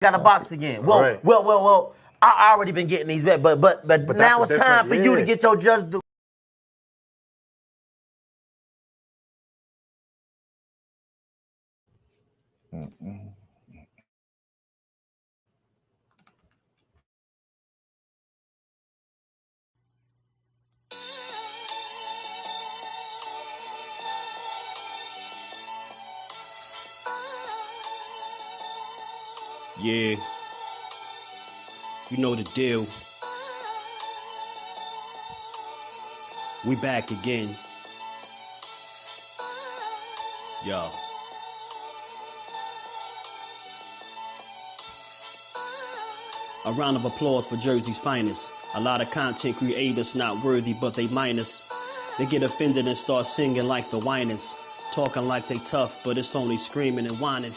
got to box again. Well. I already been getting these back, but now it's time for you to get your just due. Yeah, you know the deal. We back again. Yo. A round of applause for Jersey's finest. A lot of content creators not worthy, but they minus. They get offended and start singing like the whiners. Talking like they tough, but it's only screaming and whining.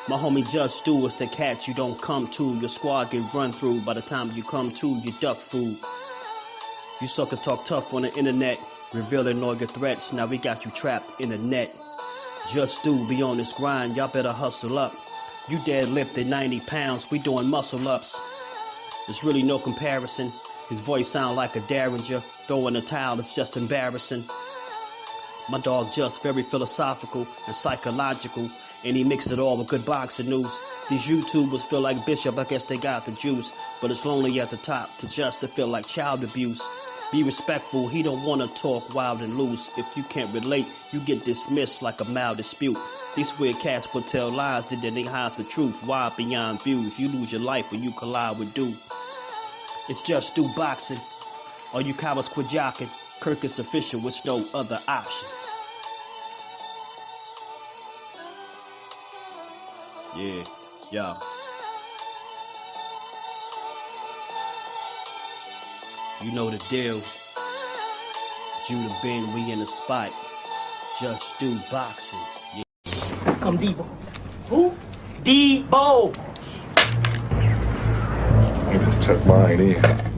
My homie Just Stu is the cat you don't come to. Your squad get run through. By the time you come to, you duck food. You suckers talk tough on the internet, revealing all your threats. Now we got you trapped in the net. Just Stu be on this grind, y'all better hustle up. You deadlifted 90 pounds, we doing muscle ups. There's really no comparison. His voice sound like a derringer. Throwing a towel, it's just embarrassing. My dog Just very philosophical and psychological, and he mixed it all with good boxing news. These YouTubers feel like Bishop, I guess they got the juice, but it's lonely at the top to Just to feel like child abuse. Be respectful, he don't wanna talk wild and loose. If you can't relate, you get dismissed like a mild dispute. These weird cats will tell lies that they hide the truth. Wide beyond views, you lose your life when you collide with dude. It's Just Stu boxing. All you cowards quit jocking. Kirk is official with no other options. Yeah, yeah. You know the deal. Judah Ben, we in the spot. Just Stu boxing. Yeah. Come Debo. Who? Debo. I just tuck mine in.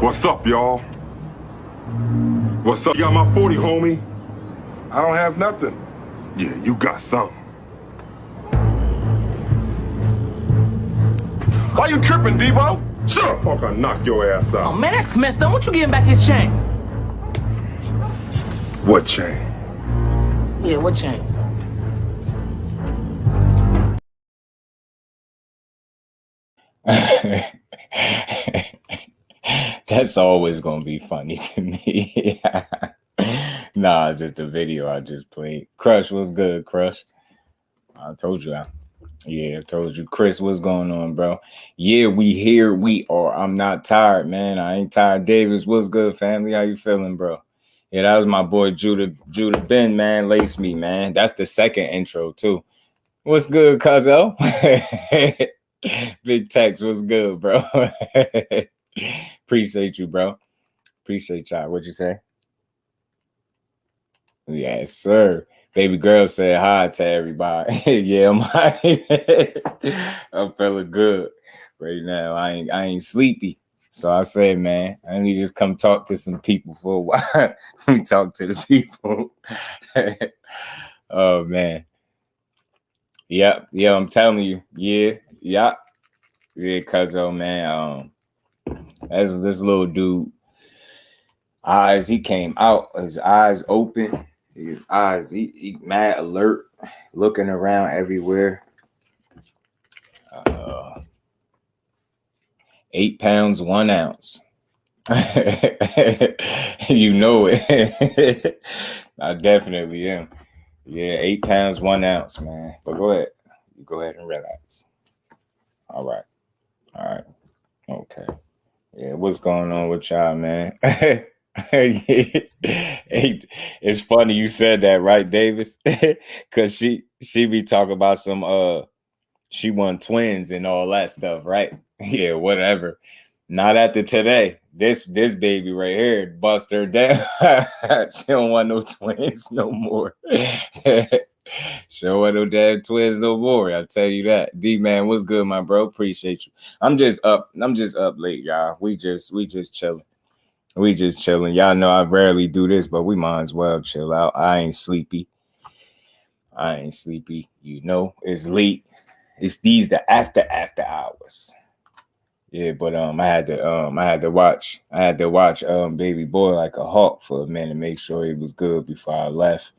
What's up, y'all? What's up? You got my 40, homie? I don't have nothing. Yeah, you got something. Why you tripping, Debo? Shut up, fuck, I'll knock your ass out. Oh, man, that's messed up. Why don't you give him back his chain? What chain? Yeah, what chain? That's always gonna be funny to me. Nah, it's just the video I just played. Crush, what's good, Crush? I told you. Yeah, I told you. Chris, what's going on, bro? Yeah, we here. We are. I'm not tired, man. I ain't tired. Davis, what's good, family? How you feeling, bro? Yeah, that was my boy Judah Ben, man. Lace me, man. That's the second intro, too. What's good, Cuzzo? Big Tex, what's good, bro? Appreciate you, bro. Appreciate y'all. What'd you say? Yes, sir. Baby girl said hi to everybody. Yeah, I'm feeling good right now. I ain't sleepy. So I said, man, I need to just come talk to some people for a while. Let me talk to the people. Oh man. Yep, yeah, I'm telling you. Yeah, cuzzo, man. As this little dude, eyes, he came out, his eyes open. His eyes, he mad alert, looking around everywhere. 8 pounds, 1 ounce. You know it. I definitely am. Yeah, 8 pounds, 1 ounce, man. But go ahead. You go ahead and relax. All right. Okay. Yeah, what's going on with y'all, man? It's funny you said that, right, Davis? Because she be talking about some she won twins and all that stuff, right? Yeah, whatever. Not after today. This baby right here bust her down. She don't want no twins no more. Show what no damn twins no more. I'll tell you that. D man, what's good, my bro? Appreciate you. I'm just up late, y'all. We just chilling. We just chilling. Y'all know I rarely do this, but we might as well chill out. I ain't sleepy. You know, it's late. It's the after hours. Yeah, but I had to watch Baby Boy like a hawk for a minute, make sure he was good before I left.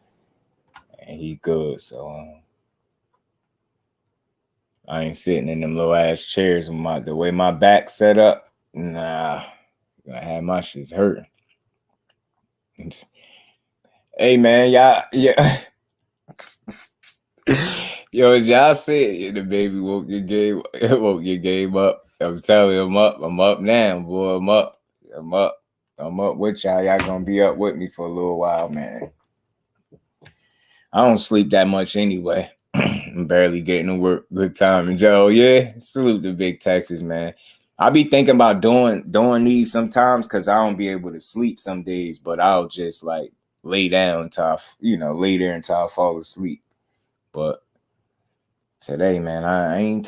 And he good, so I ain't sitting in them little ass chairs with the way my back set up. Nah, I had my shits hurting. Hey man, y'all, yeah. Yo, y'all said the baby woke your game up. I'm telling you, I'm up now, boy. I'm up with y'all. Y'all gonna be up with me for a little while, man. I don't sleep that much anyway. I'm barely getting to work. Good time. And Joe, yeah, salute to Big Texas, man. I be thinking about doing these sometimes because I don't be able to sleep some days, but I'll just like lay down until lay there until I fall asleep. But today, man, I ain't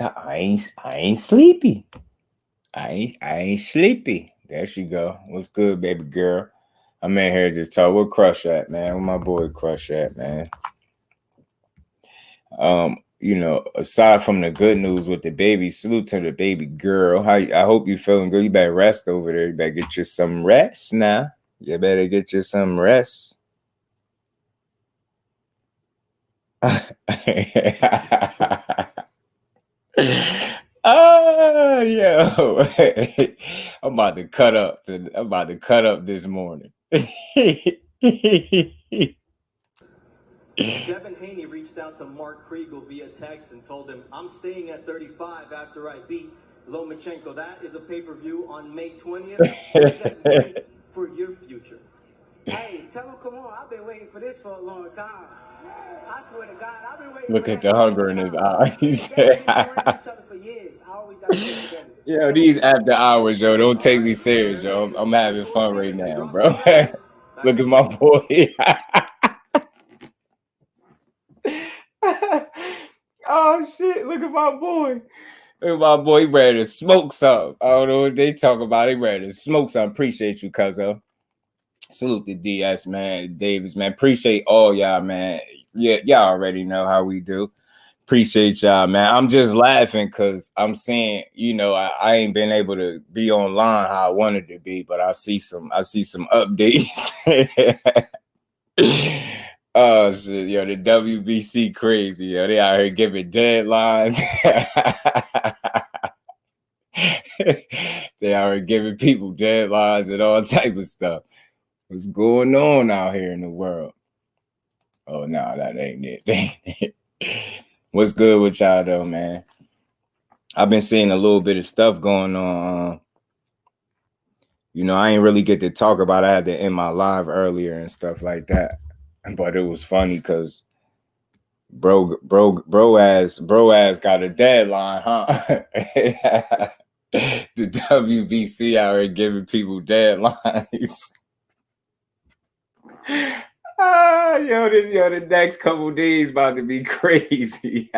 sleepy. I ain't sleepy. There she go. What's good, baby girl? I'm in here just talk. Where Crush at, man? Where my boy Crush at, man? Aside from the good news with the baby, salute to the baby girl. I hope you feeling good. You better rest over there. You better get you some rest now. You better get you some rest. Oh, yo. I'm about to cut up this morning. Devin Haney reached out to Mark Kriegel via text and told him, I'm staying at 35 after I beat Lomachenko. That is a pay-per-view on May 20th. What does that mean for your future? Hey, tell him, come on. I've been waiting for this for a long time. I swear to God, I've been waiting Look for at the hunger in his eyes. We've been each other for years. I always got to get together. Yo, these after hours, yo, don't take me serious, yo. I'm having fun right now, bro. Look at my boy. Oh shit! Look at my boy. Look at my boy. He ready to smoke something. I don't know what they talk about. He ready to smoke something. Appreciate you, cuzzo. Salute to DS, man. Davis, man. Appreciate all y'all, man. Yeah, y'all already know how we do. Appreciate y'all, man. I'm just laughing because I'm seeing, I ain't been able to be online how I wanted to be, but I see some updates. Oh shit, yo, the WBC crazy, yo. They out here giving deadlines. They out here giving people deadlines and all type of stuff. What's going on out here in the world? Oh no, that ain't it. What's good with y'all though, man? I've been seeing a little bit of stuff going on. I ain't really get to talk about it. I had to end my live earlier and stuff like that. But it was funny because bro ass got a deadline, huh? The WBC out here giving people deadlines. The next couple days about to be crazy.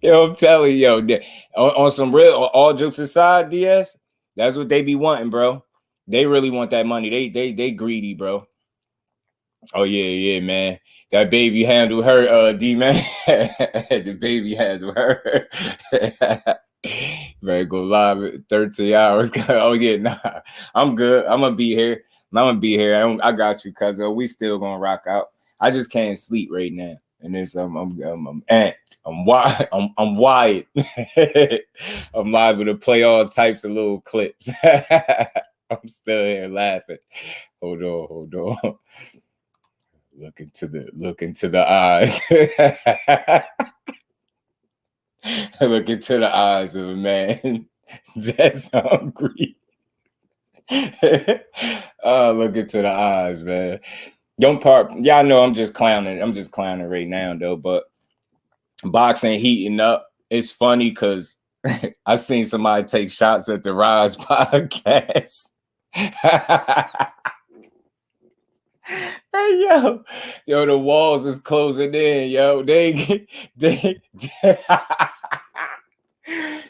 Yo, I'm telling you, on some real, all jokes aside, DS, that's what they be wanting, bro. They really want that money. They greedy, bro. Oh yeah, man. That baby handled her, D-man. The baby handled her. Better go live at 13 hours. Oh yeah, nah. I'm good. I'm gonna be here. I got you, cuz we still gonna rock out. I just can't sleep right now. And then I'm amped. I'm wired. I'm wired. I'm liable to play all types of little clips. I'm still here laughing. Hold on. Look into the eyes. Look into the eyes of a man that's hungry. Oh, look into the eyes, man. Y'all know I'm just clowning. I'm just clowning right now, though. But boxing heating up. It's funny because I seen somebody take shots at the Rise podcast. Hey yo, the walls is closing in, yo. They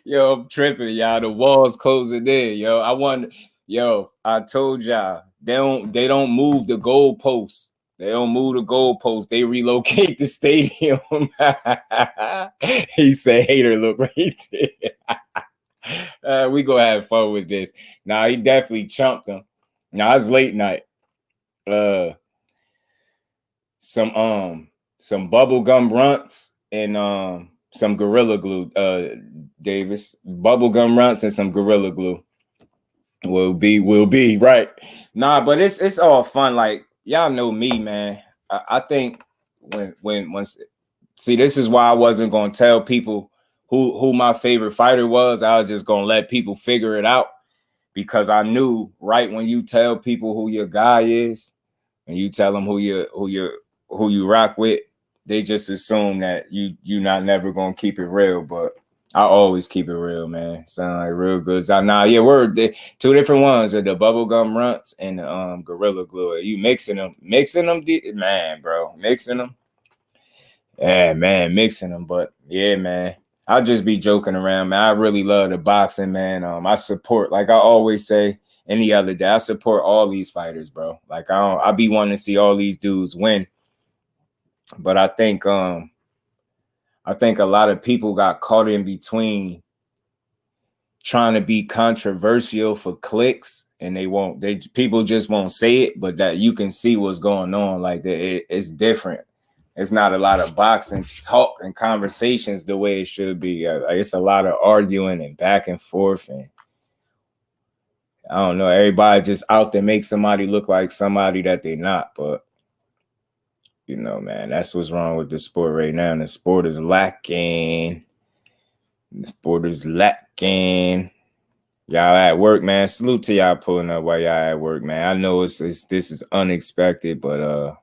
yo, I'm tripping, y'all. The walls closing in, yo. I told y'all they don't move the goalposts. They don't move the goalposts. They relocate the stadium. He said, "Hater, look right there." We gonna have fun with this. Nah, he definitely chumped them. Nah, it's late night. Some bubblegum runts and some Gorilla Glue, Davis. Bubblegum runts and some Gorilla Glue. Will be right. Nah, but it's all fun. Like, y'all know me, man. I think when see, this is why I wasn't gonna tell people who my favorite fighter was. I was just gonna let people figure it out, because I knew right when you tell people who your guy is and you tell them who you rock with, they just assume that you not never gonna keep it real. But I always keep it real, man. Sound like real good. We're two different ones, are the bubblegum runts and the Gorilla Glue. You mixing them, man, bro. Mixing them. Yeah, man, mixing them. But yeah, man. I'll just be joking around, man. I really love the boxing, man. I support, like I always say any other day, I support all these fighters, bro. Like I be wanting to see all these dudes win. But I think a lot of people got caught in between trying to be controversial for clicks, and people just won't say it, but that you can see what's going on. Like it's different. It's not a lot of boxing talk and conversations the way it should be. It's a lot of arguing and back and forth, and I don't know. Everybody just out there make somebody look like somebody that they're not. But you know, man, that's what's wrong with the sport right now. And the sport is lacking. Y'all at work, man. Salute to y'all pulling up while y'all at work, man. I know this is unexpected, but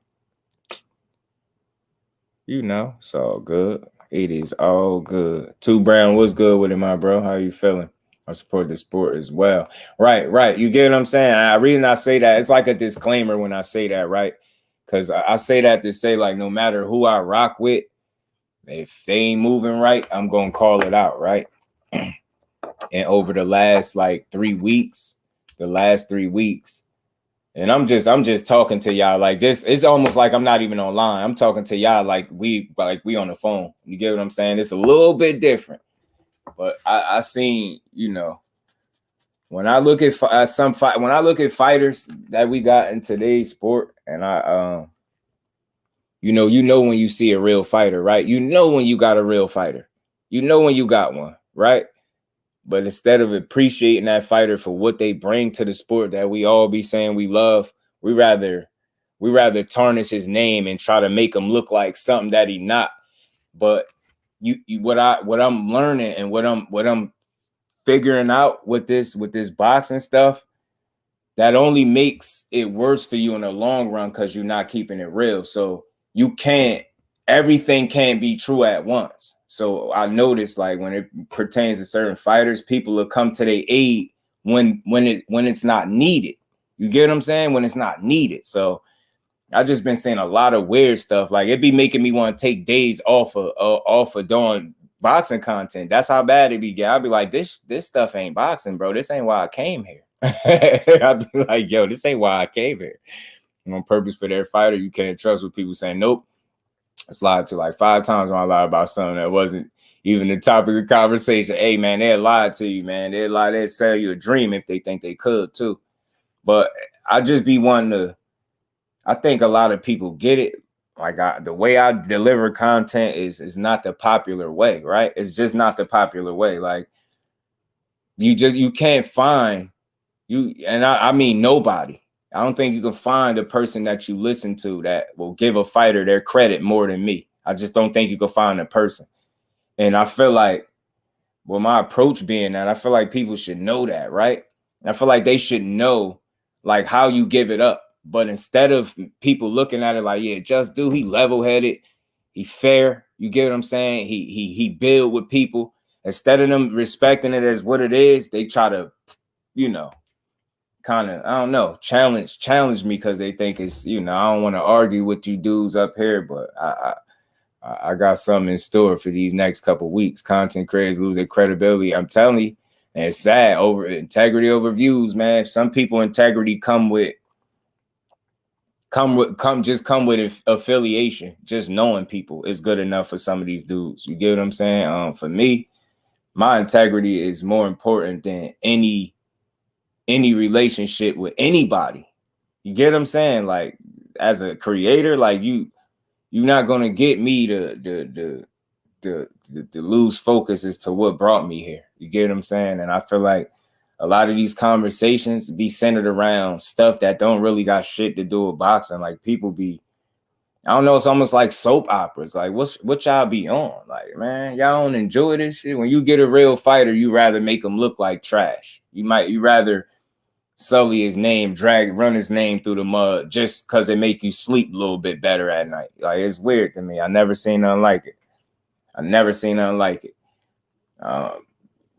you know, it's all good. It is all good. Two Brown, what's good with it, my bro? How you feeling? I support the sport as well. Right. You get what I'm saying? I reason I say that, it's like a disclaimer when I say that, right? Because I say that to say, like, no matter who I rock with, if they ain't moving right, I'm gonna call it out, right? And over the last 3 weeks, and I'm just talking to y'all like this. It's almost like I'm not even online. I'm talking to y'all like we on the phone. You get what I'm saying? It's a little bit different. But I seen, you know, when I look at fighters that we got in today's sport, and you know when you see a real fighter, right? You know when you got a real fighter. You know when you got one, right? But instead of appreciating that fighter for what they bring to the sport that we all be saying we love, we rather tarnish his name and try to make him look like something that he not. But what I'm learning and what I'm figuring out with this boxing stuff, that only makes it worse for you in the long run because you're not keeping it real. So everything can't be true at once. So I noticed, like, when it pertains to certain fighters, people will come to their aid when it's not needed. You get what I'm saying? When it's not needed. So I just been saying a lot of weird stuff. Like, it be making me want to take days off of doing boxing content. That's how bad it be. I'll be like, this stuff ain't boxing, bro. This ain't why I came here. I'll be like, yo, this ain't why I came here. And on purpose for their fighter, you can't trust what people saying. Nope. It's lied to like 5 times when I lied about something that wasn't even the topic of conversation. Hey, man, they lied to you, man. They'd sell you a dream if they think they could too. But I just be wanting to, I think a lot of people get it. Like, the way I deliver content is not the popular way, right? It's just not the popular way. Like, you can't find you, and I mean nobody. I don't think you can find a person that you listen to that will give a fighter their credit more than me. I just don't think you can find a person. And I feel like, with my approach being that, I feel like people should know that, right? I feel like they should know, like, how you give it up. But instead of people looking at it like, yeah, Just Do, he level-headed, he fair, you get what I'm saying? He build with people. Instead of them respecting it as what it is, they try to, you know, kind of, I don't know, challenge me because they think it's, I don't want to argue with you dudes up here, but I got something in store for these next couple weeks. Content creators lose their credibility. I'm telling you, and it's sad. Over integrity over views, man. Some people integrity come with affiliation. Just knowing people is good enough for some of these dudes. You get what I'm saying? For me, my integrity is more important than any relationship with anybody. You get what I'm saying? Like, as a creator, like you're not gonna get me to lose focus as to what brought me here. You get what I'm saying? And I feel like a lot of these conversations be centered around stuff that don't really got shit to do with boxing. Like, people be, I don't know, it's almost like soap operas. Like, what y'all be on? Like, man, y'all don't enjoy this shit. When you get a real fighter, you rather make them look like trash. You rather sully his name, run his name through the mud just because it make you sleep a little bit better at night. Like, it's weird to me. I never seen nothing like it.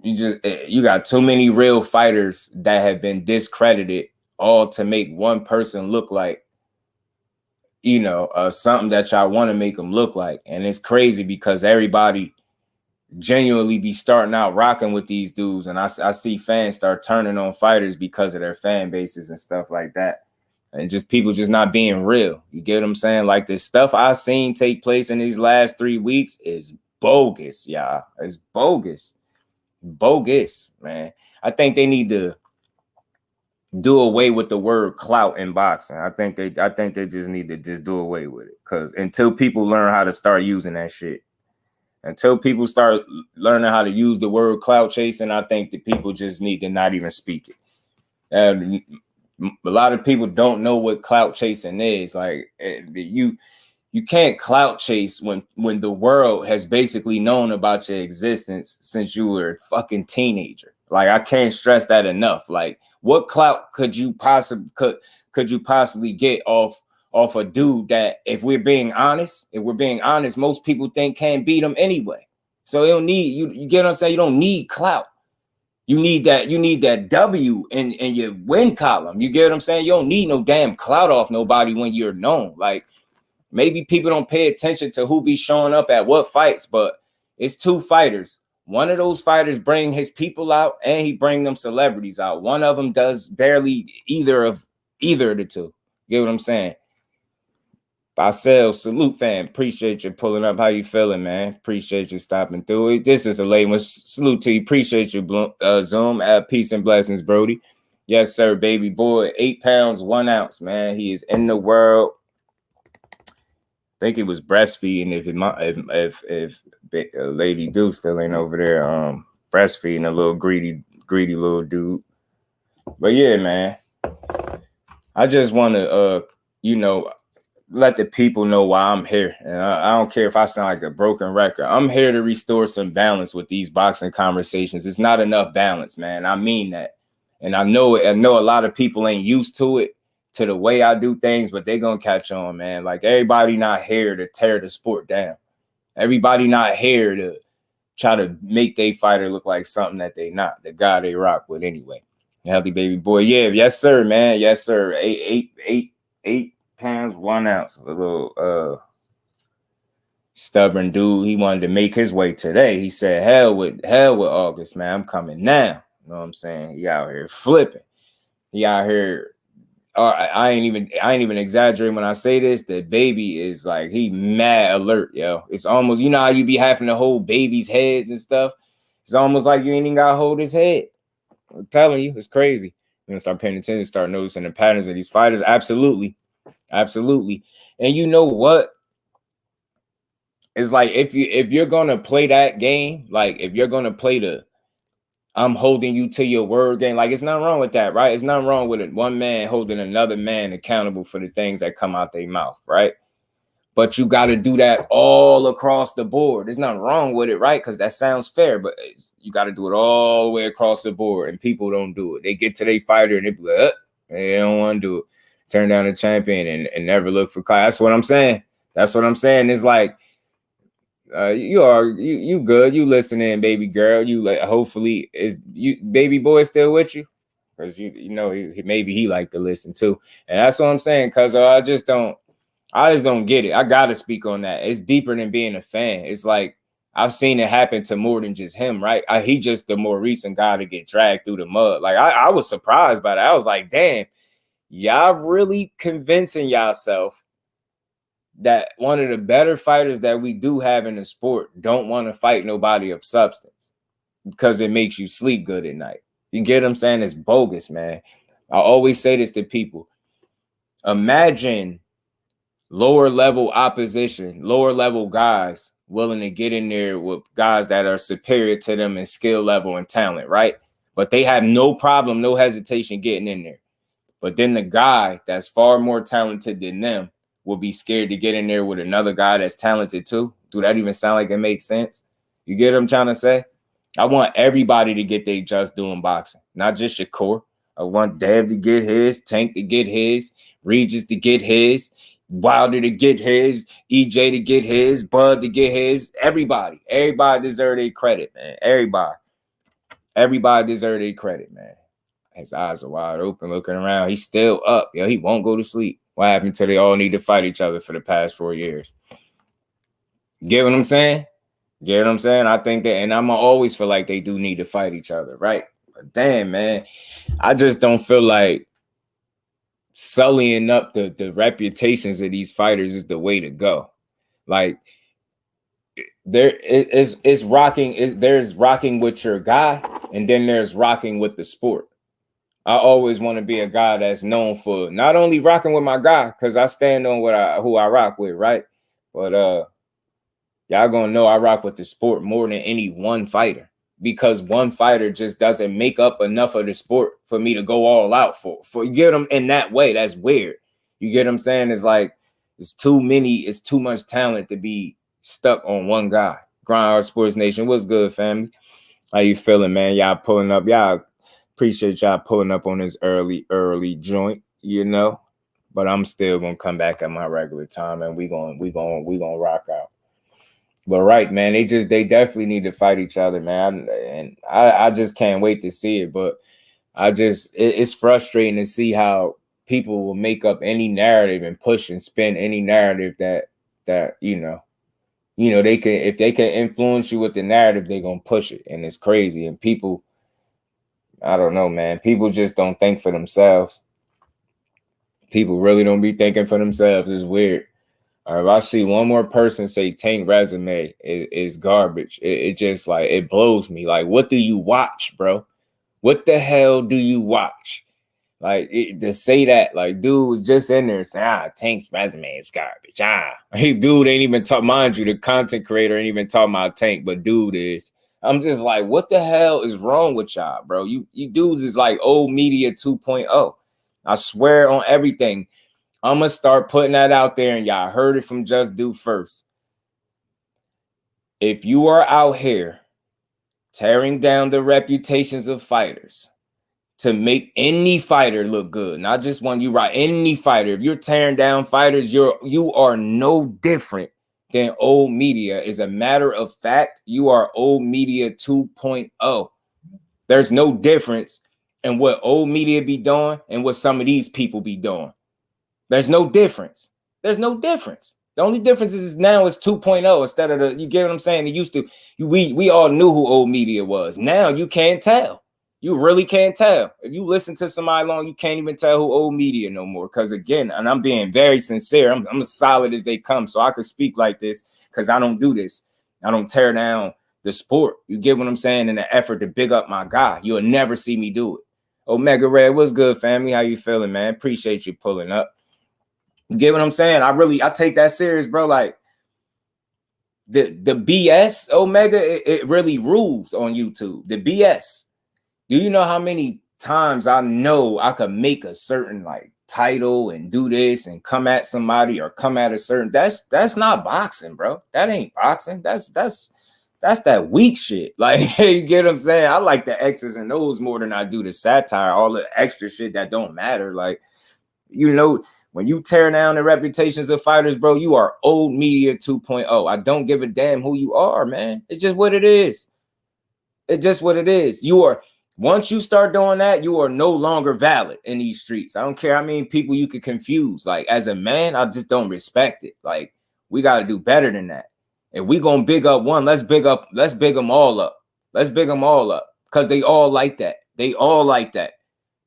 You got too many real fighters that have been discredited, all to make one person look like, something that y'all want to make them look like. And it's crazy because everybody genuinely be starting out rocking with these dudes, and I see fans start turning on fighters because of their fan bases and stuff like that, and just people just not being real. You get what I'm saying? Like, this stuff I've seen take place in these last 3 weeks is bogus, y'all. It's bogus, man. I think they need to do away with the word clout in boxing. I think they just need to just do away with it, because until people learn how to start using that shit. Until people start learning how to use the word clout chasing, I think that people just need to not even speak it. A lot of people don't know what clout chasing is. Like, you can't clout chase when the world has basically known about your existence since you were a fucking teenager. Like, I can't stress that enough. Like, what clout could you possibly get off a dude that, if we're being honest, most people think can't beat him anyway. So you don't need, you get what I'm saying? You don't need clout. You need that W in your win column. You get what I'm saying? You don't need no damn clout off nobody when you're known. Like, maybe people don't pay attention to who be showing up at what fights, but it's two fighters. One of those fighters bring his people out, and he bring them celebrities out. One of them does barely either of the two. You get what I'm saying? Barcel, salute, fam. Appreciate you pulling up. How you feeling, man? Appreciate you stopping through. This is a late one. Salute to you. Appreciate you, Zoom. Peace and blessings, Brody. Yes, sir, baby boy. 8 pounds, 1 ounce, man. He is in the world. I think he was breastfeeding. If Lady Duke still ain't over there, breastfeeding a little greedy little dude. But yeah, man. I just want to, let the people know why I'm here. And I don't care if I sound like a broken record. I'm here to restore some balance with these boxing conversations. It's not enough balance, man. I mean that. And I know a lot of people ain't used to it, to the way I do things, but they gonna catch on, man. Like, everybody not here to tear the sport down. Everybody not here to try to make they fighter look like something that they not, the guy they rock with anyway. Healthy baby boy. Yeah, yes, sir, man. Yes, sir. 8 pounds, 1 ounce. A little stubborn dude. He wanted to make his way today. He said, hell with August, man. I'm coming now. You know what I'm saying? He out here flipping. He out here. I ain't even exaggerating when I say this. The baby is like, he mad alert, yo. It's almost, how you be having to hold babies' heads and stuff. It's almost like you ain't even gotta hold his head. I'm telling you, it's crazy. You're gonna start paying attention, start noticing the patterns of these fighters. Absolutely. And you know what? It's like, if you're gonna play that game, like, if you're gonna play the I'm holding you to your word game, like, it's nothing wrong with that, right? It's nothing wrong with it. One man holding another man accountable for the things that come out their mouth, right? But you got to do that all across the board. There's nothing wrong with it, right? Because that sounds fair, but you got to do it all the way across the board, and people don't do it. They get to their fighter and they be like, they don't want to do it. Turn down the champion and never look for class. That's what I'm saying. It's like, you good. You listening, baby girl. You like, hopefully, is you baby boy still with you? because you know maybe he like to listen too, and that's what I'm saying. Cause I just don't get it. I gotta speak on that. It's deeper than being a fan. It's like I've seen it happen to more than just him, right? He just the more recent guy to get dragged through the mud. Like I was surprised by that. I was like, damn, y'all really convincing yourself that one of the better fighters that we do have in the sport don't want to fight nobody of substance because it makes you sleep good at night. You get what I'm saying? It's bogus, man. I always say this to people. Imagine lower level opposition, lower level guys willing to get in there with guys that are superior to them in skill level and talent, right? But they have no problem, no hesitation getting in there. But then the guy that's far more talented than them will be scared to get in there with another guy that's talented too. Do that even sound like it makes sense? You get what I'm trying to say? I want everybody to get their just due in boxing, not just Shakur. I want Dev to get his, Tank to get his, Regis to get his, Wilder to get his, EJ to get his, Bud to get his. Everybody deserve their credit, man. Everybody deserve their credit, man. His eyes are wide open, looking around. He's still up. He won't go to sleep. What happened till they all need to fight each other for the past 4 years? Get what I'm saying? Get what I'm saying? I think that, and I'm always feel like they do need to fight each other, right? But damn, man, I just don't feel like sullying up the reputations of these fighters is the way to go. Like there's rocking with your guy, and then there's rocking with the sport. I always want to be a guy that's known for not only rocking with my guy, because I stand on who I rock with, right? But y'all gonna know I rock with the sport more than any one fighter, because one fighter just doesn't make up enough of the sport for me to go all out for you get them in that way. That's weird. You get what I'm saying? It's like it's too much talent to be stuck on one guy. Grindhard Sports Nation, what's good, family? How you feeling, man? Y'all pulling up. Y'all appreciate y'all pulling up on this early joint, you know. But I'm still gonna come back at my regular time, and we gonna rock out. But right, man, they definitely need to fight each other, man. And I just can't wait to see it. But it's frustrating to see how people will make up any narrative and push and spin any narrative that you know they can, if they can influence you with the narrative, they're gonna push it. And it's crazy. And people, I don't know, man. People just don't think for themselves. People really don't be thinking for themselves. It's weird. Or if I see one more person say Tank resume is garbage, it just like, it blows me. Like, what do you watch, bro? What the hell do you watch? Like, to say that, like, dude was just in there saying, Tank's resume is garbage. Hey, dude ain't even talk, mind you, the content creator ain't even talking about Tank, but dude is. I'm just like, what the hell is wrong with y'all, bro? You dudes is like old media 2.0. I swear on everything. I'm going to start putting that out there, and y'all heard it from Just Do first. If you are out here tearing down the reputations of fighters to make any fighter look good, not just one, you right, any fighter, if you're tearing down fighters, you are no different than old media. As a matter of fact, you are old media 2.0. There's no difference in what old media be doing and what some of these people be doing. There's no difference. There's no difference. The only difference is now it's 2.0 instead of you get what I'm saying? It used to, we all knew who old media was. Now you can't tell. You really can't tell. If you listen to somebody long, you can't even tell who old media no more. Because again, and I'm being very sincere, I'm as solid as they come. So I could speak like this because I don't do this. I don't tear down the sport. You get what I'm saying? In the effort to big up my guy. You'll never see me do it. Omega Red, what's good, family? How you feeling, man? Appreciate you pulling up. You get what I'm saying? I take that serious, bro. Like the BS, Omega, it really rules on YouTube. The BS. Do you know how many times I know I could make a certain like title and do this and come at somebody or come at a certain, that's not boxing, bro. That ain't boxing. That's that weak shit. Like, you get what I'm saying? I like the X's and O's more than I do the satire, all the extra shit that don't matter. Like, you know, when you tear down the reputations of fighters, bro, you are old media 2.0. I don't give a damn who you are, man. It's just what it is. It's just what it is. You are Once you start doing that, you are no longer valid in these streets. I don't care how many people you could confuse. Like, as a man, I just don't respect it. Like, we got to do better than that. If we gonna big up one, let's big them all up. Let's big them all up. Because they all like that. They all like that.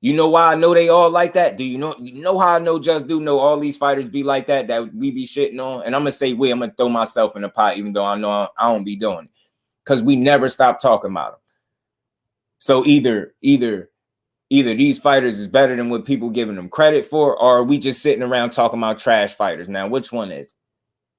You know why I know they all like that? You know how I know Just Do know all these fighters be like that we be shitting on? And I'm gonna say I'm gonna throw myself in the pot, even though I know I don't be doing it. Because we never stop talking about them. So either these fighters is better than what people giving them credit for, or are we just sitting around talking about trash fighters? Now, which one is it?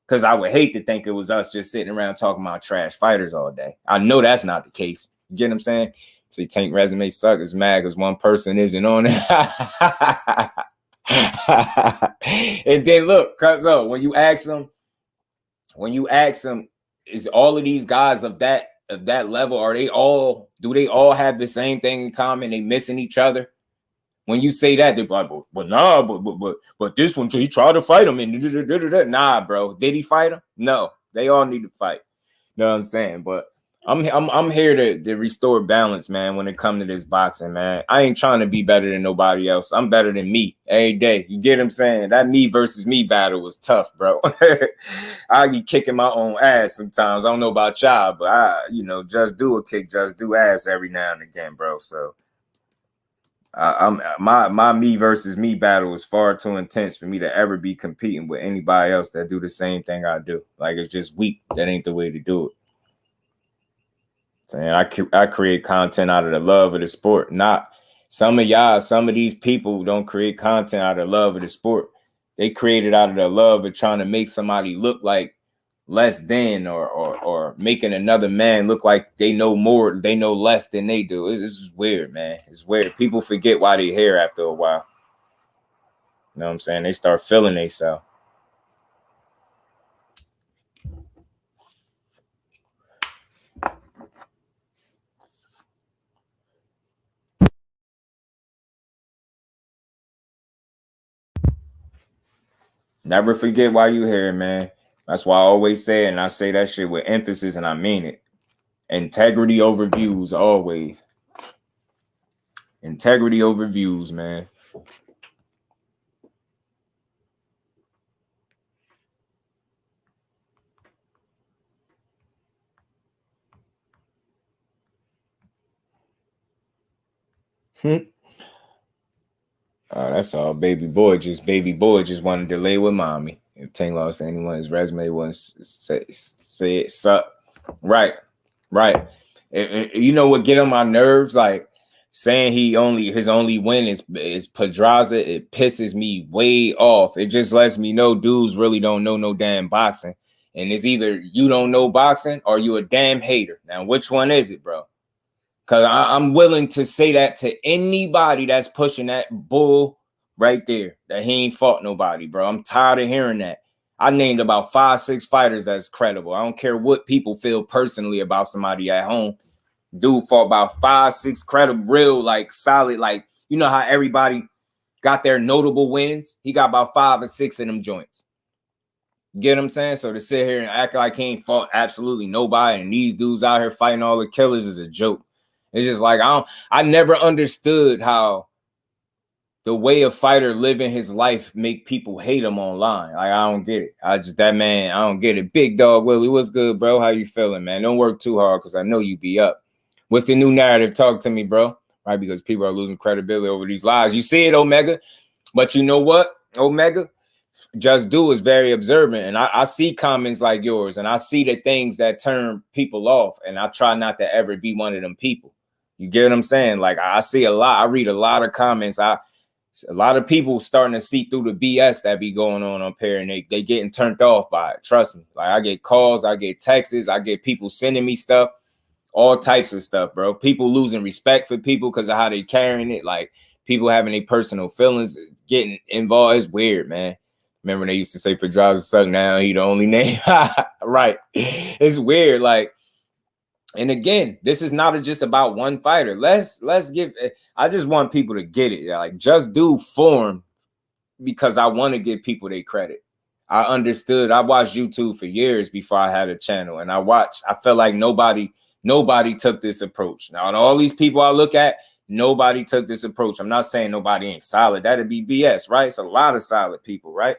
Because I would hate to think it was us just sitting around talking about trash fighters all day. I know that's not the case. You get what I'm saying? So you think resume suck is mad because one person isn't on it. And then look, cuz when you ask them, is all of these guys of that level, do they all have the same thing in common? They missing each other. When you say that, they're like, but nah, but this one, he tried to fight him, and nah, bro, did he fight him? No, they all need to fight. You know what I'm saying? But I'm here to restore balance, man. When it comes to this boxing, man, I ain't trying to be better than nobody else. I'm better than me every day. You get what I'm saying? That me versus me battle was tough, bro. I be kicking my own ass sometimes. I don't know about y'all, but Just Do a kick Just Do ass every now and again, bro. So my me versus me battle is far too intense for me to ever be competing with anybody else that do the same thing I do. Like, it's just weak. That ain't the way to do it. Saying I create content out of the love of the sport. Not some of these people don't create content out of the love of the sport. They create it out of the love of trying to make somebody look like less than, or making another man look like they know more, they know less than they do. This is weird, man. It's weird. People forget why they here after a while. You know what I'm saying? They start feeling themselves. Never forget why you here, man. That's why I always say it, and I say that shit with emphasis, and I mean it. Integrity over views, always. Integrity over views, man. That's all. Baby boy just wanted to lay with mommy. If Tank lost anyone, his resume wasn't say it suck. Right. You know what get on my nerves? Like, saying his only win is Pedraza. It pisses me way off. It just lets me know dudes really don't know no damn boxing. And it's either you don't know boxing or you a damn hater. Now, which one is it, bro? Because I'm willing to say that to anybody that's pushing that bull right there, that he ain't fought nobody, bro. I'm tired of hearing that. I named about 5-6 fighters that's credible. I don't care what people feel personally about somebody at home. Dude fought about 5-6 credible, real, like, solid, like, you know how everybody got their notable wins? He got about 5 or 6 of them joints. Get what I'm saying? So to sit here and act like he ain't fought absolutely nobody and these dudes out here fighting all the killers is a joke. It's just like, I never understood how the way a fighter living his life make people hate him online. Like, I don't get it. I don't get it. Big Dog Willie, what's good, bro? How you feeling, man? Don't work too hard because I know you be up. What's the new narrative? Talk to me, bro. Right, because people are losing credibility over these lies. You see it, Omega. But you know what, Omega? Just Do is very observant. And I see comments like yours. And I see the things that turn people off. And I try not to ever be one of them people. You get what I'm saying? Like, I see a lot. I read a lot of comments. A lot of people starting to see through the BS that be going on up here, and they getting turned off by it. Trust me. Like, I get calls, I get texts, I get people sending me stuff, all types of stuff, bro. People losing respect for people because of how they carrying it. Like, people having their personal feelings, getting involved. It's weird, man. Remember they used to say Pedraza suck, now he the only name. Right. It's weird. Like, and again, this is not just about one fighter. Let's give. I just want people to get it. Like, Just Do formed because I want to give people their credit. I understood. I watched YouTube for years before I had a channel, and I felt like nobody Nobody took this approach. Now, all these people I look at, nobody took this approach. I'm not saying nobody ain't solid. That'd be BS, right? It's a lot of solid people, right?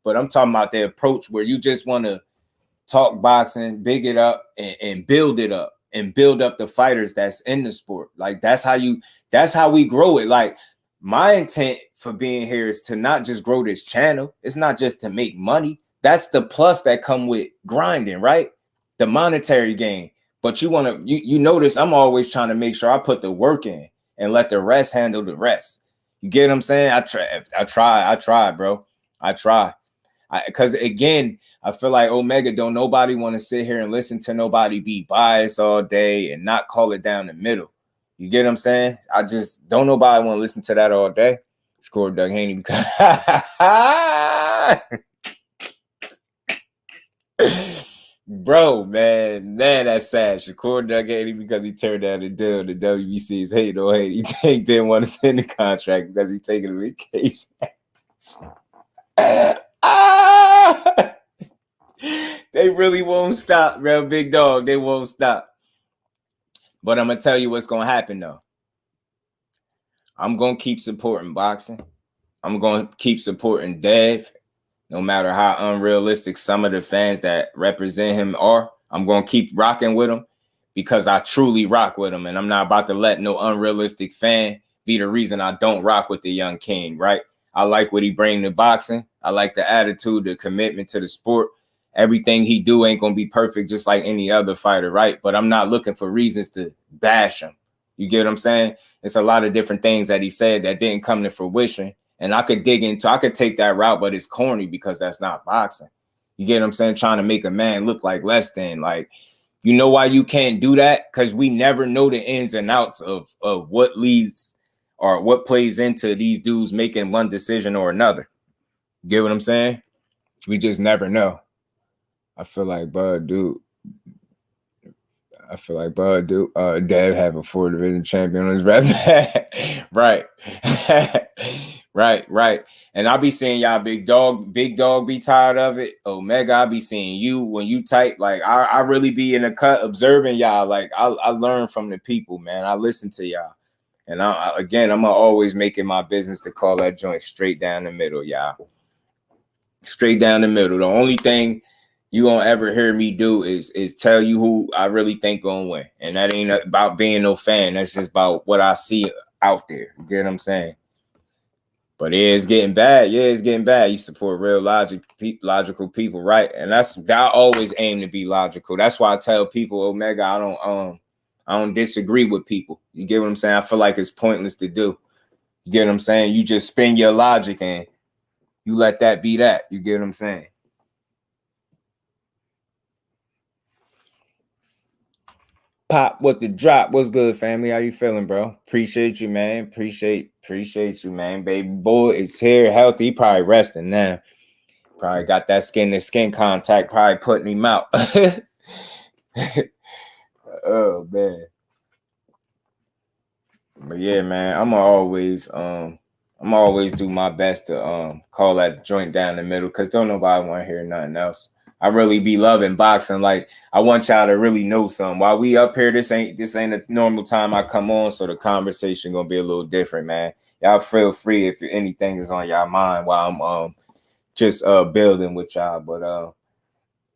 But I'm talking about the approach where you just want to talk boxing, big it up, and build it up, and build up the fighters that's in the sport. Like that's how we grow it. Like my intent for being here is to not just grow this channel. It's not just to make money. That's the plus that come with grinding, right? The monetary gain. But you notice I'm always trying to make sure I put the work in and let the rest handle the rest. You get what I'm saying? I try, bro. I try. Because again, I feel like Omega don't nobody want to sit here and listen to nobody be biased all day and not call it down the middle. You get what I'm saying? I just don't nobody want to listen to that all day. Score Doug Haney because bro, man, that's sad. Shakur Doug Haney because he turned down the deal. The WBC is hate or hate. He didn't want to send the contract because he taking a vacation. They really won't stop, bro. Big dog, they won't stop. But I'm gonna tell you what's gonna happen though. I'm gonna keep supporting boxing. I'm gonna keep supporting Dev. No matter how unrealistic some of the fans that represent him are, I'm going to keep rocking with him because I truly rock with him. And I'm not about to let no unrealistic fan be the reason I don't rock with the young king, right? I like what he bring to boxing. I like the attitude, the commitment to the sport. Everything he do ain't going to be perfect just like any other fighter, right? But I'm not looking for reasons to bash him. You get what I'm saying? It's a lot of different things that he said that didn't come to fruition. And I could take that route, but it's corny because that's not boxing. You get what I'm saying? Trying to make a man look like less than. Like, you know why you can't do that? Because we never know the ins and outs of what leads or what plays into these dudes making one decision or another. You get what I'm saying? We just never know. I feel like Bud Dev have a 4-division champion on his resume. Right. Right. And I'll be seeing y'all big dog be tired of it. Omega, I'll be seeing you when you type. Like I really be in the cut observing y'all. Like I learn from the people, man. I listen to y'all. And I'm gonna always make it my business to call that joint straight down the middle, y'all. Straight down the middle. The only thing you gonna ever hear me do is tell you who I really think gonna win. And that ain't about being no fan. That's just about what I see out there. You get what I'm saying? But yeah, it's getting bad. Yeah, it's getting bad. You support real logical people, right? And I always aim to be logical. That's why I tell people, Omega, I don't disagree with people. You get what I'm saying? I feel like it's pointless to do. You get what I'm saying? You just spin your logic and you let that be that. You get what I'm saying? Pop with the drop. What's good, family? How you feeling, bro? Appreciate you, man. Appreciate you, man. Baby boy is here, healthy. He probably resting now. Probably got that skin-to-skin contact. Probably putting him out. Oh man. But yeah, man. I'm always do my best to call that joint down the middle because don't nobody want to hear nothing else. I really be loving boxing. Like I want y'all to really know something. While we up here, this ain't a normal time I come on, so the conversation gonna be a little different, man. Y'all feel free if anything is on y'all mind while I'm just building with y'all. But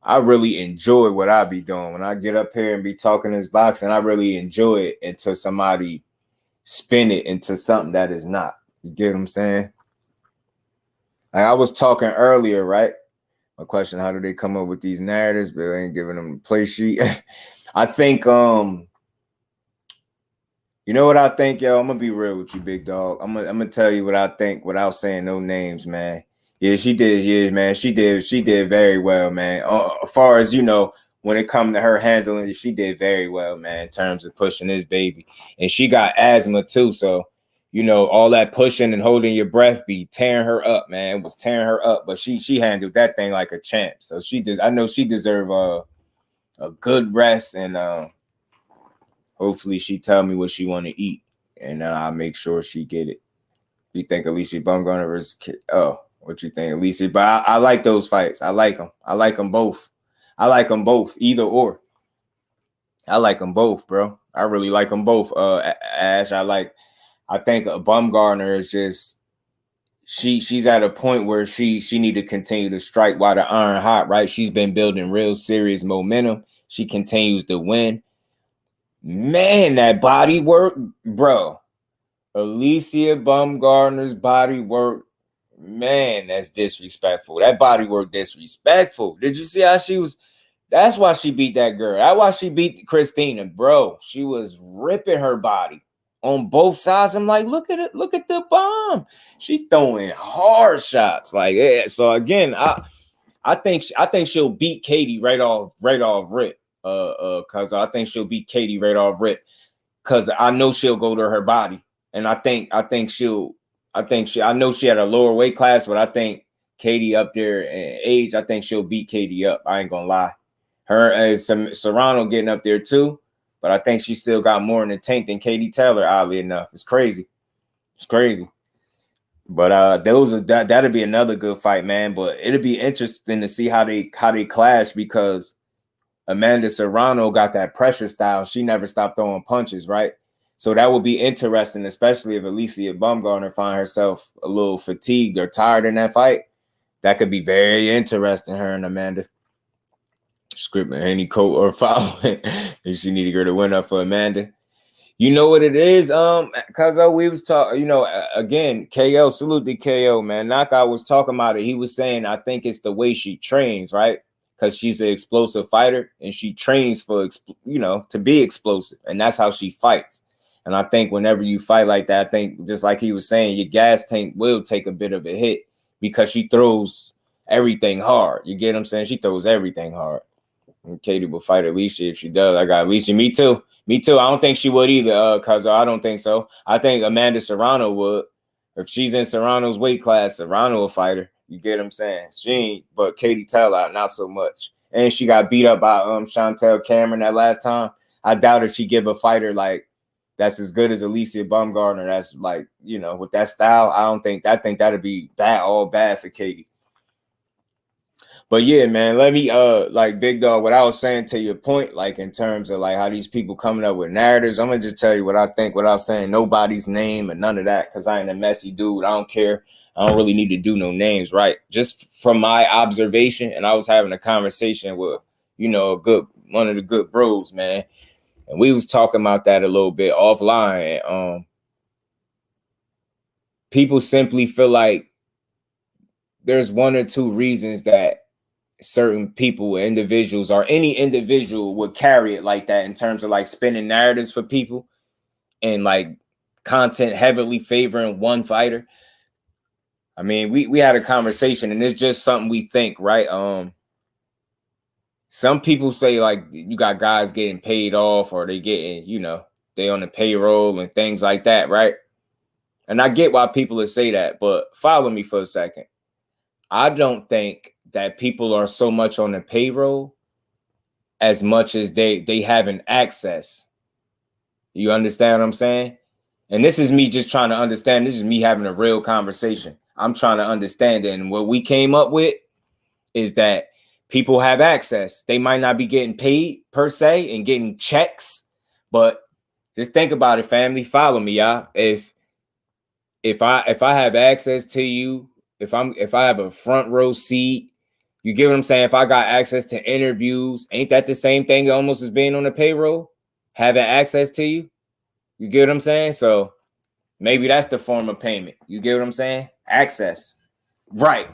I really enjoy what I be doing when I get up here and be talking this boxing. I really enjoy it until somebody spin it into something that is not. You get what I'm saying? Like I was talking earlier, right? My question, how do they come up with these narratives, but they ain't giving them the play sheet? I think, you know what I think, yo? I'm going to be real with you, big dog. I'm gonna tell you what I think without saying no names, man. Yeah, she did. Yeah, man. She did very well, man. As far as, you know, when it comes to her handling it, she did very well, man, in terms of pushing this baby. And she got asthma too, so you know, all that pushing and holding your breath be tearing her up, man. It was tearing her up, but she handled that thing like a champ. So I know she deserve a good rest, and hopefully she tell me what she want to eat, and I'll make sure she get it. You think Alicia Bumgarner versus what you think, Alicia? But I like those fights. I like them. I like them both. Either or. I like them both, bro. I really like them both. Ash, I think Bumgarner is just she's at a point where she need to continue to strike while the iron hot, right? She's been building real serious momentum. She continues to win. Man, that body work, bro. Alicia Bumgarner's body work, man, that's disrespectful. That body work disrespectful. Did you see how she was? That's why she beat that girl. That's why she beat Christina, bro. She was ripping her body on both sides. I'm like, look at it. Look at the bomb. She throwing hard shots. Like, yeah. So again, I think she'll beat Katie right off rip. Cause I think she'll beat Katie right off rip. Cause I know she'll go to her body. And I know she had a lower weight class, but I think Katie up there in age, I think she'll beat Katie up. I ain't gonna lie. Her and Serrano getting up there too, but I think she still got more in the tank than Katie Taylor, oddly enough. It's crazy. It's crazy. But that'll be another good fight, man. But it'll be interesting to see how they clash, because Amanda Serrano got that pressure style. She never stopped throwing punches, right? So that would be interesting, especially if Alicia Bumgarner find herself a little fatigued or tired in that fight. That could be very interesting, her and Amanda. Scripting any coat or foul. And she need to go to win up for Amanda. You know what it is? Cause we was talking, again, KO, salute to KO, man. Knockout was talking about it. He was saying, I think it's the way she trains, right? Because she's an explosive fighter and she trains for, to be explosive. And that's how she fights. And I think whenever you fight like that, I think just like he was saying, your gas tank will take a bit of a hit because she throws everything hard. You get what I'm saying? She throws everything hard. And Katie will fight Alicia if she does. I got Alicia. Me too. I don't think she would either, cause I don't think so. I think Amanda Serrano would. If she's in Serrano's weight class, Serrano will fight her. You get what I'm saying? She ain't, but Katie Taylor, not so much. And she got beat up by Chantel Cameron that last time. I doubt if she give a fighter like that's as good as Alicia Bumgarner. That's like, with that style, I think that'd be all bad for Katie. But yeah, man, let me like Big Dog, what I was saying to your point, like in terms of like how these people coming up with narratives, I'm gonna just tell you what I think without saying nobody's name and none of that, because I ain't a messy dude. I don't care. I don't really need to do no names, right? Just from my observation, and I was having a conversation with, one of the good bros, man. And we was talking about that a little bit offline. People simply feel like there's one or two reasons that certain people, individuals, or any individual would carry it like that in terms of like spinning narratives for people and like content heavily favoring one fighter. I mean, we had a conversation and it's just something we think, right? Some people say like you got guys getting paid off or they getting, they on the payroll and things like that, right? And I get why people would say that, but follow me for a second. I don't think that people are so much on the payroll as much as they having access. You understand what I'm saying? And this is me just trying to understand. This is me having a real conversation. I'm trying to understand it. And what we came up with is that people have access. They might not be getting paid per se and getting checks, but just think about it, family. Follow me, y'all. If I have access to you, if I have a front row seat, you get what I'm saying? If I got access to interviews, ain't that the same thing almost as being on the payroll? Having access to you? You get what I'm saying? So maybe that's the form of payment. You get what I'm saying? Access. Right.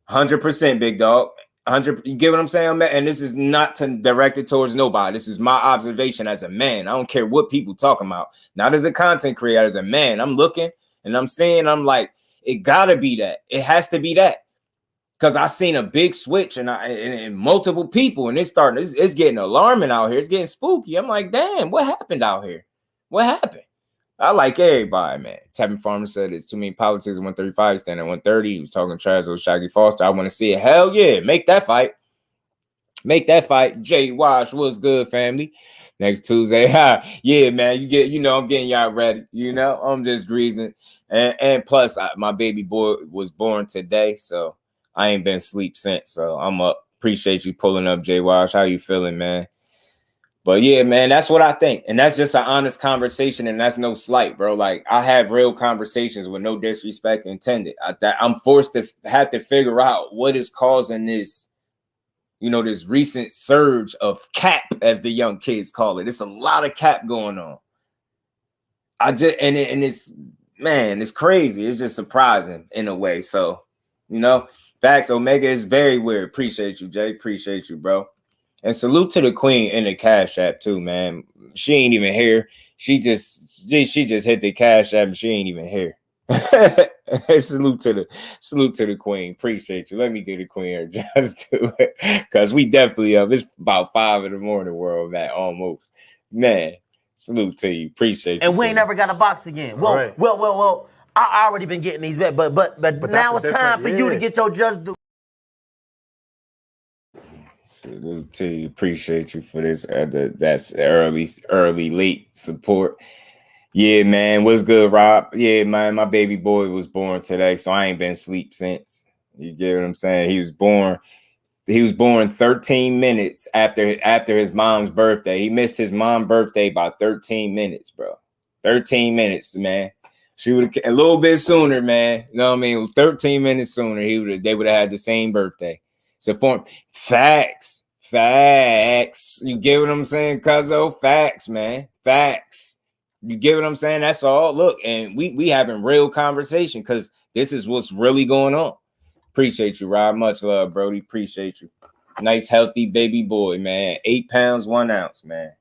100%, Big Dog. 100. You get what I'm saying? And this is not directed towards nobody. This is my observation as a man. I don't care what people talking about. Not as a content creator, as a man. I'm looking and I'm saying, I'm like, it gotta be that. It has to be that. Because I seen a big switch and multiple people, and it's getting alarming out here. It's getting spooky. I'm like, damn, what happened out here? What happened? I like everybody, man. Tevin Farmer said it's too many politics at 135, standing at 130. He was talking trash with Shaggy Foster. I want to see it. Hell yeah, make that fight. Make that fight. Jay Wash, what's good, family? Next Tuesday. Yeah, man. I'm getting y'all ready. I'm just greasing. And plus, my baby boy was born today, so I ain't been asleep since, so I'm up. Appreciate you pulling up, Jay Wash. How you feeling, man? But yeah, man, that's what I think. And that's just an honest conversation. And that's no slight, bro. Like, I have real conversations with no disrespect intended. I'm forced to have to figure out what is causing this, you know, this recent surge of cap, as the young kids call it. It's a lot of cap going on. It's, man, it's crazy. It's just surprising in a way. So, you know, facts. Omega is very weird. Appreciate you, Jay. Appreciate you, bro. And salute to the queen in the Cash App too, man. She ain't even here. She just hit the Cash App and she ain't even here. salute to the queen. Appreciate you. Let me get the queen here just do it. Cause we definitely up. It's about 5 in the morning world, man. Almost. Man, salute to you. Appreciate you. And we ain't never got a box again. Well. I already been getting these bets, but now it's time for you to get your just due. Salute to you. Appreciate you for this. That's early, late support. Yeah, man. What's good, Rob? Yeah, man. My baby boy was born today, so I ain't been asleep since. You get what I'm saying? He was born 13 minutes after his mom's birthday. He missed his mom's birthday by 13 minutes, bro. 13 minutes, man. She would have a little bit sooner, man. You know what I mean? It was 13 minutes sooner. They would have had the same birthday. So for facts. You get what I'm saying, cuzzo? Facts, man. Facts. You get what I'm saying? That's all. Look, and we having real conversation because this is what's really going on. Appreciate you, Rob. Much love, Brody. Appreciate you. Nice, healthy baby boy, man. 8 pounds, 1 ounce, man.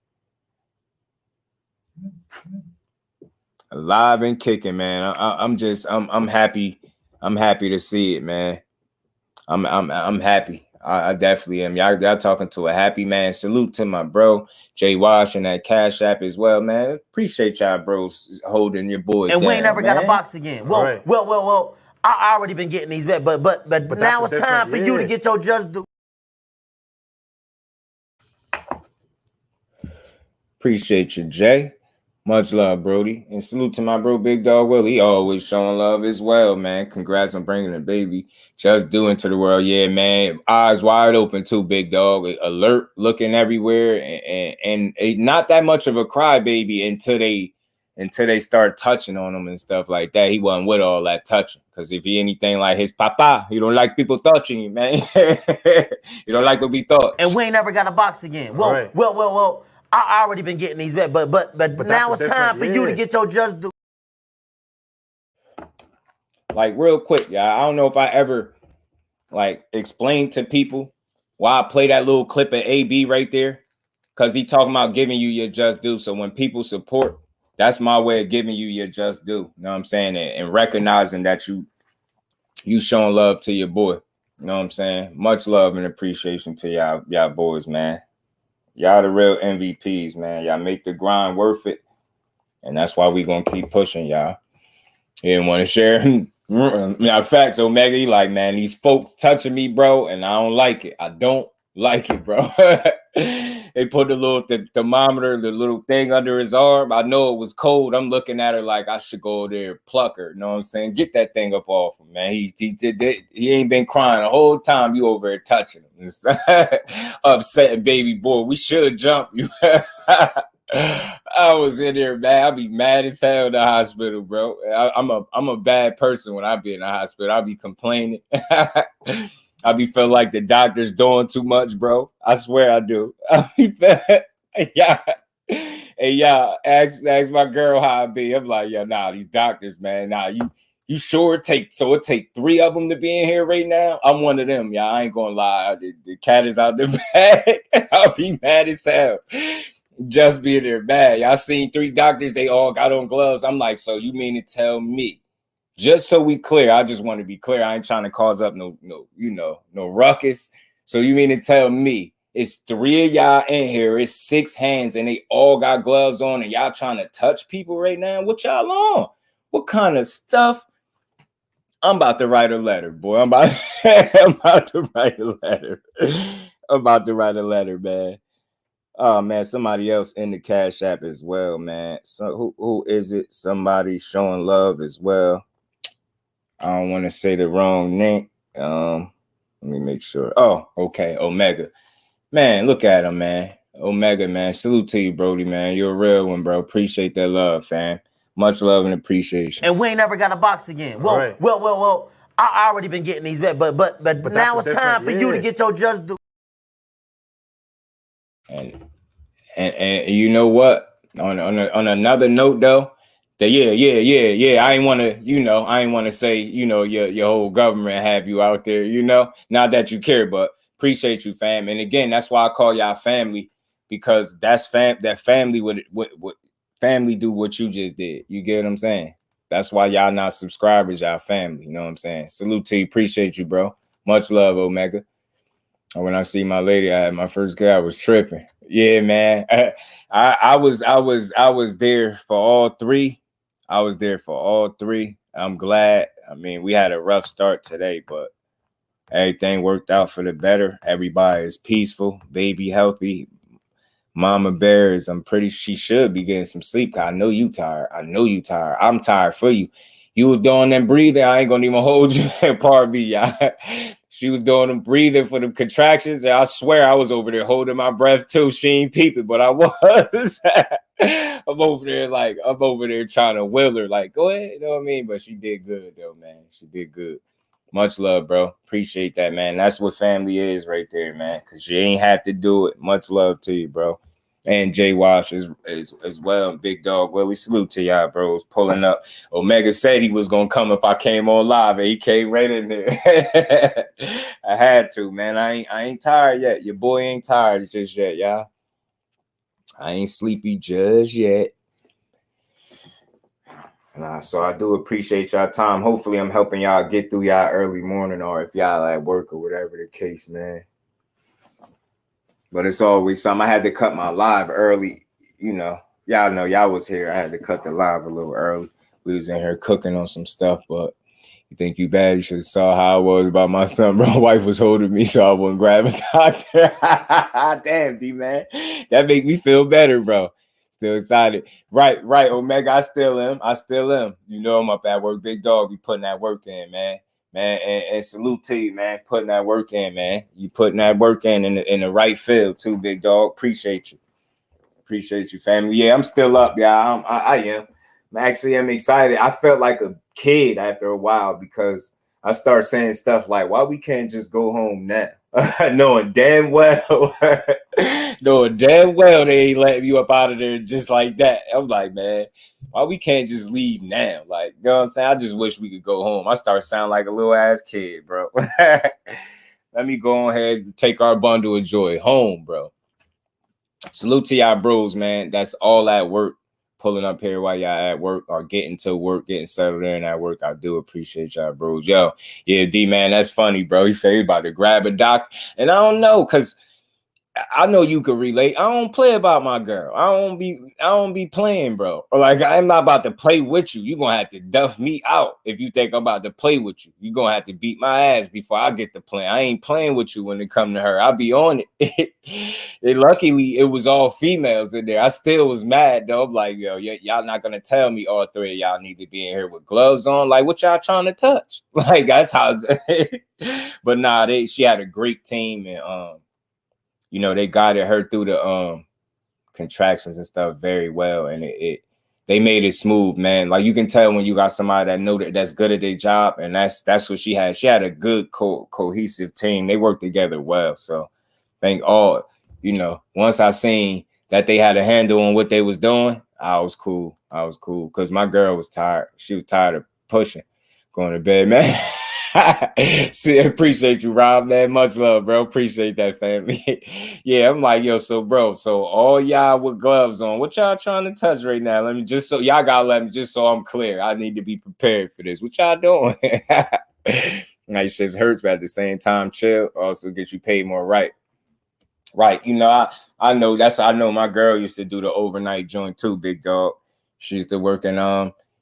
Alive and kicking, man. I'm happy. I'm happy to see it, man. I'm happy. I definitely am. Y'all talking to a happy man. Salute to my bro Jay Wash and that Cash App as well, man. Appreciate y'all bros holding your boy. And down, we ain't never got a box again. Well. I already been getting these bets, but now it's time for you to get your just due. Appreciate you, Jay. Much love, Brody. And salute to my bro, Big Dog Will. He always showing love as well, man. Congrats on bringing the baby just due into the world. Yeah, man. Eyes wide open too, Big Dog. Alert, looking everywhere. And not that much of a crybaby until they start touching on him and stuff like that. He wasn't with all that touching. Because if he anything like his papa, he don't like people touching you, man. You don't like to be touched. And we ain't never got a box again. Well. I already been getting these bets, but now it's time for you to get your just due. Like real quick, y'all. I don't know if I ever like explained to people why I play that little clip of AB right there. Cause he talking about giving you your just due. So when people support, that's my way of giving you your just due. You know what I'm saying? And recognizing that you showing love to your boy. You know what I'm saying? Much love and appreciation to y'all boys, man. Y'all the real MVPs, man. Y'all make the grind worth it. And that's why we going to keep pushing, y'all. You didn't want to share. Facts, Omega, you like, man, these folks touching me, bro, and I don't like it. I don't like it, bro. They put the thermometer, the little thing under his arm. I know it was cold. I'm looking at her like I should go there and pluck her. You know what I'm saying? Get that thing up off him, man. He ain't been crying the whole time you over there touching him. Upsetting baby boy. We should jump you. I was in there, man. I'll be mad as hell in the hospital, bro. I'm a bad person when I be in the hospital. I'll be complaining. I be feeling like the doctor's doing too much, bro. I swear I do. Yeah. Hey, yeah, ask my girl how I be. I'm like, yeah, nah, these doctors, man. Nah, you sure it take 3 of them to be in here right now? I'm one of them, y'all. I ain't gonna lie. The cat is out the bag. I'll be mad as hell. Just being there mad. Y'all seen 3 doctors, they all got on gloves. I'm like, so you mean to tell me? Just so we clear, I just want to be clear. I ain't trying to cause up no ruckus. So you mean to tell me it's 3 of y'all in here, it's 6 hands, and they all got gloves on, and y'all trying to touch people right now? What y'all on? What kind of stuff? I'm about to write a letter, boy. I'm about to write a letter. I'm about to write a letter, man. Oh man, somebody else in the Cash App as well, man. So who is it? Somebody showing love as well. I don't want to say the wrong name. Let me make sure. Oh, okay, Omega. Man, look at him, man. Omega, man. Salute to you, Brody, man. You're a real one, bro. Appreciate that love, fam. Much love and appreciation. And we ain't never got a box again. Well, Right. well. I already been getting these back, but now it's time for you to get your just due. And you know what? On another note, though, that yeah. I ain't want to say, your whole government have you out there, not that you care, but appreciate you, fam. And again, that's why I call y'all family, because that family would family do what you just did. You get what I'm saying? That's why y'all not subscribers, y'all family. You know what I'm saying? Salute to you. Appreciate you, bro. Much love, Omega. And when I see my lady, I had my first girl, I was tripping. Yeah, man. I was there for all three. I'm glad. I mean, we had a rough start today, but everything worked out for the better. Everybody is peaceful, baby healthy. Mama Bear is, I'm pretty she should be getting some sleep. I know you tired. I'm tired for you. You was doing them breathing. I ain't gonna even hold you. Pardon me, y'all. She was doing them breathing for the contractions. And I swear I was over there holding my breath too. She ain't peeping, but I was. I'm over there trying to will her, like, go ahead, you know what I mean? But she did good though, man. She did good. Much love, bro. Appreciate that, man. That's what family is right there, man. Cause you ain't have to do it. Much love to you, bro. And Jay Wash as well. And Big Dog Willie, salute to y'all, bros. Pulling up. Omega said he was gonna come if I came on live, and he came right in there. I had to, man. I ain't tired yet. Your boy ain't tired just yet, y'all. I ain't sleepy just yet. So I do appreciate y'all time. Hopefully I'm helping y'all get through y'all early morning, or if y'all at work or whatever the case, man. But it's always something. I had to cut my live early. Y'all know y'all was here. I had to cut the live a little early. We was in here cooking on some stuff, but you think you bad? You should have saw how I was about my son, bro. My wife was holding me, so I wouldn't grab a doctor. Damn, D-man. That make me feel better, bro. Still excited. Right, Omega. I still am. I'm up at work. Big Dog be putting that work in, man. And salute to you, man. Putting that work in, man. You putting that work in the right field too, Big Dog. Appreciate you, family. Yeah, I'm still up, y'all. I am. I'm excited. I felt like a kid after a while because I start saying stuff like, why we can't just go home now? knowing damn well they ain't letting you up out of there just like that. I'm like, man, why we can't just leave now? Like, you know what I'm saying? I just wish we could go home. I start sounding like a little ass kid, bro. Let me go ahead and take our bundle of joy home, bro. Salute to y'all bros, man. That's all at work. Pulling up here while y'all at work or getting to work, getting settled in at work. I do appreciate y'all, bros. Yo, yeah, D-man, that's funny, bro. He said he's about to grab a doc. And I don't know, because I know you could relate. I don't play about my girl. I don't be playing, bro. Like, I'm not about to play with you. You're gonna have to duff me out if you think I'm about to play with you. You're gonna have to beat my ass before I get to play. I ain't playing with you when it come to her. I'll be on it. And luckily, it was all females in there. I still was mad, though. I'm like, yo, y'all not gonna tell me all three of y'all need to be in here with gloves on? Like, what y'all trying to touch? Like, that's how. But nah, she had a great team, and they guided her through the contractions and stuff very well, and they made it smooth, man. Like, you can tell when you got somebody that know that's good at their job, and that's what she had. She had a good cohesive team. They worked together well. So thank all. Once I seen that they had a handle on what they was doing, I was cool because my girl was tired. She was tired of pushing, going to bed, man. See, appreciate you, Rob, man. Much love, bro. Appreciate that, family. Yeah, I'm like, yo, so all y'all with gloves on, what y'all trying to touch right now? Let me just so I'm clear. I need to be prepared for this. What y'all doing? Night shifts hurts, but at the same time, chill. Also gets you paid more, right? Right. I know my girl used to do the overnight joint too, Big Dog. She used to work in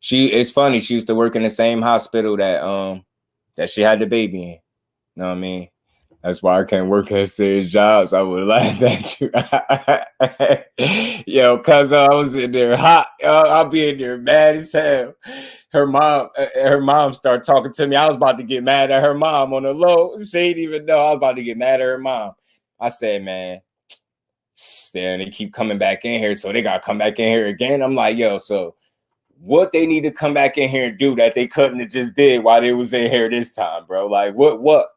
it's funny, she used to work in the same hospital that she had the baby in. You know what I mean? That's why I can't work at serious jobs. I would laugh at you. Yo, cuz I was in there hot. I'll be in there mad as hell. Her mom started talking to me. I was about to get mad at her mom on the low. She didn't even know I was about to get mad at her mom. I said, man, Then they keep coming back in here, so they gotta come back in here again. I'm like, yo, so what they need to come back in here and do that they couldn't have just did while they was in here this time, bro? Like, what?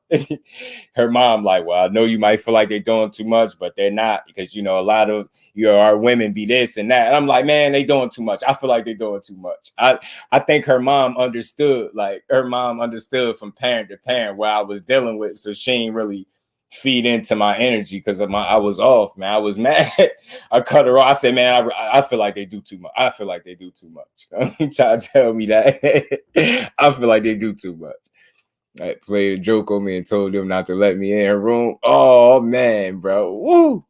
Her mom, like, well, I know you might feel like they're doing too much, but they're not, because, you know, a lot of our women be this and that. And I'm like, man, they doing too much. I feel like they're doing too much. I think her mom understood from parent to parent what I was dealing with, so she ain't really feed into my energy because I was off, man. I was mad. I cut her off. I said, man, I feel like they do too much. I feel like they do too much. You trying to tell me that? I feel like they do too much. I played a joke on me and told them not to let me in her room. Oh man, bro. Woo.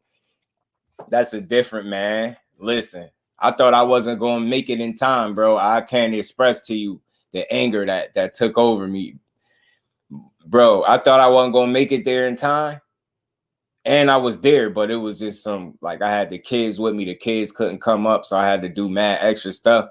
That's a different, man. Listen, I thought I wasn't going to make it in time, bro. I can't express to you the anger that took over me. Bro, I thought I wasn't going to make it there in time. And I was there, but it was just like I had the kids with me. The kids couldn't come up, so I had to do mad extra stuff.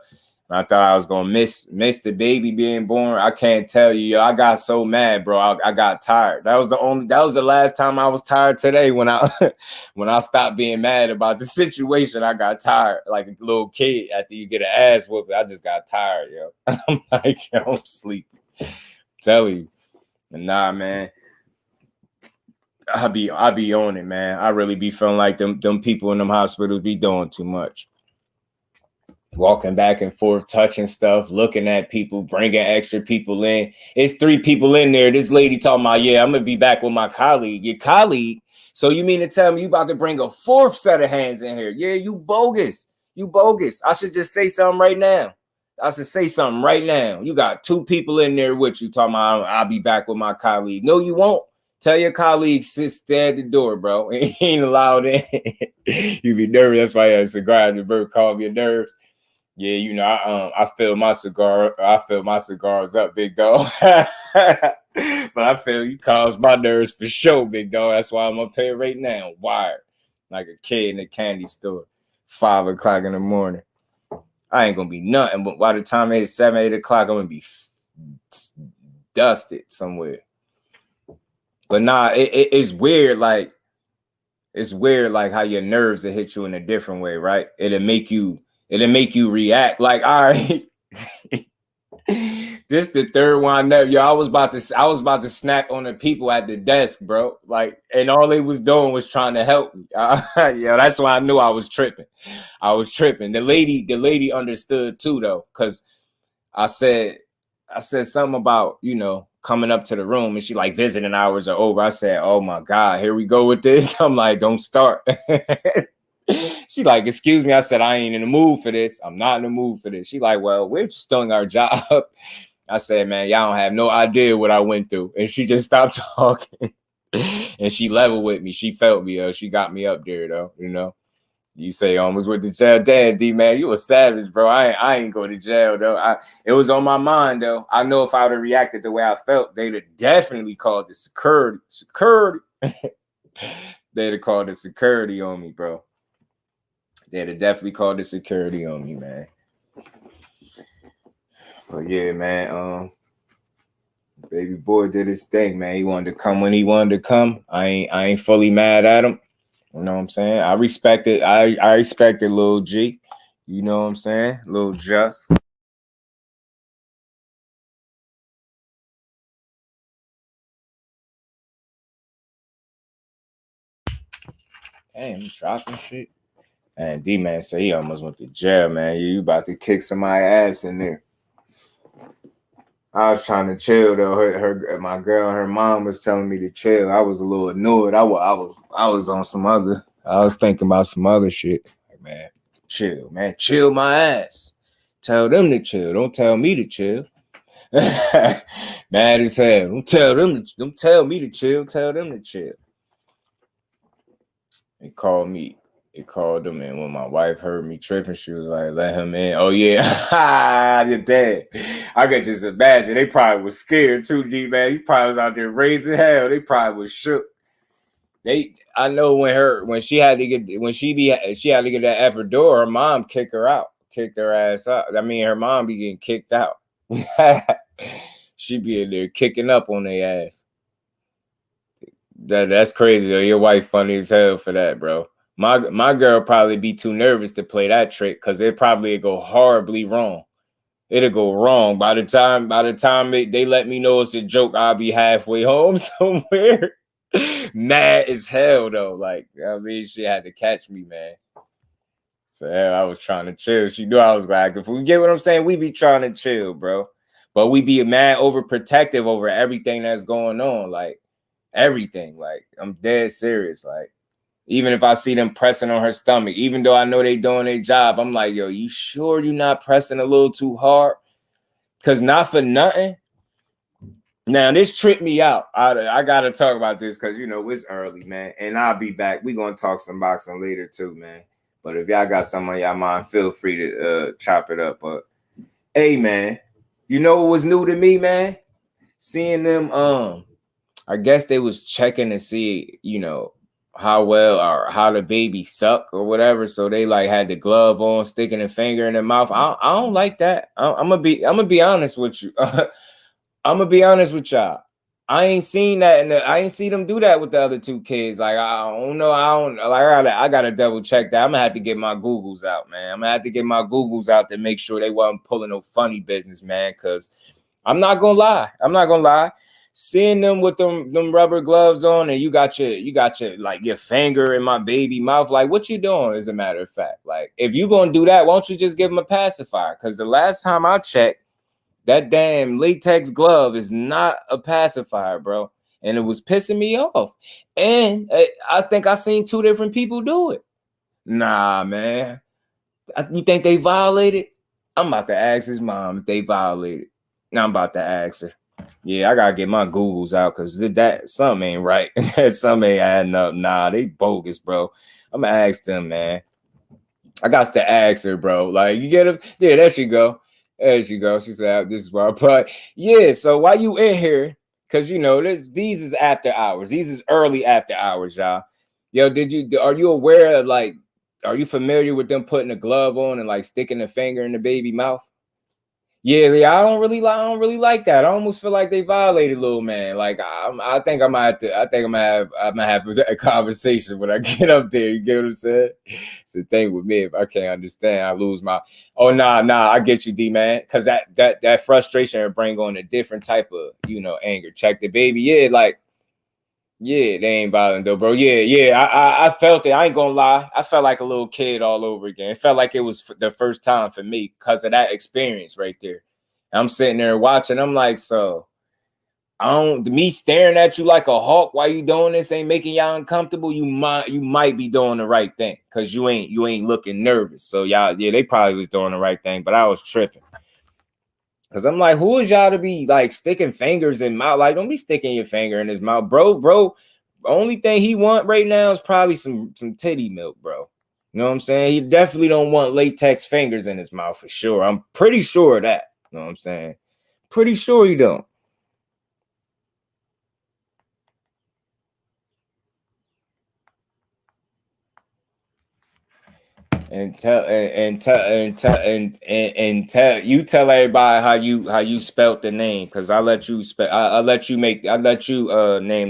And I thought I was going to miss the baby being born. I can't tell you, yo, I got so mad, bro. I got tired. That was the last time I was tired today when I stopped being mad about the situation. I got tired like a little kid after you get an ass whooping. I just got tired, yo. I'm like, yo, I'm sleepy. I'm telling you. Nah, man. I be on it, man. I really be feeling like them people in them hospitals be doing too much. Walking back and forth, touching stuff, looking at people, bringing extra people in. It's 3 people in there. This lady talking about, yeah, I'm gonna be back with my colleague. Your colleague? So you mean to tell me you about to bring a 4th set of hands in here? Yeah, you bogus. You bogus. I should just say something right now. You got 2 people in there with you talking about I'll be back with my colleague. No, you won't. Tell your colleague stay at the door, bro. He ain't allowed in. You be nervous. That's why a cigar the bird called your nerves. Yeah, you know, I fill my cigars up, big dog. But I feel you calms my nerves for sure, big dog. That's why I'm up here right now, wired like a kid in a candy store, 5 o'clock in the morning. I ain't gonna be nothing, but by the time it's 7, 8 o'clock, I'm gonna be dusted somewhere. But nah, it's weird. Like, it's weird, like how your nerves will hit you in a different way, right? It'll make you react. Like, all right, this the 3rd one. Yo, I was about to snap on the people at the desk, bro. Like, and all they was doing was trying to help me. Yeah, that's why I knew I was tripping. The lady understood too, though, because I said something about, you know, coming up to the room, and she like, visiting hours are over. I said, oh my God, here we go with this. I'm like, don't start. She like, excuse me. I said, I ain't in the mood for this. I'm not in the mood for this. She like, well, we're just doing our job. I said, man, y'all don't have no idea what I went through. And she just stopped talking. And she leveled with me. She felt me. She got me up there, though, you know. You say almost went to jail. Damn, D, man, you a savage, bro. I ain't go to jail, though. It was on my mind, though. I know if I would have reacted the way I felt, they'd have definitely called the security. They'd have called the security on me, bro. They'd have definitely called the security on me, man. But yeah, man, baby boy did his thing, man. He wanted to come when he wanted to come. I ain't fully mad at him. You know what I'm saying? I respect it. I respected Lil G. You know what I'm saying? Lil Just. Damn, I'm dropping shit. And D-Man said he almost went to jail, man. You about to kick somebody's ass in there. I was trying to chill, though. My girl and her mom was telling me to chill. I was a little annoyed. I was on some other. I was thinking about some other shit. Like, man, chill, man. Chill my ass. Tell them to chill. Don't tell me to chill. Mad as hell. Don't tell me to chill. Tell them to chill. They called me. They called them, and when my wife heard me tripping, she was like, let him in. Oh, yeah. You're dead. I could just imagine. They probably was scared too, D-Man. He probably was out there raising hell. They probably was shook. I know when she had to get that upper door, her mom kicked her ass out. I mean, her mom be getting kicked out. She be in there kicking up on their ass. That's crazy, though. Your wife funny as hell for that, bro. My girl probably be too nervous to play that trick because it probably go horribly wrong. It'll go wrong by the time they let me know it's a joke. I'll be halfway home somewhere, mad as hell though. Like I mean, she had to catch me, man. So hell, I was trying to chill. She knew I was like, if we get what I'm saying, we be trying to chill, bro. But we be mad overprotective over everything that's going on, like everything. Like I'm dead serious, like. Even if I see them pressing on her stomach, even though I know they doing their job, I'm like, yo, you sure you're not pressing a little too hard? Because not for nothing. Now, this tripped me out. I got to talk about this because, you know, it's early, man. And I'll be back. We're going to talk some boxing later, too, man. But if y'all got something on y'all mind, feel free to chop it up. But, hey, man, you know what was new to me, man? Seeing them, I guess they was checking to see, you know, how well or how the baby suck or whatever. So they like had the glove on, sticking a finger in their mouth. I don't like that. I'm gonna be honest with you. I'm gonna be honest with y'all. I ain't seen that, I ain't seen them do that with the other two kids. Like I don't know. I gotta double check that. I'm gonna have to get my Googles out, man. I'm gonna have to get my Googles out to make sure they wasn't pulling no funny business, man. Cause I'm not gonna lie. Seeing them with them rubber gloves on and you got your like your finger in my baby mouth, like what you doing? As a matter of fact, like if you gonna do that, why don't you just give them a pacifier? Because the last time I checked, that damn latex glove is not a pacifier, bro, and it was pissing me off. And I think I seen two different people do it. Nah, man, you think they violated? I'm about to ask his mom if they violated. Now I'm about to ask her. Yeah, I gotta get my Googles out because that something ain't right. Something ain't adding up. Nah, they bogus, bro. I'm gonna ask them, man. I got to ask her, bro. Like, you get them? Yeah, there she go. There she go. She said, "This is why." But yeah, so why you in here? Because you know, these is after hours. These is early after hours, y'all. Yo, are you aware of like? Are you familiar with them putting a glove on and like sticking a finger in the baby mouth? Yeah, I don't really like that. I almost feel like they violated little man. Like I think I'm gonna have a conversation when I get up there. You get what I'm saying? It's the thing with me. If I can't understand, I lose my. Oh nah, I get you, D man. Cause that frustration will bring on a different type of anger. Check the baby. Yeah, like yeah, they ain't violent though, bro. Yeah. I felt it. I ain't gonna lie. I felt like a little kid all over again. It felt like it was the first time for me because of that experience right there. I'm sitting there watching. I'm like, so me staring at you like a hawk while you doing this ain't making y'all uncomfortable. You might be doing the right thing because you ain't looking nervous. So y'all, yeah, they probably was doing the right thing, but I was tripping. Cause I'm like, who is y'all to be like sticking fingers in mouth? Like, don't be sticking your finger in his mouth, bro. Only thing he want right now is probably some titty milk, bro. You know what I'm saying? He definitely don't want latex fingers in his mouth for sure. I'm pretty sure of that. You know what I'm saying? Pretty sure you don't. And tell you tell everybody how you spelt the name because I let you name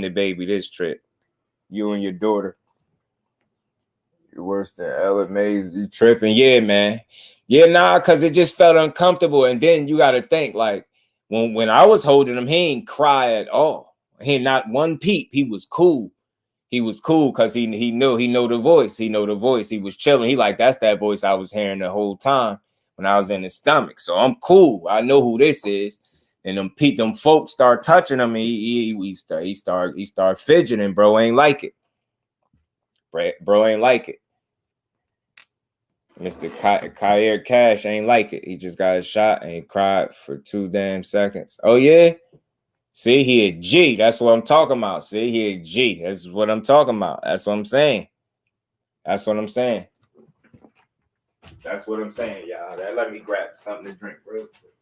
the baby this trip. You and your daughter. You're worse than Ella Mays. You tripping, yeah, man. Yeah, nah, because it just felt uncomfortable. And then you got to think like when I was holding him, he ain't cry at all. He ain't not one peep. He was cool. He was cool because he know the voice. He know the voice. He was chilling. He like, that's that voice I was hearing the whole time when I was in his stomach. So I'm cool. I know who this is. And them folks start touching him. He start fidgeting. Bro ain't like it. Bro ain't like it. Mr. Kyer Cash ain't like it. He just got a shot and he cried for 2 damn seconds. Oh yeah. See, he a G. That's what I'm talking about. See, he a G. That's what I'm talking about. That's what I'm saying. That's what I'm saying. That's what I'm saying, y'all. Let me grab something to drink real quick.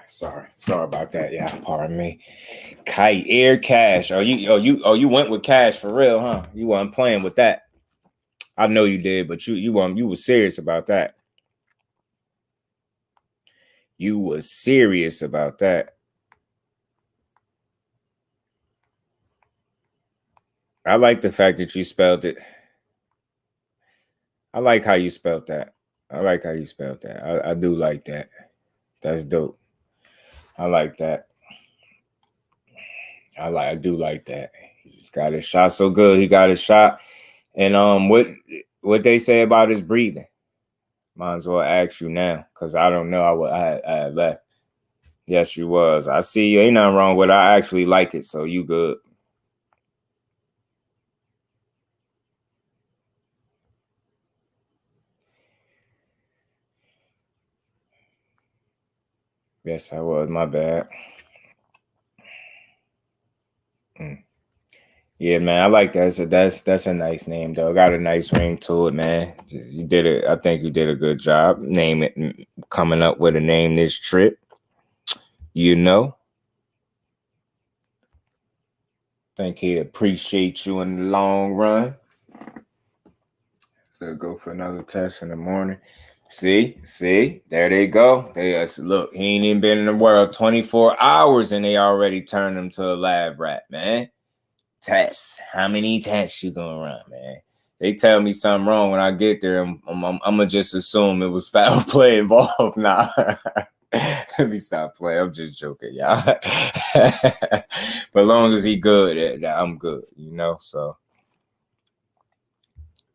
Sorry about that. Yeah, pardon me. Kite, Air Cash. You went with Cash for real, huh? You weren't playing with that. I know you did, but you were serious about that. You were serious about that. I like the fact that you spelled it. I like how you spelled that. I do like that. That's dope. I like that. I do like that. He just got his shot so good. He got his shot. And what they say about his breathing? Might as well ask you now, because I don't know. I had left. Yes, you was. I see you. Ain't nothing wrong with it. I actually like it, so you good. Yes, I was. My bad. Yeah, man, I like that. So that's a nice name, though. Got a nice ring to it, man. You did it. I think you did a good job. Coming up with a name this trip. You know. Think he appreciate you in the long run. So go for another test in the morning. See, there they go. Look, he ain't even been in the world 24 hours and they already turned him to a lab rat, man. Tests. How many tests you gonna run, man? They tell me something wrong when I get there. I'm gonna just assume it was foul play involved. Nah. Let me stop playing. I'm just joking, y'all. But as long as he good, I'm good, you know. So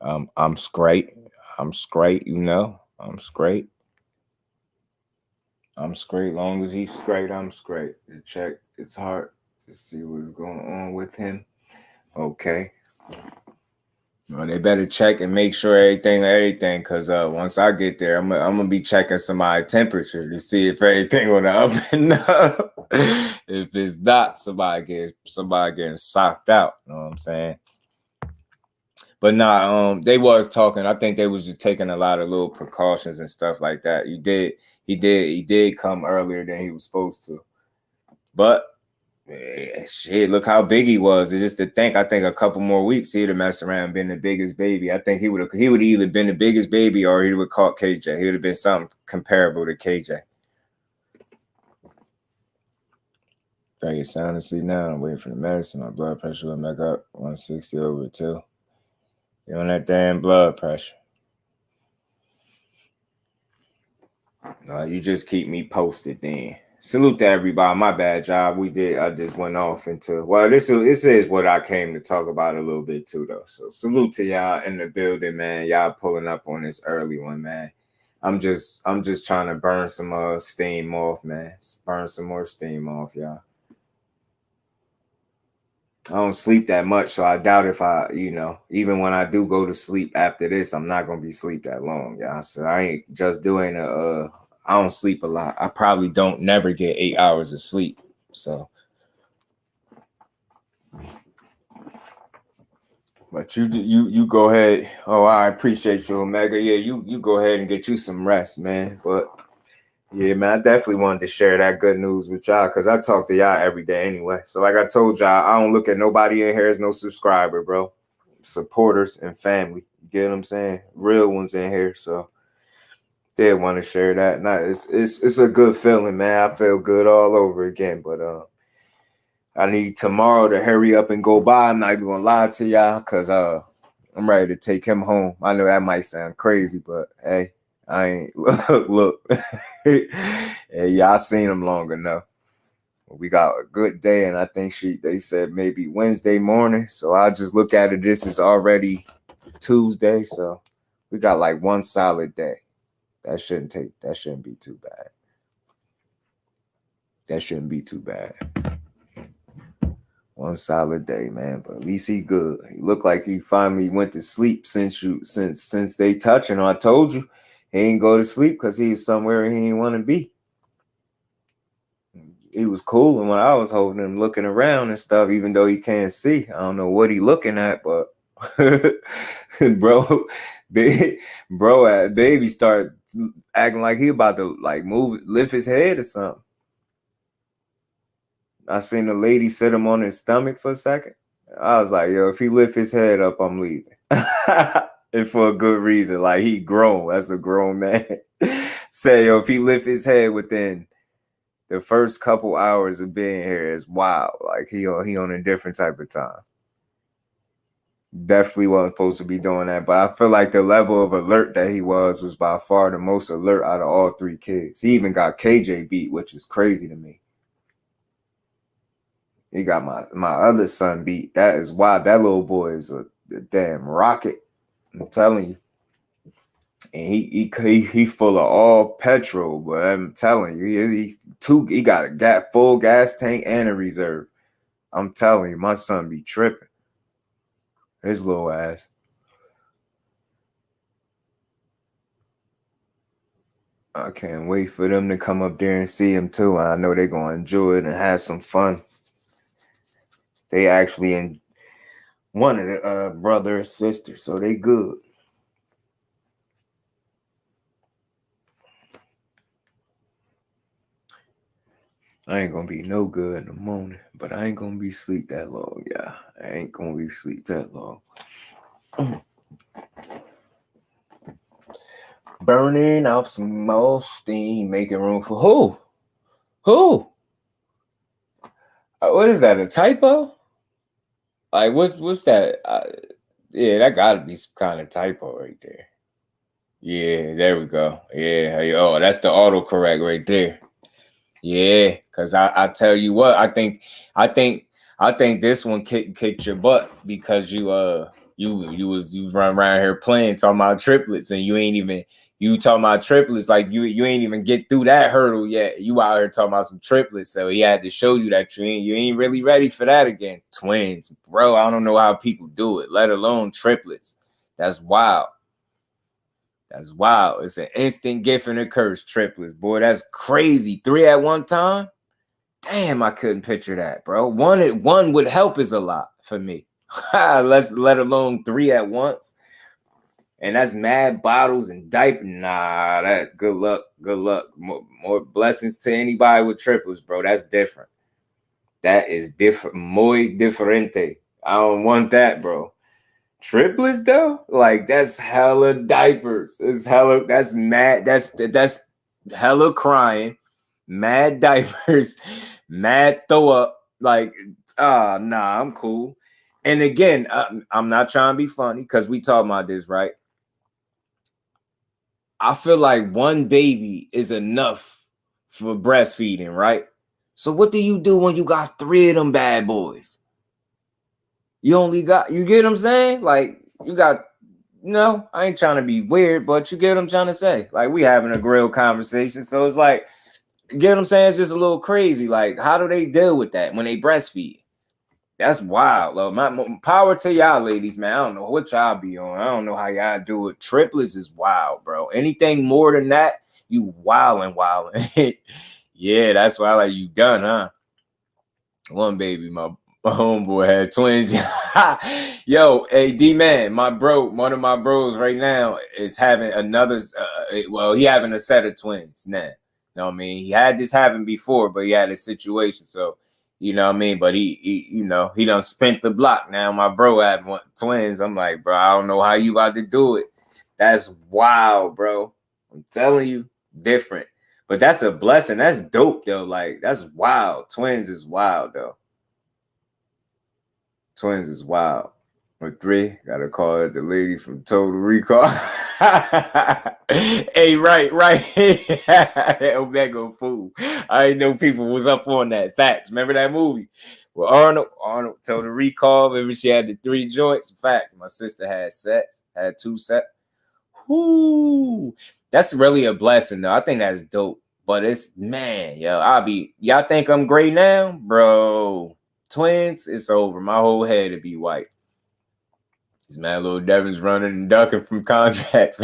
I'm straight. I'm straight, you know. I'm straight. Long as he's straight, I'm straight. To check his heart to see what's going on with him. Okay. Well, they better check and make sure everything, because once I get there, I'm gonna be checking somebody's temperature to see if everything went up and up. If it's not, somebody getting socked out. You know what I'm saying? But nah, they was talking. I think they was just taking a lot of little precautions and stuff like that. He did come earlier than he was supposed to. But shit, look how big he was. It's just to think. I think a couple more weeks he'd have messed around and been the biggest baby. I think he would either been the biggest baby or he would have caught KJ. He would have been something comparable to KJ. I get sound asleep now. I'm waiting for the medicine. My blood pressure went back up 160/2. You on that damn blood pressure. No, you just keep me posted then. Salute to everybody. My bad, job. I just went off into, well, this is what I came to talk about a little bit too, though. So salute to y'all in the building, man. Y'all pulling up on this early one, man. I'm just trying to burn some steam off, man. Burn some more steam off, y'all. I don't sleep that much, so I doubt if even when I do go to sleep after this, I'm not gonna be asleep that long, y'all. So I ain't just doing I don't sleep a lot. I probably don't never get 8 hours of sleep. So, but you go ahead. Oh, I appreciate you, Omega. Yeah, you go ahead and get you some rest, man. But yeah, man, I definitely wanted to share that good news with y'all because I talk to y'all every day anyway. So like I told y'all, I don't look at nobody in here as no subscriber, bro. Supporters and family. You get what I'm saying? Real ones in here. So did want to share that. Nah, it's a good feeling, man. I feel good all over again. But I need tomorrow to hurry up and go by. I'm not even gonna lie to y'all because I'm ready to take him home. I know that might sound crazy, but hey. I ain't look. Hey, y'all seen him long enough. We got a good day, and I think they said maybe Wednesday morning. So I just look at it. This is already Tuesday, so we got like one solid day. That shouldn't be too bad. That shouldn't be too bad. One solid day, man. But at least he good. He looked like he finally went to sleep since they touching him. I told you. He ain't go to sleep because he was somewhere he didn't want to be. He was cool, and when I was holding him, looking around and stuff, even though he can't see, I don't know what he looking at, but baby start acting like he about to like lift his head or something. I seen the lady sit him on his stomach for a second. I was like, yo, if he lift his head up, I'm leaving. And for a good reason. Like, he grown. That's a grown man. Say, yo, if he lift his head within the first couple hours of being here, it's wild. Like, he on a different type of time. Definitely wasn't supposed to be doing that. But I feel like the level of alert that he was by far the most alert out of all three kids. He even got KJ beat, which is crazy to me. He got my other son beat. That is wild. That little boy is a damn rocket. I'm telling you. And he full of all petrol, but I'm telling you, he got a full gas tank and a reserve. I'm telling you, my son be tripping. His little ass. I can't wait for them to come up there and see him too. I know they're gonna enjoy it and have some fun. They actually in one of the brother or sister, so they good. I ain't gonna be no good in the morning, but I ain't gonna be sleep that long, yeah. I ain't gonna be sleep that long. Burning off some more steam, making room for who? Who? What is that? A typo? Like what's that? Yeah, that gotta be some kind of typo right there. Yeah, there we go. Yeah, oh, that's the autocorrect right there. Yeah, because I tell you what, I think this one kicked your butt because you run around here playing talking about triplets and you talking about triplets like you ain't even get through that hurdle yet. You out here talking about some triplets, so he had to show you that you ain't really ready for that again. Twins, bro. I don't know how people do it, let alone triplets. That's wild. That's wild. It's an instant gift and a curse. Triplets, boy. That's crazy. 3 at one time. Damn, I couldn't picture that, bro. One would help is a lot for me. Let alone 3 at once. And that's mad bottles and diapers. Nah, that good luck. Good luck. More blessings to anybody with triplets, bro. That's different. That is different. Muy diferente. I don't want that, bro. Triplets though, like that's hella diapers. That's mad. That's hella crying, mad diapers, mad throw up. Like, nah, I'm cool. And again, I'm not trying to be funny because we talking about this, right? I feel like one baby is enough for breastfeeding, right? So what do you do when you got 3 of them bad boys? You get what I'm saying? Like, you got, no, I ain't trying to be weird, but you get what I'm trying to say. Like, we having a real conversation. So it's like, you get what I'm saying? It's just a little crazy. Like, how do they deal with that when they breastfeed? That's wild, love. My power to y'all ladies, man. I don't know what y'all be on. I don't know how y'all do it. Triplets is wild, bro. Anything more than that, you wildin'. Yeah, that's why I like you done, huh? One baby, my homeboy had twins. Yo, hey, D-Man, one of my bros right now is having another, he having a set of twins now. You know what I mean? He had this happen before, but he had a situation. So, you know what I mean? But he done spent the block. Now my bro had twins. I'm like, bro, I don't know how you about to do it. That's wild, bro. I'm telling you, different. But that's a blessing. That's dope, though. Like, that's wild. Twins is wild, though. Twins is wild. With 3, gotta call it the lady from Total Recall. Hey, right. Omega fool. I didn't know people was up on that. Facts. Remember that movie? Well, Arnold Total Recall. Remember she had the 3 joints. Facts. My sister had 2 sets. Whoo. That's really a blessing, though. I think that's dope. But it's, man, yo, y'all think I'm great now? Bro, twins, it's over. My whole head would be white. This man, little Devin's running and ducking from contracts.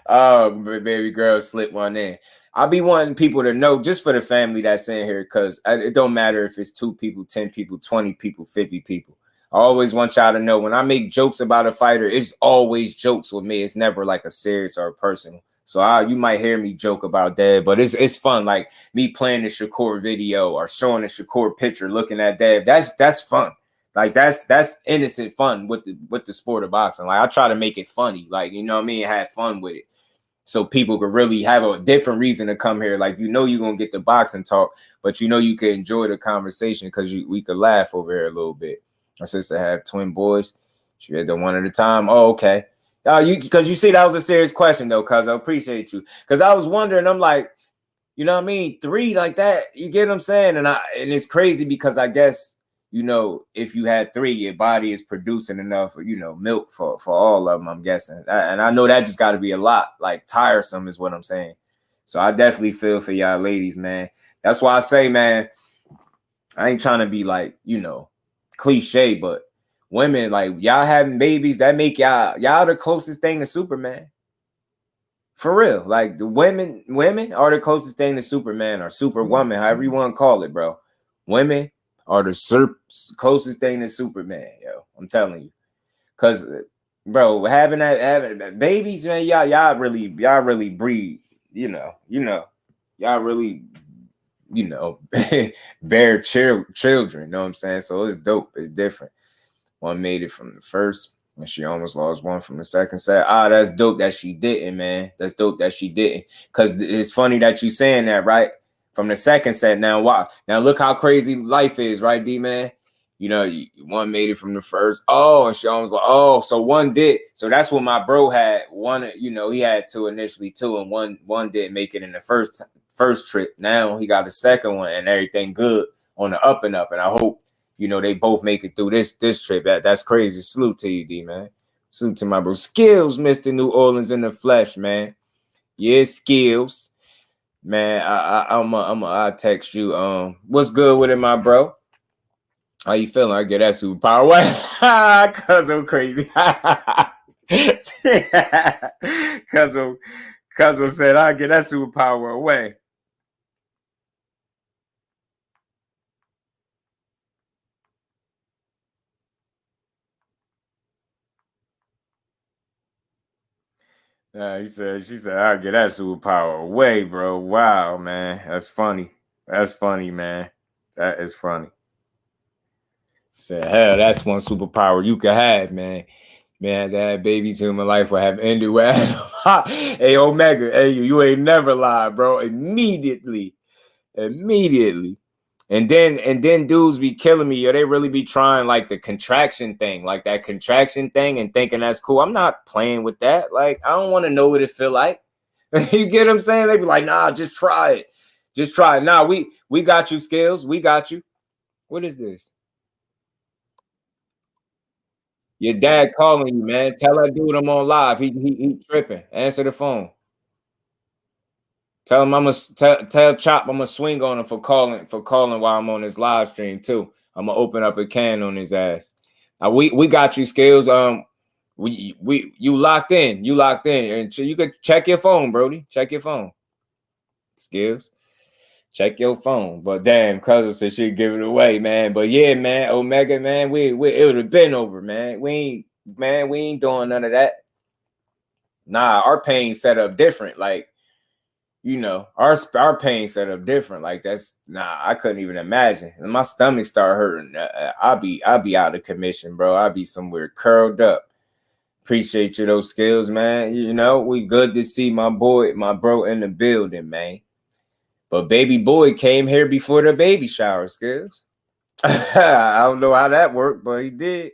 Oh, baby girl slipped one in. I'll be wanting people to know, just for the family that's in here, because it don't matter if it's 2 people, 10 people, 20 people, 50 people. I always want y'all to know when I make jokes about a fighter, it's always jokes with me. It's never like a serious or a personal. So you might hear me joke about that, but it's fun. Like me playing the Shakur video or showing the Shakur picture, looking at Dev. That's fun. Like that's innocent fun with the sport of boxing. Like I try to make it funny, like you know what I mean, have fun with it, so people could really have a different reason to come here. Like you're gonna get the boxing talk, but you could enjoy the conversation because we could laugh over here a little bit. My sister had twin boys. She had them one at a time. Oh, okay. Because you see, that was a serious question though, cuz I appreciate you. Because I was wondering, I'm like, you know what I mean? 3 like that, you get what I'm saying? And it's crazy because I guess, if you had 3, your body is producing enough, milk for all of them, I'm guessing. And I know that just got to be a lot, like tiresome is what I'm saying. So I definitely feel for y'all ladies, man. That's why I say, man, I ain't trying to be like, cliche, but women, like y'all having babies, that make y'all the closest thing to Superman. For real. Like the women are the closest thing to Superman or Superwoman, however you want to call it, bro. Women are the closest thing to Superman, yo. I'm telling you. Cause bro, having babies, man, y'all really breed, y'all really, bear children, you know what I'm saying? So it's dope. It's different. One made it from the first, and she almost lost one from the second set. That's dope that she didn't, man. That's dope that she didn't. Because it's funny that you saying that, right? From the second set. Now, wow. Now, look how crazy life is, right, D-Man? One made it from the first. Oh, and she almost like, oh, so one did. So that's what my bro had. One, he had 2 initially, 2, and one did make it in the first trip. Now he got the second one, and everything good on the up and up. And I hope, they both make it through this trip. That's crazy. Salute to you, D, man. Salute to my bro. Skills, Mr. New Orleans in the flesh, man. Yeah, Skills. Man, I'll text you. What's good with it, my bro? How you feeling? I get that superpower away. Cause I'm crazy. Cause said I get that superpower away. She said, I'll get that superpower away, bro. Wow, man. That's funny. That's funny, man. That is funny. Said, hell, that's one superpower you could have, man. Man, that baby's human life will have ended with Adam. Hey, Omega, hey, you ain't never lied, bro. Immediately. And then dudes be killing me. Yo, they really be trying like the contraction thing, and thinking that's cool. I'm not playing with that. Like, I don't want to know what it feel like. You get what I'm saying? They be like, nah, just try it. Just try it. Nah, we got you, Skills. We got you. What is this? Your dad calling you, man. Tell that dude I'm on live. He tripping. Answer the phone. Tell him tell Chop I'm gonna swing on him for calling while I'm on his live stream too. I'm gonna open up a can on his ass. We got you, Skills. You locked in. And you could check your phone, Brody. Check your phone. Skills. Check your phone. But damn, cousin said she'd give it away, man. But yeah, man, Omega, man, we it would have been over, man. We ain't doing none of that. Nah, our pain set up different. Like, our pain set up different. Like that's I couldn't even imagine. And my stomach started hurting. I'll be out of commission, bro. I'll be somewhere curled up. Appreciate you, those Skills, man. We good to see my bro in the building, man. But baby boy came here before the baby shower, Skills. I don't know how that worked, but he did.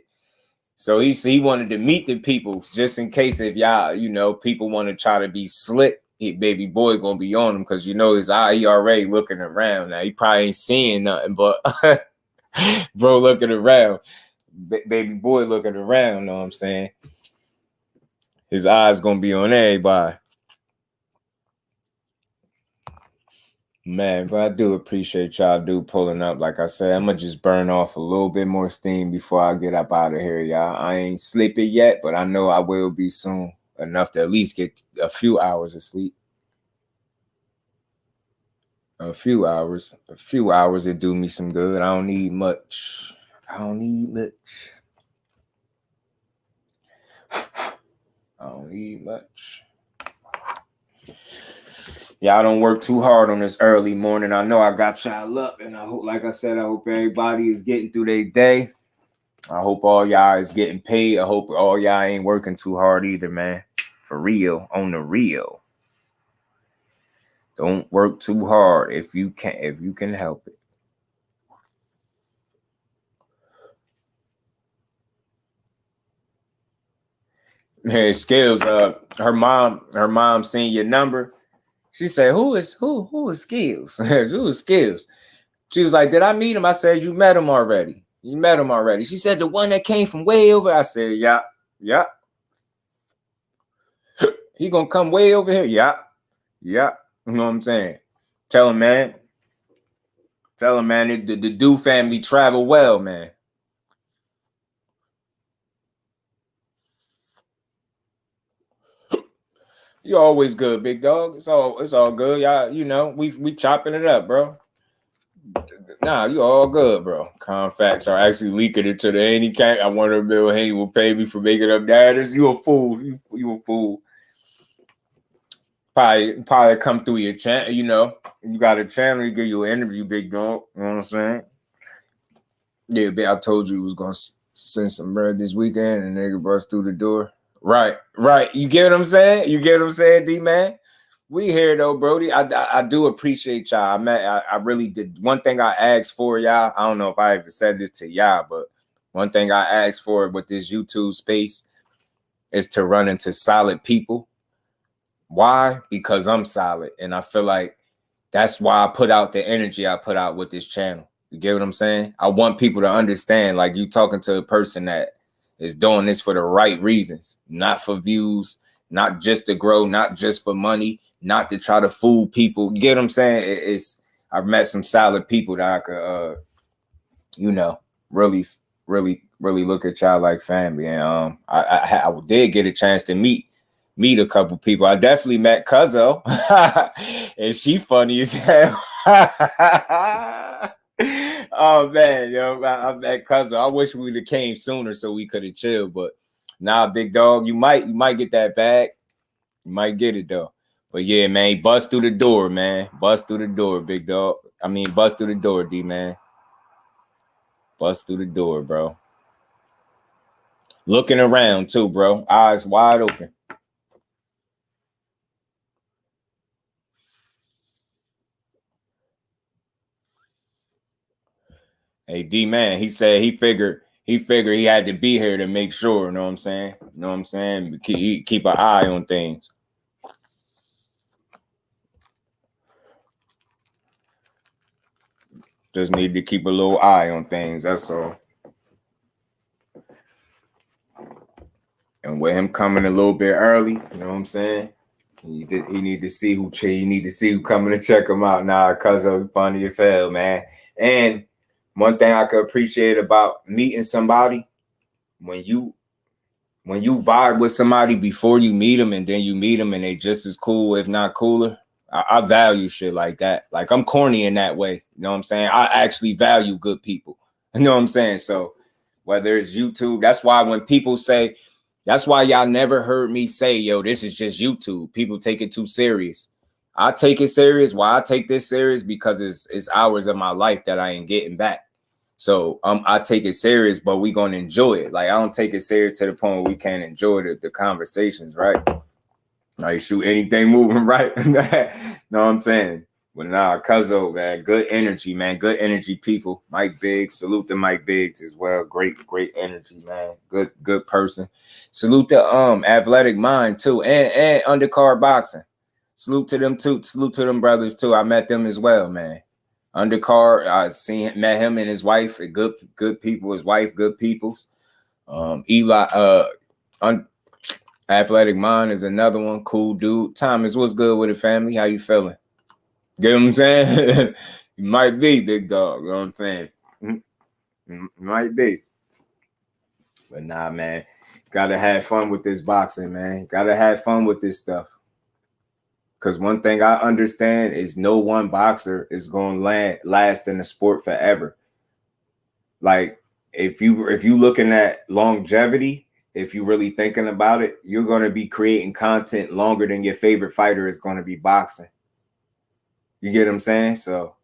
So he wanted to meet the people just in case if y'all, people want to try to be slick. Baby boy gonna be on him because his eye, he already looking around. Now he probably ain't seeing nothing, but bro looking around. Baby boy looking around, know what I'm saying? His eyes gonna be on everybody. Man, but I do appreciate y'all pulling up. Like I said, I'm gonna just burn off a little bit more steam before I get up out of here, y'all. I ain't sleepy yet, but I know I will be soon. Enough to at least get a few hours of sleep. A few hours it do me some good. I don't need much. I don't need much. Y'all don't work too hard on this early morning. I know I got y'all up, and I hope, like I said, I hope everybody is getting through their day. I hope all y'all is getting paid. I hope all y'all ain't working too hard either, man. For real, on the real. Don't work too hard if you can help it. Hey, Skills, her mom seen your number. She said, who is Skills? Who is Skills? She was like, did I meet him? I said, you met him already. You met him already. She said, the one that came from way over. I said, yeah. He gonna come way over here. Yeah. You know what I'm saying? Tell him, man. The Do family travel well, man. You always good, big dog. It's all good. Y'all, you know, we chopping it up, bro. Nah, you all good, bro. Confax are actually leaking it to the handicap. I wonder if Bill Haney will pay me for making up data. You a fool. You a fool. Probably come through your channel, you know. You got a channel, you give you an interview, big dog. You know what I'm saying? Yeah, I told you he was gonna send some bread this weekend and nigga bust through the door. Right. You get what I'm saying? D-man? We here though, Brody. I do appreciate y'all. I really did. One thing I asked for y'all, I don't know if I ever said this to y'all, but one thing I asked for with this YouTube space is to run into solid people. Why? Because I'm solid. And I feel like that's why I put out the energy I put out with this channel. You get what I'm saying? I want people to understand, like, you talking to a person that is doing this for the right reasons, not for views, not just to grow, not just for money, not to try to fool people. You get what I'm saying? I've met some solid people that I could, you know, really look at y'all like family. And I did get a chance to meet a couple people. I definitely met Cuzzo, and she funny as hell. Oh man, yo, I met Cuzzo. I wish we would have came sooner so we could have chilled, but nah, big dog, you might get that bag. You might get it though. But yeah, man, bust through the door, man. Bust through the door, big dog. I mean, bust through the door, D man. Bust through the door, bro. Looking around too, bro. Eyes wide open. Hey, D-man, he said he figured he had to be here to make sure, you know what I'm saying? You know what I'm saying? Keep an eye on things. Just need to keep a little eye on things, that's all. And with him coming a little bit early, you know what I'm saying? He need to see who coming to check him out now, cuz it's funny as hell, man. And one thing I could appreciate about meeting somebody, when you vibe with somebody before you meet them and then you meet them and they just as cool, if not cooler, I value shit like that. Like, I'm corny in that way. You know what I'm saying? I actually value good people. You know what I'm saying? So whether it's YouTube, that's why when people say, that's why y'all never heard me say, yo, this is just YouTube. People take it too serious. I take it serious. Why I take this serious? Because it's hours of my life that I ain't getting back. So I take it serious, but we gonna enjoy it. Like, I don't take it serious to the point where we can't enjoy the conversations, right? Like, shoot, anything moving right. Know what I'm saying? But nah, Cuzzo, man, good energy, man. Good energy people. Mike Biggs, salute to Mike Biggs as well. Great energy, man. Good person. Salute to Athletic Mind too, and undercard boxing. Salute to them too. Salute to them brothers too. I met them as well, man. Undercard, I met him and his wife. Good people. His wife, good peoples. Eli, Athletic Mind is another one. Cool dude. Thomas, what's good with the family? How you feeling? Get what I'm saying? You might be, big dog. You know what I'm saying? Might be. But nah, man. Gotta have fun with this boxing, man. Gotta have fun with this stuff. Because one thing I understand is no one boxer is going to last in the sport forever. Like, if you looking at longevity, if you really thinking about it, you're going to be creating content longer than your favorite fighter is going to be boxing. You get what I'm saying? So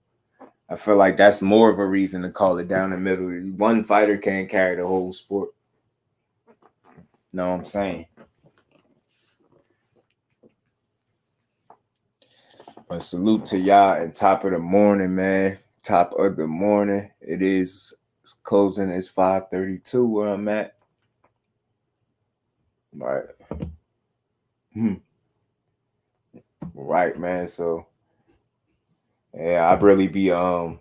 I feel like that's more of a reason to call it down the middle. One fighter can't carry the whole sport. Know what I'm saying? But salute to y'all at top of the morning, man. Top of the morning. It's closing. It's 5:32 where I'm at. Right. Right, man. So yeah, I'd really be I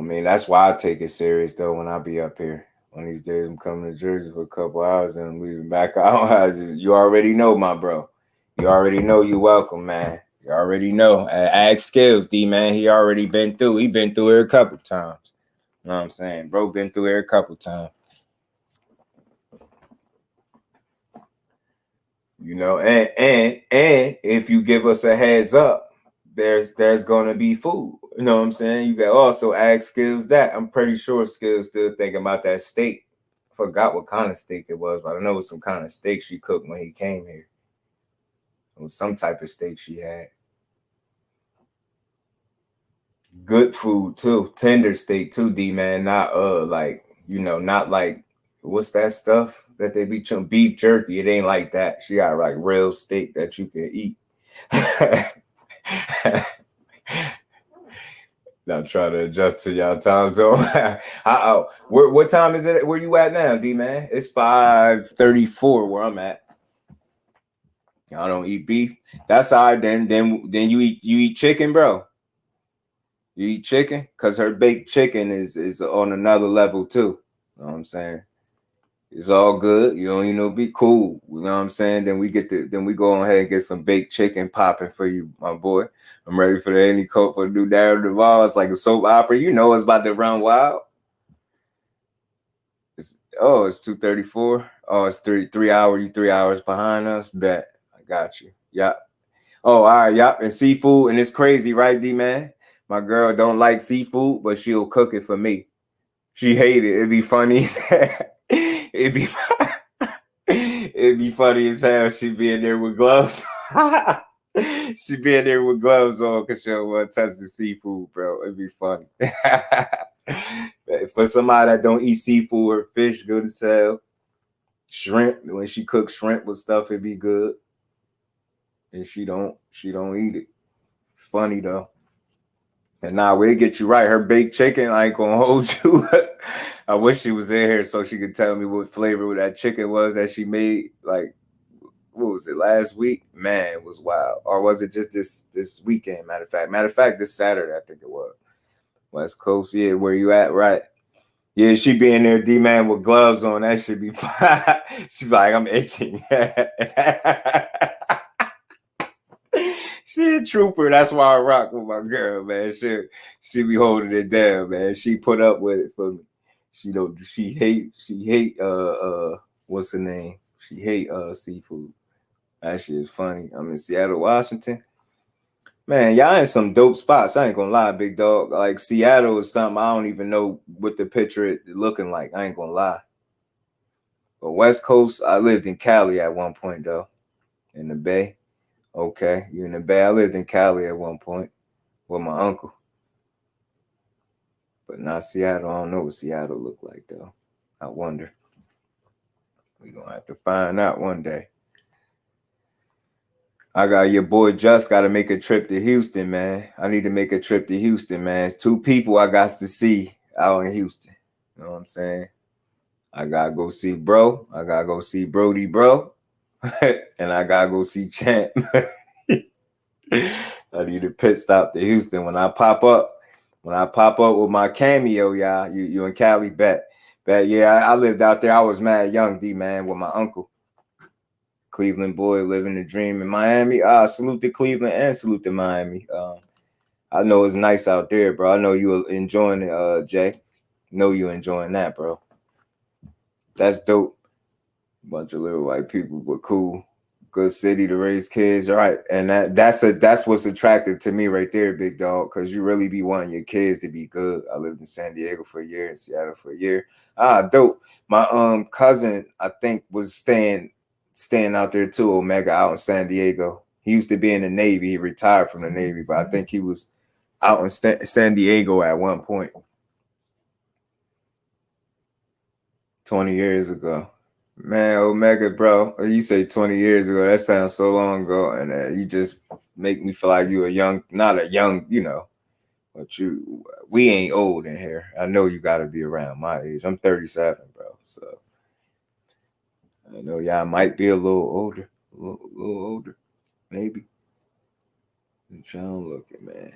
mean, that's why I take it serious though when I be up here. One of these days I'm coming to Jersey for a couple hours and I'm leaving back out. You already know, my bro. You already know you welcome, man. You already know. Ask Skills, D, man. He already been through. He been through here a couple times. You know what I'm saying? Bro been through here a couple times. You know, and if you give us a heads up, there's gonna be food. You know what I'm saying? You got also ask Skills that. I'm pretty sure Skills still thinking about that steak. I forgot what kind of steak it was, but I know it was some kind of steak she cooked when he came here. It was some type of steak she had. Good food too, tender steak too, D man. Not like, you know, not like what's that stuff that they be chewing? Beef jerky. It ain't like that. She got like real steak that you can eat. Now try to adjust to y'all time zone. What time is it? Where you at now, D man? It's 5:34 where I'm at. Y'all don't eat beef. That's all right. Then you eat chicken, bro. You eat chicken? Because her baked chicken is on another level too. You know what I'm saying? It's all good. You don't, be cool. You know what I'm saying? Then we go ahead and get some baked chicken popping for you, my boy. I'm ready for the Any Coat for the new Daryl Duvall. It's like a soap opera. You know it's about to run wild. It's 2:34. Oh, it's 3 hours. You 3 hours behind us. Bet. I got you. Yep. Oh, all right. Yep. And seafood. And it's crazy, right, D man? My girl don't like seafood, but she'll cook it for me. She hate it. It'd be funny. It'd be funny as hell. She'd be in there with gloves. She'd be in there with gloves on because she don't want to touch the seafood, bro. It'd be funny. For somebody that don't eat seafood or fish, good as hell. Shrimp, when she cooks shrimp with stuff, it'd be good. And she don't eat it. It's funny though. And now we'll get you right. Her baked chicken, I ain't gonna hold you. I wish she was in here so she could tell me what flavor that chicken was that she made. Like, what was it, last week? Man, it was wild. Or was it just this weekend? Matter of fact, this Saturday, I think it was. West Coast, yeah, where you at, right? Yeah, she be in there, D-man, with gloves on. That should be fine. She be like, I'm itching. She a trooper. That's why I rock with my girl, man. She be holding it down, man. She put up with it for me. She hate what's her name? She hate seafood. That shit is funny. I'm in Seattle, Washington. Man, y'all in some dope spots. I ain't gonna lie, big dog. Like Seattle is something I don't even know what the picture it looking like. I ain't gonna lie. But West Coast, I lived in Cali at one point though. In the Bay. Okay, you in the Bay. I lived in Cali at one point with my uncle. But not Seattle. I don't know what Seattle look like though. I wonder. We're gonna have to find out one day. I got your boy Just got to make a trip to Houston, man. I need to make a trip to Houston, man. It's 2 people I got to see out in Houston. You know what I'm saying? I gotta go see bro. I gotta go see Brody, bro. And I gotta go see Champ. I need a pit stop to Houston when I pop up. When I pop up with my cameo, y'all. You in Cali, bet. Yeah, I lived out there. I was mad young, D man, with my uncle. Cleveland boy living the dream in Miami. Salute to Cleveland and salute to Miami. I know it's nice out there, bro. I know you enjoying it, Jay. Know you enjoying that, bro. That's dope. Bunch of little white people, but cool. Good city to raise kids. All right. And that's what's attractive to me right there, big dog, because you really be wanting your kids to be good. I lived in San Diego for a year, in Seattle for a year. Dope. My cousin, I think, was staying out there too, Omega, out in San Diego. He used to be in the Navy. He retired from the Navy, but I think he was out in San Diego at one point. 20 years ago. Man, Omega, bro, you say 20 years ago. That sounds so long ago. And you just make me feel like you a young, not a young, you know, but we ain't old in here. I know you got to be around my age. I'm 37, bro. So I know y'all might be a little older, a little older, maybe. I'm trying to look at, man.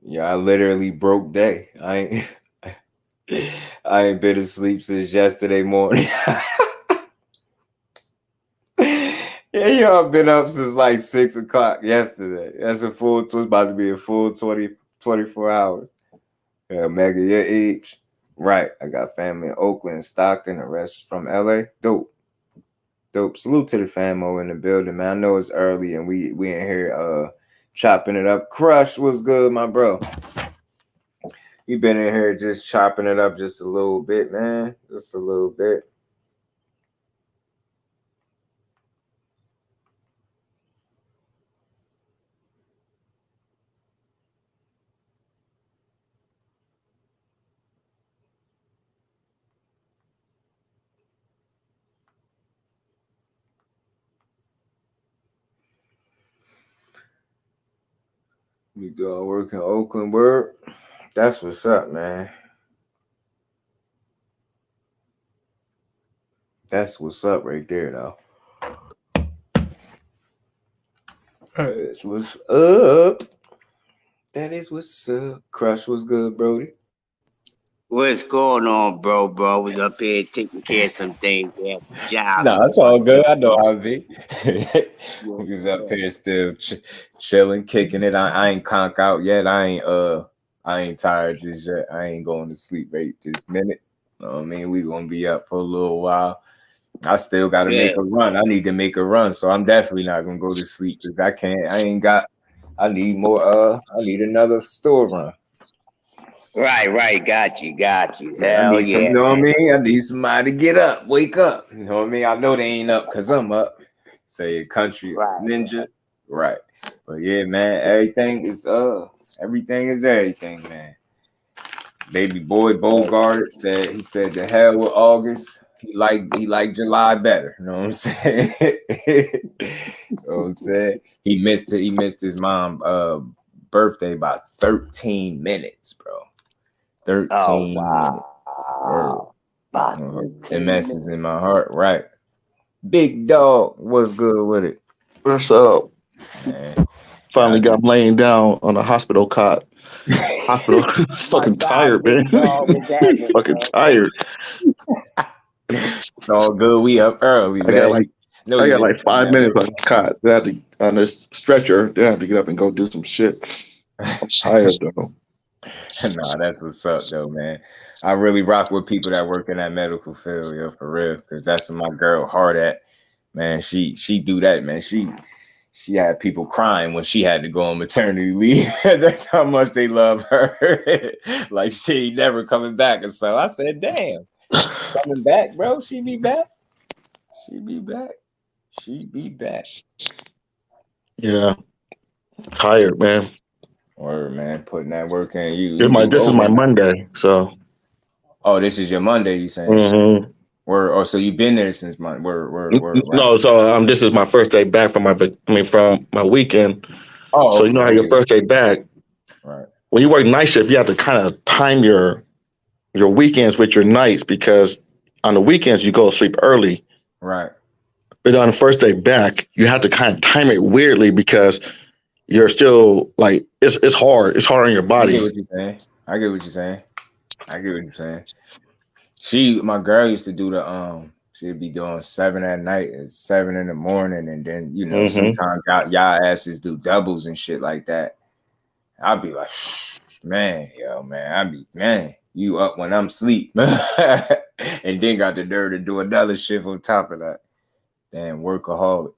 Yeah, I literally broke day. I ain't been asleep since yesterday morning. Yeah, y'all been up since like 6 o'clock yesterday. That's a full, it's about to be a full 24 hours. Yeah, Mega, your age. Right. I got family in Oakland, Stockton, the rest from LA. Dope. Salute to the famo in the building, man. I know it's early and we in here chopping it up. Crush was good, my bro. You been in here just chopping it up just a little bit, man. Just a little bit. We do our work in Oakland, word. That's what's up, man. That's what's up right there, though. That's what's up. That is what's up. Crush was good, Brody. What's going on, bro? I was up here taking care of some things. Yeah, No, it's all good. I know how it be. We was up here still chilling, kicking it. I ain't conk out yet. I ain't tired just yet. I ain't going to sleep right this minute. You know what I mean? We gonna be up for a little while. I still gotta make a run. I need to make a run, so I'm definitely not gonna go to sleep because I can't. I need more. I need another store run. Right. Got you. Hell yeah. You know what I mean? I need somebody to get up, wake up. You know what I mean? I know they ain't up because I'm up. Say country ninja. Right. But yeah, man, everything is everything, man. Baby boy Bogart said the hell with August. He liked July better. You know what I'm saying? You know what I'm saying? He missed his mom birthday by 13 minutes, bro. 13 minutes. It messes in my heart, right? Big dog, what's good with it? What's up? Man, finally got laying down on a hospital cot. Fucking tired, man. Fucking tired. It's all good. We up early, man. I got like 5 minutes on the cot. They had to, on this stretcher, they have to get up and go do some shit. I'm tired though. Nah, that's what's up though, man. I really rock with people that work in that medical field, yo, for real. Because that's my girl hard at. Man, she do that, man. She had people crying when she had to go on maternity leave. That's how much they love her. Like she ain't never coming back. And so I said, damn, coming back, bro. She be back. Yeah. Tired, man. Word, man. Putting that work in. This is my Monday, so. Oh, this is your Monday, you saying? Mm-hmm. So you've been there since Monday. No, so this is my first day back from my weekend. Oh, so you know how your first day back. Right. When you work night shift, you have to kind of time your weekends with your nights because on the weekends you go to sleep early. Right. But on the first day back, you have to kind of time it weirdly because you're still like it's hard. It's hard on your body. I get what you're saying. My girl used to do she'd be doing 7 at night and 7 in the morning, and then sometimes y'all asses do doubles and shit like that. I'd be like, man, you up when I'm asleep, and then got the nerve to do another shift on top of that. Damn, workaholic.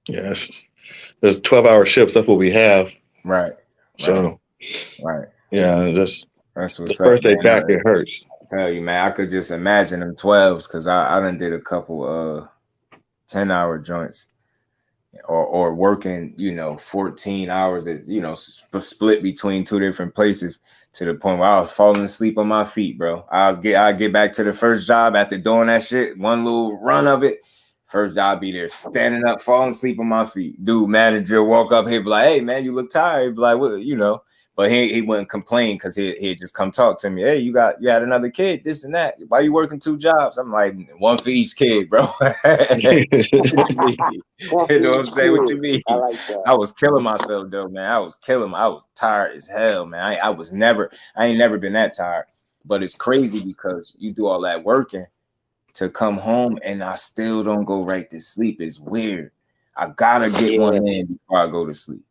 Yes, there's 12-hour shifts. That's what we have. Right. So, right. Yeah, that's what's the first day back. It hurts. I tell you, man, I could just imagine them 12s because I done did a couple 10-hour joints, or working, 14 hours, split between 2 different places, to the point where I was falling asleep on my feet, bro. I'd get back to the first job after doing that shit, one little run of it. First job, be there standing up, falling asleep on my feet. Dude, manager walk up here, be like, "Hey man, you look tired." He'd be like, "What?" But he wouldn't complain because he'd just come talk to me. "Hey, you had another kid, this and that. Why you working 2 jobs?" I'm like, "One for each kid, bro." You know what I'm saying? What you mean? I like that. I was killing myself though, man. I was tired as hell, man. I ain't never been that tired. But it's crazy because you do all that working to come home and I still don't go right to sleep. It's weird. I gotta get one in before I go to sleep.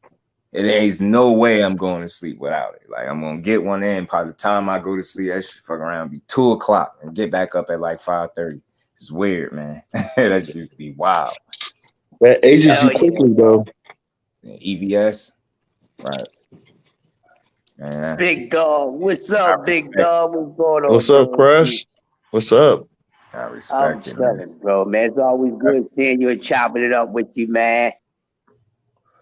It ain't no way I'm going to sleep without it. Like, I'm gonna get one in. By the time I go to sleep, that should fuck around be 2 o'clock and get back up at like 5:30. It's weird, man. That should be wild. That ages you quickly, though. EVS, right? Man. Big dog, what's up, big dog? What's going on? What's up, Crash? What's up? I respect it, man. Bro, man. It's always good seeing you and chopping it up with you, man.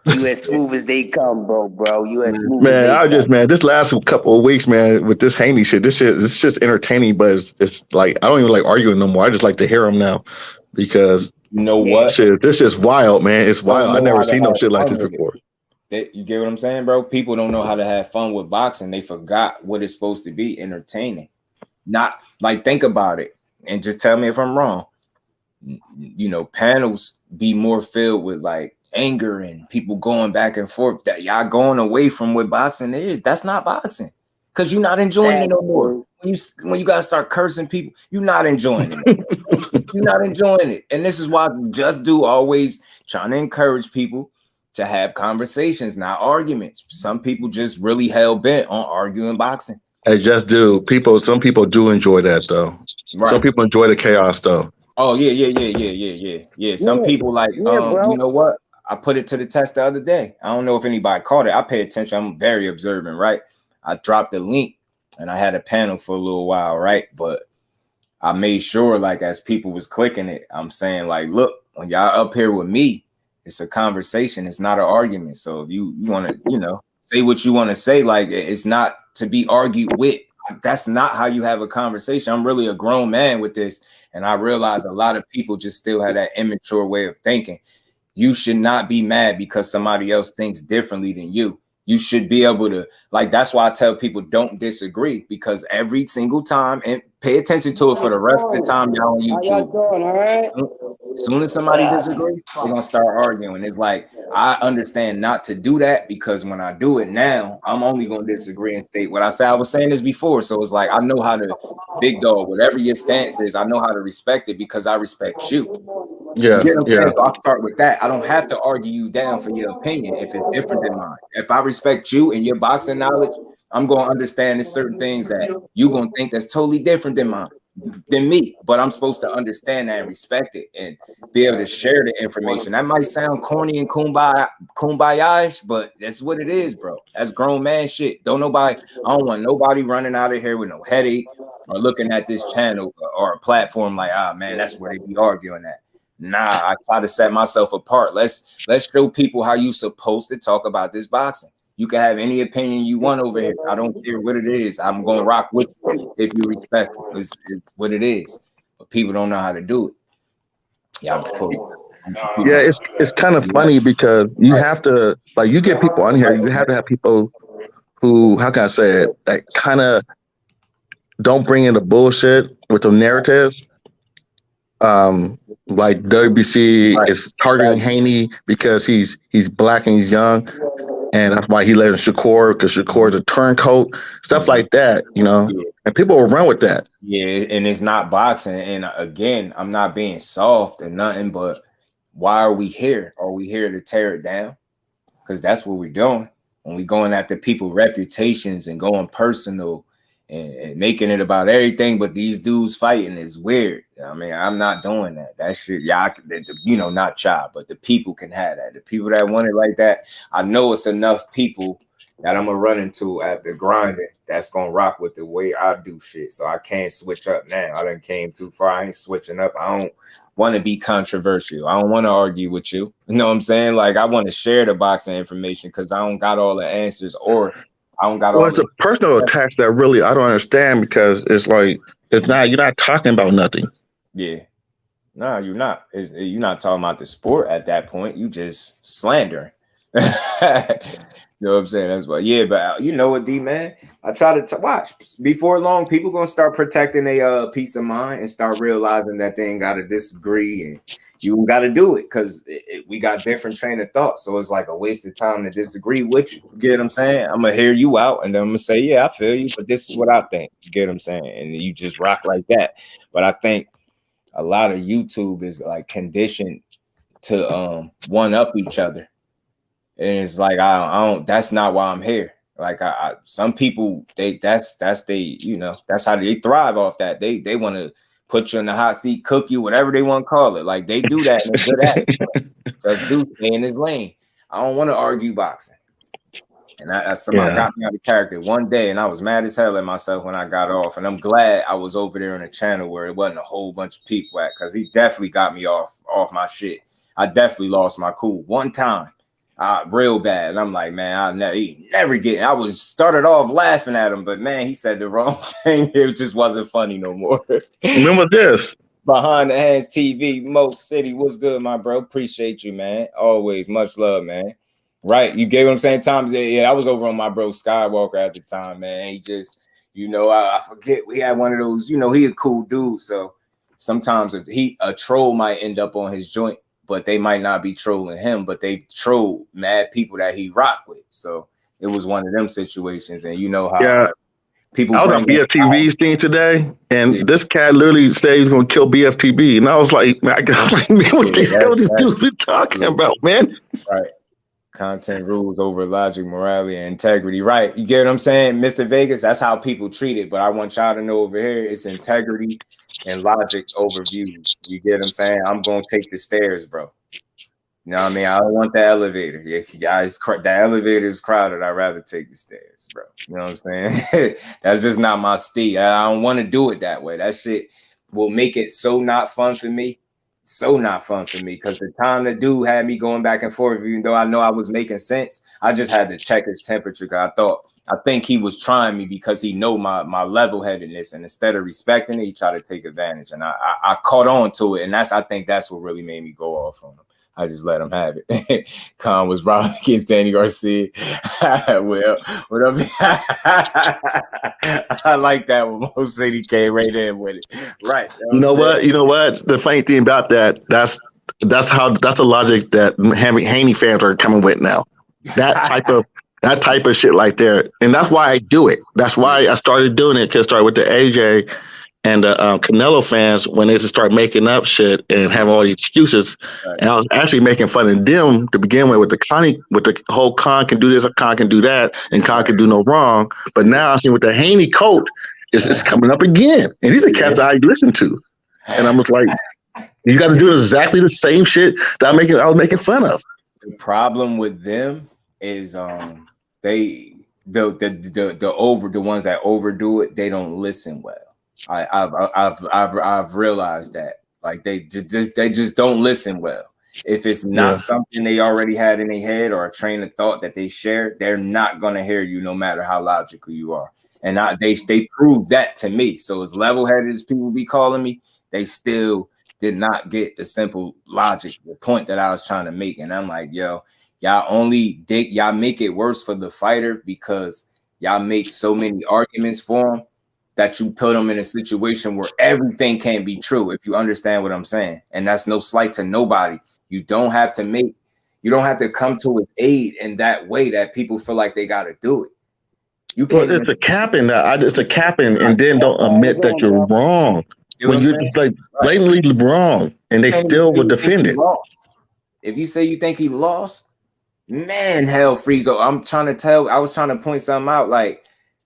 You as smooth as they come, bro. You as smooth as they come. This last couple of weeks, man, with this Haney shit, it's just entertaining, but it's like, I don't even like arguing no more. I just like to hear them now because you know what? This is wild, man. It's wild. I never seen no shit like this before. You get what I'm saying, bro? People don't know how to have fun with boxing. They forgot what it's supposed to be, entertaining. Not like, think about it and just tell me if I'm wrong. Panels be more filled with like anger and people going back and forth. That y'all going away from what boxing is. That's not boxing, because you're not enjoying it no more. When you gotta start cursing people, you're not enjoying it. You're not enjoying it. And this is why Just Do always trying to encourage people to have conversations, not arguments. Some people just really hell bent on arguing boxing. Hey, Just Do. Some people do enjoy that though. Right. Some people enjoy the chaos though. Oh yeah. Some people like, you know what? I put it to the test the other day. I don't know if anybody caught it. I pay attention. I'm very observant, right? I dropped the link and I had a panel for a little while, right? But I made sure, like, as people was clicking it, I'm saying, like, look, when y'all up here with me, it's a conversation. It's not an argument. So if you want to, say what you want to say, like, it's not to be argued with. That's not how you have a conversation. I'm really a grown man with this. And I realize a lot of people just still have that immature way of thinking. You should not be mad because somebody else thinks differently than you. You should be able to, like, that's why I tell people don't disagree, because every single time, and pay attention to it for the rest of the time y'all on YouTube. All right? As soon as somebody disagrees, we're gonna start arguing. It's like, I understand not to do that, because when I do it now, I'm only gonna disagree and state what I said. I was saying this before, so it's like, I know how to, big dog, whatever your stance is, I know how to respect it because I respect you. Yeah. So I'll start with that. I don't have to argue you down for your opinion if it's different than mine. If I respect you and your boxing knowledge, I'm gonna understand there's certain things that you're gonna think that's totally different than me, but I'm supposed to understand that and respect it and be able to share the information. That might sound corny and kumbaya-ish, but that's what it is, bro. That's grown man shit. I don't want nobody running out of here with no headache or looking at this channel or a platform like, man, that's where they be arguing at. Nah, I try to set myself apart. Let's show people how you supposed to talk about this boxing. You can have any opinion you want over here. I don't care what it is. I'm gonna rock with you if you respect it. It's what it is. But people don't know how to do it. Yeah, it's kind of funny because you have to, like, you get people on here. You have to have people who, how can I say it, that kind of don't bring in the bullshit with the narratives. Like WBC is targeting Haney because he's black and he's young, and that's why he let in Shakur, because Shakur is a turncoat, stuff like that, and people will run with that. Yeah, and it's not boxing. And again, I'm not being soft and nothing, but why are we here? Are we here to tear it down? Because that's what we're doing. When we're going after people's reputations and going personal and making it about everything but these dudes fighting is weird. I mean, I'm not doing that. That shit, not child, but the people can have that. The people that want it like that, I know it's enough people that I'm gonna run into after grinding. That's gonna rock with the way I do shit. So I can't switch up now. I done came too far. I ain't switching up. I don't want to be controversial. I don't want to argue with you. You know what I'm saying? Like I want to share the boxing information because I don't got all the answers, or I don't got all. Well, it's a personal attacks that really I don't understand, because it's like you're not talking about nothing. Yeah. No, you're not. You're not talking about the sport at that point. You just slandering. You know what I'm saying? That's why. Yeah, but you know what, D man? I try to watch. Before long, people gonna start protecting their peace of mind and start realizing that they ain't gotta disagree, and you gotta do it because we got different train of thought. So it's like a waste of time to disagree with you. You get what I'm saying? I'm gonna hear you out, and then I'm gonna say, yeah, I feel you, but this is what I think. You get what I'm saying? And you just rock like that. But I think a lot of YouTube is like conditioned to one up each other. And it's like I don't. That's not why I'm here. Like some people, that's how they thrive off that. They want to put you in the hot seat, cook you, whatever they want to call it. Like they do that and they're good at it. Just do stay in his lane. I don't want to argue boxing. And somebody got me out of character one day, and I was mad as hell at myself when I got off. And I'm glad I was over there on a channel where it wasn't a whole bunch of people at, because he definitely got me off my shit. I definitely lost my cool one time. Real bad. And I'm like, man, he never get. I was started off laughing at him, but man, he said the wrong thing. It just wasn't funny no more. Remember this? Behind the Hands TV, Mo City, what's good, my bro? Appreciate you, man. Always much love, man. Right, you get what I'm saying? Times, yeah, I was over on my bro Skywalker at the time, man. He just, I forget. We had one of those, he a cool dude. So sometimes a troll might end up on his joint, but they might not be trolling him, but they troll mad people that he rock with. So it was one of them situations. And you know how people. I was on BFTV's thing today, and this cat literally said he's going to kill BFTV. And I was like, man, what the hell these dudes been talking about, man? Right. Content rules over logic, morality, and integrity. Right. You get what I'm saying? Mr. Vegas, that's how people treat it. But I want y'all to know over here, it's integrity and logic over views. You get what I'm saying? I'm going to take the stairs, bro. You know what I mean? I don't want the elevator. If you guys, the elevator is crowded, I'd rather take the stairs, bro. You know what I'm saying? That's just not my steed. I don't want to do it that way. That shit will make it so not fun for me. So not fun for me, because the time the dude had me going back and forth, even though I know I was making sense, I just had to check his temperature, because I think he was trying me because he know my level-headedness, and instead of respecting it, he tried to take advantage, and I caught on to it, and I think that's what really made me go off on him. I just let him have it. Khan was robbed against Danny Garcia. Well, whatever. I like that one. Mo City came right in with it. Right. You know what? The funny thing about that's the logic that Haney fans are coming with now. That type of shit right there. And that's why I do it. That's why I started doing it, because I started with the AJ and the Canelo fans when they just start making up shit and having all these excuses. Right. And I was actually making fun of them to begin with the whole Khan can do this, Khan can do that, and Khan can do no wrong. But now I see with the Haney coat, it's coming up again. And these are cats that I listen to. And I'm just like, you got to do exactly the same shit that I was making fun of. The problem with them is the ones that overdo it, they don't listen well. I've realized that, like, they just don't listen well. If it's not something they already had in their head or a train of thought that they share, they're not gonna hear you no matter how logical you are. And they proved that to me. So as level-headed as people be calling me, they still did not get the simple logic, the point that I was trying to make. And I'm like, yo, y'all make it worse for the fighter because y'all make so many arguments for him that you put them in a situation where everything can be true, if you understand what I'm saying. And that's no slight to nobody. You don't have to come to his aid in that way that people feel like they got to do it. You can't. It's a capping. It's a capping, and then don't admit that you're wrong. When you're just like blatantly wrong, and they still will defend it. If you say you think he lost, man, hell freeze. I was trying to point something out, like,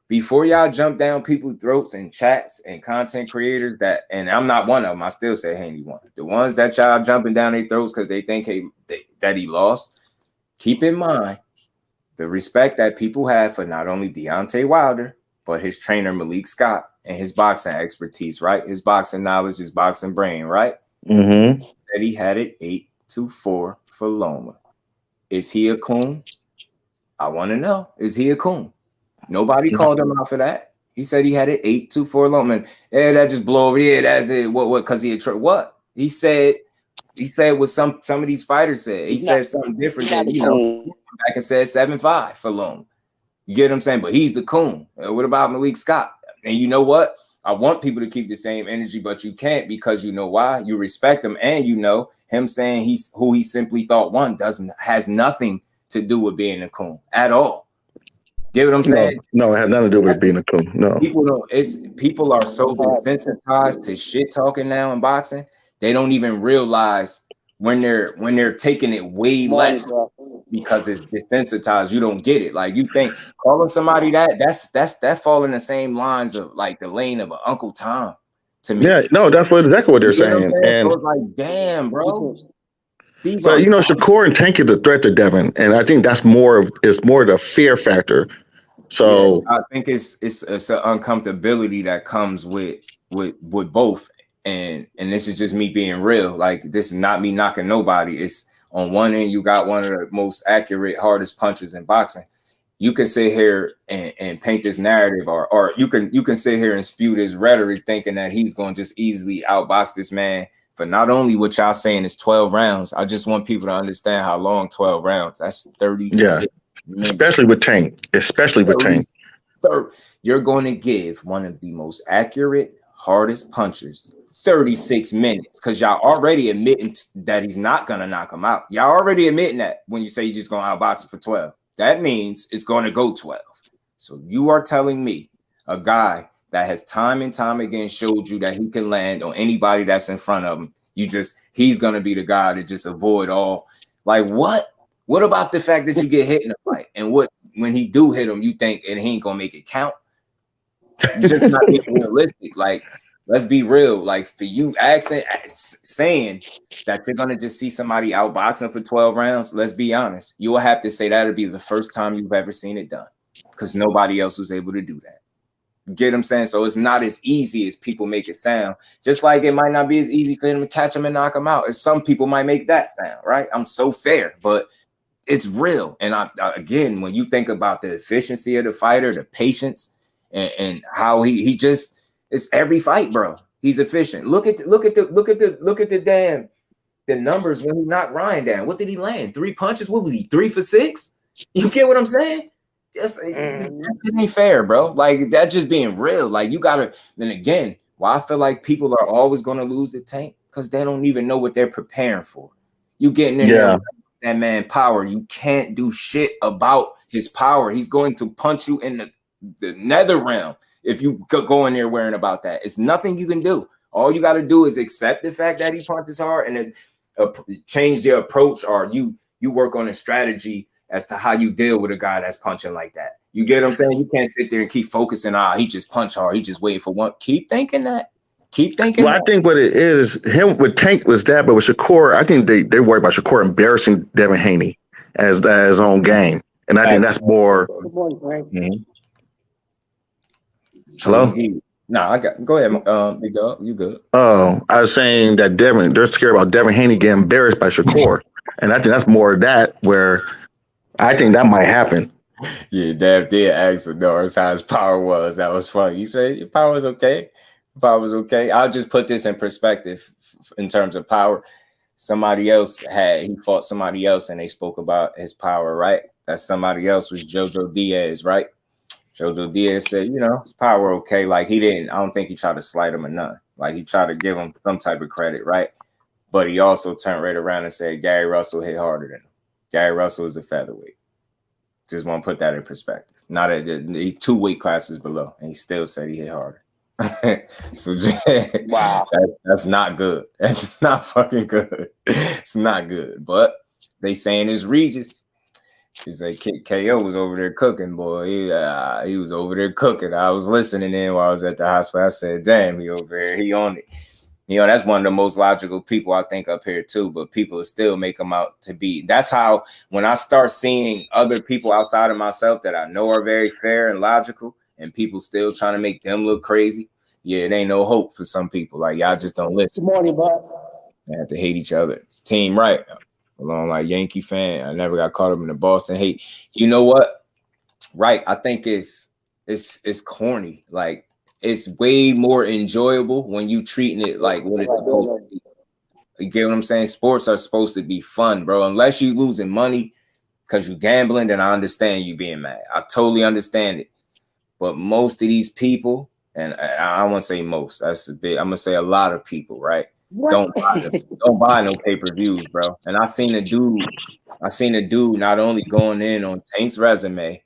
before y'all jump down people's throats and chats and content creators and I'm not one of them, I still say Haney won. The ones that y'all jumping down their throats because they think that he lost, keep in mind, the respect that people have for not only Deontay Wilder, but his trainer Malik Scott and his boxing expertise, right? His boxing knowledge, his boxing brain, right? Mm-hmm. That he had it 8-4 for Loma. Is he a coon? I want to know. Is he a coon? Nobody called him out for that. He said he had it 8-4 Loma. Yeah, that just blow over. Yeah, that's it. What? Because he had what? He said what some of these fighters said. He said something different than back and said 7-5 for Loma. You get what I'm saying? But he's the coon. What about Malik Scott? And you know what? I want people to keep the same energy, but you can't, because you know why? You respect him, and you know him saying he's who he simply thought won has nothing to do with being a coon at all. Get what I'm saying? No, it has nothing to do with being a coon. No. People are so desensitized to shit talking now in boxing, they don't even realize when they're taking it way less because it's desensitized. You don't get it. Like, you think calling somebody that fall in the same lines of like the lane of an Uncle Tom to me. Yeah, no, that's exactly what they're saying. And so it's like, damn, bro. But you know, Shakur and Tank is a threat to Devin, and I think that's more the fear factor. So yeah, I think it's an uncomfortability that comes with both. And this is just me being real. Like, this is not me knocking nobody. It's on one end, you got one of the most accurate, hardest punches in boxing. You can sit here and paint this narrative, or you can sit here and spew this rhetoric thinking that he's going to just easily outbox this man for not only what y'all saying is 12 rounds. I just want people to understand how long 12 rounds. That's 36 minutes. Especially with Tank. You're going to give one of the most accurate, hardest punchers 36 minutes, because y'all already admitting that he's not gonna knock him out. Y'all already admitting that when you say you're just gonna outbox him for 12. That means it's gonna go 12. So you are telling me a guy that has time and time again showed you that he can land on anybody that's in front of him, he's gonna be the guy to just avoid all. Like, what? What about the fact that you get hit in a fight, and when he do hit him, you think and he ain't gonna make it count? You're just not being realistic. Like, let's be real. Like, for you saying that you're gonna just see somebody outboxing for 12 rounds, let's be honest. You will have to say that'll be the first time you've ever seen it done, because nobody else was able to do that. Get what I'm saying? So it's not as easy as people make it sound. Just like it might not be as easy for them to catch them and knock them out as some people might make that sound, right? I'm so fair, but it's real. And again, when you think about the efficiency of the fighter, the patience, and how he just, it's every fight, bro. He's efficient. Look at the numbers when he knocked Ryan down. What did he land? 3 punches? What was he? 3 for 6? You get what I'm saying? Just that ain't fair, bro. Like, that's just being real. Like, you gotta. Then again, why I feel like people are always gonna lose the Tank, because they don't even know what they're preparing for. You getting in there with that man power. You can't do shit about his power. He's going to punch you in the nether realm. If you go in there worrying about that, it's nothing you can do. All you got to do is accept the fact that he punches hard, and then change the approach, or you work on a strategy as to how you deal with a guy that's punching like that. You get what I'm saying? You can't sit there and keep focusing on, he just punch hard, he just waiting for one. Keep thinking that. Well, I think what it is, him with Tank was that, but with Shakur, I think they worry about Shakur embarrassing Devin Haney as his own game. And I think that's more. Mm-hmm. Hello? No, go ahead, big dog. You good? Oh, I was saying that they're scared about Devin Haney getting embarrassed by Shakur. And I think that's more of that, where I think that might happen. Yeah, Dev did ask Norris how his power was. That was funny. You said your power was okay. Power was okay. I'll just put this in perspective in terms of power. He fought somebody else and they spoke about his power, right? That somebody else was Jojo Diaz, right? Jojo Diaz said, his power okay. Like, I don't think he tried to slight him or nothing. Like, he tried to give him some type of credit, right? But he also turned right around and said Gary Russell hit harder than him. Gary Russell is a featherweight. Just want to put that in perspective. Not he's 2 weight classes below, and he still said he hit harder. So wow, that's not good. That's not fucking good. It's not good. But they saying it's Regis. He's like, KO was over there cooking, boy. He was over there cooking. I was listening in while I was at the hospital. I said, damn, he over there. He on it. You know, that's one of the most logical people I think up here too, but people still make them out to be. That's how, when I start seeing other people outside of myself that I know are very fair and logical, and people still trying to make them look crazy, yeah, it ain't no hope for some people. Like, y'all just don't listen. Good morning, bud. They have to hate each other. It's team right. Along like Yankee fan, I never got caught up in the Boston hate. You know what? Right. I think it's corny. Like, it's way more enjoyable when you treating it like what it's supposed to be. You get what I'm saying? Sports are supposed to be fun, bro. Unless you losing money because you gambling, then I understand you being mad. I totally understand it. But most of these people, and I don't want to say most, that's a bit, I'm gonna say a lot of people, right? Don't buy no pay-per-views, bro. And I seen a dude not only going in on Tank's resume,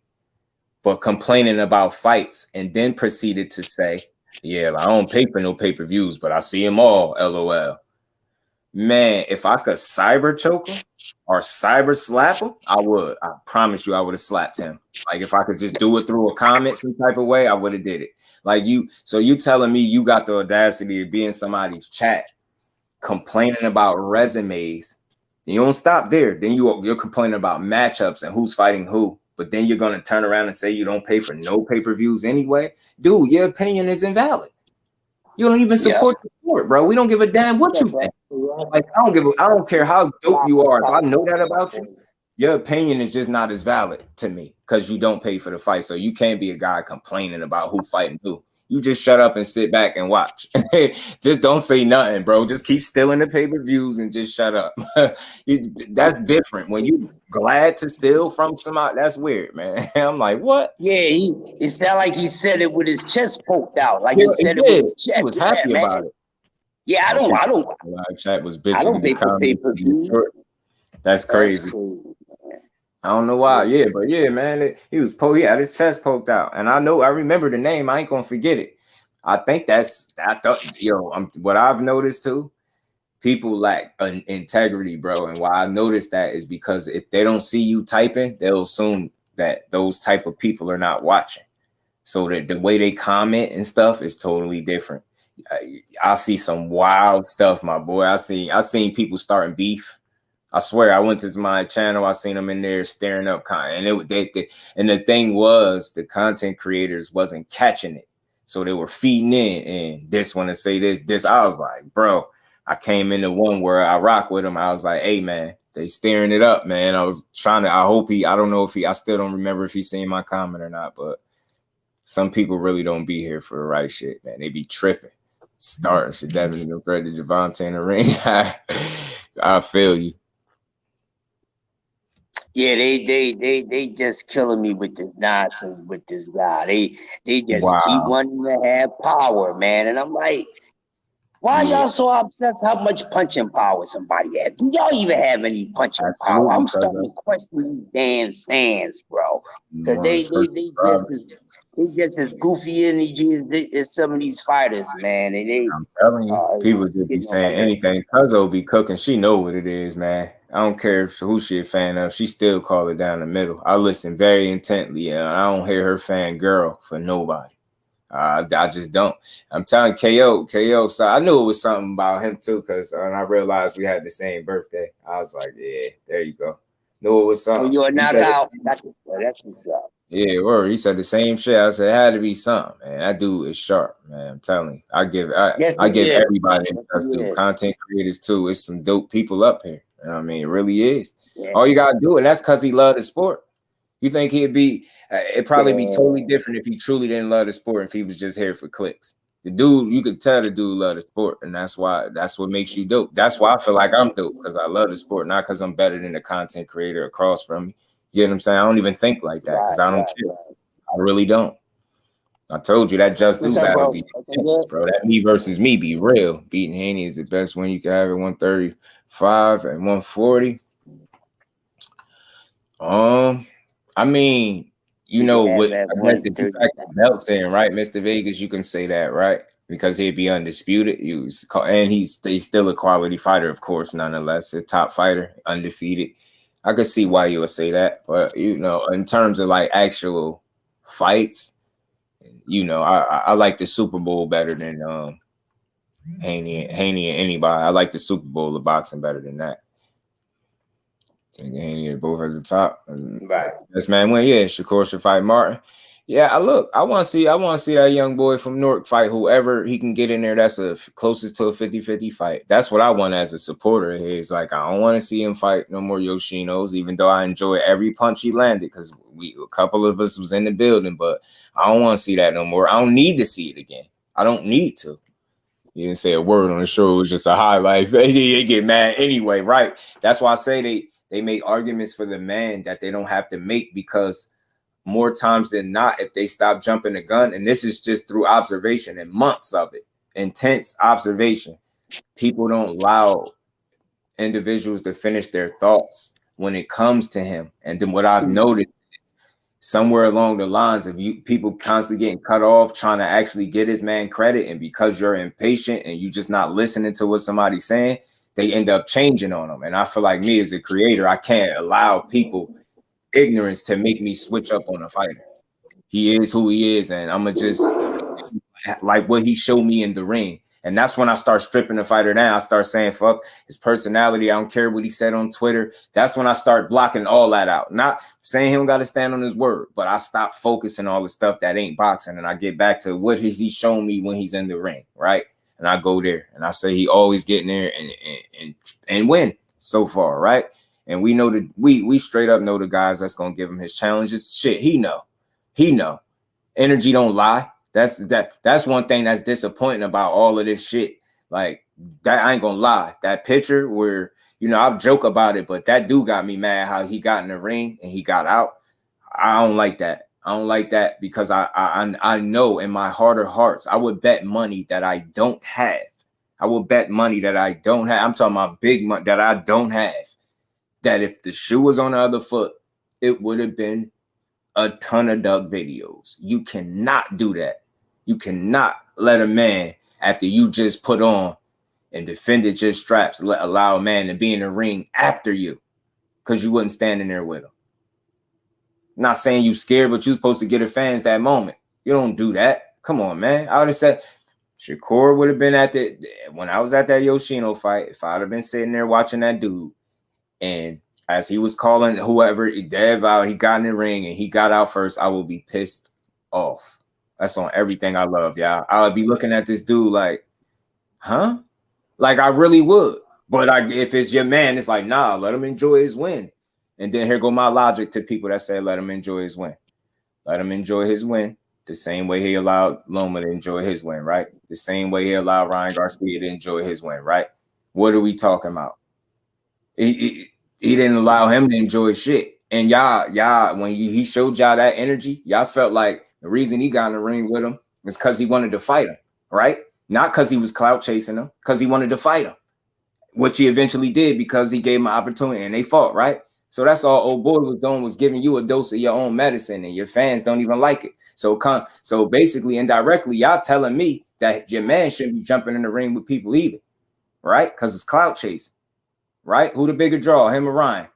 but complaining about fights, and then proceeded to say, yeah, I don't pay for no pay-per-views, but I see them all, LOL. Man, if I could cyber choke him or cyber slap him, I would. I promise you I would have slapped him. Like, if I could just do it through a comment some type of way, I would have did it. Like, so you telling me you got the audacity to be in somebody's chat complaining about resumes. You don't stop there. Then you're complaining about matchups and who's fighting who. But then you're going to turn around and say you don't pay for no pay-per-views anyway? Dude, your opinion is invalid. You don't even support the sport, bro. We don't give a damn what you think. Like, I don't care how dope you are. If I know that about you, your opinion is just not as valid to me because you don't pay for the fight. So you can't be a guy complaining about who fighting who. You just shut up and sit back and watch. Just don't say nothing, bro. Just keep stealing the pay-per-views and just shut up. That's different. When you glad to steal from somebody, that's weird, man. I'm like, what? Yeah, it sounded like he said it with his chest poked out. Like he said it with his chest. He was happy about it. Yeah, I don't. Live chat was bitching. I don't pay for pay-per-view. That's crazy. I don't know why. Yeah, but yeah, man, he had his chest poked out, and I remember the name. I ain't gonna forget it. I think what I've noticed too, people lack integrity, bro. And why I noticed that is because if they don't see you typing, they'll assume that those type of people are not watching. So that the way they comment and stuff is totally different. I see some wild stuff, my boy. I seen people starting beef. I swear, I went to my channel. I seen them in there staring up, and the thing was, the content creators wasn't catching it, so they were feeding in. And this one to say this. I was like, bro, I came into one where I rock with him. I was like, hey man, they staring it up, man. I was trying to. I still don't remember if he seen my comment or not. But some people really don't be here for the right shit, man. They be tripping. Should definitely go threat to Javante in the ring. I feel you. Yeah, they just killing me with this nonsense with this guy. They just keep wanting to have power, man. And I'm like, why y'all so obsessed how much punching power somebody has? Do y'all even have any punching power? I'm starting to question these damn fans, bro. Because they just as goofy as some of these fighters, man. And I'm telling you, people just be saying anything. Cuzzo be cooking. She know what it is, man. I don't care who she a fan of. She still call it down the middle. I listen very intently, and I don't hear her fan girl for nobody. I just don't. I'm telling KO. So I knew it was something about him too, because when I realized we had the same birthday, I was like, yeah, there you go. Knew it was something. Oh, you're a knockout. That's what's up. Yeah, word. He said the same shit. I said it had to be something, man. That dude is sharp, man. I'm telling you. I give everybody content creators too. It's some dope people up here. You know what I mean? It really is. Yeah. All you gotta do, and that's because he loved the sport. You think he'd be? It'd probably be totally different if he truly didn't love the sport. If he was just here for clicks, the dude, you could tell the dude loved the sport, and that's what makes you dope. That's why I feel like I'm dope, because I love the sport, not because I'm better than the content creator across from me. You know what I'm saying? I don't even think like that because I don't care. I really don't. I told you that Just Do battle be intense, bro. That me versus me be real. Beating Haney is the best one you can have at 135 and 140. I mean, you know, with the belts in, right, Mr. Vegas, you can say that, right? Because he'd be undisputed. And he's still a quality fighter, of course, nonetheless, a top fighter, undefeated. I could see why you would say that, but you know, in terms of like actual fights, you know, I like the Super Bowl better than Haney and anybody. I like the Super Bowl of boxing better than that. Haney are both at the top. Right. This man win. Yeah, Shakur should fight Martin. Yeah, I want to see that young boy from Newark fight whoever he can get in there. That's closest to a 50-50 fight. That's what I want as a supporter. It's like I don't want to see him fight no more Yoshinos, even though I enjoy every punch he landed because a couple of us was in the building, but I don't want to see that no more. I don't need to see it again. I don't need to. You didn't say a word on the show. It was just a highlight. They get mad anyway, right? That's why I say they make arguments for the man that they don't have to make because more times than not, if they stop jumping the gun, and this is just through observation and months of it, intense observation, people don't allow individuals to finish their thoughts when it comes to him. And then what I've noticed is somewhere along the lines of people constantly getting cut off, trying to actually get his man credit. And because you're impatient and you just not listening to what somebody's saying, they end up changing on them. And I feel like me as a creator, I can't allow people ignorance to make me switch up on a fighter. He is who he is, and I'm gonna just like what he showed me in the ring. And that's when I start stripping the fighter down. I start saying fuck his personality. I don't care what he said on Twitter. That's when I start blocking all that out. Not saying he don't got to stand on his word, but I stop focusing all the stuff that ain't boxing, and I get back to what has he shown me when he's in the ring, right? And I go there and I say he always getting there and win so far, right? And we know that we straight up know the guys that's gonna give him his challenges. Shit, he know. Energy don't lie. That's one thing that's disappointing about all of this shit. Like that, I ain't gonna lie. That picture where I joke about it, but that dude got me mad how he got in the ring and he got out. I don't like that. I don't like that because I know in my heart of hearts I would bet money that I don't have. I would bet money that I don't have. I'm talking about big money that I don't have. That if the shoe was on the other foot, it would have been a ton of duck videos. You cannot do that. You cannot let a man, after you just put on and defended your straps, allow a man to be in the ring after you because you wasn't standing there with him. Not saying you scared, but you're supposed to get the fans that moment. You don't do that. Come on, man. I would have said Shakur would have been when I was at that Yoshino fight, if I'd have been sitting there watching that dude, and as he was calling whoever Dev out, he got in the ring and he got out first, I will be pissed off. That's on everything I love, y'all. I would be looking at this dude like, huh? Like I really would. But if it's your man, it's like, nah, let him enjoy his win. And then here go my logic to people that say, let him enjoy his win. Let him enjoy his win the same way he allowed Loma to enjoy his win, right? The same way he allowed Ryan Garcia to enjoy his win, right? What are we talking about? He didn't allow him to enjoy shit. And y'all, when he showed y'all that energy, y'all felt like the reason he got in the ring with him was because he wanted to fight him, right? Not because he was clout chasing him, because he wanted to fight him, which he eventually did because he gave him an opportunity and they fought, right? So that's all old boy was doing, was giving you a dose of your own medicine, and your fans don't even like it. So basically, indirectly, y'all telling me that your man shouldn't be jumping in the ring with people either, right? Because it's clout chasing. Right? Who the bigger draw, him or Ryan?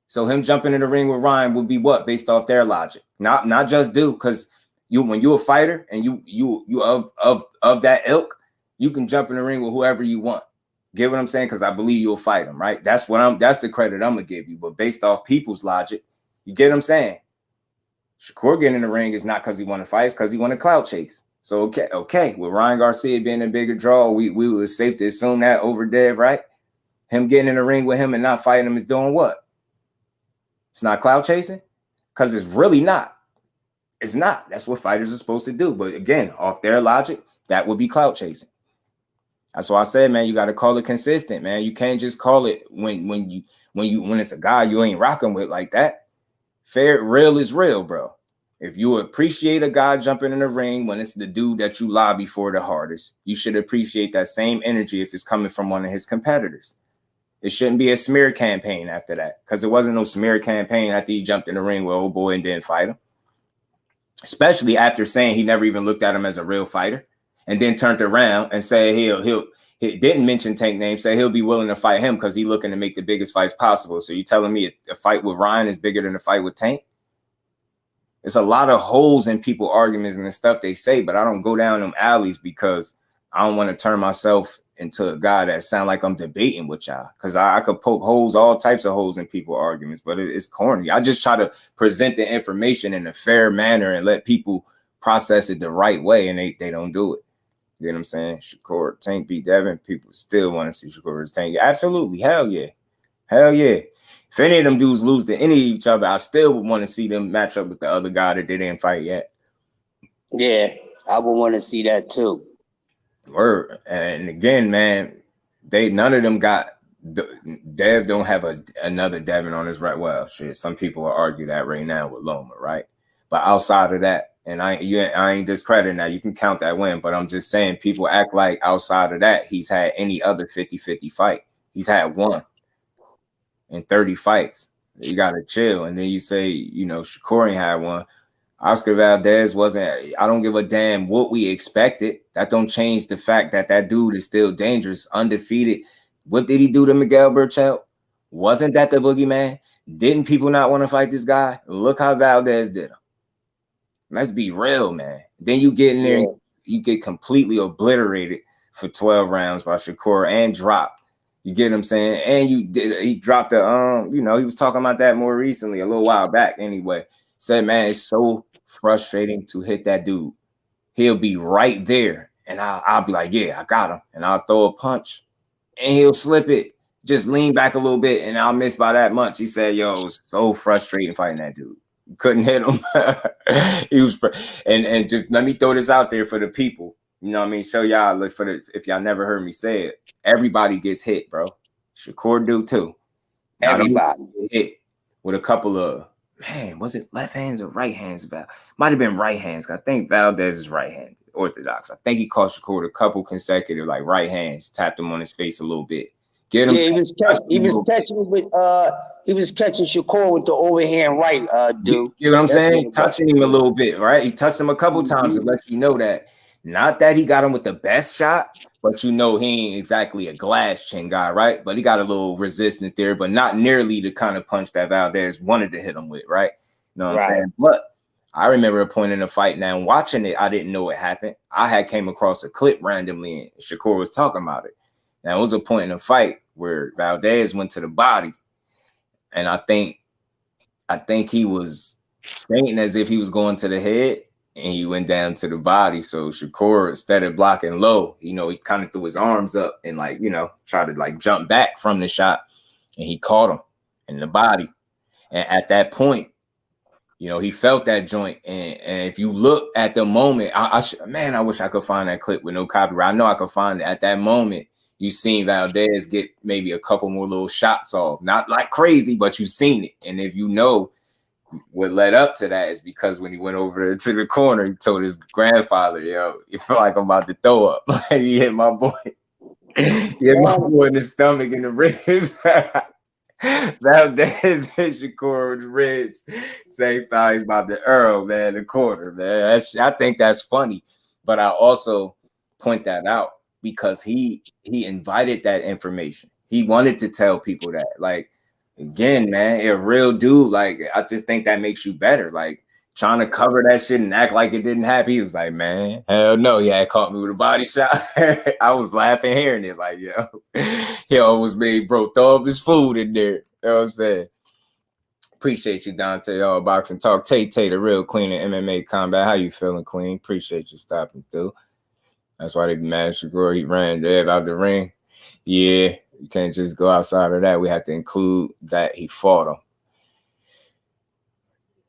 So him jumping in the ring with Ryan would be what based off their logic, not just do because when you're a fighter and you of that ilk, you can jump in the ring with whoever you want. Get what I'm saying? Because I believe you'll fight him, right? That's the credit I'm gonna give you. But based off people's logic, you get what I'm saying? Shakur getting in the ring is not because he want to fight, it's because he want to clout chase. So okay, with Ryan Garcia being a bigger draw, we were safe to assume that over Dev, right? Him getting in the ring with him and not fighting him is doing what? It's not clout chasing? Because it's really not. It's not. That's what fighters are supposed to do. But again, off their logic, that would be clout chasing. That's why I said, man, you got to call it consistent, man. You can't just call it when it's a guy you ain't rocking with like that. Real is real, bro. If you appreciate a guy jumping in the ring when it's the dude that you lobby for the hardest, you should appreciate that same energy if it's coming from one of his competitors. It shouldn't be a smear campaign after that, because there wasn't no smear campaign after he jumped in the ring with old boy and didn't fight him. Especially after saying he never even looked at him as a real fighter, and then turned around and say he didn't mention Tank name, say he'll be willing to fight him because he's looking to make the biggest fights possible. So you telling me a fight with Ryan is bigger than a fight with Tank? It's a lot of holes in people arguments and the stuff they say, but I don't go down them alleys because I don't want to turn myself into a guy that sound like I'm debating with y'all, because I could poke holes, all types of holes in people's arguments, but it's corny. I just try to present the information in a fair manner and let people process it the right way, and they don't do it. You know what I'm saying? Shakur Tank beat Devin. People still want to see Shakur Tank. Absolutely. Hell yeah. Hell yeah. If any of them dudes lose to any of each other, I still would want to see them match up with the other guy that they didn't fight yet. Yeah, I would want to see that too. Word. And again, man, none of them got Dev don't have another Devin on his right. Well, shit, some people will argue that right now with Loma, right? But outside of that, and I ain't discrediting that, you can count that win, but I'm just saying people act like outside of that he's had any other 50-50 fight. He's had one in 30 fights. You gotta chill. And then you say, you know, Shakur ain't had one. Oscar Valdez wasn't. I don't give a damn what we expected. That don't change the fact that that dude is still dangerous, undefeated. What did he do to Miguel Berchelt? Wasn't that the boogeyman? Didn't people not want to fight this guy? Look how Valdez did him. Let's be real, man. Then you get in there, and you get completely obliterated for 12 rounds by Shakur and dropped. You get what I'm saying? And he dropped the you know, he was talking about that more recently, a little while back anyway. Said, man, it's so frustrating to hit that dude. He'll be right there, and I'll be like, yeah, I got him. And I'll throw a punch, and he'll slip it, just lean back a little bit, and I'll miss by that much. He said, yo, it was so frustrating fighting that dude. Couldn't hit him. He was, and just let me throw this out there for the people. You know what I mean? Show y'all, if y'all never heard me say it, everybody gets hit, bro. Shakur do too. Everybody hit with a couple of, man, was it left hands or right hands? Might have been right hands. I think Valdez is right handed, orthodox. I think he caught Shakur a couple consecutive like right hands, tapped him on his face a little bit. Get him. Yeah, he was catching Shakur with the overhand right, dude. You know what I'm saying? Touching him a little bit, right? He touched him a couple times to let you know that. Not that he got him with the best shot, but you know he ain't exactly a glass chin guy, right? But he got a little resistance there, but not nearly the kind of punch that Valdez wanted to hit him with, right? You know what I'm saying? But I remember a point in the fight now, watching it, I didn't know what happened. I had came across a clip randomly, and Shakur was talking about it. Now, it was a point in the fight where Valdez went to the body, and I think he was fainting as if he was going to the head, and he went down to the body. So Shakur, instead of blocking low, you know, he kind of threw his arms up and, like, you know, tried to like jump back from the shot, and he caught him in the body. And at that point, you know, he felt that joint. And if you look at the moment, I wish I could find that clip with no copyright. I know I could find it. At that moment, you seen Valdez get maybe a couple more little shots off. Not like crazy, but you seen it. And if you know what led up to that is because when he went over to the corner, he told his grandfather, yo, it felt like I'm about to throw up. He hit my boy. He hit my boy in the stomach and the ribs. Valdez hit Shakur with the ribs. Same thing, he's about to Earl, man, the corner, man. I think that's funny. But I also point that out because he invited that information. He wanted to tell people that. Like, again, man, a real dude, like, I just think that makes you better. Like, trying to cover that shit and act like it didn't happen. He was like, man, hell no, he had caught me with a body shot. I was laughing hearing it, like, yo, he almost made bro throw up his food in there. You know what I'm saying? Appreciate you, Dante, all boxing talk. Tay, the real queen of MMA combat. How you feeling, queen? Appreciate you stopping through. That's why they be mad at Shakur. He ran Dev out the ring. Yeah, you can't just go outside of that. We have to include that he fought him.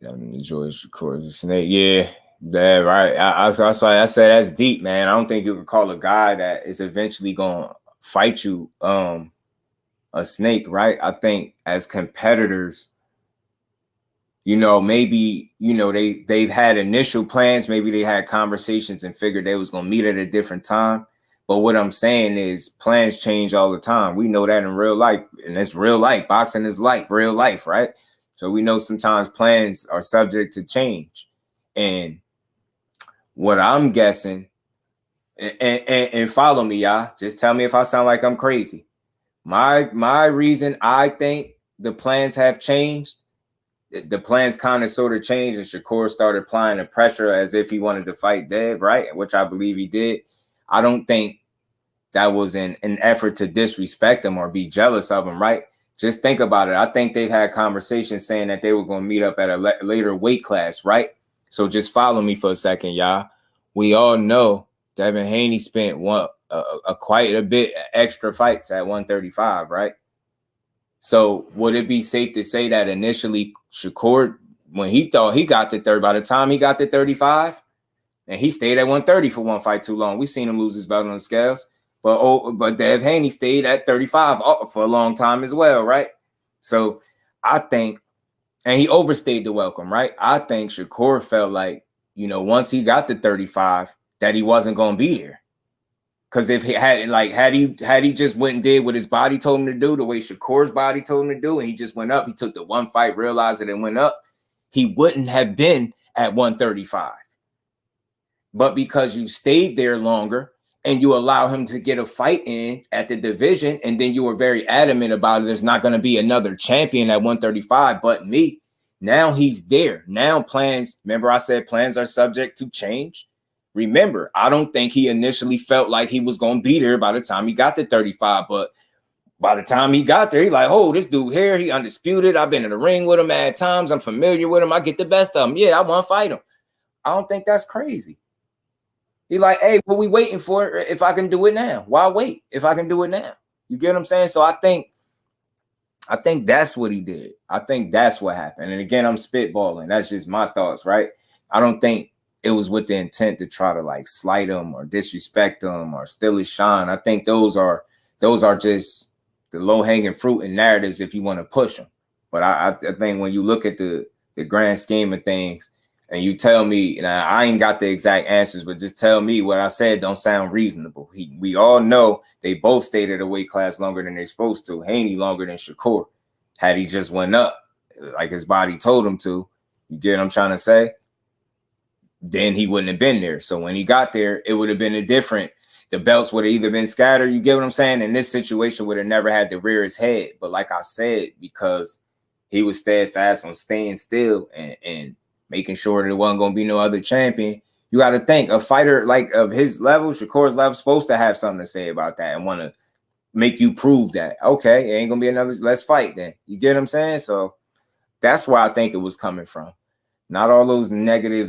I mean, enjoy Shakur as a snake. Yeah, that right. I said that's deep, man. I don't think you could call a guy that is eventually gonna fight you a snake, right? I think as competitors, you know, maybe, you know, they've had initial plans, maybe they had conversations and figured they was gonna meet at a different time. But what I'm saying is plans change all the time. We know that in real life, and it's real life. Boxing is life, real life, right? So we know sometimes plans are subject to change. And what I'm guessing, and follow me, y'all. Just tell me if I sound like I'm crazy. My reason I think the plans have changed, the plans kind of sort of changed, and Shakur started applying the pressure as if he wanted to fight Dev, right? Which I believe he did. I don't think that was an effort to disrespect him or be jealous of him, right? Just think about it. I think they've had conversations saying that they were going to meet up at a later weight class, right? So just follow me for a second, y'all. We all know Devin Haney spent quite a bit extra fights at 135, right? So would it be safe to say that initially Shakur, when he thought he got to 30, by the time he got to 35, and he stayed at 130 for one fight too long. We seen him lose his belt on the scales. But Dev Haney stayed at 35 for a long time as well, right? So I think, and he overstayed the welcome, right? I think Shakur felt like, once he got to 35, that he wasn't going to be there. Because if he had he just went and did what his body told him to do, the way Shakur's body told him to do, and he just went up, he took the one fight, realized it, and went up, he wouldn't have been at 135. But because you stayed there longer and you allow him to get a fight in at the division, and then you were very adamant about it, there's not going to be another champion at 135 but me. Now he's there. Now plans, remember I said plans are subject to change? Remember, I don't think he initially felt like he was going to be there by the time he got to 35, but by the time he got there, he like, oh, this dude here, he undisputed. I've been in the ring with him at times. I'm familiar with him. I get the best of him. Yeah, I want to fight him. I don't think that's crazy. He like, hey, what we waiting for if I can do it now? Why wait if I can do it now? You get what I'm saying? So I think that's what he did. I think that's what happened. And again, I'm spitballing. That's just my thoughts, right? I don't think it was with the intent to try to like slight him or disrespect him or steal his shine. I think those are just the low-hanging fruit and narratives if you want to push them. But I think when you look at the grand scheme of things and you tell me, I ain't got the exact answers, but just tell me what I said don't sound reasonable. We all know they both stayed at a weight class longer than they're supposed to. Haney longer than Shakur. Had he just went up like his body told him to, you get what I'm trying to say? Then he wouldn't have been there. So when he got there, it would have been the belts would have either been scattered, you get what I'm saying? And this situation would have never had to rear his head. But like I said, because he was steadfast on staying still and making sure there wasn't going to be no other champion, you got to think a fighter like of his level, Shakur's level, supposed to have something to say about that and want to make you prove that. Okay, it ain't going to be another, let's fight then. You get what I'm saying? So that's where I think it was coming from. Not all those negative,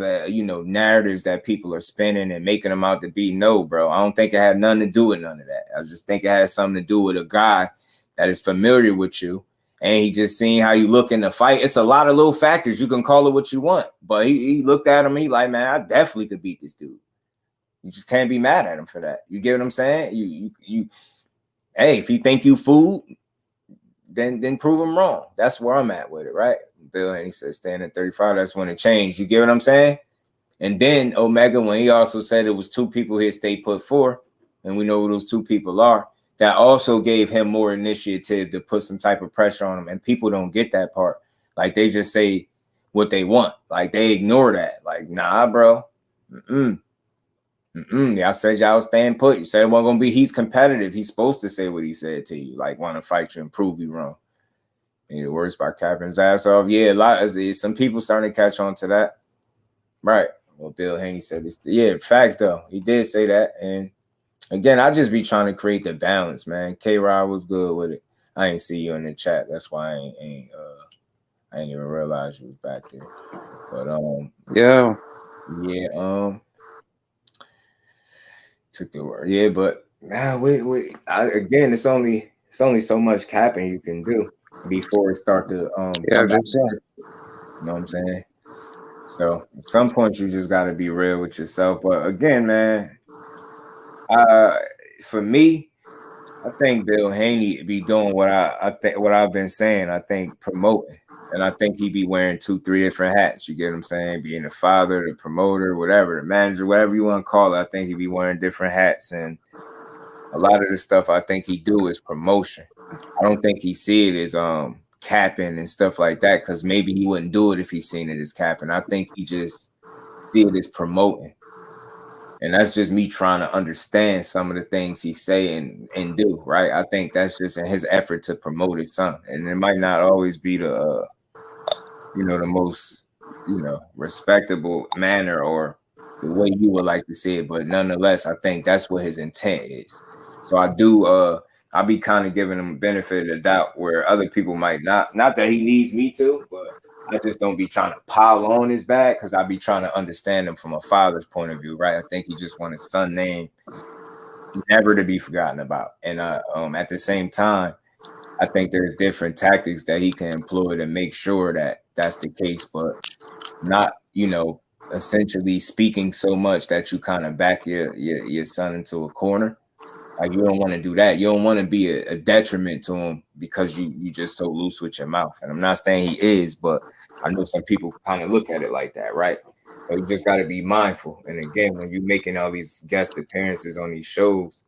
narratives that people are spinning and making them out to be. No, bro. I don't think it had nothing to do with none of that. I just think it has something to do with a guy that is familiar with you, and he just seen how you look in the fight. It's a lot of little factors. You can call it what you want, but he looked at him. He like, man, I definitely could beat this dude. You just can't be mad at him for that. You get what I'm saying? You. Hey, if you think you fooled, then prove him wrong. That's where I'm at with it, right? Bill, and he said staying at 35, that's when it changed. You get what I'm saying? And then Omega, when he also said it was two people he stayed put for, and we know who those two people are, that also gave him more initiative to put some type of pressure on him. And people don't get that part. Like they just say what they want. Like they ignore that. Like, nah, bro. Y'all said y'all was staying put. You said it wasn't gonna be. He's competitive. He's supposed to say what he said to you. Like want to fight you and prove you wrong. The worst by capping his ass off. Yeah, some people starting to catch on to that. Right. Well, Bill Haney said this. Yeah, facts though. He did say that. And again, I just be trying to create the balance, man. K-Rod was good with it. I ain't see you in the chat. That's why I ain't even realize you was back there. But took the word. Yeah, but now again, it's only so much capping you can do before it start to you know what I'm saying? So at some point you just got to be real with yourself. But again, man, for me, I think Bill Haney be doing what I've been saying. I think promoting, and I think he be wearing 2-3 different hats. You get what I'm saying? Being the father, the promoter, whatever, the manager, whatever you want to call it. I think he be wearing different hats, and a lot of the stuff I think he do is promotion. I don't think he see it as capping and stuff like that, because maybe he wouldn't do it if he seen it as capping. I think he just see it as promoting. And that's just me trying to understand some of the things he say and do, right? I think that's just in his effort to promote his son. And it might not always be the most, respectable manner or the way you would like to see it, but nonetheless, I think that's what his intent is. So I do I'll be kind of giving him benefit of the doubt where other people might not that he needs me to, but I just don't be trying to pile on his back because I be trying to understand him from a father's point of view, right? I think he just want his son name never to be forgotten about. And at the same time, I think there's different tactics that he can employ to make sure that that's the case, but not, essentially speaking so much that you kind of back your son into a corner. Like, you don't want to do that. You don't want to be a detriment to him because you just so loose with your mouth. And I'm not saying he is, but I know some people kind of look at it like that, right? But you just got to be mindful. And again, when you're making all these guest appearances on these shows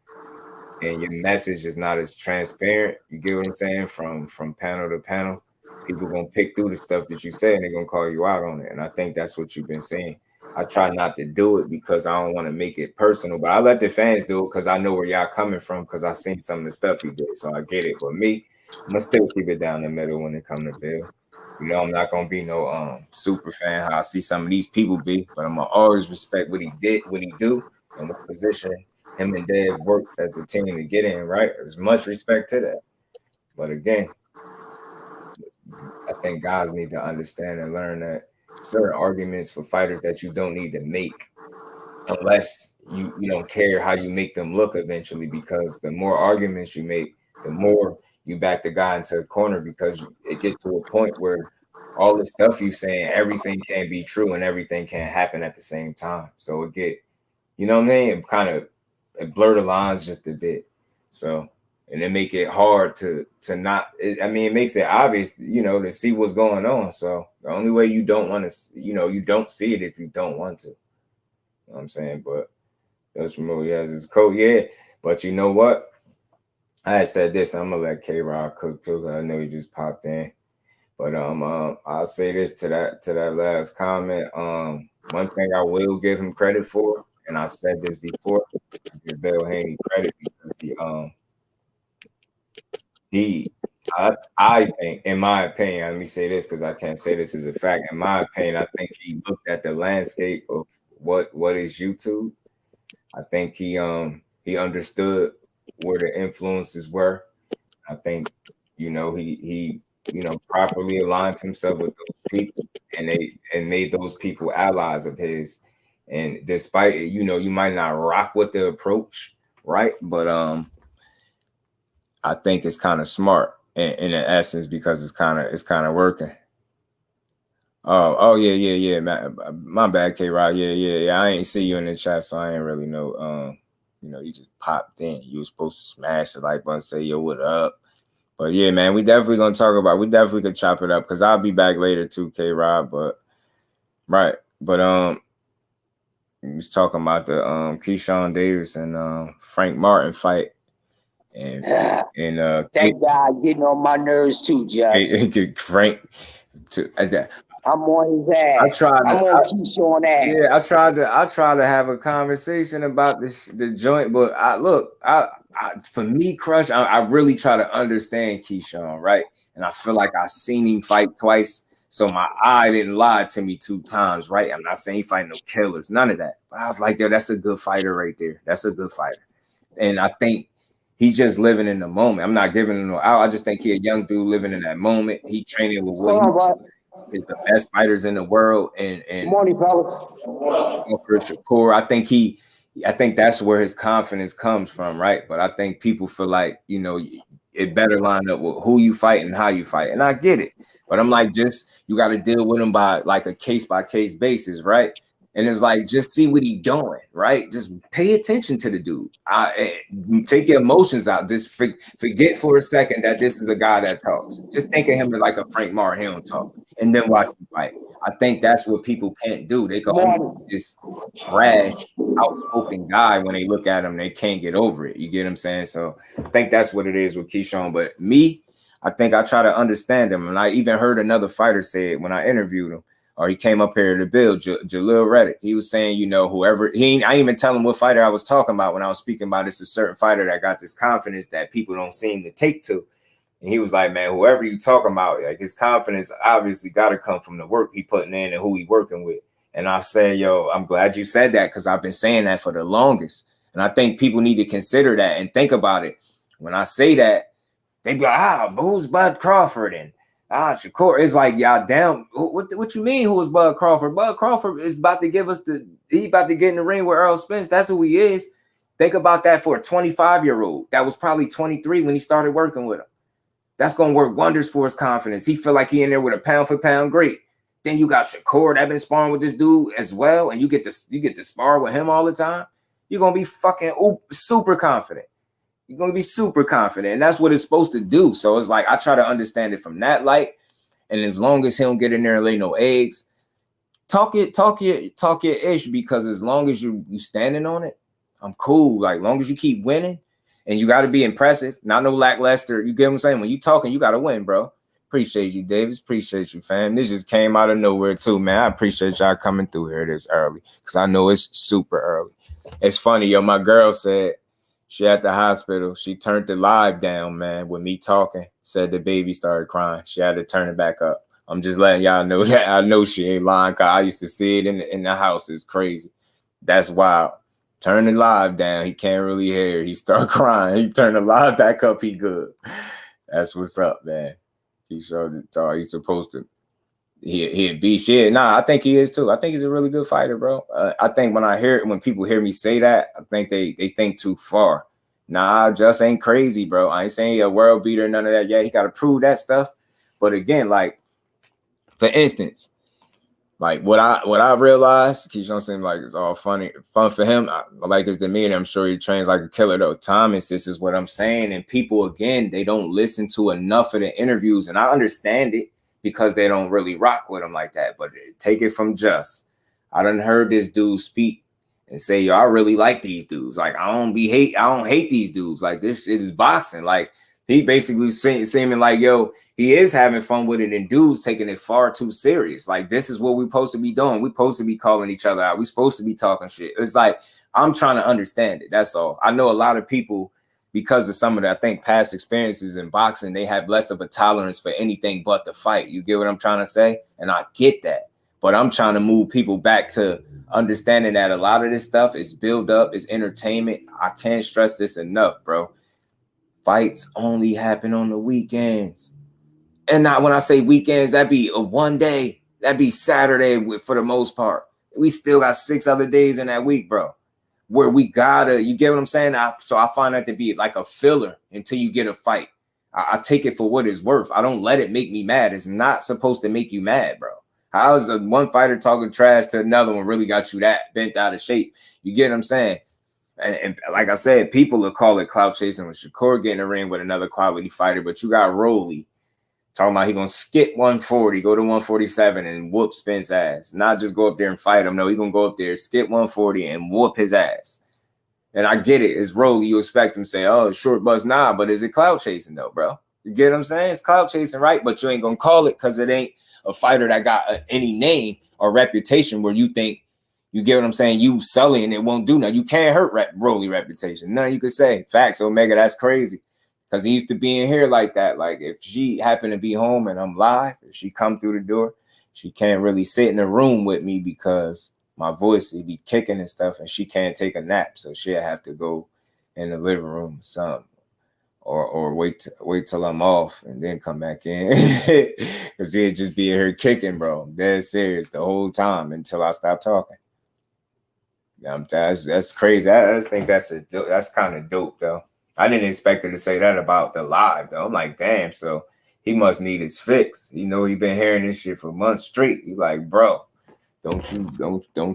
and your message is not as transparent, you get what I'm saying, from panel to panel, people going to pick through the stuff that you say and they're going to call you out on it. And I think that's what you've been saying. I try not to do it because I don't want to make it personal, but I let the fans do it because I know where y'all coming from because I seen some of the stuff he did, so I get it. But me, I'm gonna still keep it down the middle when it comes to Bill. I'm not gonna be no super fan how I see some of these people be, but I'm gonna always respect what he did, what he do, and what position him and Dave worked as a team to get in. Right, there's much respect to that. But again, I think guys need to understand and learn that certain arguments for fighters that you don't need to make unless you don't care how you make them look eventually, because the more arguments you make, the more you back the guy into a corner, because it gets to a point where all the stuff you saying, everything can't be true and everything can't happen at the same time. So it get, what I mean? It blur the lines just a bit. So, and it make it hard to not, it makes it obvious, to see what's going on. So the only way you don't want to, you don't see it if you don't want to. You know what I'm saying? But that's from he has his coat. Yeah. But you know what? I had said this, I'm gonna let K-Rod cook too, because I know he just popped in. But I'll say this to that last comment. One thing I will give him credit for, and I said this before, I give Bill Haney credit because I think, in my opinion, let me say this because I can't say this as a fact. In my opinion, I think he looked at the landscape of what is YouTube. I think he understood where the influences were. I think he properly aligned himself with those people, and made those people allies of his. And despite it, you might not rock with the approach, right? But I think it's kind of smart in essence because it's kind of working. Oh yeah. My bad, K-Rod. Yeah. I ain't see you in the chat, so I ain't really know. You just popped in. You were supposed to smash the like button, say yo, what up? But yeah, man, we definitely gonna talk about. We definitely could chop it up because I'll be back later too, K-Rod. But right, but we was talking about the Keyshawn Davis and Frank Martin fight. And that guy getting on my nerves too, Just. Frank, I'm on his ass. I'm on Keyshawn ass. Yeah, I tried to have a conversation about the joint, but for me, Crush, I really try to understand Keyshawn, right? And I feel like I seen him fight twice, so my eye didn't lie to me 2 times, right? I'm not saying he fighting no killers, none of that. But I was like, that's a good fighter right there. That's a good fighter, and I think he's just living in the moment. I'm not giving him no out. I just think he's a young dude living in that moment. He training with what is the best fighters in the world. And morning, fellas. For Shakur, I think that's where his confidence comes from, right? But I think people feel like, it better line up with who you fight and how you fight. And I get it. But I'm like, you got to deal with him by like a case-by-case basis, right? And it's like, just see what he's doing, right? Just pay attention to the dude. Take your emotions out. Just forget for a second that this is a guy that talks. Just think of him like a Frank Martin. He don't talk. And then watch him fight. I think that's what people can't do. They can only this rash, outspoken guy when they look at him, they can't get over it. You get what I'm saying? So I think that's what it is with Keyshawn. But me, I think I try to understand him. And I even heard another fighter say it when I interviewed him. Or he came up here to build Jalil Reddick. He was saying, whoever I didn't even tell him what fighter I was talking about when I was speaking about it's a certain fighter that got this confidence that people don't seem to take to. And he was like, man, whoever you talking about, like his confidence obviously got to come from the work he putting in and who he working with. And I say, yo, I'm glad you said that because I've been saying that for the longest. And I think people need to consider that and think about it. When I say that, they be like, who's Bud Crawford? And Shakur. It's like, y'all damn, what you mean who is Bud Crawford? Bud Crawford is about to give us he about to get in the ring with Earl Spence. That's who he is. Think about that for a 25-year-old. That was probably 23 when he started working with him. That's going to work wonders for his confidence. He feel like he in there with a pound for pound great. Then you got Shakur that been sparring with this dude as well, and you get to spar with him all the time. You're gonna be fucking super confident. You're gonna be super confident, and that's what it's supposed to do. So it's like I try to understand it from that light, and as long as he don't get in there and lay no eggs, talk your ish. Because as long as you standing on it, I'm cool. Like long as you keep winning, and you got to be impressive, not no lackluster. You get what I'm saying? When you talking, you got to win, bro. Appreciate you, Davis. Appreciate you, fam. This just came out of nowhere, too, man. I appreciate y'all coming through here this early because I know it's super early. It's funny, yo. My girl said she at the hospital. She turned the live down, man, with me talking. Said the baby started crying. She had to turn it back up. I'm just letting y'all know that. I know she ain't lying because I used to see it in the house. It's crazy. That's wild. Turn the live down. He can't really hear. He start crying. He turned the live back up. He good. That's what's up, man. He showed it. He's supposed to. He'd be shit. Nah, I think he is too. I think he's a really good fighter, bro. I think when people hear me say that, I think they think too far. Nah, just ain't crazy, bro. I ain't saying he a world beater, none of that. Yeah, he got to prove that stuff. But again, like for instance, like what I realized, Keyshawn seemed like it's all fun for him. I like his demeanor. I'm sure he trains like a killer though. Thomas, this is what I'm saying. And people, again, they don't listen to enough of the interviews. And I understand it because they don't really rock with him like that. But take it from Just. I done heard this dude speak and say, yo, I really like these dudes. Like, I don't hate these dudes. Like, this shit is boxing. Like, he basically seeming like, yo, he is having fun with it, and dudes taking it far too serious. Like, this is what we're supposed to be doing. We're supposed to be calling each other out. We're supposed to be talking shit. It's like, I'm trying to understand it. That's all. I know a lot of people, because of some of the, I think, past experiences in boxing, they have less of a tolerance for anything but the fight. You get what I'm trying to say? And I get that. But I'm trying to move people back to understanding that a lot of this stuff is build up, is entertainment. I can't stress this enough, bro. Fights only happen on the weekends. And not when I say weekends, that'd be a one day. That'd be Saturday for the most part. We still got 6 other days in that week, bro. Where we gotta, you get what I'm saying? So I find that to be like a filler until you get a fight. I take it for what it's worth. I don't let it make me mad. It's not supposed to make you mad, bro. How is one fighter talking trash to another one really got you that bent out of shape? You get what I'm saying? And like I said, people will call it clout chasing with Shakur getting a ring with another quality fighter, but you got Rolly talking about he gonna skip 140, go to 147 and whoop Spence ass. Not just go up there and fight him. No, he gonna go up there, skip 140 and whoop his ass. And I get it. It's Rolly. You expect him to say, oh, short buzz, nah, but is it clout chasing though, bro? You get what I'm saying? It's clout chasing, right? But you ain't gonna call it because it ain't a fighter that got any name or reputation where you think, you get what I'm saying? You sully and it won't do nothing. You can't hurt Rolly reputation. Nothing you could say. Facts, Omega, that's crazy. Because he used to be in here like that. Like if she happened to be home and I'm live, if she come through the door, she can't really sit in the room with me because my voice would be kicking and stuff and she can't take a nap. So she'll have to go in the living room or something. Or wait till I'm off and then come back in. Because he'd just be here kicking, bro. Dead serious the whole time until I stop talking. That's crazy. I just think that's kind of dope, though. I didn't expect her to say that about the live, though. I'm like, damn, so he must need his fix. You know, he been hearing this shit for months straight. He like, bro, don't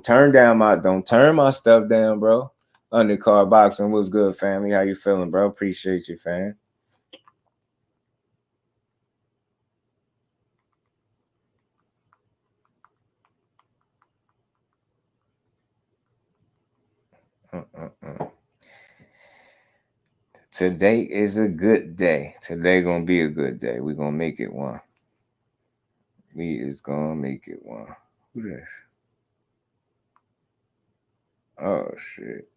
turn my stuff down, bro. Undercard boxing, what's good, family? How you feeling, bro? Appreciate you, fam. Today is a good day. Today gonna be a good day. We're gonna make it one. We is gonna make it one. Who this? Oh shit.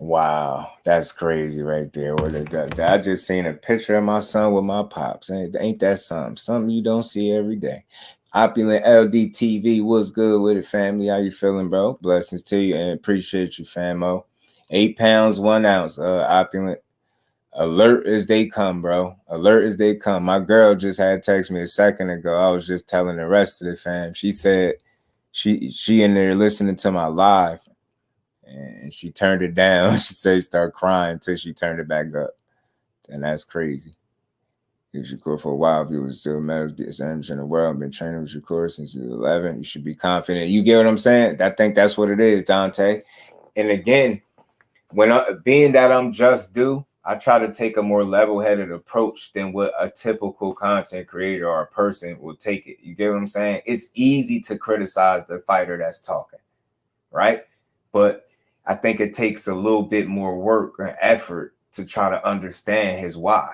Wow, that's crazy right there. I just seen a picture of my son with my pops. Ain't that something? Something you don't see every day. Opulent LDTV, what's good with it, family? How you feeling, bro? Blessings to you and appreciate you, famo. 8 pounds, 1 ounce. Opulent. Alert as they come, bro. Alert as they come. My girl just had text me a second ago. I was just telling the rest of the fam. She said she in there listening to my live. And she turned it down. She said start crying until she turned it back up. And that's crazy. If Shakur for a while, if you was still medals, be in the world, been training with Shakur since you was 11, you should be confident. You get what I'm saying? I think that's what it is, Dante. And again, being that I'm just due, I try to take a more level-headed approach than what a typical content creator or a person will take it. You get what I'm saying? It's easy to criticize the fighter that's talking, right? But I think it takes a little bit more work and effort to try to understand his why.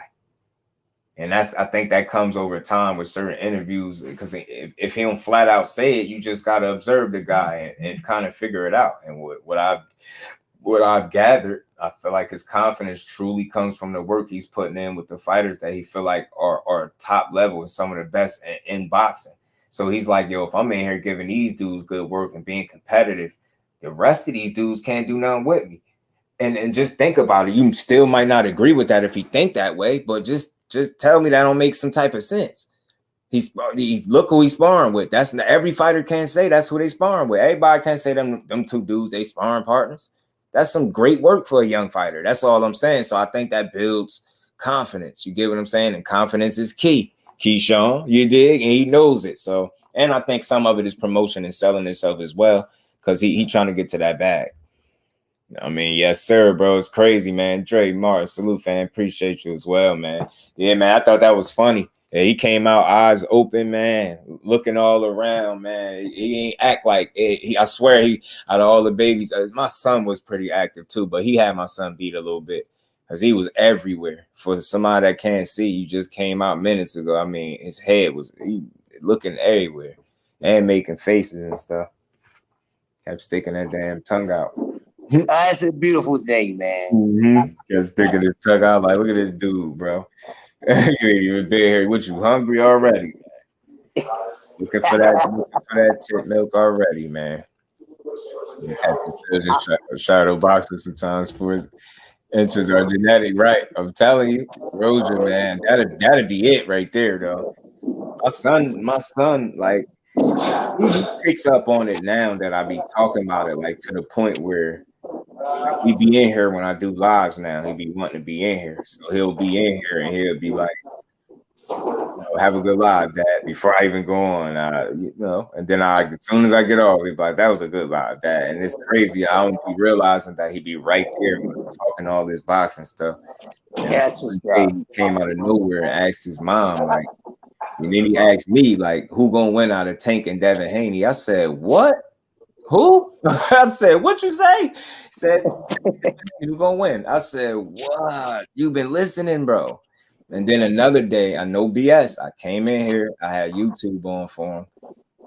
And I think that comes over time with certain interviews, because if he don't flat out say it, you just got to observe the guy and kind of figure it out. And what I've gathered, I feel like his confidence truly comes from the work he's putting in with the fighters that he feel like are top level and some of the best in boxing. So he's like, yo, if I'm in here giving these dudes good work and being competitive, the rest of these dudes can't do nothing with me. And just think about it. You still might not agree with that if he think that way, but just tell me that don't make some type of sense. Look who he's sparring with. That's every fighter can't say that's who they sparring with. Everybody can't say them two dudes they sparring partners. That's some great work for a young fighter. That's all I'm saying. So I think that builds confidence. You get what I'm saying? And confidence is key. Keyshawn, you dig? And he knows it. So, and I think some of it is promotion and selling itself as well, because he trying to get to that bag. I mean, yes, sir, bro. It's crazy, man. Dre, Mars, salute, fan. Appreciate you as well, man. Yeah, man, I thought that was funny. Yeah, he came out eyes open, man, looking all around, man. He ain't act like I swear out of all the babies, my son was pretty active too, but he had my son beat a little bit because he was everywhere. For somebody that can't see, you just came out minutes ago. I mean, his head was looking everywhere and making faces and stuff. Kept sticking that damn tongue out. That's a beautiful thing, man. Mm-hmm. Just sticking his tongue out like, look at this dude, bro. You ain't even been here. What, you hungry already? Looking for that tip milk already, man. Just shadow boxing sometimes for his interests are genetic, right? I'm telling you, Roger, man, that'd be it right there, though. My son, like, he picks up on it now that I be talking about it, like to the point where he be in here when I do lives now. He be wanting to be in here. So he'll be in here and he'll be like, have a good live, Dad, before I even go on. And then as soon as I get off, he'll be like, that was a good live, Dad. And it's crazy. I don't be realizing that he'd be right there when I'm talking all this boxing stuff. Yes, he came out of nowhere and asked his mom, like, and then he asked me, like, who gonna win out of Tank and Devin Haney? I said, what? Who? I said, what you say? He said, who gonna win? I said, what? You been listening, bro? And then another day, I know BS. I came in here, I had YouTube on for him,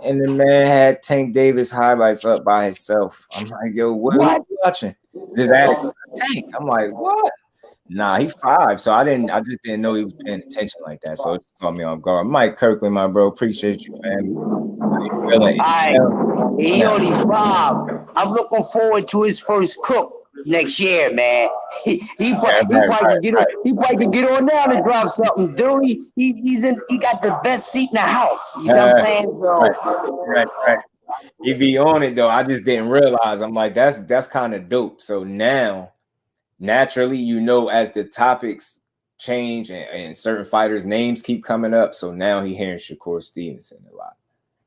and the man had Tank Davis highlights up by himself. I'm like, yo, what are you watching? Just asked Tank. I'm like, what? Nah, he's 5, so I just didn't know he was paying attention like that. So it caught me off guard. Mike Kirkland, my bro, appreciate you, family. He only 5. I'm looking forward to his first cook next year, man. He probably can get on now to drop something, dude. He got the best seat in the house. You know what I'm saying? So right. He be on it though. I just didn't realize. I'm like, that's kind of dope. So now, naturally, as the topics change and certain fighters' names keep coming up, so now he hearing Shakur Stevenson a lot.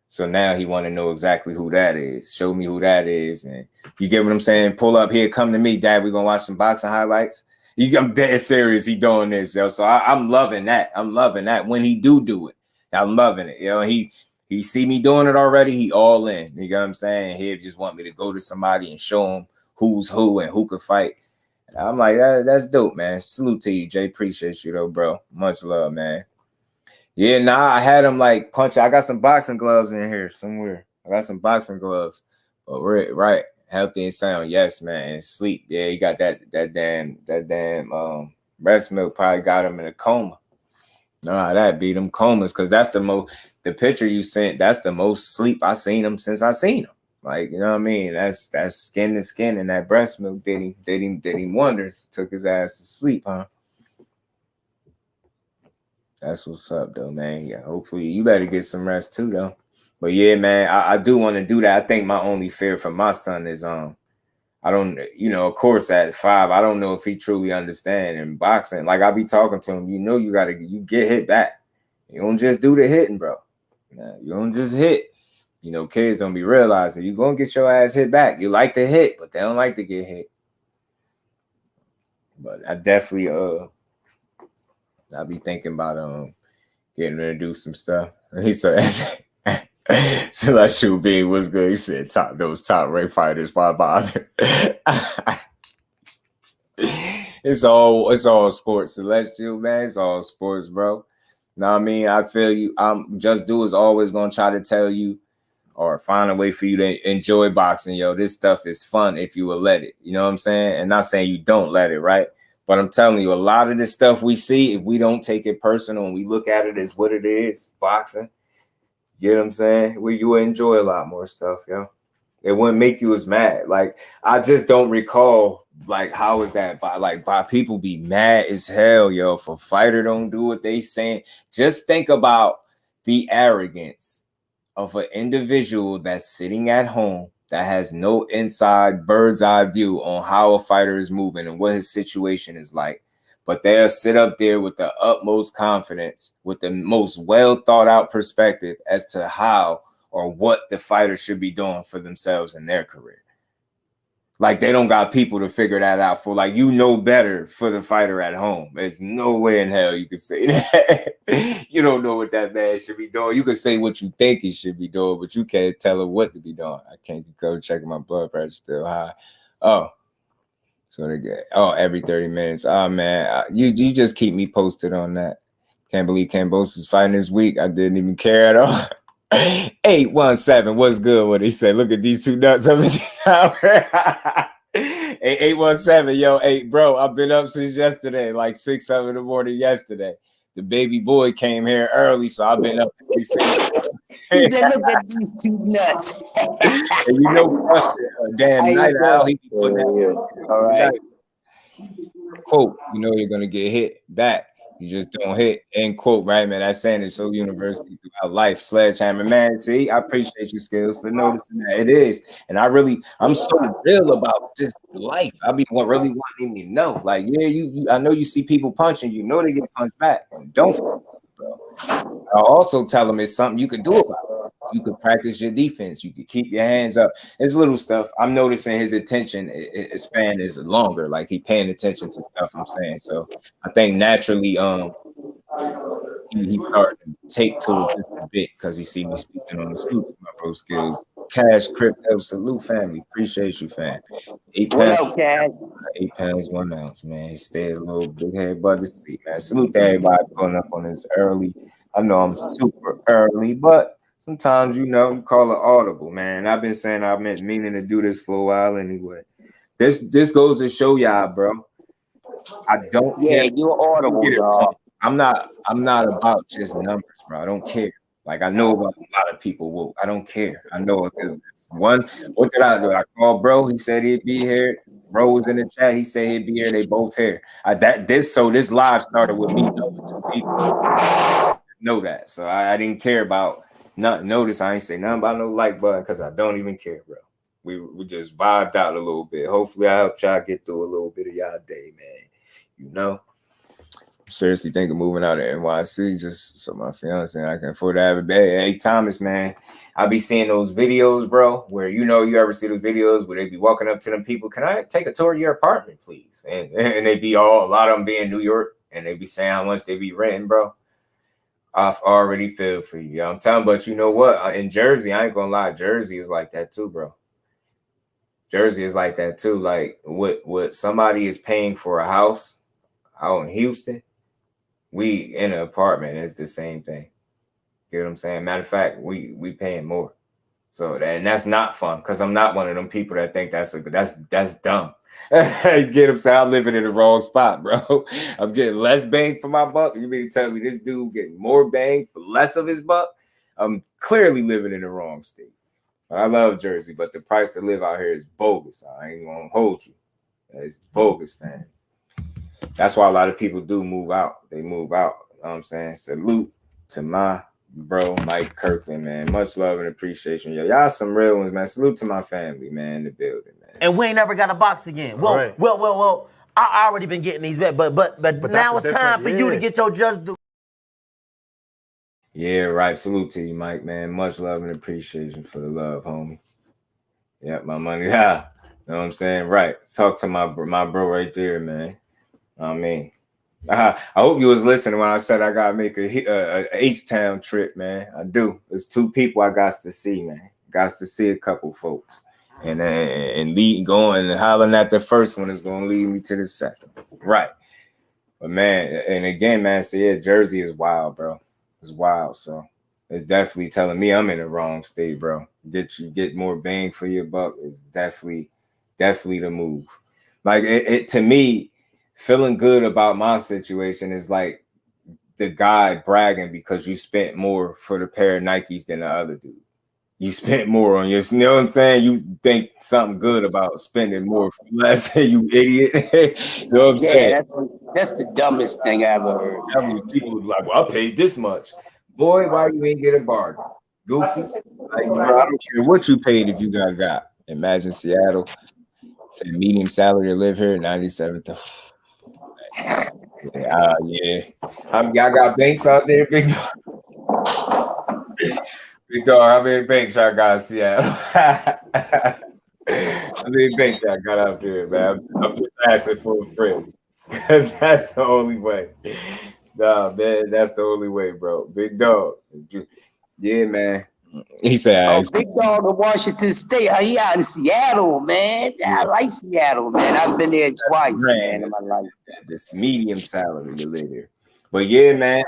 So now he want to know exactly who that is. Show me who that is. And you get what I'm saying? Pull up here, come to me, Dad. We're going to watch some boxing highlights. I'm dead serious. He doing this, yo. So I'm loving that. I'm loving that when he do it. I'm loving it. He see me doing it already. He all in. You know what I'm saying? He just want me to go to somebody and show him who's who and who could fight. And I'm like, that's dope, man. Salute to you, Jay. Appreciate you, though, bro. Much love, man. Yeah, I had him like punch. I got some boxing gloves in here somewhere. I got some boxing gloves, but right. Healthy and sound, yes, man. And sleep, yeah. He got that damn breast milk probably got him in a coma. No, that beat him comas because that's the picture you sent. That's the most sleep I seen him since I seen him. Like, you know what I mean? That's skin to skin, and that breast milk did him wonders. Took his ass to sleep, huh? That's what's up, though, man. Yeah, hopefully you better get some rest too, though. But yeah, man, I do want to do that. I think my only fear for my son is I don't, of course at 5, I don't know if he truly understand in boxing. Like I be talking to him, you get hit back. You don't just do the hitting, bro. You don't just hit. Kids don't be realizing you're gonna get your ass hit back. You like to hit, but they don't like to get hit. But I definitely I'll be thinking about getting ready to do some stuff. He said so that shoe being was good. He said those top rank fighters, why bother? It's all sports, Celestial, man. It's all sports, bro. Know what I mean? I feel you. Just Do is always gonna try to tell you or find a way for you to enjoy boxing. Yo, this stuff is fun if you will let it. You know what I'm saying? And not saying you don't let it, right? But I'm telling you, a lot of the stuff we see, if we don't take it personal and we look at it as what it is, boxing, you know what I'm saying? You will enjoy a lot more stuff, yo. It wouldn't make you as mad. Like, I just don't recall, like, how is that by people be mad as hell, yo, if a fighter don't do what they saying. Just think about the arrogance of an individual that's sitting at home that has no inside bird's eye view on how a fighter is moving and what his situation is like. But they'll sit up there with the utmost confidence, with the most well thought out perspective as to how or what the fighter should be doing for themselves in their career. Like, they don't got people to figure that out for. Like, better for the fighter at home. There's no way in hell you could say that. You don't know what that man should be doing. You can say what you think he should be doing, but you can't tell him what to be doing. I can't go checking my blood pressure still high. Oh, so they get every 30 minutes. Oh man, you just keep me posted on that. Can't believe Kambosos is fighting this week. I didn't even care at all. 817, what's good? What he said? Look at these two nuts up in this hour. 817, yo, bro, I've been up since yesterday, like 6, 7 in the morning yesterday. The baby boy came here early, so I've been up. He said, look at these two nuts. And damn night owl, he be putting that. All right. Quote, you're going to get hit back. You just don't hit, end quote, right, man? That saying is so universal throughout life. Sledgehammer, man. See, I appreciate you, Skills, for noticing that. It is. And I'm so real about this life. I be really wanting to know. Like, yeah, I know you see people punching, they get punched back. And don't, bro. I also tell them it's something you can do about it. You could practice your defense. You could keep your hands up. It's little stuff. I'm noticing his attention span is longer. Like, he paying attention to stuff I'm saying. So I think naturally, he started to take to it just a bit because he see me speaking on the salute to my bro Skills. Cash, Crypto, salute family. Appreciate you, fam. 8 pounds, 8 pounds, 1 ounce, man. He stays a little big head, but this man. Salute to everybody going up on this early. I know I'm super early, but sometimes, you call it audible, man. I've been saying I've been meaning to do this for a while anyway. This goes to show y'all, bro. I don't care. You're audible, dog. I'm not about just numbers, bro. I don't care. Like, I know about a lot of people. I don't care. I know what did I do? I called bro. He said he'd be here. Bro was in the chat. He said he'd be here. They both here. This live started with me knowing 2 people. Know that. So I didn't care about nothing. Notice I ain't say nothing about no like button because I don't even care, bro. We just vibed out a little bit. Hopefully I helped y'all get through a little bit of y'all day, man. Seriously think of moving out of NYC just so my fiance and I can afford to have a bed. Hey, Thomas, man, I be seeing those videos, bro, where you ever see those videos where they be walking up to them people, can I take a tour of your apartment, please? And they be a lot of them be in New York, and they be saying how much they be renting, bro. I've already feel for you. I'm telling, but you know what? In Jersey, I ain't gonna lie, Jersey is like that too, bro. Jersey is like that too. Like what somebody is paying for a house out in Houston, we in an apartment is the same thing. You know what I'm saying? Matter of fact, we paying more. So and that's not fun because I'm not one of them people that think that's dumb. Get him saying I'm living in the wrong spot, bro. I'm getting less bang for my buck. You mean to tell me this dude getting more bang for less of his buck? I'm clearly living in the wrong state. I love Jersey, but the price to live out here is bogus. I ain't gonna hold you. It's bogus, man. That's why a lot of people do move out. They move out. You know what I'm saying? Salute to my bro, Mike Kirkland, man. Much love and appreciation. Yo, y'all some real ones, man. Salute to my family, man, in the building, man. And we ain't never got a box again. Well, I already been getting these back, but now it's time for you to get your just due. Yeah, right. Salute to you, Mike, man. Much love and appreciation for the love, homie. Yep, my money. Yeah. You know what I'm saying? Right. Talk to my bro right there, man. I mean, I hope you was listening when I said I gotta make a H-Town trip, man. I do. There's 2 people I got to see, man. Got to see a couple folks. And lead going and hollering at the first one is gonna lead me to the second. Right. But man, and again, man, so yeah, Jersey is wild, bro. It's wild. So it's definitely telling me I'm in the wrong state, bro. Get more bang for your buck is definitely the move. Like it to me, feeling good about my situation is like the guy bragging because you spent more for the pair of Nikes than the other dude. You spent more on your, you know what I'm saying? You think something good about spending more for less, you idiot. You know what I'm saying? That's the dumbest thing I ever heard. How many people be like, well, I paid this much. Boy, why you ain't get a bargain? Goofy. Like, bro, I don't care what you paid if you got. Imagine Seattle. Say medium salary to live here, 97th. Yeah. Y'all got banks out there, big dog. Big dog, how many banks I got in Seattle? How many banks I got out there, man? I'm just asking for a friend. Because that's the only way. Nah, man, that's the only way, bro. Big dog. Yeah, man. He said, Big dog in Washington State. He out in Seattle, man. I like Seattle, man. I've been there twice, man, in my life. This medium salary to live here. But yeah, man.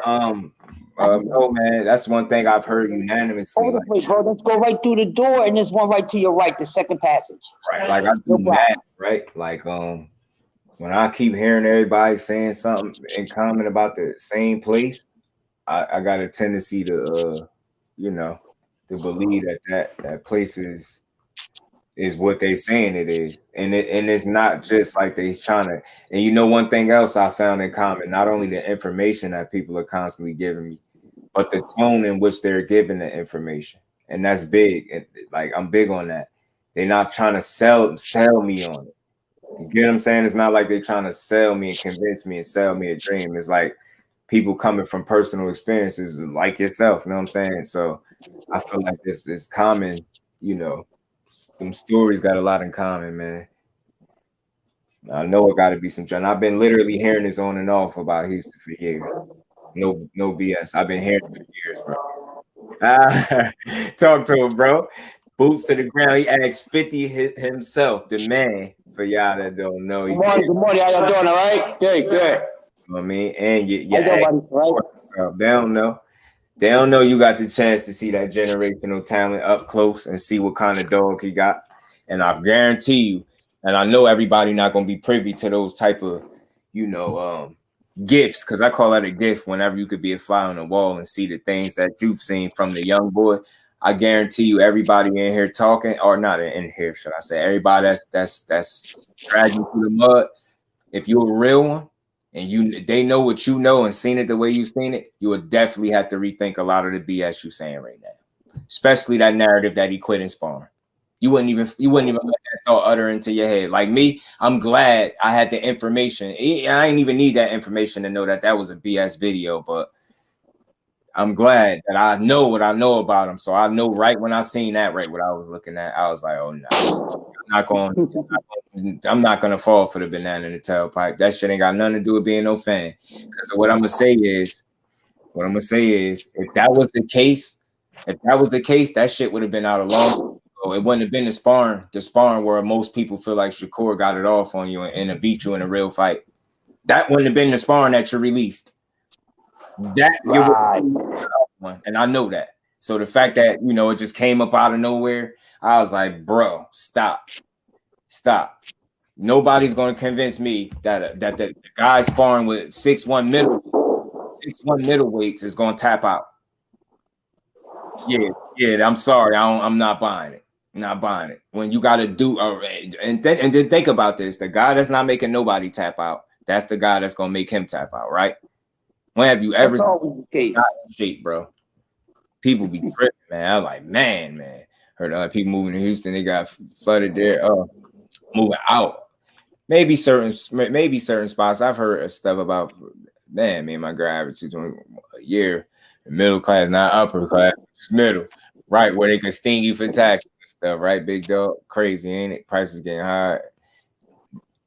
No, man, that's one thing I've heard unanimously. Wait, bro, let's go right through the door, and there's one right to your right, the second passage. Right, like I do math, right? Like when I keep hearing everybody saying something in common about the same place, I got a tendency to to believe that place is what they saying it is, and it's not just like they's trying to. And one thing else I found in common, not only the information that people are constantly giving me, but the tone in which they're giving the information, and that's big. And like I'm big on that. They're not trying to sell me on it. You get what I'm saying? It's not like they're trying to sell me and convince me and sell me a dream. It's like people coming from personal experiences like yourself. You know what I'm saying? So I feel like this is common. Them stories got a lot in common, man. I know it got to be some trend. I've been literally hearing this on and off about Houston for years. No BS. I've been hearing it for years, bro. Talk to him, bro. Boots to the ground. He asked 50 himself, the man, for y'all that don't know. Good morning. How y'all doing? All right? Good. You know what I mean? And they don't know. They don't know you got the chance to see that generational talent up close and see what kind of dog he got. And I guarantee you, and I know everybody not going to be privy to those type of, gifts, because I call that a gift whenever you could be a fly on the wall and see the things that you've seen from the young boy. I guarantee you everybody in here talking, or not in here, should I say, everybody that's dragging through the mud, if you're a real one, and they know what you know and seen it the way you've seen it, you would definitely have to rethink a lot of the BS you're saying right now, especially that narrative that he quit in sparring. You wouldn't even let that thought utter into your head. Like me, I'm glad I had the information. I didn't even need that information to know that was a BS video, but I'm glad that I know what I know about him. So I know right when I seen that, right what I was looking at, I was like, oh no, I'm not gonna fall for the banana in the tailpipe. That shit ain't got nothing to do with being no fan. Because what I'm gonna say is, if that was the case, that shit would have been out a long ago. It wouldn't have been the sparring where most people feel like Shakur got it off on you and beat you in a real fight. That wouldn't have been the sparring that you released. That right. And I know that. So the fact that, you know, it just came up out of nowhere, I was like, bro, stop. Nobody's going to convince me that the guy sparring with 6'1" middleweights is going to tap out. Yeah, I'm sorry. I'm not buying it. Not buying it. When you got to do, and then think about this: the guy that's not making nobody tap out, that's the guy that's gonna make him tap out, right? When have you ever got in shape, bro? People be tripping, man. I'm like, man. Heard people moving to Houston, they got flooded there. Moving out. Maybe certain spots. I've heard stuff about, man. Me and my girl average doing a year, middle class, not upper class, just middle. Right, where they can sting you for taxes and stuff, right, big dog? Crazy, ain't it? Prices getting high.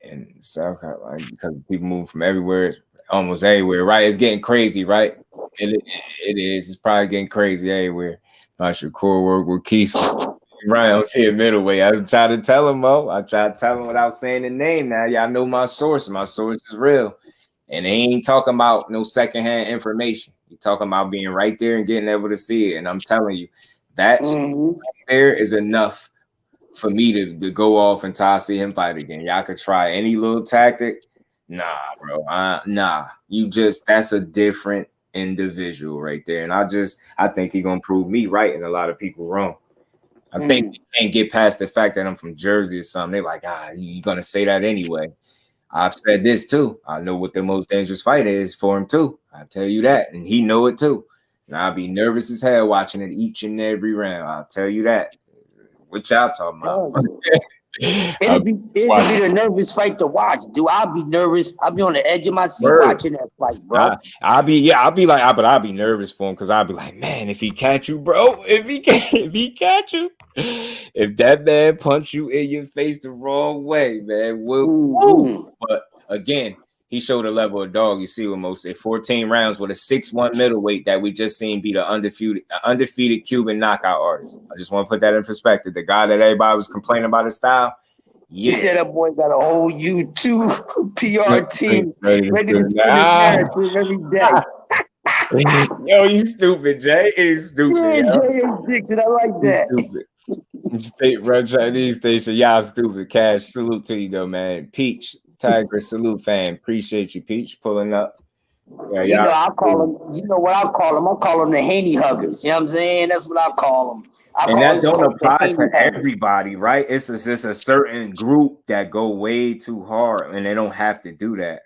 And South Carolina, because people move from everywhere, almost everywhere, right? It's getting crazy, right? It is. It's probably getting crazy everywhere. I should core work with Keith rounds here middleweight. I was trying to tell him, Mo. I tried to tell him without saying the name. Now y'all know my source. My source is real. And they ain't talking about no secondhand information. You're talking about being right there and getting able to see it. And I'm telling you, that's right there is enough for me to go off until I see him fight again. Y'all could try any little tactic. Nah, bro. Nah. That's a different individual right there. And I think he's gonna prove me right and a lot of people wrong. I think you can't get past the fact that I'm from Jersey or something. They're like, you're gonna say that anyway. I've said this too. I know what the most dangerous fight is for him too. I tell you that, and he know it too. And I'll be nervous as hell watching it each and every round. I'll tell you that. What y'all talking about? It'll be the nervous fight to watch. I'll be nervous. I'll be on the edge of my seat watching that fight, bro. I'll be nervous for him because I'll be like, man, if he catch you, bro, if he catch you, if that man punch you in your face the wrong way, man, but again, he showed a level of dog. You see what most say 14 rounds with a 6'1" middleweight that we just seen be the undefeated Cuban knockout artist. I just want to put that in perspective. The guy that everybody was complaining about his style. Yeah. He said that boy got a whole YouTube PR team ready to spin his narrative every day. Yo, you stupid, Jay. He's stupid. Yeah, Jay Dixon. I like that. State Run Chinese Station. Y'all stupid. Cash. Salute to you though, man. Peach. Tiger, salute fan. Appreciate you, Peach, pulling up. Yeah, I call them, you know what I call them? I call them the Haney huggers. You know what I'm saying? That's what I call them. And that don't apply to everybody, right? It's just a certain group that go way too hard, and they don't have to do that.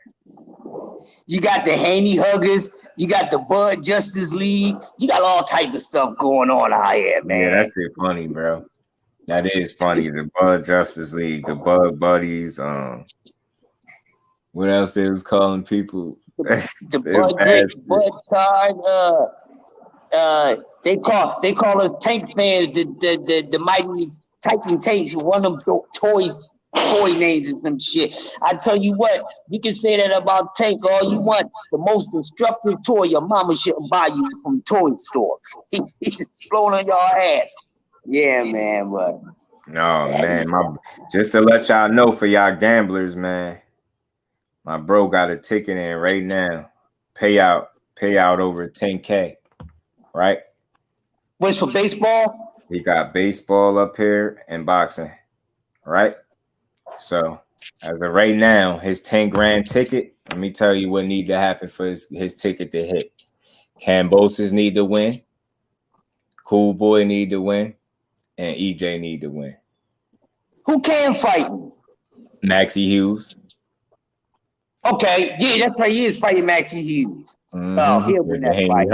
You got the Haney huggers. You got the Bud Justice League. You got all type of stuff going on out here, man. Yeah, that's funny, bro. That is funny. The Bud Justice League, the Bud Buddies, what else they was calling people? The Bud Card. They call us Tank fans. The mighty Titan Tanks. One of them toy names and some shit. I tell you what, you can say that about Tank all you want. The most destructive toy your mama shouldn't buy you from toy store. He's blowing on your ass. Yeah, man. But no, man. Just to let y'all know for y'all gamblers, man. My bro got a ticket in right now. Payout over 10K, right? What's for baseball? He got baseball up here and boxing, right? So as of right now, his 10 grand ticket, let me tell you what need to happen for his ticket to hit. Cambosis need to win. Cool Boy need to win. And EJ need to win. Who can fight? Maxie Hughes. Okay, yeah, that's right. He is fighting Maxie Hughes. Oh, he'll win that fight.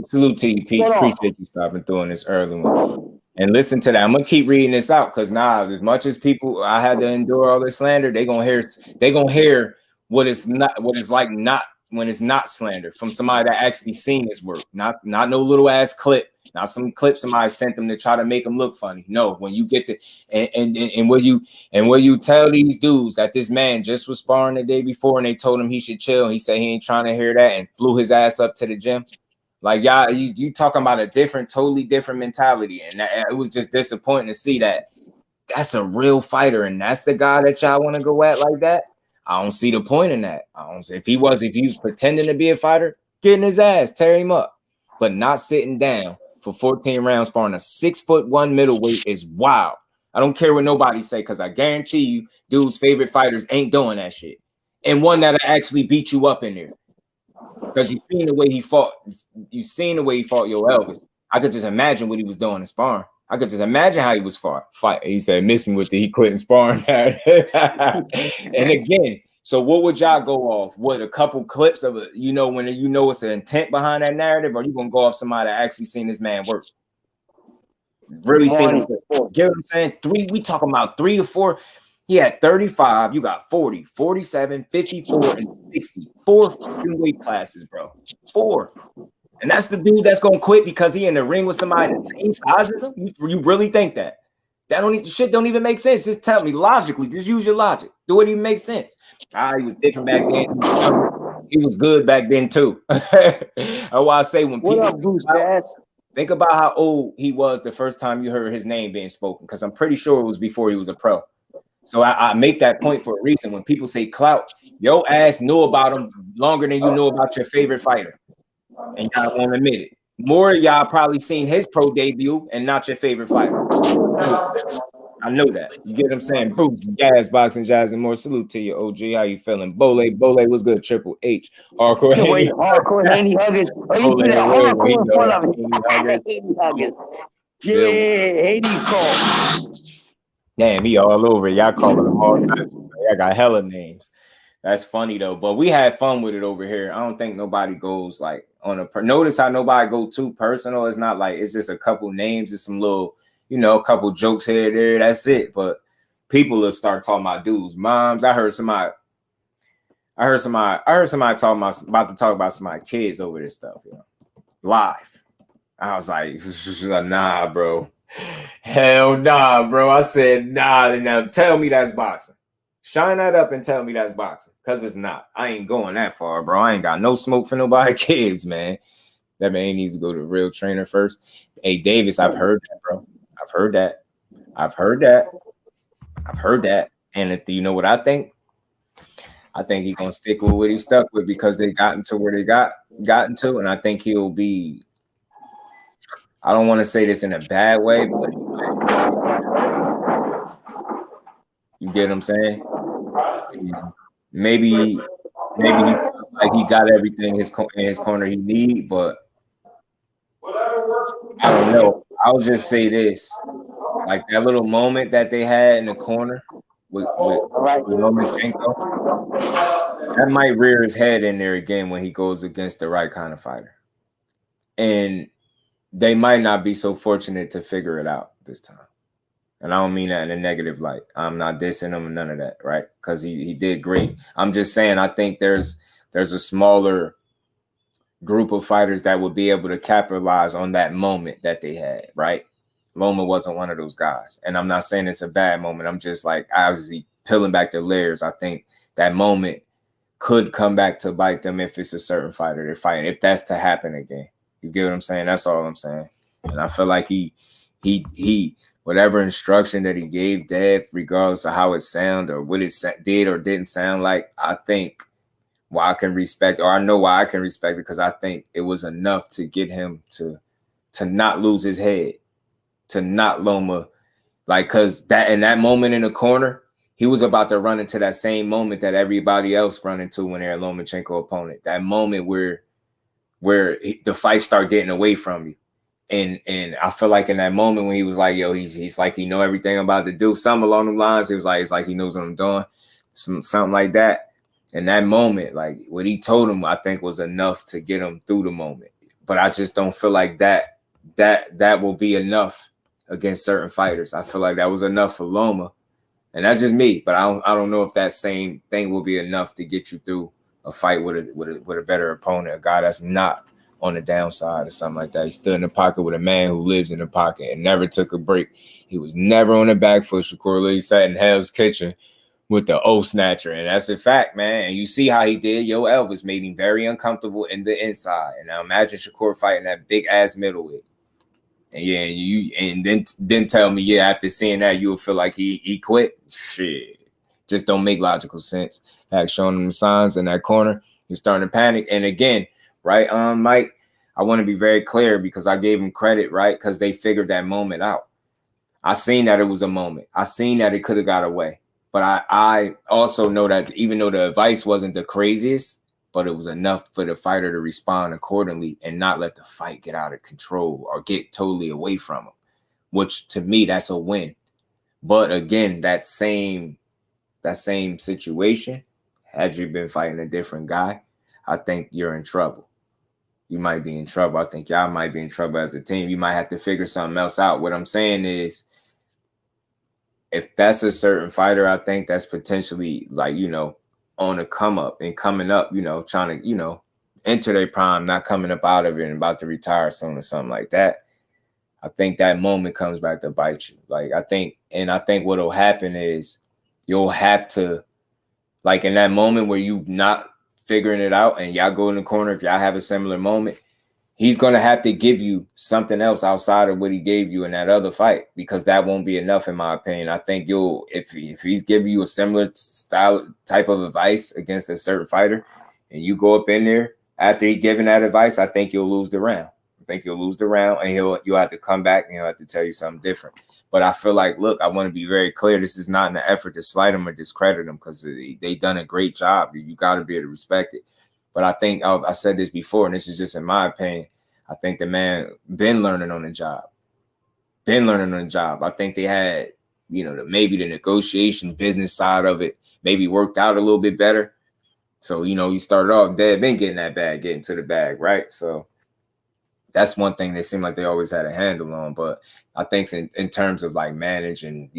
Salute to you, Pete. Appreciate you stopping through on this early one. And listen to that. I'm gonna keep reading this out because as much as people I had to endure all this slander, they gonna hear what it's like not when it's not slander from somebody that actually seen his work. Not no little ass clip. Not some clip somebody sent them to try to make them look funny. No, when you get and where you tell these dudes that this man just was sparring the day before and they told him he should chill. He said he ain't trying to hear that and flew his ass up to the gym. Like y'all, you talking about a totally different mentality, and it was just disappointing to see that. That's a real fighter, and that's the guy that y'all want to go at like that. I don't see the point in that. If he was pretending to be a fighter, get in his ass, tear him up. but not sitting down for 14 rounds sparring a 6'1" middleweight is wild. I don't care what nobody say, because I guarantee you, dude's favorite fighters ain't doing that shit. And one that'll actually beat you up in there. Because you've seen the way he fought. You've seen the way he fought Yo Elvis. I could just imagine what he was doing in sparring. I could just imagine how he was fighting. He said, miss me with the he quit sparring. And again, so what would y'all go off? What, a couple clips of it, you know, when you know it's the intent behind that narrative, or you gonna go off somebody that actually seen this man work? Really seen him work. Get what I'm saying? We talking about 3 to 4. He had 35, you got 40, 47, 54, and 60. 4 weight classes, bro. 4. And that's the dude that's gonna quit because he in the ring with somebody the same size as him? You really think that? That don't even make sense. Just tell me logically. Just use your logic. Do it even make sense? He was different back then. He was good back then too. That's why I say when people think about how old he was the first time you heard his name being spoken, because I'm pretty sure it was before he was a pro. So I make that point for a reason. When people say clout, your ass knew about him longer than you know about your favorite fighter. And y'all won't admit it. More of y'all probably seen his pro debut and not your favorite fighter. I know that. You get what I'm saying? Bruce, Gas, Boxing, Jazz, and more. Salute to you, OG. How you feeling? Bole was good. Triple H. Hardcore Haney Huggins. Yeah, Haney call. Damn, he all over. Y'all calling him all types. I got hella names. That's funny though. But we had fun with it over here. I don't think nobody goes like on a. Notice how nobody go too personal. It's not like it's just a couple names. It's some little, you know, a couple jokes here, there. That's it. But people will start talking about dudes' moms. I heard somebody talking about to talk about some of my kids over this stuff, you know, live. I was like, nah, bro. Hell nah, bro. I said, nah. Now tell me that's boxing. Shine that up and tell me that's boxing. Because it's not. I ain't going that far, bro. I ain't got no smoke for nobody kids, man. That man needs to go to a real trainer first. Hey, Davis, I've heard that, bro. I've heard that. And if you know what I think? I think he's gonna stick with what he stuck with because they gotten to where they gotten to, and I think he'll be. I don't want to say this in a bad way, but you get what I'm saying? Maybe he feels like he got everything in his corner he need, but I don't know. I'll just say this: like that little moment that they had in the corner with Lomachenko, that might rear his head in there again when he goes against the right kind of fighter, and they might not be so fortunate to figure it out this time. And I don't mean that in a negative light. I'm not dissing him or none of that, right? Because he did great. I'm just saying I think there's a smaller group of fighters that would be able to capitalize on that moment that they had, right? Loma wasn't one of those guys. And I'm not saying it's a bad moment. I'm just like obviously peeling back the layers. I think that moment could come back to bite them if it's a certain fighter they're fighting, if that's to happen again. You get what I'm saying? That's all I'm saying. And I feel like he whatever instruction that he gave Dev, regardless of how it sounded or what it did or didn't sound like, I think I can respect, or I know why I can respect it, because I think it was enough to get him to not lose his head, to not Loma, like, because that in that moment in the corner, he was about to run into that same moment that everybody else run into when they're a Lomachenko opponent. That moment where the fight start getting away from you. And I feel like in that moment when he was like, yo, he's like, he know everything I'm about to do. Something along the lines. He was like, it's like he knows what I'm doing. Something like that. And that moment, like what he told him, I think was enough to get him through the moment. But I just don't feel like that will be enough against certain fighters. I feel like that was enough for Loma. And that's just me. But I don't know if that same thing will be enough to get you through a fight with a better opponent, a guy that's not on the downside or something like that. He stood in the pocket with a man who lives in the pocket and never took a break. He was never on the back foot. Shakur Lee sat in Hell's Kitchen with the O snatcher, and that's a fact, man. And you see how he did. Yo Elvis made him very uncomfortable in the inside. And now imagine Shakur fighting that big ass middleweight. And yeah, and then tell me, yeah, after seeing that, you will feel like he quit. Shit, just don't make logical sense. Had shown him the signs in that corner. He was starting to panic. And again, right, Mike, I want to be very clear because I gave him credit, right? Because they figured that moment out. I seen that it was a moment. I seen that it could have got away. But I also know that even though the advice wasn't the craziest, but it was enough for the fighter to respond accordingly and not let the fight get out of control or get totally away from him, which to me, that's a win. But again, that same situation, had you been fighting a different guy, I think you're in trouble. You might be in trouble. I think y'all might be in trouble as a team. You might have to figure something else out. What I'm saying is, if that's a certain fighter, I think that's potentially like, on a come up and coming up, trying to, enter their prime, not coming up out of it and about to retire soon or something like that. I think that moment comes back to bite you. Like, I think what'll happen is you'll have to, like, in that moment where you not figuring it out and y'all go in the corner, if y'all have a similar moment, he's going to have to give you something else outside of what he gave you in that other fight, because that won't be enough, in my opinion. I think if he's giving you a similar style type of advice against a certain fighter and you go up in there after he giving that advice, I think you'll lose the round. And you'll have to come back and he'll have to tell you something different. But I feel like, look, I want to be very clear. This is not an effort to slight him or discredit him, because they done a great job. You got to be able to respect it. But I think I said this before, and this is just in my opinion. I think the man been learning on the job. I think they had, maybe the negotiation business side of it maybe worked out a little bit better. So, he started off dead, been getting that bag, getting to the bag, right? So that's one thing they seem like they always had a handle on. But I think in terms of like managing,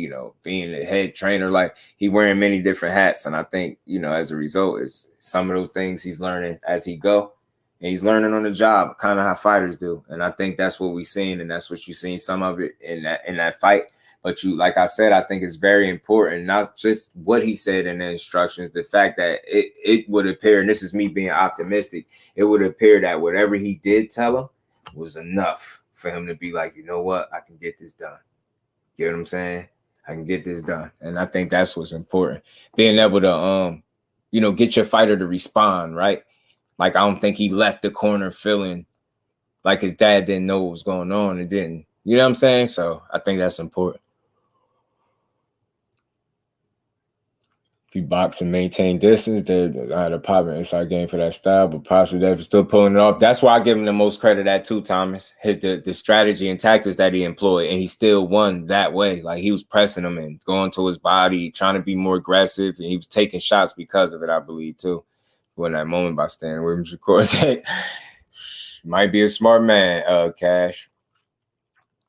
being a head trainer, like he wearing many different hats. And I think, as a result, is some of those things he's learning as he go. And he's learning on the job, kind of how fighters do. And I think that's what we've seen. And that's what you've seen some of it in that fight. But like I said, I think it's very important, not just what he said in the instructions, the fact that it would appear, and this is me being optimistic, it would appear that whatever he did tell him was enough for him to be like, you know what, I can get this done. You know what I'm saying? I can get this done. And I think that's what's important. Being able to, get your fighter to respond, right? Like, I don't think he left the corner feeling like his dad didn't know what was going on and didn't. You know what I'm saying? So I think that's important. If you box and maintain distance, the popular inside game for that style, but possibly they're still pulling it off. That's why I give him the most credit at too, Thomas. The strategy and tactics that he employed, and he still won that way. Like, he was pressing him and going to his body, trying to be more aggressive, and he was taking shots because of it, I believe, too. When that moment by standing with him, Shakur might be a smart man, Cash.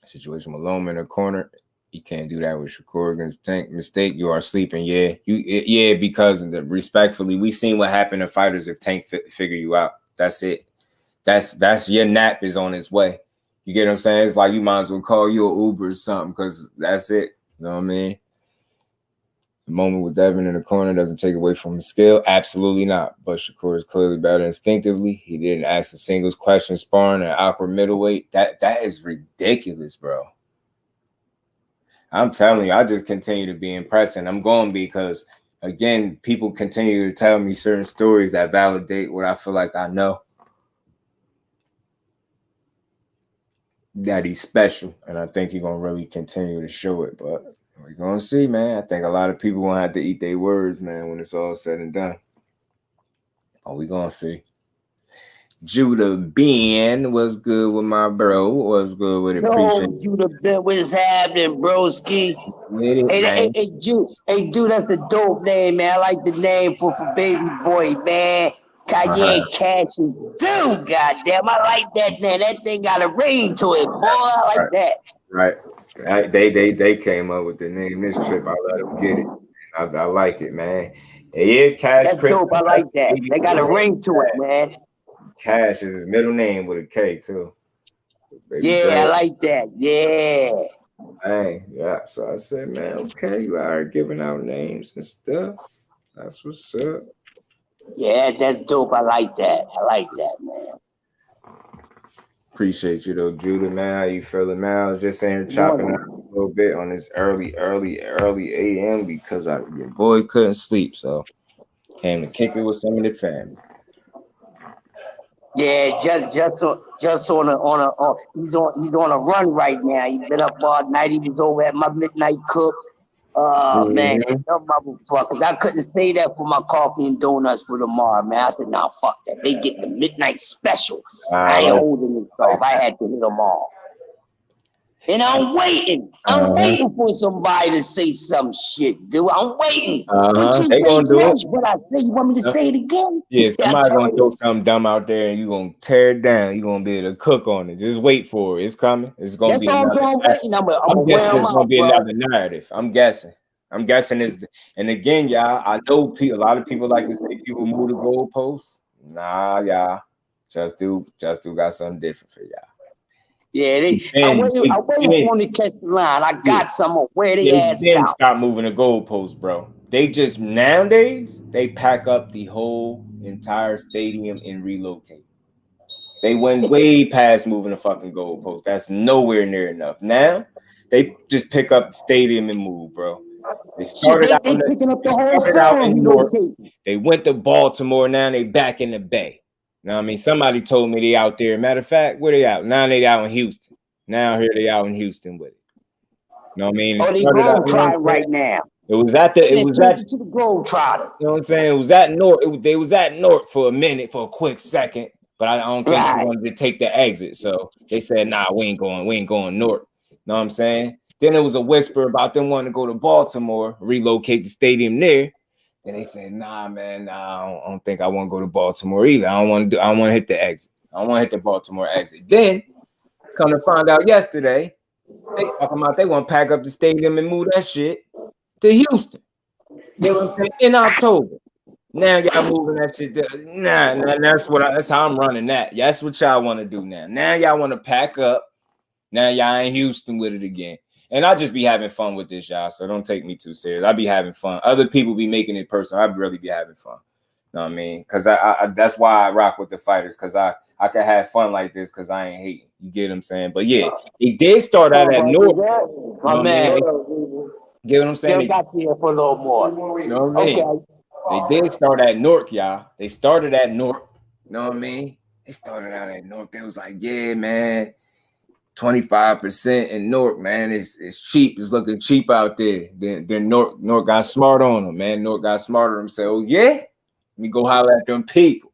Situation with Loma in the corner. You can't do that with Shakur against Tank. Mistake, you are sleeping. Yeah, because respectfully, we seen what happened to fighters if Tank figure you out. That's it. That's your nap is on its way. You get what I'm saying? It's like you might as well call you an Uber or something, because that's it. You know what I mean? The moment with Devin in the corner doesn't take away from his skill. Absolutely not. But Shakur is clearly better instinctively. He didn't ask a singles question sparring at awkward middleweight. That is ridiculous, bro. I'm telling you, I just continue to be impressed, and I'm going because, again, people continue to tell me certain stories that validate what I feel like I know. That he's special, and I think he's going to really continue to show it, but we're going to see, man. I think a lot of people going to have to eat their words, man, when it's all said and done. Oh, we're going to see. Judah Ben was good with my bro. Was good with it. Yo, Judah Ben, what's happening, broski? Hey, dude, that's a dope name, man. I like the name for baby boy, man. Kanye Cash is dude, goddamn. I like that name. That thing got a ring to it, boy. I like that. Right. They came up with the name this trip. I let them get it. I like it, man. Yeah, Cash. That's dope. I like that. They got a ring to it, man. Cash is his middle name with a K too. I like that. Yeah. Hey, yeah. So I said, man, okay, you are giving out names and stuff. That's what's up. Yeah, that's dope. I like that, man. Appreciate you though, Judah, man. How you feeling, man? I was just saying, chopping up a little bit on this early AM because your boy couldn't sleep, so came to kick it with some of the family. Yeah, just on he's on a run right now. He's been up all night. He was over at my midnight cook. Man, them motherfuckers. I couldn't say that for my coffee and donuts for tomorrow, man. I said, nah, fuck that. They get the midnight special. I ain't holding it, so I had to hit them all. And I'm waiting. I'm waiting for somebody to say some shit, dude. I'm waiting. What you say, Josh? What I say? You want me to say it again? Yeah, somebody's gonna throw something dumb out there and you're gonna tear it down. You're gonna be able to cook on it. Just wait for it. It's coming. It's gonna be another narrative. I'm guessing it's gonna be another narrative. I'm guessing it's and again, y'all, I know a lot of people like to say people move the goalposts. Nah, y'all. Just do got something different for y'all. Yeah, I waited on to catch the line. I got some of where they at. Stop moving the goalposts, bro. They just nowadays they pack up the whole entire stadium and relocate. They went way past moving the fucking goalposts. That's nowhere near enough. Now they just pick up the stadium and move, bro. They started out in North. They went to Baltimore. Now they back in the Bay. Now, I mean, somebody told me they out there. Matter of fact, where they out? Now they out in Houston. Now here they out in Houston with it. You know what I mean? They Globetrotter right now. It was at the Globetrotter. You know what I'm saying? It was at North. They was at North for a minute, for a quick second, but I don't think they wanted to take the exit. So they said, nah, we ain't going North. You know what I'm saying? Then there was a whisper about them wanting to go to Baltimore, relocate the stadium there. Then they said, nah, man, I don't think I want to go to Baltimore either. I want to hit the exit. I don't want to hit the Baltimore exit. Then, come to find out yesterday, they talking about they want to pack up the stadium and move that shit to Houston. You know what I'm saying? In October. Now y'all moving that shit there. Nah, that's how I'm running that. That's what y'all want to do now. Now y'all want to pack up. Now y'all in Houston with it again. And I just be having fun with this, y'all. So don't take me too serious. I be having fun. Other people be making it personal. I really be having fun. You know what I mean? Because I that's why I rock with the fighters. Because I can have fun like this because I ain't hating. You get what I'm saying? But yeah, it did start out at North. My man. Get what I'm saying? Still got here for a little more. You know what I mean? Okay. They did start at North, y'all. They started at North. You know what I mean? They started out at North. They was like, yeah, man. 25% in North, man. It's cheap. It's looking cheap out there. Then North got smart on them, man. North got smarter and said, oh, yeah, let me go holler at them people.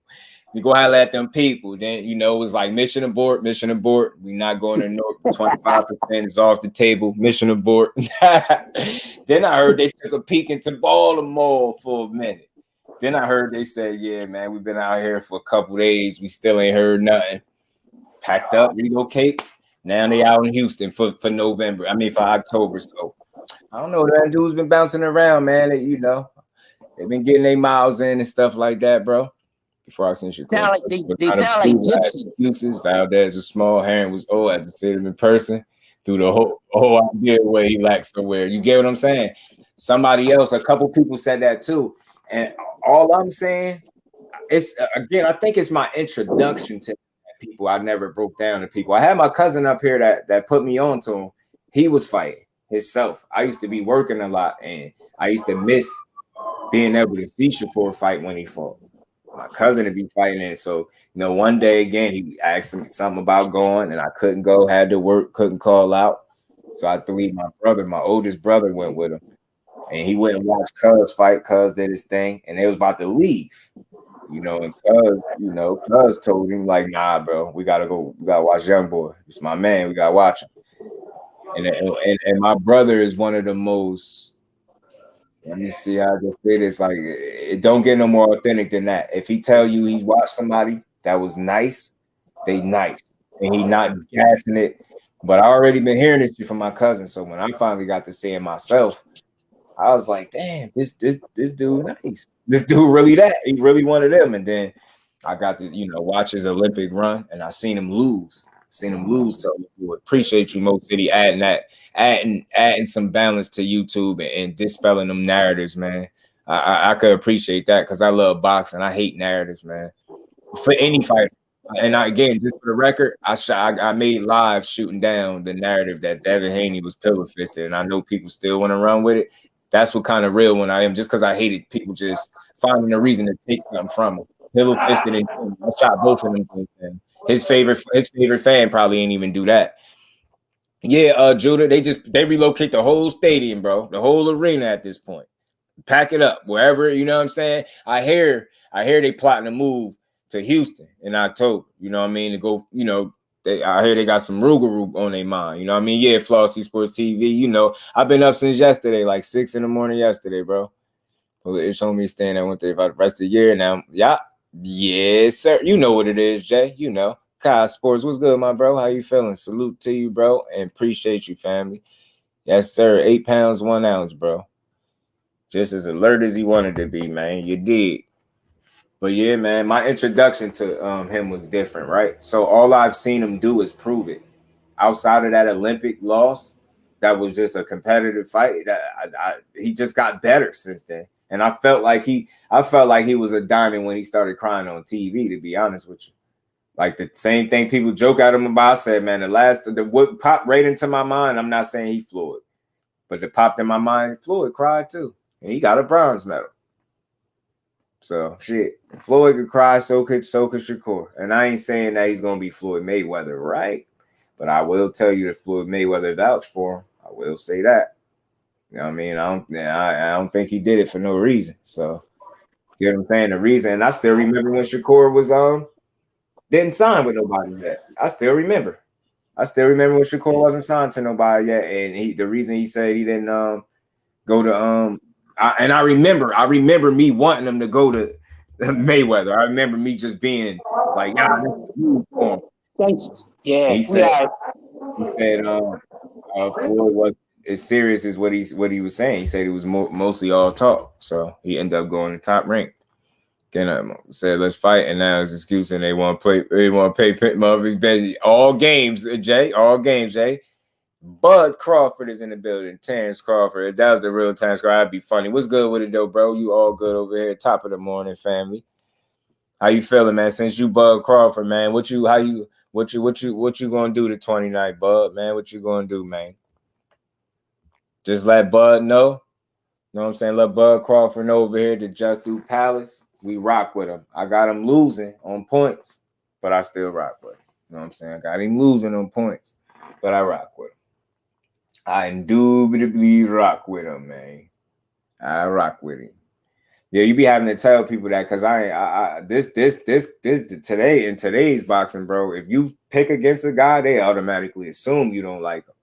Then, you know, it was like mission abort. We not going to North. 25% is off the table. Mission abort. Then I heard they took a peek into Baltimore for a minute. Then I heard they said, yeah, man, we've been out here for a couple days. We still ain't heard nothing. Packed up, relocate. Now they out in Houston for November. I mean, for October. So I don't know. That dude's been bouncing around, man. You know, they've been getting their miles in and stuff like that, bro. Before I sent you, they sound like gypsies. Valdez was small, Herring was old. I had to see him in person through the whole idea where he lacks somewhere. You get what I'm saying? Somebody else, a couple people said that too. And all I'm saying is, again, I think it's my introduction to people. I never broke down to people. I had my cousin up here that put me on to him. He was fighting himself. I used to be working a lot, and I used to miss being able to see Shakur fight when he fought. My cousin would be fighting, and so you know, one day again he asked me something about going, and I couldn't go, had to work, couldn't call out. So I believe my oldest brother went with him, and he went and watched Cuz fight. Cuz did his thing, and they was about to leave. You know, and Cuz told him, like, nah, bro, we gotta watch Young Boy. It's my man, we gotta watch him. And my brother is one of the most, let me see how I can say this, like, it don't get no more authentic than that. If he tell you he watched somebody that was nice, they nice. And he not gassing it. But I already been hearing this shit from my cousin. So when I finally got to see it myself, I was like, damn, this dude nice. This dude really that. He really wanted him. And then I got to, watch his Olympic run, and I seen him lose. So appreciate you, Mo City, adding some balance to YouTube and dispelling them narratives, man. I could appreciate that because I love boxing. I hate narratives, man. For any fighter. And again, just for the record, I made live shooting down the narrative that Devin Haney was pillar fisted, and I know people still want to run with it. That's what kind of real one I am, just because I hated people just finding a reason to take something from them. pillow fisted and I shot both of them. His favorite fan probably ain't even do that. Yeah, Judah, they relocate the whole stadium, bro, the whole arena at this point. Pack it up wherever, you know what I'm saying? I hear they plotting to move to Houston in October, you know what I mean? To go, you know, I hear they got some Rougarou on their mind, you know what I mean? Yeah, Flossy Sports TV, you know, I've been up since yesterday, like 6 a.m. yesterday, bro. Well, it showed me staying there one day about the rest of the year now. Yeah, yes, sir. You know what it is, Jay. You know. Kai Sports, what's good, my bro? How you feeling? Salute to you, bro, and appreciate you, family. Yes, sir. 8 pounds, 1 ounce, bro. Just as alert as he wanted to be, man. You did. But yeah, man, my introduction to him was different, right? So all I've seen him do is prove it. Outside of that Olympic loss, that was just a competitive fight. He just got better since then. And I felt like he was a diamond when he started crying on TV, to be honest with you. Like the same thing people joke at him about. I said, man, what popped right into my mind. I'm not saying he Floyd, but it popped in my mind. Floyd cried too, and he got a bronze medal. So shit, if Floyd could cry, so could Shakur. And I ain't saying that he's gonna be Floyd Mayweather, right? But I will tell you that Floyd Mayweather vouched for him. I will say that. You know what I mean? I don't think he did it for no reason. So you know what I'm saying? The reason, and I still remember when Shakur was didn't sign with nobody yet. I still remember when Shakur wasn't signed to nobody yet, and the reason he said he didn't go to I remember me wanting him to go to Mayweather. I remember me just being like, Thanks. Yeah. He said Floyd was as serious as what he was saying. He said it was mostly all talk. So he ended up going to Top Rank. Said let's fight, and now his excuse, and they want to pay motherfuckers bet all games, Jay. Bud Crawford is in the building. Terrence Crawford. If that was the real Terrence Crawford, I'd be funny. What's good with it though, bro? You all good over here? Top of the morning, family. How you feeling, man? Since you Bud Crawford, man, what you gonna do the 29th, Bud, man? What you gonna do, man? Just let Bud know. You know what I'm saying? Let Bud Crawford know over here to Just Do Palace. We rock with him. I got him losing on points, but I still rock with him. You know what I'm saying? I got him losing on points, but I rock with him. I indubitably rock with him, man. I rock with him. Yeah, you be having to tell people that because today in today's boxing, bro, if you pick against a guy, they automatically assume you don't like him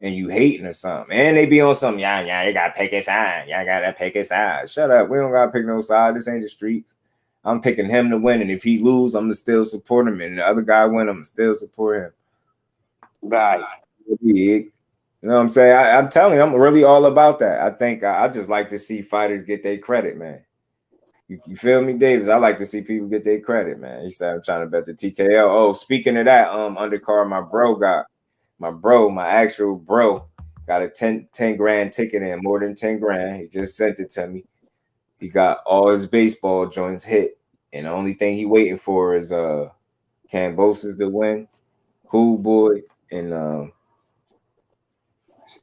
and you hating or something. And they be on something, yeah, you gotta pick his side. Y'all gotta pick his side. Shut up. We don't gotta pick no side. This ain't the streets. I'm picking him to win, and if he lose, I'm gonna still support him. And the other guy win, I'm gonna still support him. Right. You know what I'm saying? I'm telling you, I'm really all about that. I think I just like to see fighters get their credit, man. You feel me, Davis? I like to see people get their credit, man. He said I'm trying to bet the TKO. Oh, speaking of that, undercard, my actual bro got a 10 grand ticket in, more than 10 grand. He just sent it to me. He got all his baseball joints hit, and the only thing he waiting for is Kambosos to win, Cool Boy, and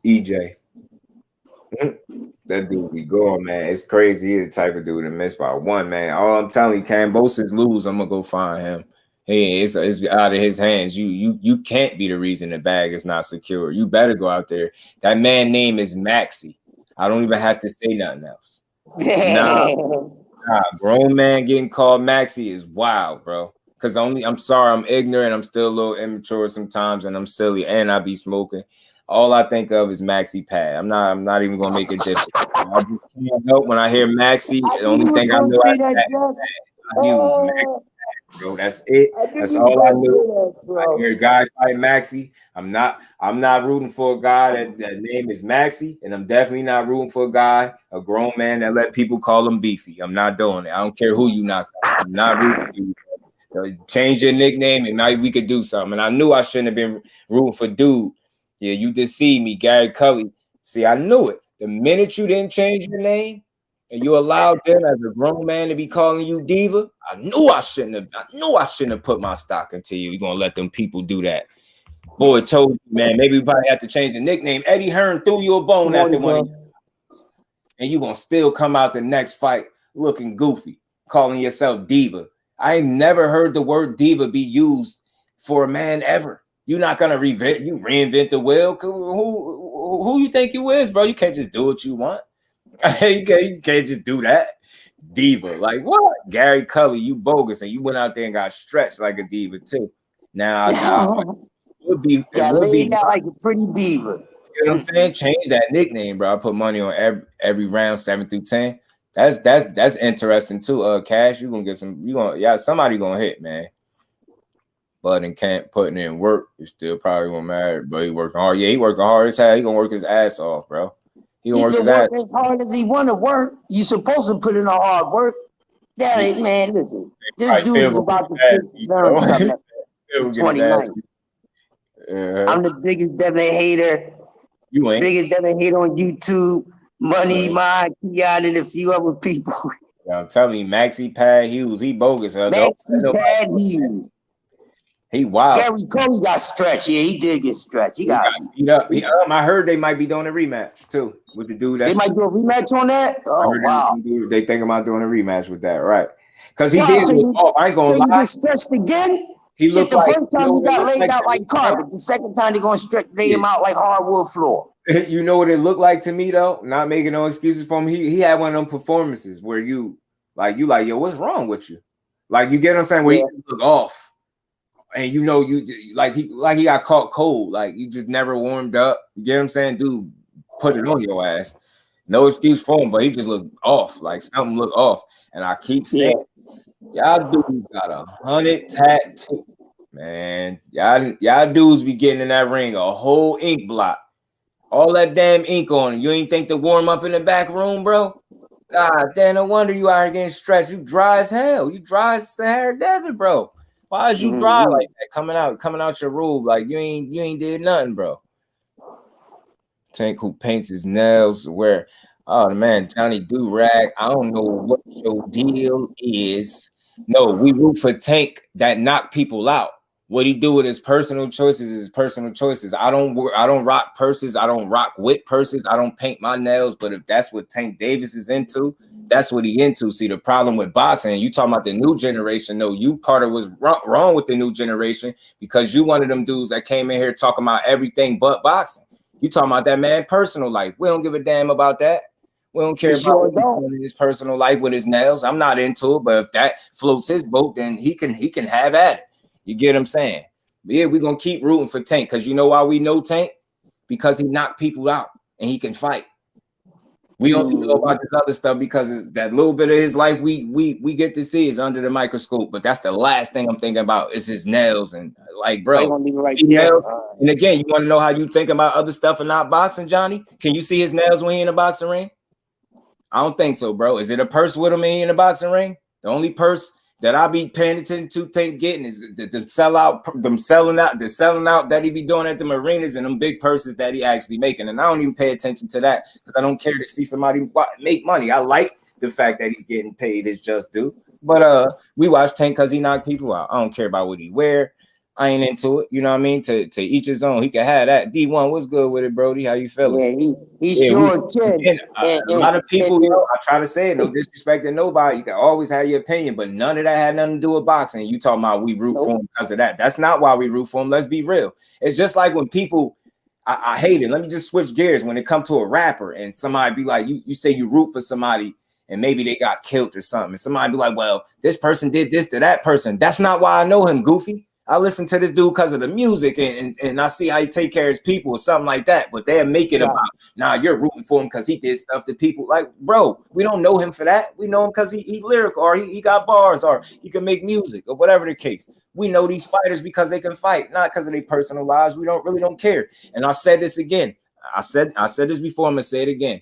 EJ. That dude be going, man. It's crazy. He's the type of dude that miss by one, man. All I'm telling you, Kambosos lose, I'm gonna go find him. Hey, it's out of his hands. You can't be the reason the bag is not secure. You better go out there. That man name is Maxie. I don't even have to say nothing else. Nah, grown man getting called Maxie is wild, bro. Because I'm sorry, I'm ignorant. I'm still a little immature sometimes, and I'm silly, and I be smoking. All I think of is Maxi Pad. I'm not even gonna make a difference. I just can't help when I hear Maxi. The only thing I know I use Maxi. Bro, that's it. That's all I knew. I hear a guy fight Maxi. I'm not rooting for a guy that name is Maxi, and I'm definitely not rooting for a grown man that let people call him Beefy. I'm not doing it. I don't care who you knock out. I'm not rooting for you. So change your nickname, and maybe we could do something. And I knew I shouldn't have been rooting for Dude. Yeah, you deceived me, Gary Cully. See, I knew it. The minute you didn't change your name and you allowed them as a grown man to be calling you Diva, I knew I shouldn't have put my stock into you. You're gonna let them people do that. Boy told you, man, maybe we probably have to change the nickname. Eddie Hearn threw you a bone after one of you, and you're gonna still come out the next fight looking goofy. calling yourself diva. I ain't never heard the word diva be used for a man ever. You're not gonna reinvent the wheel. Who you think you is, bro? You can't just do what you want. You can't just do that. Diva, like what? Gary Cully, you bogus, and you went out there and got stretched like a diva too. Now it would be laid out like a pretty diva. You know what I'm saying? Change that nickname, bro. I put money on every round 7 through 10. That's interesting too. Cash, you gonna get some. Somebody gonna hit, man. But and can't putting in work, you still probably gonna matter. But he working hard. Yeah, he working hard as hell. He gonna work his ass off, bro. He gonna work his ass as hard as he want to work. You supposed to put in a hard work. That ain't, man. Listen, this dude is about to learn something. 29. I'm the biggest Devin hater. You ain't biggest Devin hater on YouTube. Money, Mine, Keon, and a few other people. Yeah, I'm telling you, Maxi Pad Hughes, he bogus. Maxi Pad Hughes. He wild. Gary Cully got stretched. Yeah, he did get stretched. He got beat up. I heard they might be doing a rematch too with the dude. They might do a rematch on that. Oh wow! They think about doing a rematch with that, right? Because he did. I ain't gonna lie. He was stretched again. He looked the like, first time he got laid out like carpet. The second time they gonna lay him out like hardwood floor. You know what it looked like to me though. Not making no excuses for him. He had one of them performances where you like, yo, what's wrong with you? Like, you get what I'm saying? Where you look off. And you know, he got caught cold, like you just never warmed up. You get what I'm saying? Dude, put it on your ass. No excuse for him, but he just looked off, like something looked off. And I keep saying, y'all dudes got 100 tattoos, man. Y'all dudes be getting in that ring a whole ink blot, all that damn ink on it. You ain't think to warm up in the back room, bro? God damn, no wonder you out here getting stretched. You dry as hell. You dry as Sahara Desert, bro. Why is you dry like that? Coming out your room like you ain't did nothing, bro. Tank who paints his nails where man, Johnny Do-Rag. I don't know what your deal is. No, we root for Tank that knock people out. What he do with his personal choices is personal choices. I don't rock purses. I don't rock with purses. I don't paint my nails. But if that's what Tank Davis is into, that's what he into. See, the problem with boxing, you talking about the new generation. No, you part of what's wrong with the new generation because you one of them dudes that came in here talking about everything but boxing. You talking about that man personal life. We don't give a damn about that. We don't care about his personal life with his nails. I'm not into it, but if that floats his boat, then he can have at it. You get what I'm saying? But yeah, we're gonna keep rooting for Tank because you know why we know Tank? Because he knocked people out and he can fight. We don't know about this other stuff because it's that little bit of his life we get to see is under the microscope. But that's the last thing I'm thinking about is his nails and like, bro. Nails, and again, you want to know how you think about other stuff and not boxing, Johnny? Can you see his nails when he in a boxing ring? I don't think so, bro. Is it a purse with him in a boxing ring? The only purse that I be paying attention to Tank getting is the selling out that he be doing at the arenas and them big purses that he actually making. And I don't even pay attention to that because I don't care to see somebody make money. I like the fact that he's getting paid his just due. But we watch Tank because he knocked people out. I don't care about what he wear. I ain't into it. You know what I mean? To each his own. He can have that. D1, what's good with it, Brody? How you feeling? Yeah, he's sure can. A lot of people, you know, I try to say it, no disrespect to nobody. You can always have your opinion, but none of that had nothing to do with boxing. You talking about we root for him because of that. That's not why we root for him. Let's be real. It's just like when people, I hate it. Let me just switch gears. When it comes to a rapper and somebody be like, you say you root for somebody and maybe they got killed or something. And somebody be like, well, this person did this to that person. That's not why I know him, goofy. I listen to this dude because of the music and I see how he take care of his people or something like that. But they'll make it about, nah, you're rooting for him because he did stuff to people. Like, bro, we don't know him for that. We know him because he lyrical or he got bars or he can make music or whatever the case. We know these fighters because they can fight, not because of their personal lives. We don't care. And I said this again. I said this before. I'm going to say it again.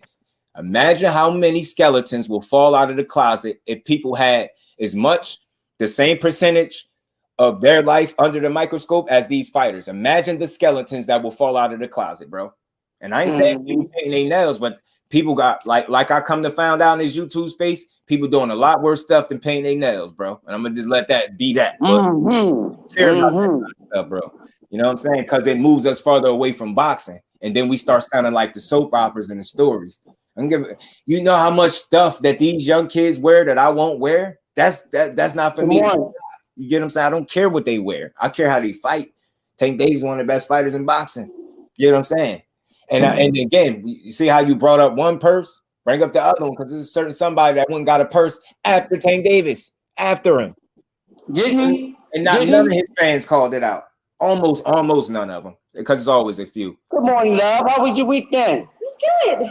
Imagine how many skeletons will fall out of the closet if people had as much, the same percentage of their life under the microscope as these fighters. Imagine the skeletons that will fall out of the closet, bro. And I ain't saying people painting their nails, but people got like I come to find out in this YouTube space, people doing a lot worse stuff than painting their nails, bro. And I'm gonna just let that be that. Care about that kind of stuff, bro. You know what I'm saying? Because it moves us farther away from boxing, and then we start sounding like the soap operas and the stories. You know how much stuff that these young kids wear that I won't wear? That's not for me. You get what I'm saying? I don't care what they wear. I care how they fight. Tank Davis, one of the best fighters in boxing. You know what I'm saying? And again, you see how you brought up one purse? Bring up the other one, because there's a certain somebody that went and got a purse after Tank Davis, after him. Didn't he? And none of his fans called it out. Almost none of them, because it's always a few. Good morning, love. How was your weekend? I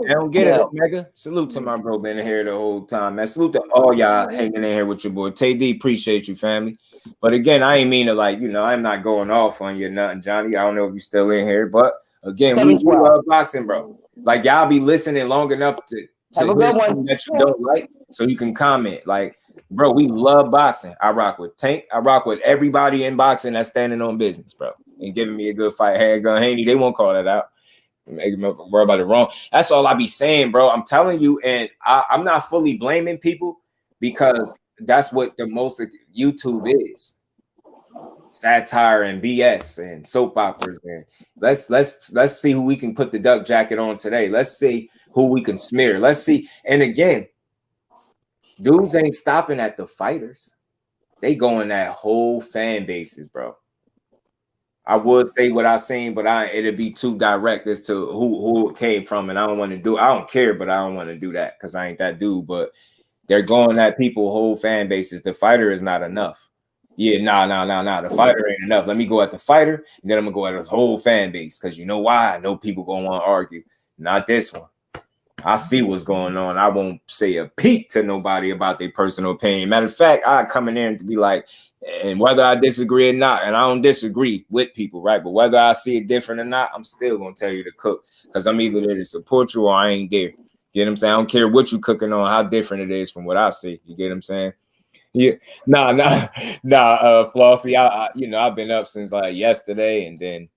don't get it, Omega. Salute to my bro, been in here the whole time, man. Salute to all y'all hanging in here with your boy. Tay D, appreciate you, family. But again, I ain't mean to, like, you know, I'm not going off on you, nothing, Johnny. I don't know if you're still in here, but again, we love boxing, bro. Like, y'all be listening long enough to hear something that you don't like, so you can comment. Like, bro, we love boxing. I rock with Tank. I rock with everybody in boxing that's standing on business, bro, and giving me a good fight. Handgun Haney, they won't call that out. Make me worry about it wrong. That's all I be saying, bro. I'm telling you, and I'm not fully blaming people, because that's what the most of YouTube is: satire and BS and soap operas. And let's see who we can put the duck jacket on today. Let's see who we can smear. Let's see. And again, dudes ain't stopping at the fighters. They going at whole fan bases, bro. I would say what I seen, but it'd be too direct as to who it came from, and I don't want to do. I don't care, but I don't want to do that because I ain't that dude. But they're going at people whole fan bases. The fighter is not enough. Yeah, nah. The fighter ain't enough. Let me go at the fighter, and then I'm gonna go at his whole fan base, because you know why? I know people gonna want to argue. Not this one. I see what's going on. I won't say a peep to nobody about their personal opinion. Matter of fact, I come in there and be like, and whether I disagree or not, and I don't disagree with people, right? But whether I see it different or not, I'm still gonna tell you to cook, because I'm either there to support you or I ain't there. You get what I'm saying? I don't care what you cooking on, how different it is from what I see. You get what I'm saying? Yeah, Flossie. I've been up since like yesterday, and then,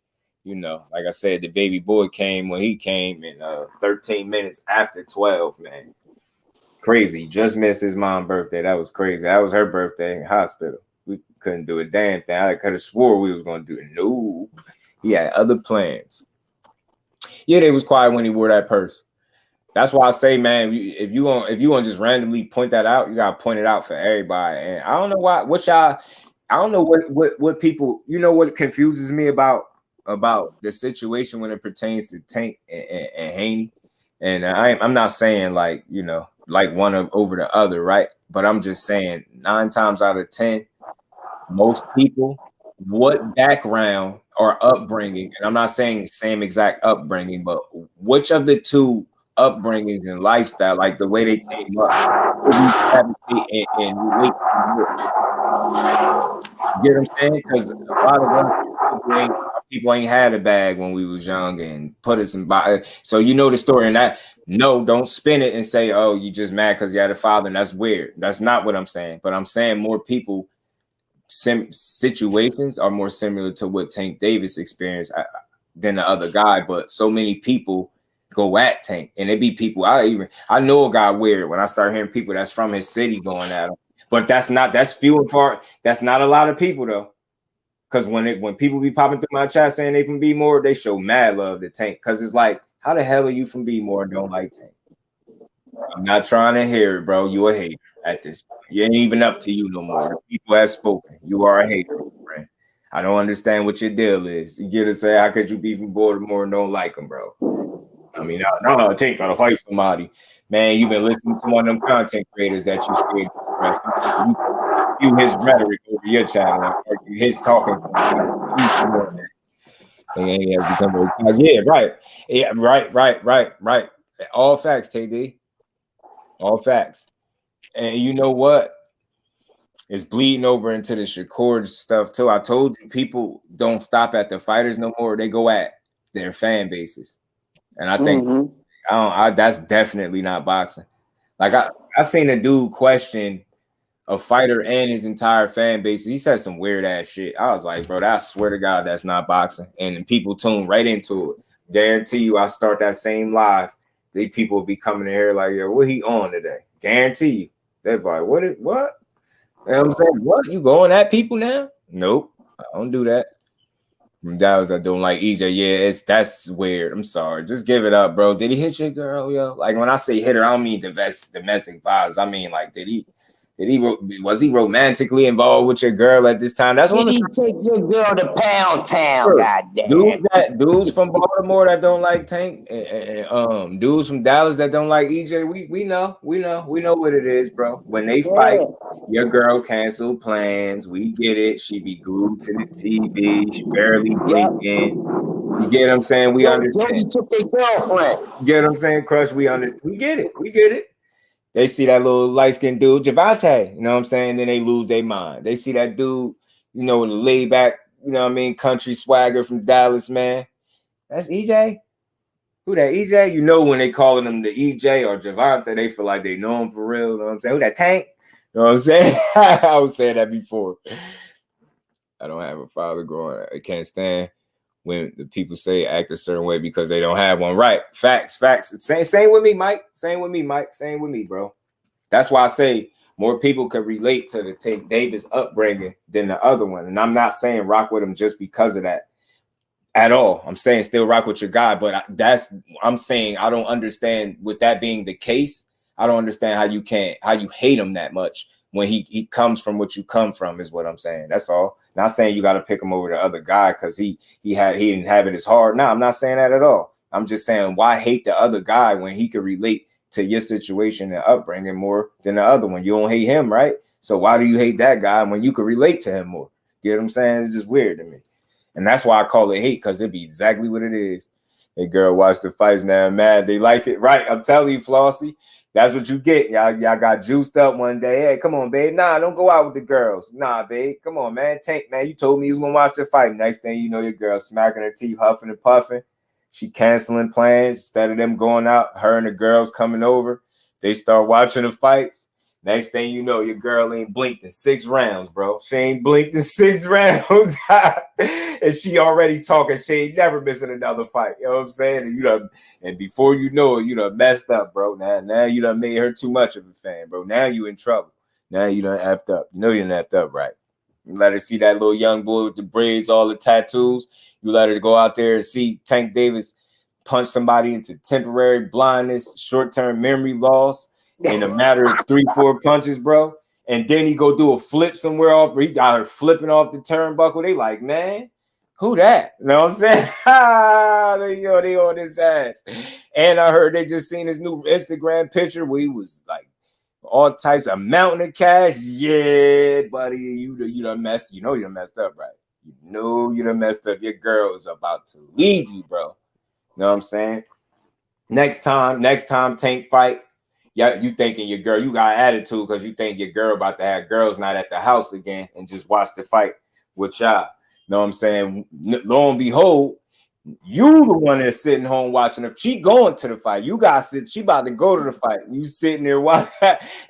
you know, like I said, the baby boy came when he came in 13 minutes after 12, man. Crazy. Just missed his mom's birthday. That was crazy. That was her birthday in hospital. We couldn't do a damn thing. I could have swore we was going to do it. No. He had other plans. Yeah, they was quiet when he wore that purse. That's why I say, man, if you want to just randomly point that out, you got to point it out for everybody. And I don't know why, I don't know what people, you know, what confuses me about the situation when it pertains to Tank and Haney. And I'm not saying like, you know, like one over the other, right? But I'm just saying 9 times out of 10, most people, what background or upbringing, and I'm not saying same exact upbringing, but which of the two upbringings and lifestyle, like the way they came up, and relate to. You get what I'm saying? Because a lot of us people ain't had a bag when we was young and put us in by. So you know the story, and that don't spin it and say, oh, you just mad because you had a father, and that's weird. That's not what I'm saying. But I'm saying more people situations are more similar to what Tank Davis experienced than the other guy. But so many people go at Tank, and it be people I know a guy weird when I start hearing people that's from his city going at him. But that's few and far. That's not a lot of people though. Because when people be popping through my chat saying they from B-More, they show mad love to Tank. Because it's like, how the hell are you from B-More and don't like Tank? I'm not trying to hear it, bro. You a hater at this point. You ain't even up to you no more. People have spoken. You are a hater, friend. I don't understand what your deal is. You get to say, how could you be from Baltimore and don't like him, bro? I mean, no, Tank gotta fight somebody. Man, you've been listening to one of them content creators that you scared to press. You his rhetoric over your channel, or his talking. Yeah, right. Yeah, right. All facts, TD. All facts. And you know what? It's bleeding over into the Shakur stuff too. I told you, people don't stop at the fighters no more. They go at their fan bases. And I think that's definitely not boxing. Like I seen a dude question a fighter and his entire fan base. He said some weird ass shit. I was like, bro, I swear to God, that's not boxing. And people tune right into it. Guarantee you, I start that same live. These people will be coming in here like, yo, what he on today? Guarantee you. They're like, what? You know what I'm saying? What? You going at people now? Nope. I don't do that. Guys that don't like EJ, yeah, that's weird. I'm sorry. Just give it up, bro. Did he hit your girl, yo? Like when I say hit her, I don't mean domestic violence. I mean like, did he Was he romantically involved with your girl at this time? That's Did one. he take your girl to Pound Town? Goddamn. Dudes from Baltimore that don't like Tank, and dudes from Dallas that don't like EJ. We know what it is, bro. When they fight, your girl cancel plans. We get it. She be glued to the TV. She barely blinking. You get what I'm saying? We understand. Jody took their girlfriend. You get what I'm saying, Crush? We understand. We get it. They see that little light-skinned dude, Javante, you know what I'm saying? Then they lose their mind. They see that dude, you know, the laid back, you know what I mean, country swagger from Dallas, man. That's EJ? Who that, EJ? You know when they calling him the EJ or Javante, they feel like they know him for real, you know what I'm saying? Who that, Tank? You know what I'm saying? I was saying that before. I don't have a father growing. I can't stand when the people say act a certain way because they don't have one. Right. Facts. Same with me, Mike. Same with me, bro. That's why I say more people could relate to the Tank Davis upbringing than the other one. And I'm not saying rock with him just because of that at all. I'm saying still rock with your guy, but I'm saying I don't understand with that being the case. I don't understand how you hate him that much when he comes from what you come from is what I'm saying. That's all. Not saying you got to pick him over the other guy because he didn't have it as hard. No, I'm not saying that at all. I'm just saying why hate the other guy when he could relate to your situation and upbringing more than the other one. You don't hate him, right? So why do you hate that guy when you could relate to him more? Get what I'm saying? It's just weird to me. And that's why I call it hate, because it be exactly what it is. Hey, girl, watch the fights now, mad. They like it, right? I'm telling you, Flossie. That's what you get. Y'all got juiced up one day. Hey, come on, babe. Nah, don't go out with the girls. Nah, babe. Come on, man. Tank, man. You told me you was gonna watch the fight. Next thing you know, your girl smacking her teeth, huffing and puffing. She canceling plans. Instead of them going out, her and the girls coming over. They start watching the fights. Next thing you know, your girl ain't blinked in 6 rounds, bro. She ain't blinked in 6 rounds. And she already talking. She ain't never missing another fight. You know what I'm saying? And before you know it, you done messed up, bro. Now you done made her too much of a fan, bro. Now you in trouble. Now you done effed up. You know you done effed up, right? You let her see that little young boy with the braids, all the tattoos. You let her go out there and see Tank Davis punch somebody into temporary blindness, short-term memory loss in a matter of 3-4 punches, bro. And then he go do a flip somewhere off. He got her flipping off the turnbuckle. They like, man, who that? You know what I'm saying? They on his ass. And I heard they just seen his new Instagram picture where he was like all types of mountain of cash. Yeah, buddy, you done messed. You know you done messed up, right? You know you done messed up. Your girl is about to leave you, bro. You know what I'm saying? Next time Tank fight. Yeah, you thinking your girl, you got attitude because you think your girl about to have girls not at the house again and just watch the fight with y'all. Know what I'm saying? Lo and behold, you the one that's sitting home watching her. She going to the fight. You guys sit. She about to go to the fight. You sitting there watching,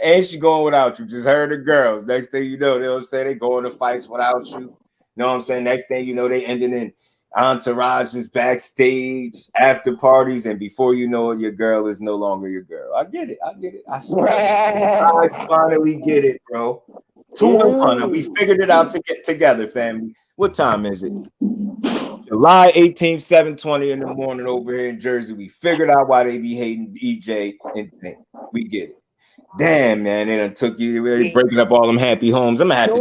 and she going without you. Just heard the girls. Next thing you know what I'm saying? They going to fights without you. Know what I'm saying? Next thing you know, they ending in entourages, backstage, after parties, and before you know it, your girl is no longer your girl. I get it. I swear. I finally get it, bro. 2-1. We figured it out to get together, family. What time is it? July 18th, 7:20 in the morning over here in Jersey. We figured out why they be hating EJ and Tank. We get it. Damn, man, they done took you breaking up all them happy homes. I'm happy.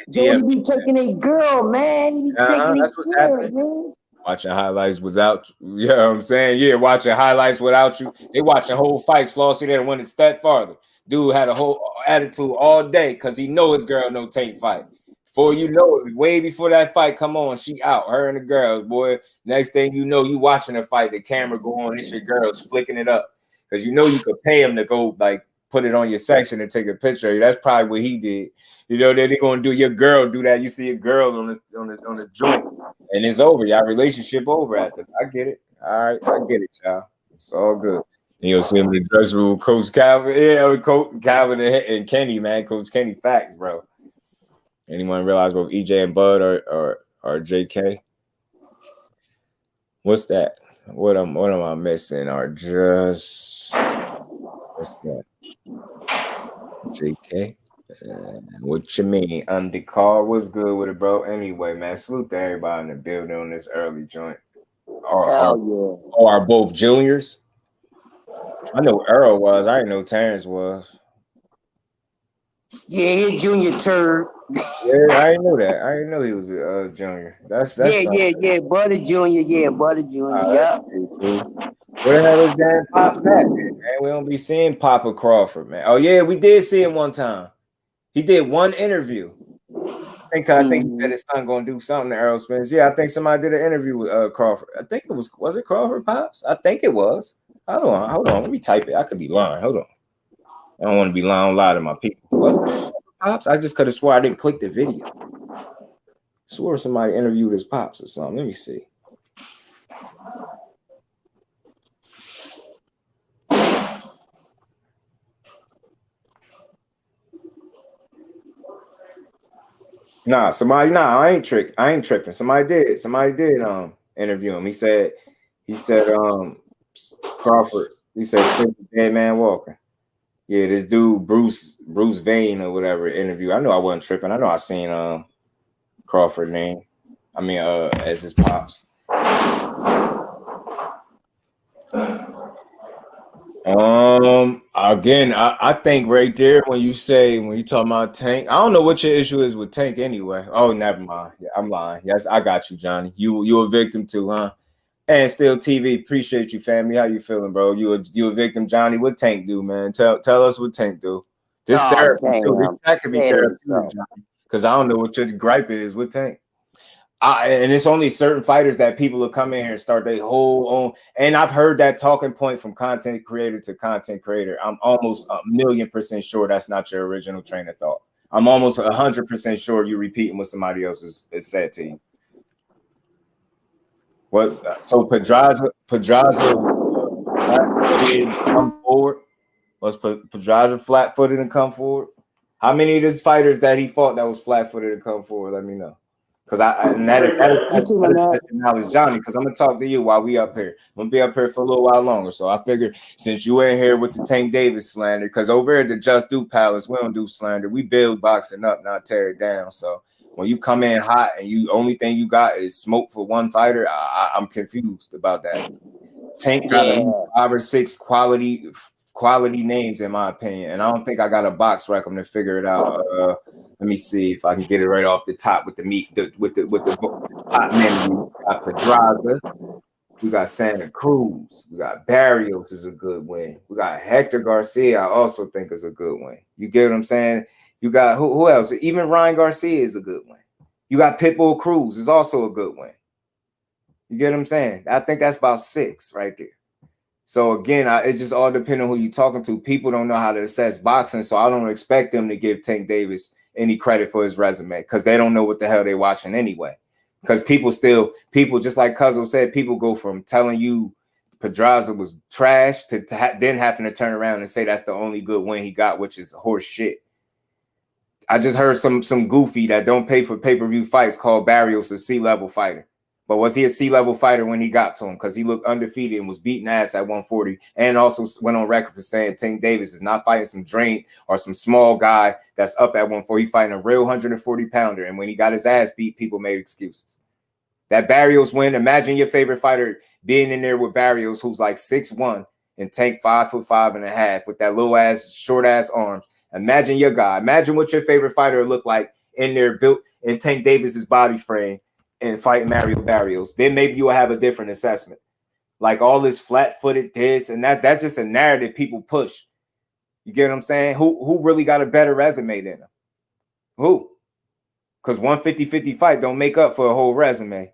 Jody be taking a girl, man. He be taking that's what's happening. Man. Watching highlights without you. You know what I'm saying? Yeah, watching highlights without you. They watching whole fights. Flossie didn't went a step farther. Dude had a whole attitude all day because he know his girl no Tank fight. Before you know it, way before that fight come on, she out. Her and the girls, boy. Next thing you know, you watching the fight. The camera go on. It's your girls flicking it up because you know you could pay him to go like put it on your section and take a picture of you. That's probably what he did. You know, they're gonna do your girl do that. You see a girl on the joint, and it's over. Y'all relationship over after. I get it. All right, I get it, y'all. It's all good. And you'll see him in the dressing room, Coach Calvin. Yeah, Coach Calvin and Kenny, man. Coach Kenny, facts, bro. Anyone realize both EJ and Bud are JK? What's that? What am I missing? Or just what's that? JK? What you mean? Undercard? What's good with it, bro? Anyway, man, salute to everybody in the building on this early joint. Are both juniors? I know Earl was. I didn't know Terrence was. Yeah, he a junior turd. Yeah, I didn't know that. I didn't know he was a junior. That's yeah. Butter Junior. Yeah, Butter Junior. Yeah. Cool. Where the hell is Dan Pops at, man? We don't be seeing Papa Crawford, man. Oh yeah, we did see him one time. He did one interview. I think he said his son gonna do something to Errol Spence. Yeah, I think somebody did an interview with Crawford. I think it was it Crawford Pops? I think it was. Hold on. Let me type it. I could be lying. Hold on. I don't want to be lying on a lot of my people. Was it Pops? I just could have swore I didn't click the video. Swore somebody interviewed his pops or something. Let me see. I ain't tripping. Somebody did interview him. He said Crawford, he said dead man walking. Yeah, this dude, Bruce Vane or whatever, interview. I know I wasn't tripping. I know I seen Crawford name. I mean as his pops. Again, I think right there when you talk about Tank, I don't know what your issue is with Tank anyway. Oh, never mind. Yeah, I'm lying. Yes, I got you, Johnny. You a victim too, huh? And Still TV, appreciate you, family. How you feeling, bro? You a victim, Johnny? What Tank do, man? Tell us what Tank do. This therapy too. This chat could be therapy too, Johnny. Because I don't know what your gripe is with Tank. And it's only certain fighters that people will come in here and start their whole own. And I've heard that talking point from content creator to content creator. I'm almost 1,000,000% sure that's not your original train of thought. I'm almost 100% sure you're repeating what somebody else has said to you. So Pedraza flat-footed and come forward? Was Pedraza flat-footed and come forward? How many of these fighters that he fought that was flat-footed and come forward? Let me know. Because that's knowledge, Johnny. Because I'm gonna talk to you while we up here. I'm gonna be up here for a little while longer. So I figured since you ain't here with the Tank Davis slander, because over here at the Just Do Palace, we don't do slander. We build boxing up, not tear it down. So when you come in hot and only thing you got is smoke for one fighter, I'm confused about that. Tank got at least 5 or 6 quality names in my opinion, and I don't think I got a box rec them to figure it out. Let me see if I can get it right off the top with the hot name. We got Pedraza, we got Santa Cruz, we got Barrios is a good win. We got Hector Garcia, I also think is a good win. You get what I'm saying? You got who else? Even Ryan Garcia is a good win. You got Pitbull Cruz is also a good win. You get what I'm saying? I think that's about 6 right there. So again, it's just all depending on who you're talking to. People don't know how to assess boxing, so I don't expect them to give Tank Davis any credit for his resume because they don't know what the hell they're watching anyway. Because people just like Cuzzo said, people go from telling you Pedraza was trash to then having to turn around and say that's the only good win he got, which is horse shit. I just heard some goofy that don't pay for pay-per-view fights called Barrios a C-level fighter. But was he a C-level fighter when he got to him? Because he looked undefeated and was beating ass at 140 and also went on record for saying Tank Davis is not fighting some drain or some small guy that's up at 140. He fighting a real 140-pounder. And when he got his ass beat, people made excuses. That Barrios win, imagine your favorite fighter being in there with Barrios, who's like 6'1", and Tank 5'5.5" with that little ass, short ass arms. Imagine your guy. Imagine what your favorite fighter looked like in there, built in Tank Davis's body frame. And fight Mario Barrios, then maybe you'll have a different assessment. Like all this flat-footed this and that's just a narrative people push. You get what I'm saying? Who really got a better resume than him? Who? Because 150-50 fight don't make up for a whole resume.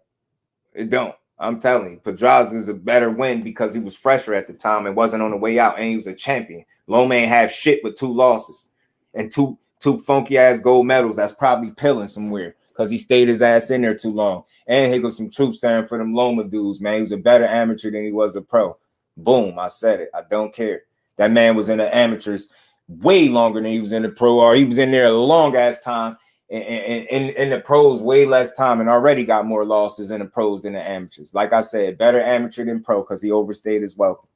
It don't. I'm telling you, Pedraza is a better win because he was fresher at the time and wasn't on the way out, and he was a champion. Loma ain't have shit with 2 losses and two funky ass gold medals that's probably pilling somewhere. Because he stayed his ass in there too long. And here goes some troops saying for them Loma dudes, man. He was a better amateur than he was a pro. Boom, I said it. I don't care. That man was in the amateurs way longer than he was in the pro, or he was in there a long ass time. And in the pros, way less time, and already got more losses in the pros than the amateurs. Like I said, better amateur than pro because he overstayed his welcome.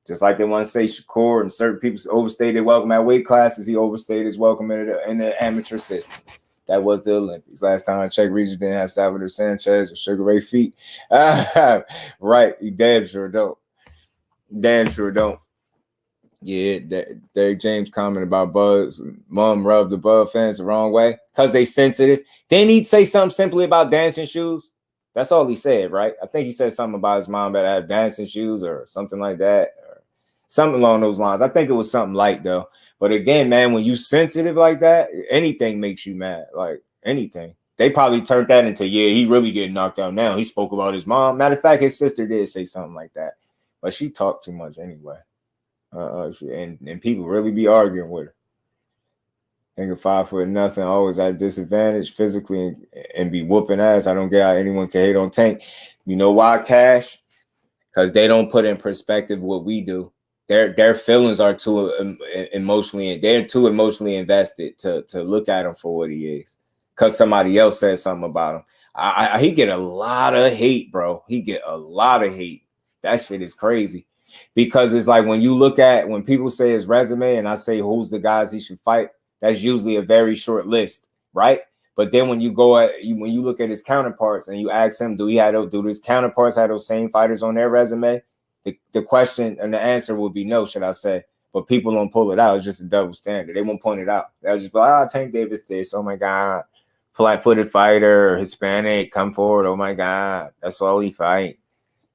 Just like they want to say Shakur and certain people overstayed their welcome at weight classes, he overstayed his welcome in the amateur system. That was the Olympics. Last time I checked, Regis didn't have Salvador Sanchez or Sugar Ray Feet. Right. He damn sure don't. Damn sure don't. Yeah, Derrick James comment about Bud's mom rubbed the Bud fans the wrong way because they sensitive. Didn't he say something simply about dancing shoes? That's all he said, right? I think he said something about his mom that had dancing shoes or something like that, or something along those lines. I think it was something light though. But again, man, when you sensitive like that, anything makes you mad. Like anything. They probably turned that into, yeah, he really getting knocked out now. He spoke about his mom. Matter of fact, his sister did say something like that, but she talked too much anyway. And people really be arguing with her. Think of 5 foot nothing, always at disadvantage physically and be whooping ass. I don't get how anyone can hate on Tank. You know why, Cash? Because they don't put in perspective what we do. Their feelings are too emotionally, they're too emotionally invested to look at him for what he is. Because somebody else said something about him. He get a lot of hate, bro. He get a lot of hate. That shit is crazy. Because it's like when you look at, when people say his resume and I say who's the guys he should fight, that's usually a very short list, right? But then when you look at his counterparts and you ask him, do his counterparts have those same fighters on their resume? The question and the answer will be no, should I say? But people don't pull it out. It's just a double standard. They won't point it out. They'll just be like, Tank Davis this. Oh my God. Flat-footed fighter, Hispanic, come forward. Oh my God. That's all he fight.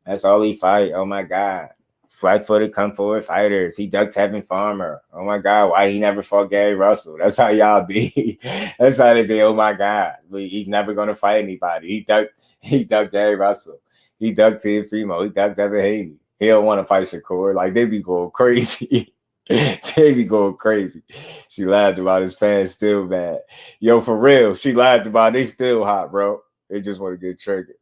That's all he fight. Oh my God. Flat-footed, come forward fighters. He ducked Tevin Farmer. Oh my God, why he never fought Gary Russell? That's how y'all be. That's how they be. Oh my God, he's never gonna fight anybody. He ducked Gary Russell. He ducked Teofimo. He ducked Devin Haney. He don't want to fight Shakur. Like they be going crazy. They be going crazy. She laughed about his fans still mad. Yo, for real, she laughed about it. They still hot, bro. They just want to get triggered.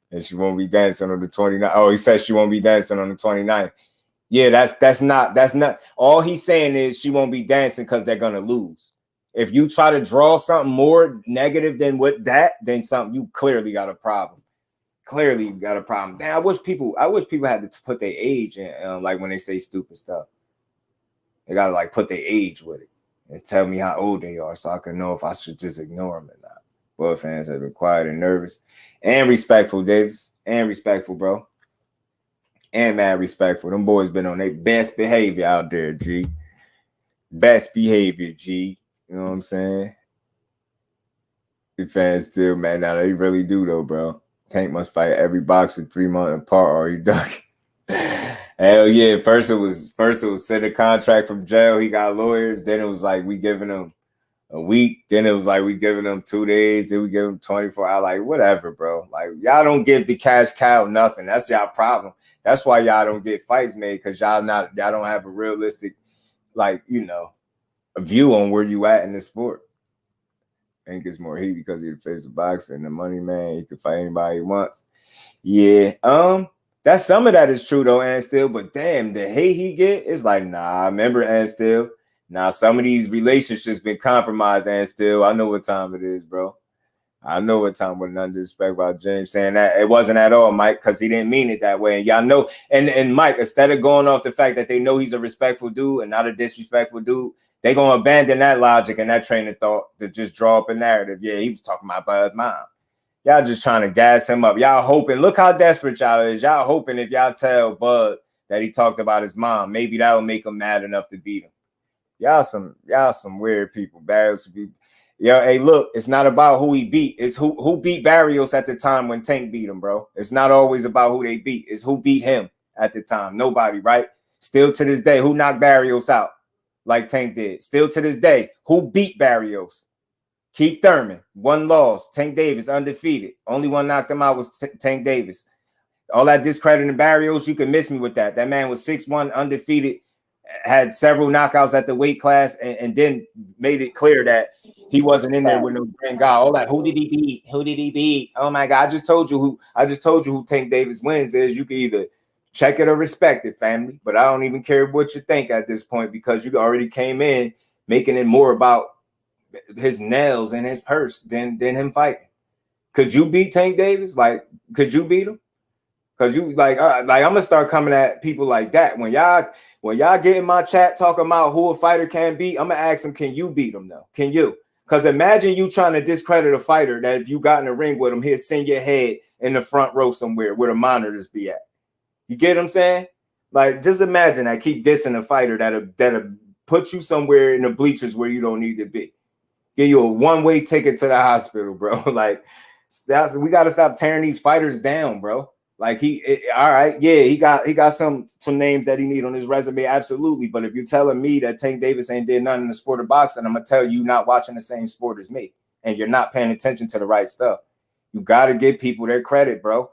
And she won't be dancing on the 29th. Oh, he says she won't be dancing on the 29th. Yeah, that's not. All he's saying is she won't be dancing because they're gonna lose. If you try to draw something more negative than what that, then something you clearly got a problem. Clearly got a problem. Damn, I wish people had to put their age in, like when they say stupid stuff. They gotta like put their age with it and tell me how old they are so I can know if I should just ignore them or not. Bud fans have been quiet and nervous and respectful, Davis. And respectful, bro. And mad respectful. Them boys been on their best behavior out there, G. Best behavior, G. You know what I'm saying? The fans still, man. Now they really do, though, bro. Tank must fight every boxer 3 months apart or he duck. Hell yeah. First it was send a contract from jail. He got lawyers. Then it was like we giving him a week, then it was like we giving them 2 days, then we give them 24 hours. Like, whatever, bro. Like, y'all don't give the cash cow nothing. That's y'all problem. That's why y'all don't get fights made, because y'all don't have a realistic, like, you know, a view on where you at in the sport. And gets more heat because he the face of boxing and the money man. He can fight anybody he wants. Yeah, that's some of that is true though, and still, but damn, the hate he get is like, nah, remember, and still. Now, some of these relationships been compromised, and still, I know what time it is, bro. I know what time, with none disrespect about James saying that. It wasn't at all, Mike, because he didn't mean it that way. And y'all know, and Mike, instead of going off the fact that they know he's a respectful dude and not a disrespectful dude, they going to abandon that logic and that train of thought to just draw up a narrative. Yeah, he was talking about Bud's mom. Y'all just trying to gas him up. Y'all hoping, look how desperate y'all is. Y'all hoping if y'all tell Bud that he talked about his mom, maybe that'll make him mad enough to beat him. Y'all some weird people. Barrios people. Yo, hey, look, it's not about who he beat. It's who beat Barrios at the time when Tank beat him, bro. It's not always about who they beat. It's who beat him at the time. Nobody, right? Still to this day, who knocked Barrios out like Tank did? Still to this day, who beat Barrios? Keith Thurman, 1 loss. Tank Davis, undefeated. Only one knocked him out was Tank Davis. All that discrediting Barrios, you can miss me with that. That man was 6'1", undefeated, had several knockouts at the weight class, and then made it clear that he wasn't in there with no grand guy. All that, who did he beat? Who did he beat? Oh my God! I just told you who Tank Davis wins is. You can either check it or respect it, family. But I don't even care what you think at this point, because you already came in making it more about his nails and his purse than him fighting. Could you beat Tank Davis? Like, could you beat him? Because you like I'm gonna start coming at people like that. When y'all get in my chat talking about who a fighter can beat, I'm gonna ask them, can you beat him though? Can you? Because imagine you trying to discredit a fighter that if you got in a ring with him, he'll send your head in the front row somewhere where the monitors be at. You get what I'm saying? Like, just imagine that. Keep dissing a fighter that'll put you somewhere in the bleachers where you don't need to be. Give you a one-way ticket to the hospital, bro. Like, we got to stop tearing these fighters down, bro. Like, all right, yeah, he got some names that he need on his resume, absolutely. But if you're telling me that Tank Davis ain't did nothing in the sport of boxing, I'm gonna tell you not watching the same sport as me, and you're not paying attention to the right stuff. You got to give people their credit, bro.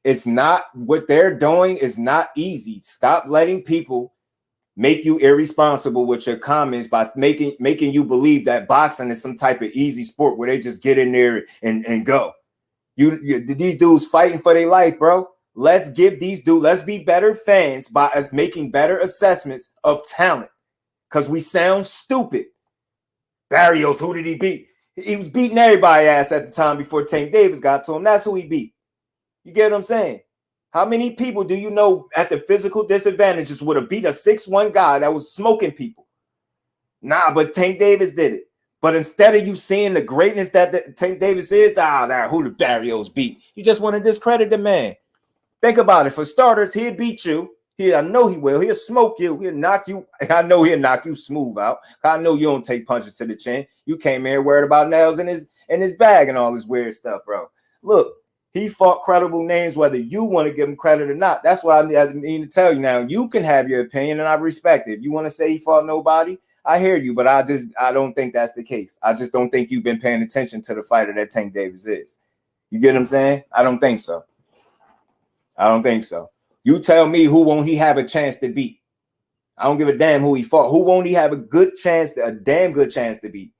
It's not what they're doing is not easy. Stop letting people make you irresponsible with your comments by making you believe that boxing is some type of easy sport where they just get in there and go. These dudes fighting for their life, bro. Let's be better fans by us making better assessments of talent, because we sound stupid. Barrios, who did he beat? He was beating everybody's ass at the time before Tank Davis got to him. That's who he beat. You get what I'm saying? How many people do you know at the physical disadvantages would have beat a 6'1" guy that was smoking people? Nah, but Tank Davis did it. But instead of you seeing the greatness that Tank Davis is, who the Barrios beat? You just want to discredit the man. Think about it. For starters, he'll beat you. I know he will. He'll smoke you. He'll knock you. I know he'll knock you smooth out. I know you don't take punches to the chin. You came here worried about nails in his bag and all this weird stuff, bro. Look, he fought credible names, whether you want to give him credit or not. That's why I mean to tell you now. You can have your opinion, and I respect it. If you want to say he fought nobody, I hear you, but I don't think that's the case. I just don't think you've been paying attention to the fighter that Tank Davis is. You get what I'm saying? I don't think so. You tell me who won't he have a chance to beat? I don't give a damn who he fought. Who won't he have a damn good chance to beat?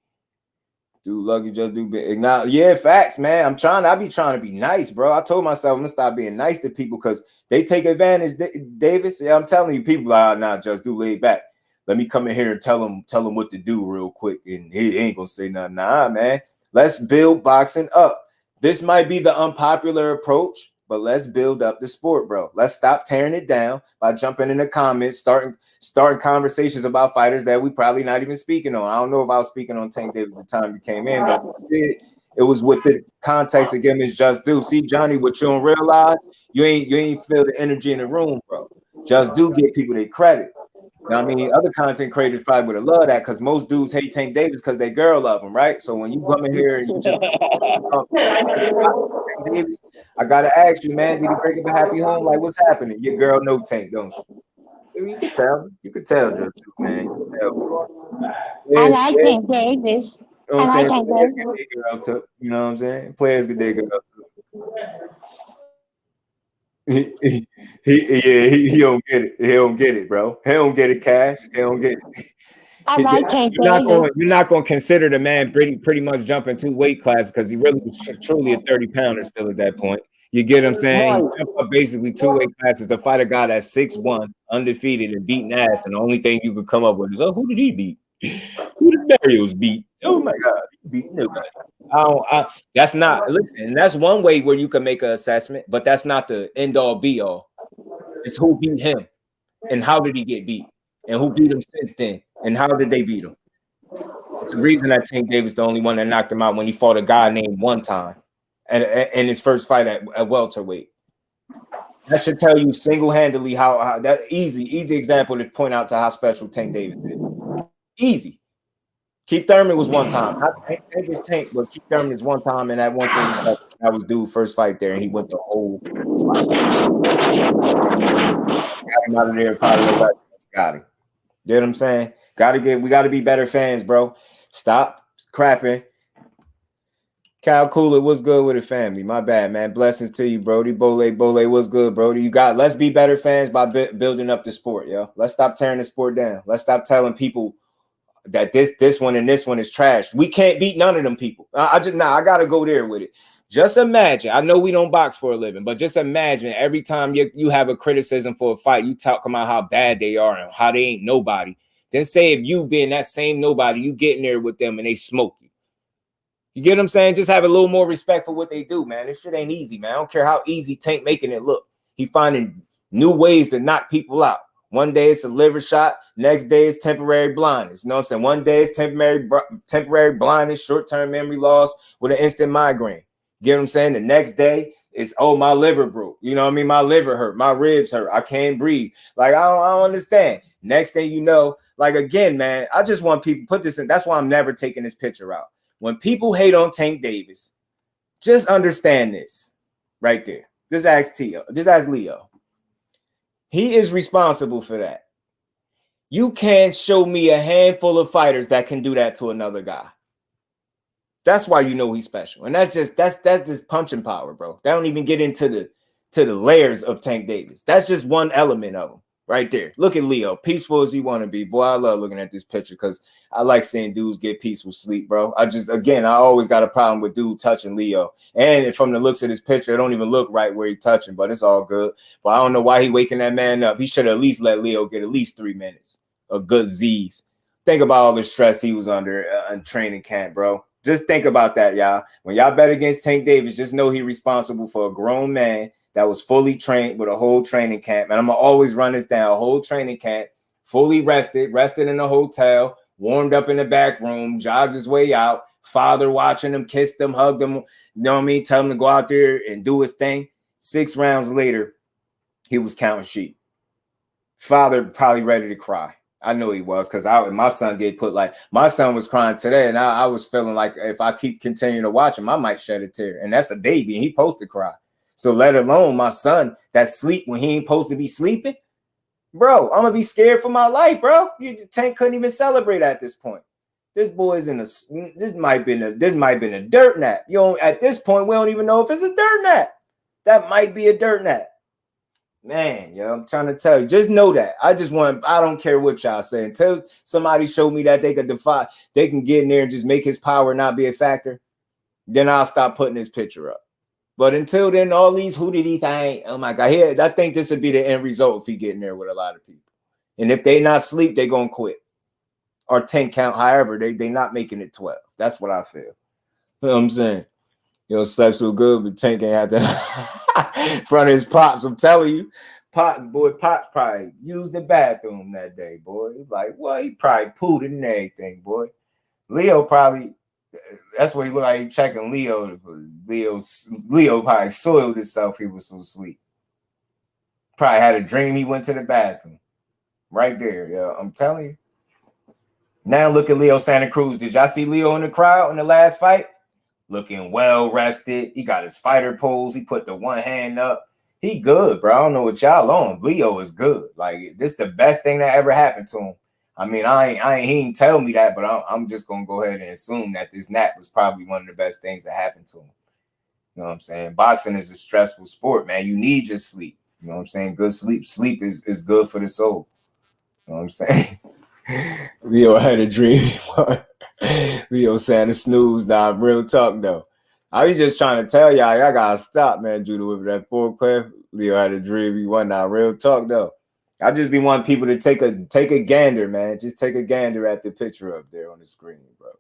Dude, lucky just do big. Now, yeah, facts, man. I be trying to be nice, bro. I told myself I'm gonna stop being nice to people because they take advantage. Davis, yeah, I'm telling you, people are just do laid back. Let me come in here and tell him what to do real quick, and he ain't gonna say nothing. Nah, man. Let's build boxing up. This might be the unpopular approach, but let's build up the sport, bro. Let's stop tearing it down by jumping in the comments, starting conversations about fighters that we probably not even speaking on. I don't know if I was speaking on Tank Davis at the time you came in, but it was with the context again. It's Just Do. See, Johnny, what you don't realize, you ain't feel the energy in the room, bro. Just Do give people their credit. Now, I mean, other content creators probably would have loved that because most dudes hate Tank Davis because they girl love him, right? So when you come in here and you just Tank Davis, I gotta ask you, man, did he break up a happy home? Like, what's happening? Your girl know Tank, don't you? You can tell. You can tell, Just Do, man. You can tell. I like Tank Davis. You know what I'm saying? Players get their girl took. You know what I'm saying? Players get their girl took. He don't get it. He don't get it, bro. He don't get it, Cash. He don't get it. I like Tank Davis. You're not going to consider the man pretty much jumping 2 weight classes because he really was truly a 30-pounder still at that point. You get what I'm saying? He jumped up basically 2 weight classes to fight a guy that's 6'1", undefeated and beating ass, and the only thing you could come up with is, who did he beat? Who did Barrios beat? Oh my God, he beat nobody. That's not, listen, that's one way where you can make an assessment, but that's not the end all be all. It's who beat him and how did he get beat and who beat him since then and how did they beat him. It's the reason that Tank Davis the only one that knocked him out when he fought a guy named One Time in his first fight at welterweight. That should tell you single-handedly how that easy example to point out to how special Tank Davis is. Easy. Keith Thurman was one time. Not Tank is Tank, but Keith Thurman is one time, and that one thing that was dude first fight there, and he went the whole fight. Got him out of there. Got him. You know what I'm saying? We got to be better fans, bro. Stop crapping. Cal Cooler, what's good with the family? My bad, man. Blessings to you, Brody. Bole, what's good, Brody? Let's be better fans by building up the sport, yo. Let's stop tearing the sport down. Let's stop telling people that this one and this one is trash. We can't beat none of them people. I gotta go there with it. Just imagine. I know we don't box for a living, but just imagine every time you have a criticism for a fight, you talk about how bad they are and how they ain't nobody. Then say if you being that same nobody, you get in there with them and they smoke you. You get what I'm saying? Just have a little more respect for what they do, man. This shit ain't easy, man. I don't care how easy Tank making it look. He finding new ways to knock people out. One day it's a liver shot. Next day it's temporary blindness. You know what I'm saying? One day it's temporary blindness, short-term memory loss with an instant migraine. Get what I'm saying? The next day, it's, oh, my liver broke. You know what I mean? My liver hurt. My ribs hurt. I can't breathe. Like, I don't understand. Next thing you know, like, again, man, I just want people put this in. That's why I'm never taking this picture out. When people hate on Tank Davis, just understand this right there. Just ask Tio. Just ask Leo. He is responsible for that. You can't show me a handful of fighters that can do that to another guy. That's why you know he's special. And that's just punching power, bro. They don't even get into the layers of Tank Davis. That's just one element of him right there. Look at Leo, peaceful as he want to be. Boy, I love looking at this picture because I like seeing dudes get peaceful sleep, bro. I always got a problem with dude touching Leo. And from the looks of this picture, it don't even look right where he's touching, but it's all good. But I don't know why he waking that man up. He should at least let Leo get at least 3 minutes of good Z's. Think about all the stress he was under in training camp, bro. Just think about that, y'all. When y'all bet against Tank Davis, just know he's responsible for a grown man that was fully trained with a whole training camp. And I'm going to always run this down. A whole training camp, fully rested in a hotel, warmed up in the back room, jogged his way out, father watching him, kissed him, hugged him, you know what I mean? Tell him to go out there and do his thing. 6 rounds later, he was counting sheep. Father probably ready to cry. I know he was, because my son my son was crying today, and I was feeling like if I keep continuing to watch him, I might shed a tear. And that's a baby, and he supposed to cry. So let alone my son that sleep when he ain't supposed to be sleeping. Bro, I'm gonna be scared for my life, bro. Tank couldn't even celebrate at this point. This boy's this might been a dirt nap. At this point, we don't even know if it's a dirt nap. That might be a dirt nap. Man, yo, I'm trying to tell you, just know that. I don't care what y'all say. Until somebody show me that they can get in there and just make his power not be a factor, then I'll stop putting his picture up. But until then, all these who did he think? Oh my God, I think this would be the end result if he get in there with a lot of people. And if they not sleep, they gonna quit. Or 10 count, however, they not making it 12. That's what I feel. You know what I'm saying? Slept so good, but Tank ain't have to front of his pops. I'm telling you, Pops probably used the bathroom that day, boy. He's like, well, he probably pooed and everything, boy. Leo probably, that's what he looked like. He checking Leo. Leo probably soiled himself. He was so asleep. Probably had a dream he went to the bathroom. Right there, yo. I'm telling you. Now look at Leo Santa Cruz. Did y'all see Leo in the crowd in the last fight? Looking well rested. He got his fighter pose. He put the one hand up. He good, bro. I don't know what y'all on. Leo is good. Like, this the best thing that ever happened to him. I mean, he ain't tell me that, but I'm just gonna go ahead and assume that this nap was probably one of the best things that happened to him. You know what I'm saying? Boxing is a stressful sport, man. You need your sleep. You know what I'm saying? Good sleep. Sleep is good for the soul. You know what I'm saying? Leo had a dream. Leo saying the snooze. Nah, real talk though. I was just trying to tell y'all gotta stop, man. Judah with that 4-clip. Leo had a dream. He won. Now, real talk though. I just be wanting people to take a gander, man. Just take a gander at the picture up there on the screen, bro.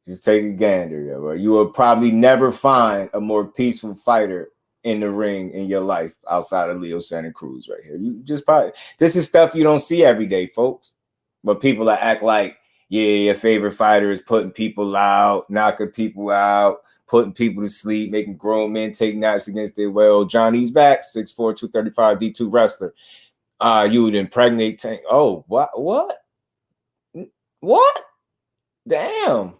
Just take a gander, bro. You will probably never find a more peaceful fighter in the ring in your life outside of Leo Santa Cruz right here. You just probably, this is stuff you don't see every day, folks. But people that act like, yeah, your favorite fighter is putting people out, knocking people out, putting people to sleep, making grown men take naps against their will. Johnny's back, 6'4", 235, D2 wrestler. You would impregnate Tank. Oh, what? Damn.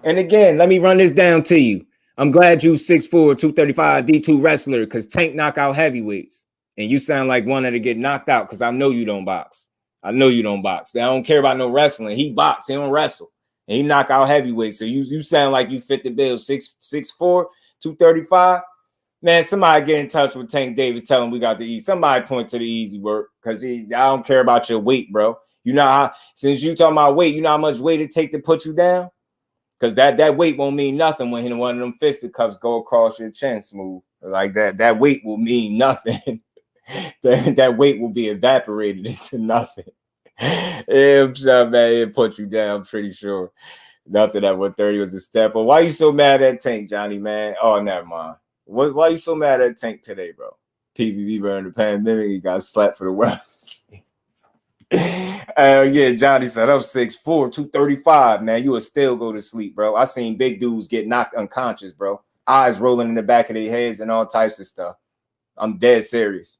And again, let me run this down to you. I'm glad you 6'4", 235, D2 wrestler, because Tank knock out heavyweights. And you sound like one that'll get knocked out, because I know you don't box. I don't care about no wrestling. He box, he don't wrestle. And he knock out heavyweights. So you sound like you fit the bill. 6'4", 235. Man, somebody get in touch with Tank Davis, tell him we got the easy. Somebody point to the easy work, because I don't care about your weight, bro. You know how, since you talking about weight, you know how much weight it take to put you down? Because that weight won't mean nothing when one of them fisticuffs go across your chin smooth. Like that. That weight will mean nothing. that weight will be evaporated into nothing. Man, it put you down, I'm pretty sure. Nothing at 130 was a step. But why you so mad at Tank, Johnny, man? Oh, never mind. Why you so mad at Tank today, bro? PBB during the pandemic, he got slapped for the world. Yeah, Johnny said, I'm 6'4", 235, man. You will still go to sleep, bro. I seen big dudes get knocked unconscious, bro. eyes rolling in the back of their heads and all types of stuff. I'm dead serious.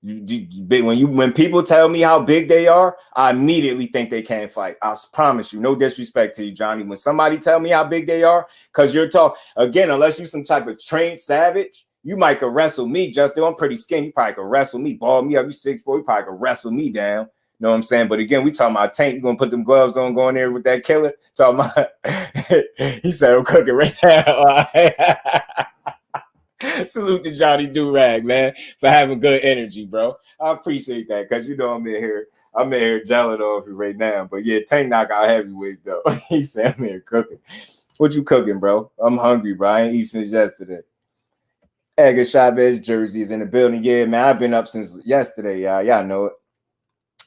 When people tell me how big they are, I immediately think they can't fight. I promise you, no disrespect to you, Johnny. When somebody tell me how big they are, because you're talking again, unless you're some type of trained savage, you might could wrestle me. Justin, I'm pretty skinny. You probably could wrestle me, ball me up. You 6'4", you probably could wrestle me down. You know what I'm saying? But again, we talking about Tank. You gonna put them gloves on, going there with that killer? Talking about he said I'm cooking right now. Salute to Johnny Durag, man, for having good energy, bro. I appreciate that because you know I'm in here gelling off you right now. But yeah, Tank knock out heavyweights though. He said I'm here cooking. What you cooking, bro? I'm hungry, bro. I ain't eaten since yesterday. Edgar Chavez jersey is in the building. Yeah, man, I've been up since yesterday, y'all. Y'all know it.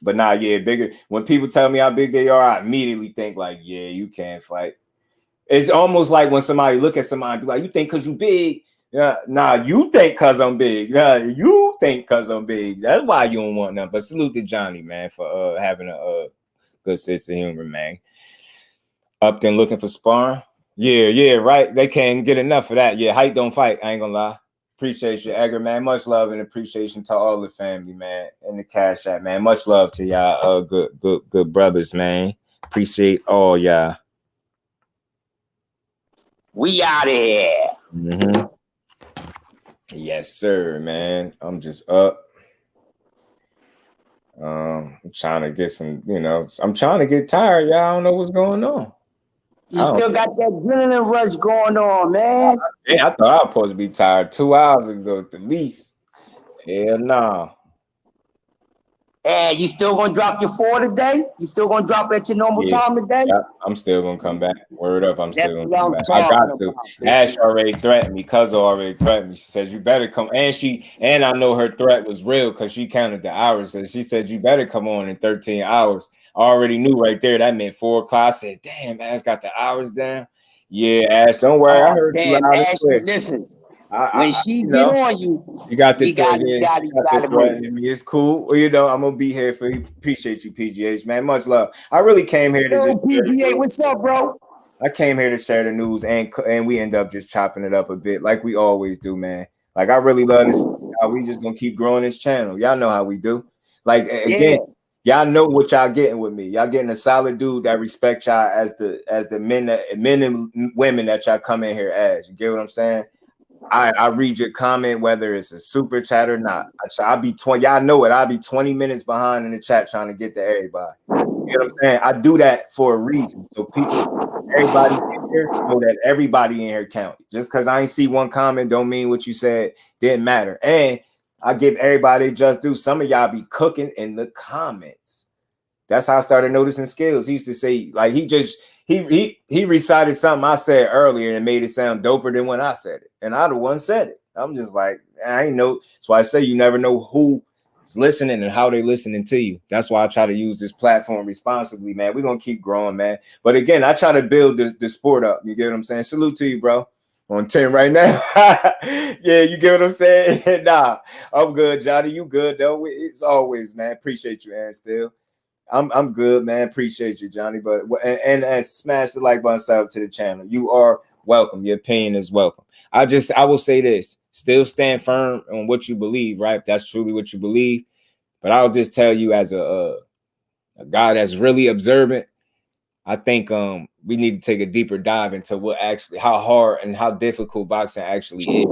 But nah, yeah, bigger. When people tell me how big they are, I immediately think like, yeah, you can't fight. It's almost like when somebody look at somebody and be like, you think because you big? Yeah, nah, you think because I'm big. Yeah, you think because I'm big. That's why you don't want nothing. But salute to Johnny, man, for having a good sense of humor, man. Upton looking for sparring. Yeah, right. They can't get enough of that. Yeah, height don't fight. I ain't gonna lie. Appreciate you, Edgar, man. Much love and appreciation to all the family, man, and the Cash App, man. Much love to y'all, good brothers, man. Appreciate all y'all. We out of here. Mm-hmm. Yes, sir, man. I'm just up. I'm trying to get some, I'm trying to get tired, y'all. I don't know what's going on. You still got that adrenaline rush going on, man. Yeah, I thought I was supposed to be tired 2 hours ago at the least. Hell no. And you still gonna drop your 4 today? You still gonna drop at your normal time today? Yeah, I'm still gonna come back. Word up, I'm still gonna come back. I got to. Ash already threatened me. Cuz already threatened me. She says you better come. And I know her threat was real because she counted the hours. And she said you better come on in 13 hours. I already knew right there that meant 4 o'clock. I said, damn, Ash got the hours down. Yeah, Ash, don't worry. I heard you loud and clear. Listen. When she get on you, you got the it's cool. Well, I'm gonna be here for you. Appreciate you, PGH, man. Much love. I really came here to PGH, what's up, bro? I came here to share the news, and we end up just chopping it up a bit, like we always do, man. Like I really love this. We just gonna keep growing this channel. Y'all know how we do. Like again, y'all know what y'all getting with me. Y'all getting a solid dude that respect y'all as the men and women that y'all come in here as. You get what I'm saying? I read your comment, whether it's a super chat or not. I'll be 20. Y'all know it. I'll be 20 minutes behind in the chat trying to get to everybody. You know what I'm saying? I do that for a reason. So everybody in here know that everybody in here count. Just because I ain't see one comment don't mean what you said didn't matter. And I give everybody just due. Some of y'all be cooking in the comments. That's how I started noticing skills. He used to say, like, he recited something I said earlier and made it sound doper than when I said it. And I the one said it. I'm just like, I ain't know. So I say you never know who's listening and how they listening to you. That's why I try to use this platform responsibly, man. We're gonna keep growing, man. But again, I try to build the sport up. You get what I'm saying? Salute to you, bro. On 10 right now. Yeah, you get what I'm saying? Nah, I'm good, Johnny. You good though? It's always, man. Appreciate you, and still. I'm good, man. Appreciate you, Johnny. But and smash the like button, sub to the channel. You are welcome. Your opinion is welcome. I will say this: still stand firm on what you believe, right? If that's truly what you believe. But I'll just tell you, as a guy that's really observant, I think we need to take a deeper dive into how hard and how difficult boxing actually is.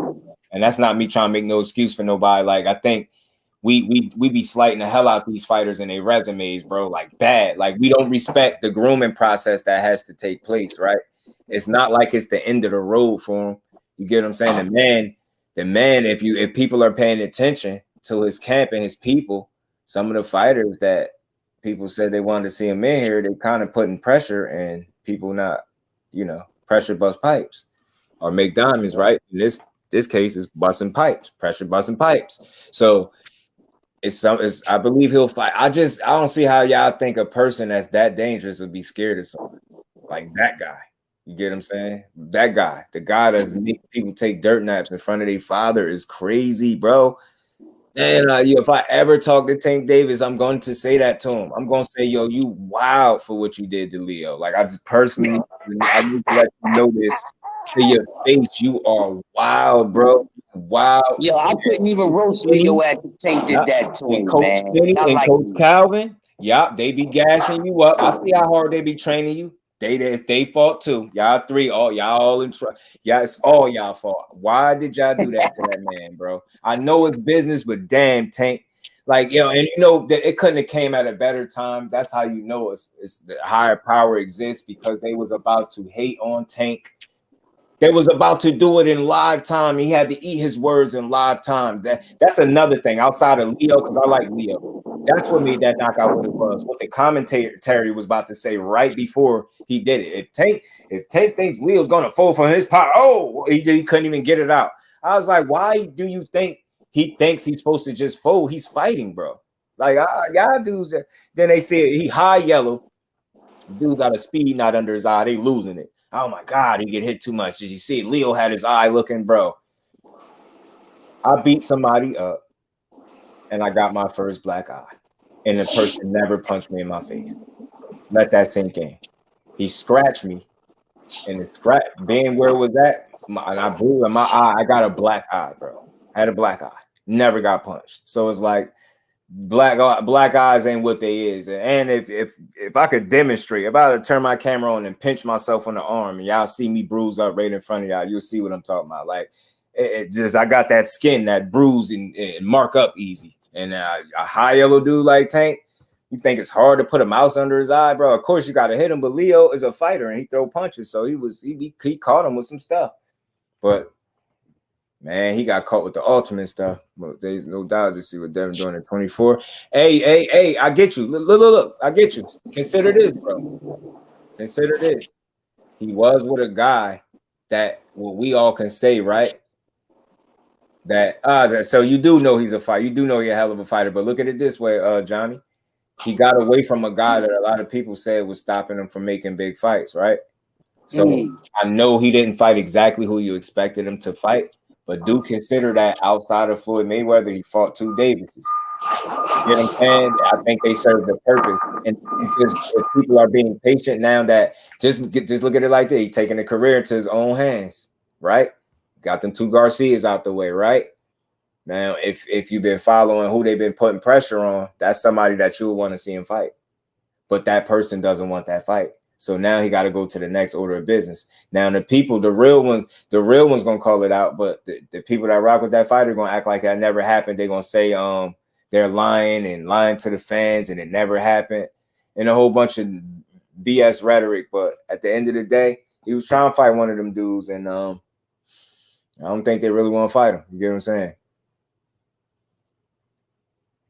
And that's not me trying to make no excuse for nobody. Like I think. We be slighting the hell out these fighters and their resumes, bro, like bad. Like we don't respect the grooming process that has to take place, right? It's not like it's the end of the road for him. You get what I'm saying? The man, if people are paying attention to his camp and his people, some of the fighters that people said they wanted to see him in here, they kind of putting pressure and people not, pressure bust pipes or make diamonds, right? In this case is busting pipes, pressure busting pipes. So I believe he'll fight. I don't see how y'all think a person that's that dangerous would be scared of someone like that guy. You get what I'm saying? That guy, the guy that's making people take dirt naps in front of their father is crazy, bro. And if I ever talk to Tank Davis, I'm going to say that to him. I'm going to say, yo, you wild for what you did to Leo. Like I just personally, I need to let you know this. to your face. You are wild, bro. Wow. Yo, I couldn't even roast Leo after Tank did that to him, Coach man. Kenny I and like Coach him. Calvin, they be gassing you up. I see how hard they be training you. It's they fault too. Y'all three, y'all all in trouble. Yeah, it's all y'all fault. Why did y'all do that to that man, bro? I know it's business, but damn, Tank. Like, and that it couldn't have came at a better time. That's how you know it's the higher power exists, because they was about to hate on Tank. They was about to do it in live time. He had to eat his words in live time. That's another thing outside of Leo, because I like Leo. That's what made that knockout what it was. What the commentator was about to say right before he did it. If Tank thinks Leo's gonna fold from his pot, he couldn't even get it out. I was like, why do you think he thinks he's supposed to just fold? He's fighting, bro. Like, y'all dudes. Then they said he high yellow. Dude got a speed knot under his eye. They losing it. Oh my God, he get hit too much. Did you see? Leo had his eye looking, bro. I beat somebody up, and I got my first black eye, and the person never punched me in my face. Let that sink in. He scratched me, and the scratch, being where it was at, and I blew in my eye. I got a black eye, bro. I had a black eye. Never got punched. So it's like black eyes ain't what they is. And if I could demonstrate, if I would turn my camera on and pinch myself on the arm, and y'all see me bruise up right in front of y'all, you'll see what I'm talking about. Like, it just, I got that skin, that bruise and mark up easy. And a high yellow dude like Tank, you think it's hard to put a mouse under his eye, bro? Of course you got to hit him, but Leo is a fighter and he throw punches, so he caught him with some stuff. But man, he got caught with the ultimate stuff. But there's no doubt to see what Devin doing at 24. Hey, I get you. Look, I get you. Consider this, bro. Consider this. He was with a guy that what we all can say, right? That so you do know he's a fighter. You do know he's a hell of a fighter. But look at it this way, Johnny. He got away from a guy that a lot of people said was stopping him from making big fights, right? So I know he didn't fight exactly who you expected him to fight, but do consider that outside of Floyd Mayweather, he fought two Davises. You know what I'm saying? I think they serve the purpose. And just if people are being patient now, that just look at it like this. He's taking a career into his own hands, right? Got them two Garcias out the way, right? Now, if you've been following who they've been putting pressure on, that's somebody that you would want to see him fight. But that person doesn't want that fight. So now he got to go to the next order of business. Now the people, the real ones gonna call it out, but the people that rock with that fight are gonna act like that never happened. They're gonna say they're lying to the fans and it never happened, and a whole bunch of BS rhetoric. But at the end of the day, he was trying to fight one of them dudes, and I don't think they really want to fight him. You get what I'm saying?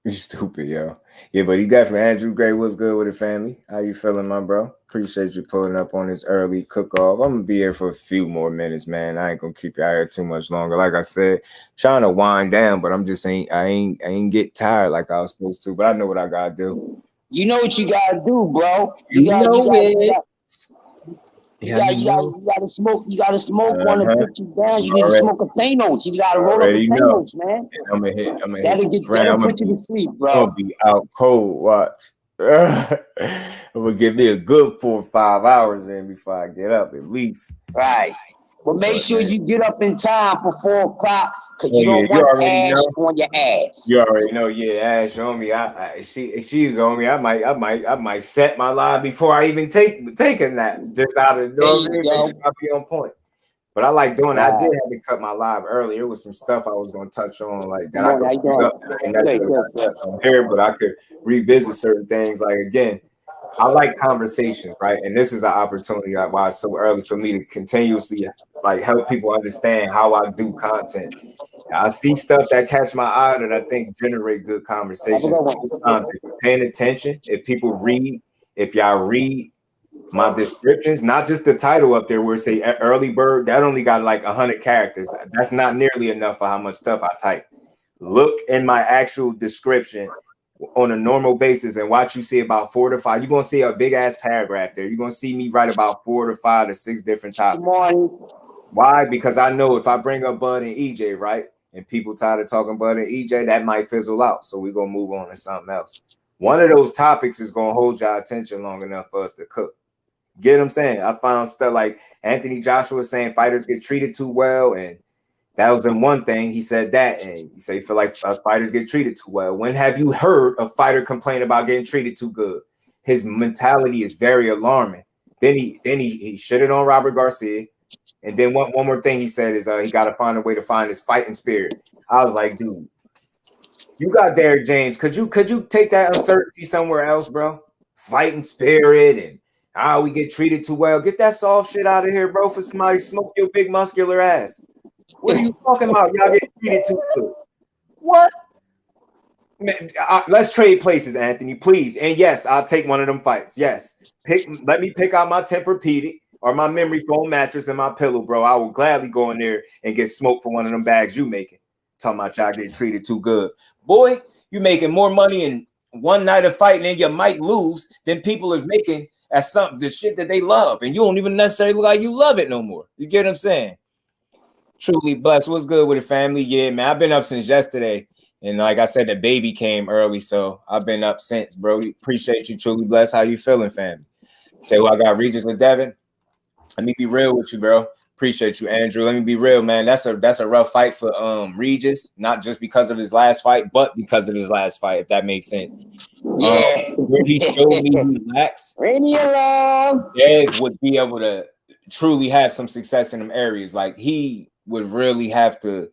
You stupid, yo. Yeah, but he definitely, Andrew Gray, was good with the family. How you feeling, my bro? Appreciate you pulling up on this early cook-off. I'm gonna be here for a few more minutes, man. I ain't gonna keep you out here too much longer. Like I said, trying to wind down, but I ain't get tired like I was supposed to. But I know what I gotta do. You know what you gotta do, bro. You gotta smoke. You gotta smoke one to put you down. You need to smoke a Thanos. You gotta roll up a Thanos, man. I'm gonna hit. That'll put you to sleep, bro. I'm gonna be out cold. Watch. I'm gonna give me a good 4 or 5 hours in before I get up, at least. Right. But make sure you get up in time for 4 o'clock, because you don't want Ash on your ass. You already know, Ash on me. She's on me. I might set my line before I even take a nap, just out of the door. I'll be on point. But I like doing that. I did have to cut my live early. There was some stuff I was going to touch on, like that I could pick up, and that's touch on here. But I could revisit certain things. Like, again, I like conversations, right? And this is an opportunity, like, why it's so early for me to continuously like help people understand how I do content. I see stuff that catch my eye that I think generate good conversations. Sometimes if you're paying attention, if people read, if y'all read my descriptions, not just the title up there where it say early bird, that only got like 100 characters. That's not nearly enough for how much stuff I type. Look in my actual description on a normal basis and watch you see about 4 to 5. You're gonna see a big ass paragraph there. You're gonna see me write about 4 to 5 to 6 different topics. Why? Because I know if I bring up Bud and EJ, right, and people tired of talking Bud and EJ, that might fizzle out. So we're gonna move on to something else. One of those topics is gonna hold your attention long enough for us to cook. Get what I'm saying? I found stuff like Anthony Joshua saying fighters get treated too well, and that was in one thing. He said that, and he said he feel like us fighters get treated too well. When have you heard a fighter complain about getting treated too good? His mentality is very alarming. Then he shitted on Robert Garcia, and then one more thing he said is he got to find a way to find his fighting spirit. I was like, dude, you got Derrick James. Could you take that uncertainty somewhere else, bro? Fighting spirit and we get treated too well. Get that soft shit out of here, bro. For somebody smoke your big muscular ass. What are you talking about? Y'all get treated too good. What? Man, let's trade places, Anthony, please. And yes, I'll take one of them fights. Yes, let me pick out my Tempur-Pedic or my memory foam mattress and my pillow, bro. I will gladly go in there and get smoked for one of them bags you making. Talking about y'all getting treated too good, boy. You making more money in one night of fighting and you might lose than people are making at the shit that they love, and you don't even necessarily look like you love it no more. You get what I'm saying? Truly blessed. What's good with the family? Yeah, man. I've been up since yesterday. And like I said, the baby came early, so I've been up since, bro. Appreciate you, truly blessed. How you feeling, family? Say who I got, Regis and Devin. Let me be real with you, bro. Appreciate you, Andrew. Let me be real, man. That's a rough fight for Regis, not just because of his last fight, but because of his last fight, if that makes sense. Yeah. Where he showed me he lacks, Dev would be able to truly have some success in them areas. Like he would really have to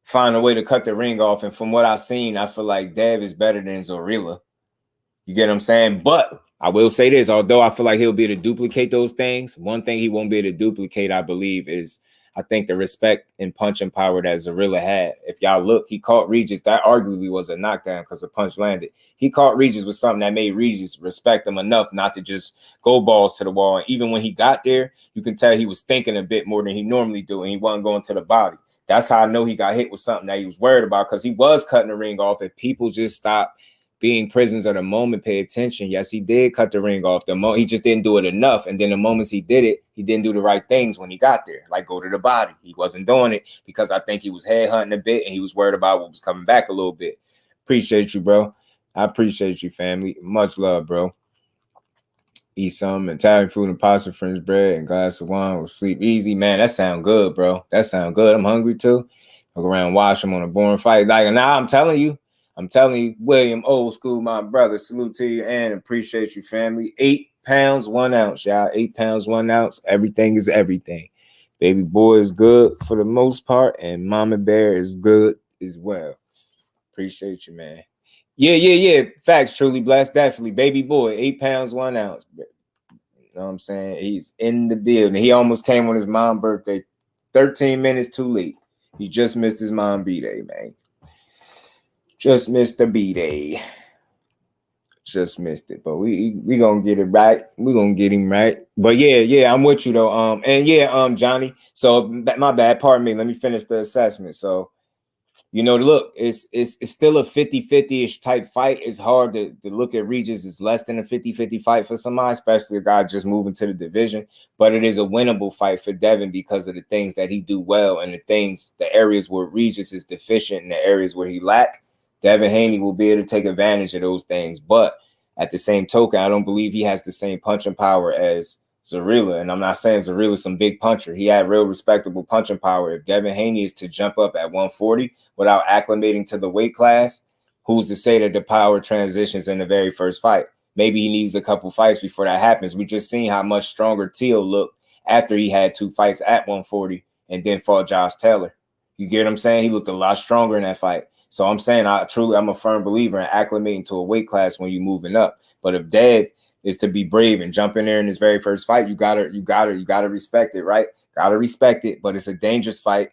find a way to cut the ring off. And from what I've seen, I feel like Dev is better than Zorilla. You get what I'm saying? But I will say this, although I feel like he'll be able to duplicate those things, one thing he won't be able to duplicate, I believe, is I think the respect and punching power that Zorilla had. If y'all look, he caught Regis. That arguably was a knockdown because the punch landed. He caught Regis with something that made Regis respect him enough not to just go balls to the wall. And even when he got there, you can tell he was thinking a bit more than he normally do, and he wasn't going to the body. That's how I know he got hit with something that he was worried about, because he was cutting the ring off. If people just stop being prisoners of the moment, pay attention. Yes, he did cut the ring off. He just didn't do it enough. And then the moments he did it, he didn't do the right things when he got there, like go to the body. He wasn't doing it because I think he was headhunting a bit and he was worried about what was coming back a little bit. Appreciate you, bro. I appreciate you, family. Much love, bro. Eat some Italian food and pasta, French bread, and glass of wine with sleep easy. Man, that sound good, bro. That sound good. I'm hungry too. Look around, watch him on a boring fight. Like, now I'm telling you, William, old school, my brother. Salute to you and appreciate you, family. 8 pounds, 1 ounce, y'all. 8 pounds, 1 ounce. Everything is everything. Baby boy is good for the most part, and Mama Bear is good as well. Appreciate you, man. Yeah. Facts, truly blessed. Definitely. Baby boy, 8 pounds, 1 ounce. You know what I'm saying? He's in the building. He almost came on his mom's birthday 13 minutes too late. He just missed his mom B-Day, man. Just missed the B-Day. Just missed it. But we gonna get it right. We gonna get him right. But yeah, I'm with you though. Johnny. So my bad, pardon me. Let me finish the assessment. So, look, it's still a 50-50-ish type fight. It's hard to look at Regis as less than a 50-50 fight for somebody, especially a guy just moving to the division. But it is a winnable fight for Devin because of the things that he do well and the areas where Regis is deficient and the areas where he lack. Devin Haney will be able to take advantage of those things. But at the same token, I don't believe he has the same punching power as Zorilla. And I'm not saying Zorilla's some big puncher. He had real respectable punching power. If Devin Haney is to jump up at 140 without acclimating to the weight class, who's to say that the power transitions in the very first fight? Maybe he needs a couple fights before that happens. We just seen how much stronger Teal looked after he had 2 fights at 140 and then fought Josh Taylor. You get what I'm saying? He looked a lot stronger in that fight. So I'm saying I'm a firm believer in acclimating to a weight class when you're moving up. But if Dev is to be brave and jump in there in his very first fight, you gotta respect it, right? Gotta respect it. But it's a dangerous fight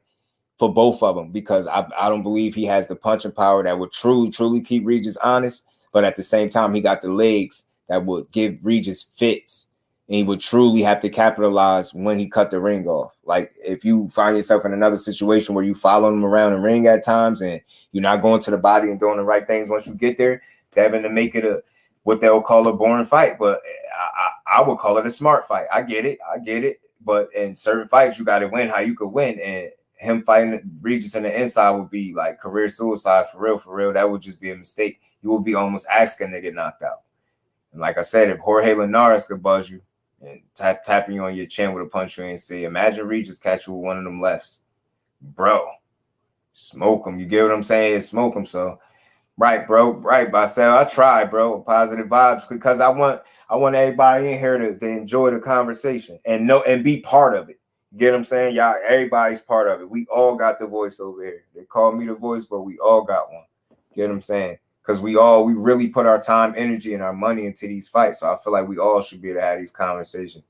for both of them because I don't believe he has the punching power that would truly keep Regis honest. But at the same time, he got the legs that would give Regis fits. And he would truly have to capitalize when he cut the ring off. Like if you find yourself in another situation where you follow him around the ring at times and you're not going to the body and doing the right things once you get there, Devin to make it what they'll call a boring fight. But I would call it a smart fight. I get it. But in certain fights, you got to win how you could win. And him fighting Regis in the inside would be like career suicide for real. That would just be a mistake. You would be almost asking to get knocked out. And like I said, if Jorge Linares could buzz you, and tapping you on your chin with a punch you ain't see. Imagine Regis catch you with one of them lefts. Bro, smoke him. You get what I'm saying? Smoke him. So, right, bro. Right, Barcel. I try, bro. Positive vibes because I want everybody in here to enjoy the conversation and know and be part of it. You get what I'm saying? Y'all, everybody's part of it. We all got the voice over here. They call me the voice, but we all got one. Get what I'm saying? Because we really put our time, energy, and our money into these fights. So I feel like we all should be able to have these conversations.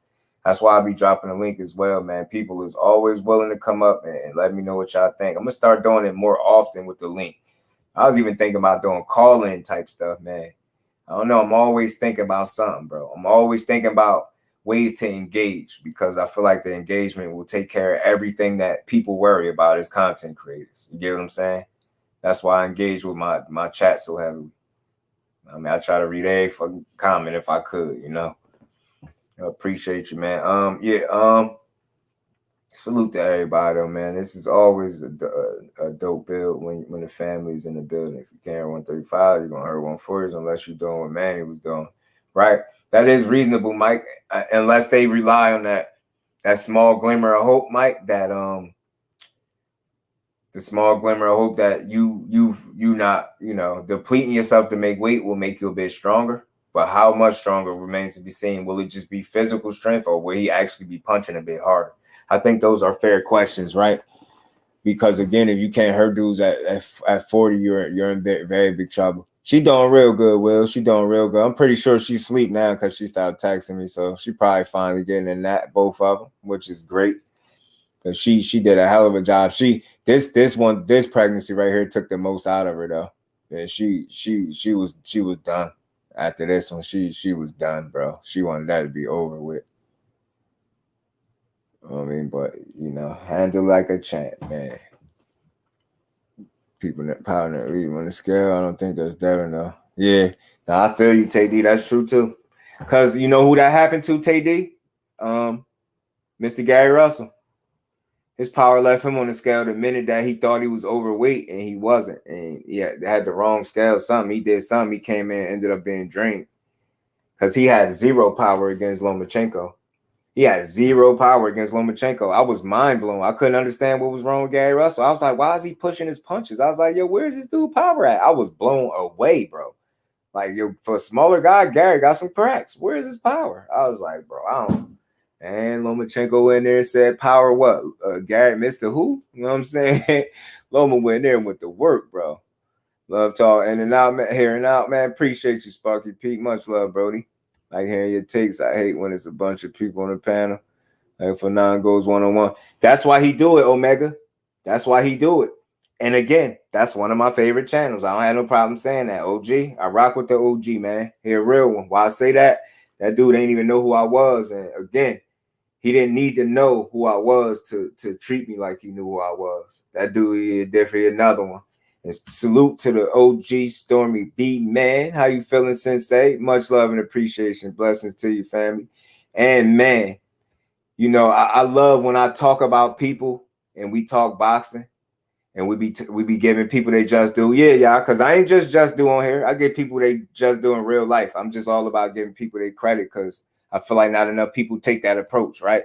That's why I be dropping a link as well, man. People is always willing to come up and let me know what y'all think. I'm gonna start doing it more often with the link. I was even thinking about doing call-in type stuff, man. I don't know. I'm always thinking about something, bro. I'm always thinking about ways to engage because I feel like the engagement will take care of everything that people worry about as content creators. You get what I'm saying? That's why I engage with my chat so heavily. I mean, I try to read every fucking comment if I could, you know. I appreciate you, man. Salute to everybody, though, man. This is always a dope build when the family's in the building. If you can't hear 135, you're gonna hear 140s unless you're doing what Manny was doing, right? That is reasonable, Mike, unless they rely on that small glimmer of hope, Mike. That the small glimmer of hope that you not, you know, depleting yourself to make weight will make you a bit stronger. But how much stronger remains to be seen. Will it just be physical strength or will he actually be punching a bit harder? I think those are fair questions, right? Because again, if you can't hurt dudes at 40, you're in very big trouble. She doing real good, Will. She doing real good. I'm pretty sure she's asleep now because she started texting me. So she probably finally getting in that, both of them, which is great. Because she did a hell of a job. This pregnancy right here took the most out of her though. Yeah, she was done. After this one, she was done, bro. She wanted that to be over with. I mean, but you know, handle like a champ, man. People that power leave on the scale. I don't think that's Devin though. Yeah, now I feel you, TD. That's true too. Cause you know who that happened to, TD? Mr. Gary Russell. His power left him on the scale the minute that he thought he was overweight and he wasn't. And yeah, they had the wrong scale. Something he did, something he came in, ended up being drained. Because he had zero power against Lomachenko. He had zero power against Lomachenko. I was mind blown. I couldn't understand what was wrong with Gary Russell. I was like, why is he pushing his punches? I was like, yo, where's this dude power at? I was blown away, bro. Like, yo, for a smaller guy, Gary got some cracks. Where's his power? I was like, bro, I don't. And Lomachenko in there and said, power what? Gary, Mr. Who? You know what I'm saying? Loma went there and went to work, bro. Love talk in and out, man. Hearing out, man. Appreciate you, Sparky Pete. Much love, Brody. Like hearing your takes. I hate when it's a bunch of people on the panel. Like if Fanon goes one-on-one. That's why he do it, Omega. That's why he do it. And again, that's one of my favorite channels. I don't have no problem saying that. OG. I rock with the OG, man. He a real one. Why I say that? That dude ain't even know who I was. And again, he didn't need to know who I was to treat me like he knew who I was. That dude is definitely another one. And salute to the OG Stormy B, man. How you feeling, Sensei? Much love and appreciation. Blessings to you, family. And man, you know, I love when I talk about people and we talk boxing and we be giving people they just do. Yeah, y'all, because I ain't just do on here. I give people they just do in real life. I'm just all about giving people their credit because I feel like not enough people take that approach, right?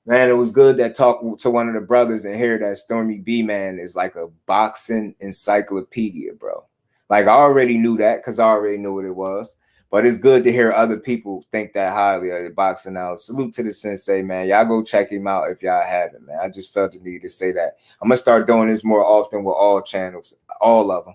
Man, it was good that talk to one of the brothers and hear that Stormy B, man, is like a boxing encyclopedia, bro. Like I already knew that because I already knew what it was. But it's good to hear other people think that highly of the boxing now. Salute to the Sensei, man. Y'all go check him out if y'all haven't, man. I just felt the need to say that. I'm going to start doing this more often with all channels, all of them.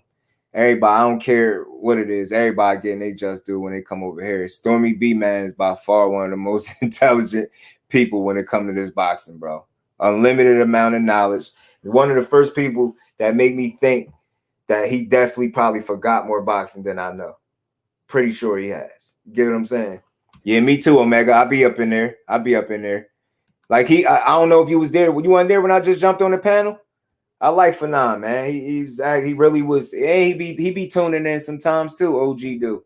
Everybody, I don't care what it is. Everybody getting they just do when they come over here. Stormy B, man, is by far one of the most intelligent people when it comes to this boxing, bro. Unlimited amount of knowledge. One of the first people that made me think that he definitely probably forgot more boxing than I know. Pretty sure he has. Get what I'm saying? Yeah, me too, Omega. I'll be up in there. Like I don't know if you was there. You weren't there when I just jumped on the panel? I like Fanon, man. He really was. He be tuning in sometimes too. OG do.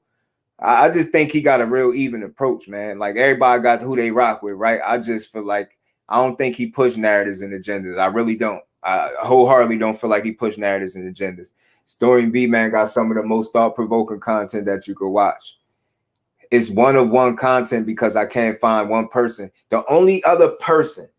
I just think he got a real even approach, man. Like everybody got who they rock with, right? I just feel like I don't think he pushed narratives and agendas. I really don't. I wholeheartedly don't feel like he pushed narratives and agendas. Stormy B, man, got some of the most thought-provoking content that you could watch. it's one-of-one content because I can't find one person. The only other person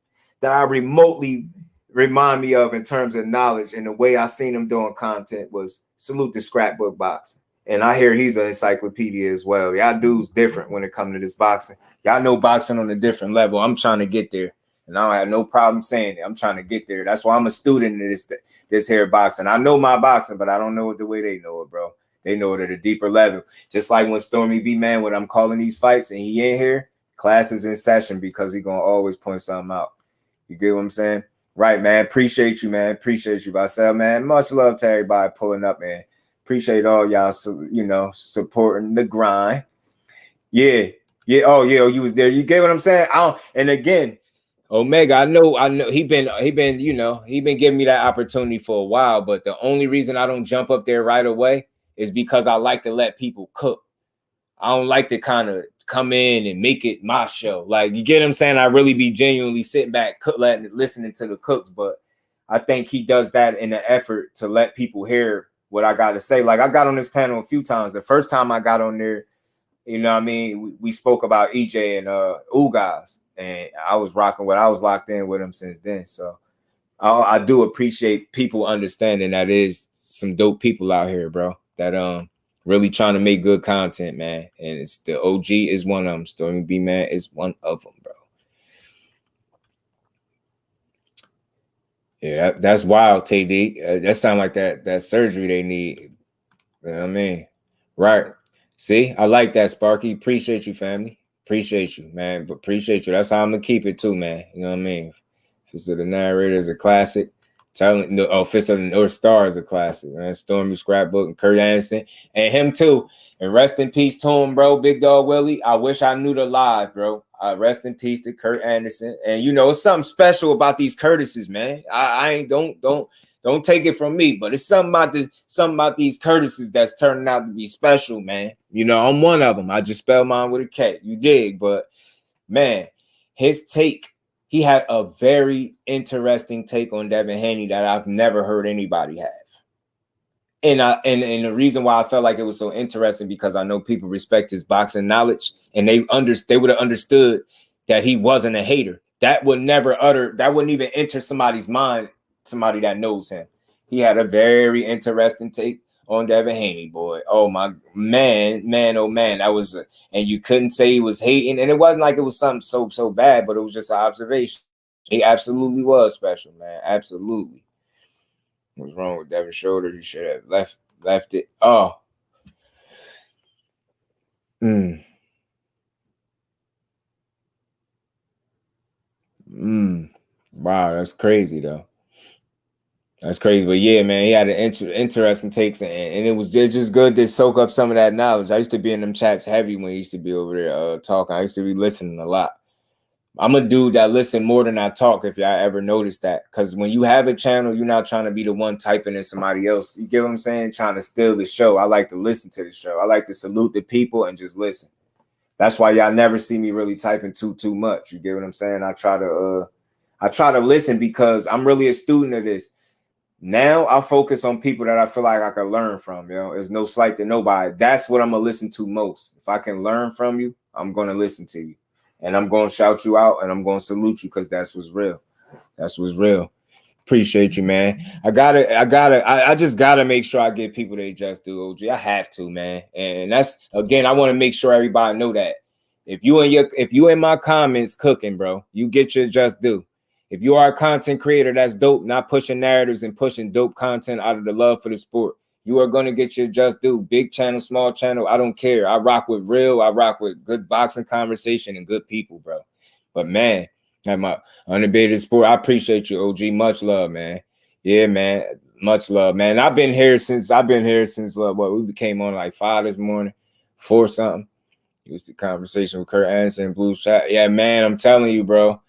that I remotely remind me of in terms of knowledge and the way I seen him doing content was Salute to Scrapbook Boxing. And I hear he's an encyclopedia as well. Y'all dudes different when it comes to this boxing. Y'all know boxing on a different level. I'm trying to get there. And I don't have no problem saying it. I'm trying to get there. That's why I'm a student in this here boxing. I know my boxing, but I don't know it the way they know it, bro. They know it at a deeper level. Just like when Stormy B, man, when I'm calling these fights and he ain't here, class is in session because he going to always point something out. You get what I'm saying? Right, man. Appreciate you, man. Appreciate you, Marcel, man. Much love to everybody pulling up, man. Appreciate all y'all, supporting the grind. Yeah. Oh, yeah. You was there. You get what I'm saying? And again, Omega, I know he been giving me that opportunity for a while, but the only reason I don't jump up there right away is because I like to let people cook. I don't like to kind of come in and make it my show. Like, you get what I'm saying? I really be genuinely sitting back, listening to the cooks, but I think he does that in an effort to let people hear what I got to say. Like, I got on this panel a few times. The first time I got on there, you know what I mean? We spoke about EJ and Ugas, and I was locked in with him since then. So I do appreciate people understanding that is some dope people out here, bro, that really trying to make good content, man. And it's the OG is one of them. Stormy B, man, is one of them, bro. Yeah, that's wild, TD. That sound like that surgery they need. You know what I mean? Right. See, I like that, Sparky. Appreciate you, family. Appreciate you, man. But appreciate you. That's how I'm gonna keep it too, man. You know what I mean? Fist of the Narrator is a classic. Fist of the North Star is a classic, man. Stormy Scrapbook and Kurt Anderson and him too. And rest in peace to him, bro. Big Dog Willie. I wish I knew the live, bro. Rest in peace to Kurt Anderson. And it's something special about these Curtises, man. Don't take it from me, but it's something about these Curtises that's turning out to be special, man. I'm one of them. I just spelled mine with a K. You dig? But man, his take. He had a very interesting take on Devin Haney that I've never heard anybody have. And the reason why I felt like it was so interesting because I know people respect his boxing knowledge and they would have understood that he wasn't a hater. That wouldn't even enter somebody's mind, somebody that knows him. He had a very interesting take on Devin Haney, boy. Oh my man, oh man, that was and you couldn't say he was hating, and it wasn't like it was something so bad, but it was just an observation. He absolutely was special, man. Absolutely. What's wrong with Devin's shoulder? He should have left it. Oh. Wow, that's crazy though. That's crazy, but yeah, man, he had an interesting takes, and it was just good to soak up some of that knowledge. I used to be in them chats heavy when he used to be over there talking. I used to be listening a lot. I'm a dude that listen more than I talk, if y'all ever noticed that, because when you have a channel, you're not trying to be the one typing in somebody else. You get what I'm saying? Trying to steal the show. I like to listen to the show. I like to salute the people and just listen. That's why y'all never see me really typing too much. You get what I'm saying? I try to listen because I'm really a student of this. Now I focus on people that I feel like I can learn from. There's no slight to nobody. That's what I'm gonna listen to most. If I can learn from you, I'm gonna listen to you, and I'm gonna shout you out, and I'm gonna salute you because that's what's real. That's what's real. Appreciate you, man. I just gotta make sure I give people they just do, OG. I have to, man. And that's again, I want to make sure everybody know that if you in my comments cooking, bro, you get your just due. If you are a content creator that's dope, not pushing narratives and pushing dope content out of the love for the sport, you are going to get your just due. Big channel, small channel, I don't care. I rock with good boxing conversation and good people, bro. But man, at my unabated sport, I appreciate you, OG. Much love, man. Yeah, man. Much love, man. I've been here since we came on like 5 this morning, 4 something. It was the conversation with Kurt Anderson, Blue Shot. Yeah, man, I'm telling you, bro.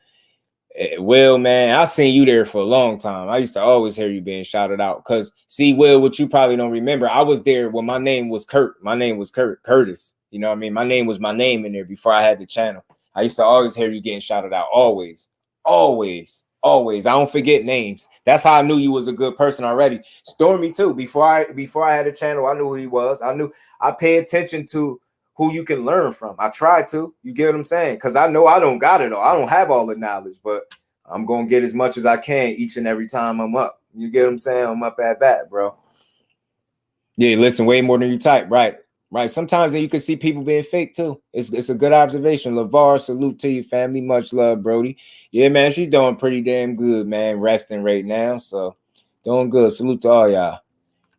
Will, man, I seen you there for a long time. I used to always hear you being shouted out. Because, see, Will, what you probably don't remember, I was there when my name was Kurt. My name was Curtis. You know what I mean? My name was my name in there before I had the channel. I used to always hear you getting shouted out. Always. I don't forget names. That's how I knew you was a good person already. Stormy, too. Before I had a channel, I knew who he was. I pay attention to who you can learn from. I try to. You get what I'm saying? Because I know I don't got it all. I don't have all the knowledge, but I'm gonna get as much as I can each and every time I'm up. You get what I'm saying? I'm up at bat, bro. Yeah, listen way more than you type, right? Right. Sometimes you can see people being fake too. It's a good observation. LeVar, salute to your family. Much love, Brody. Yeah, man, she's doing pretty damn good, man. Resting right now, so doing good. Salute to all y'all.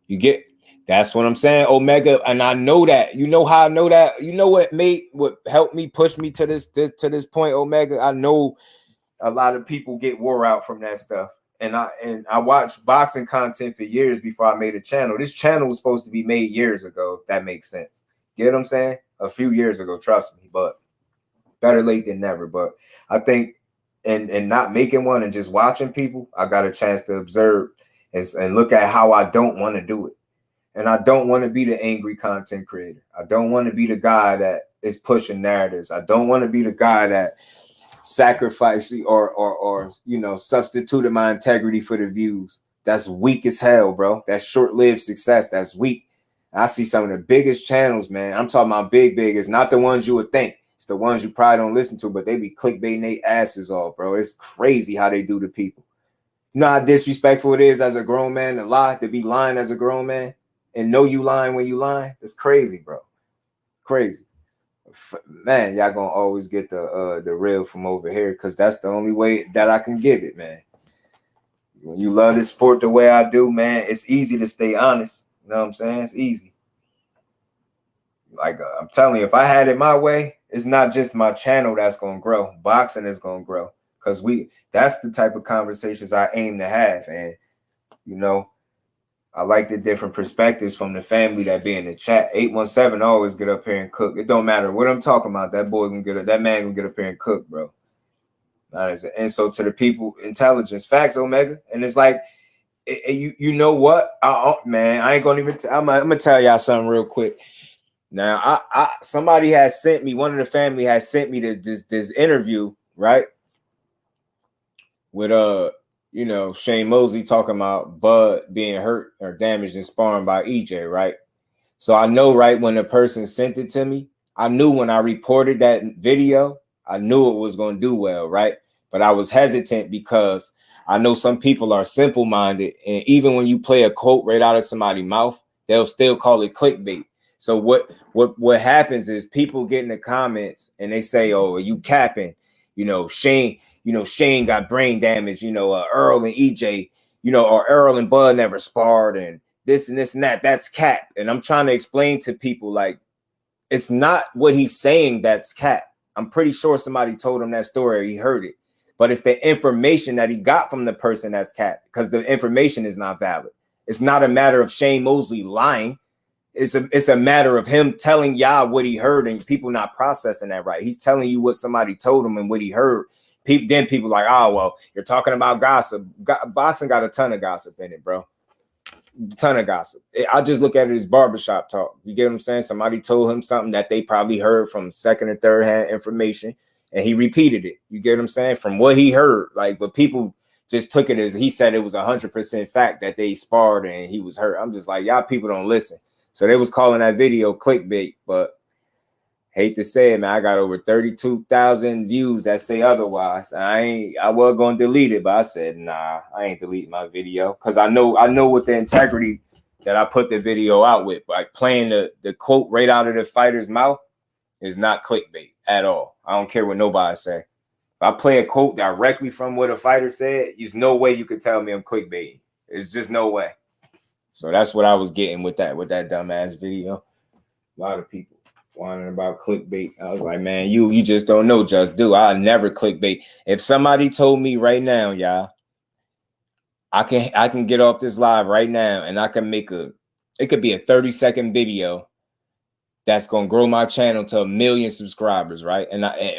You get that's what I'm saying, Omega, and I know that. You know how I know that. You know what helped me push me to this point, Omega. I know a lot of people get wore out from that stuff. And I watched boxing content for years before I made a channel. This channel was supposed to be made years ago, if that makes sense. Get what I'm saying? A few years ago, trust me, but better late than never. But I think and not making one and just watching people, I got a chance to observe and look at how I don't want to do it. And I don't want to be the angry content creator. I don't want to be the guy that is pushing narratives. I don't want to be the guy that sacrifice or substituted my integrity for the views. That's weak as hell, bro. That's short-lived success. That's weak. I see some of the biggest channels, man. I'm talking about big. It's not the ones you would think. It's the ones you probably don't listen to, but they be clickbaiting their asses off, bro. It's crazy how they do to people. You know how disrespectful it is as a grown man to lie, to be lying as a grown man and know you lying when you lying? It's crazy, bro. Crazy. Man, y'all gonna always get the real from over here because that's the only way that I can give it, man. When you love this sport the way I do, man, it's easy to stay honest. You know what I'm saying? It's easy. Like I'm telling you, if I had it my way, it's not just my channel that's gonna grow. Boxing is gonna grow because that's the type of conversations I aim to have. And I like the different perspectives from the family that be in the chat. 817 always get up here and cook. It don't matter what I'm talking about. That man can get up here and cook, bro. That is an insult to the people. Intelligence, facts, Omega. And it's like, you know what, man? I ain't gonna even. I'm gonna tell y'all something real quick. Now, somebody has sent me. One of the family has sent me this interview, right? With Shane Mosley talking about Bud being hurt or damaged and sparring by EJ, right? So I know, right, when the person sent it to me, I knew when I reported that video, I knew it was going to do well, right? But I was hesitant because I know some people are simple-minded, and even when you play a quote right out of somebody's mouth, they'll still call it clickbait. So what happens is people get in the comments and they say, "Oh, are you capping? Shane got brain damage, Earl and EJ, or Earl and Bud never sparred and this and that. That's cap." And I'm trying to explain to people, like, it's not what he's saying that's cap. I'm pretty sure somebody told him that story or he heard it, but it's the information that he got from the person that's cap because the information is not valid. It's not a matter of Shane Mosley lying. It's a matter of him telling y'all what he heard and people not processing that right. He's telling you what somebody told him and what he heard. Then people like, "Oh, well, you're talking about gossip." Boxing got a ton of gossip in it, bro. Ton of gossip. I just look at it as barbershop talk. You get what I'm saying? Somebody told him something that they probably heard from second or third hand information, and he repeated it. You get what I'm saying? From what he heard, but people just took it as he said it was 100% fact that they sparred and he was hurt. I'm just like, y'all people don't listen. So they was calling that video clickbait, but hate to say it, man, I got over 32,000 views that say otherwise. I was going to delete it, but I said, nah, I ain't deleting my video because I know with the integrity that I put the video out with. Like playing the quote right out of the fighter's mouth is not clickbait at all. I don't care what nobody say. If I play a quote directly from what a fighter said, there's no way you could tell me I'm clickbaiting. It's just no way. So that's what I was getting with that dumbass video. A lot of people whining about clickbait. I was like, man, you just don't know, just do. I'll never clickbait. If somebody told me right now, y'all, I can get off this live right now and I can make it could be a 30-second video that's gonna grow my channel to 1 million subscribers, right?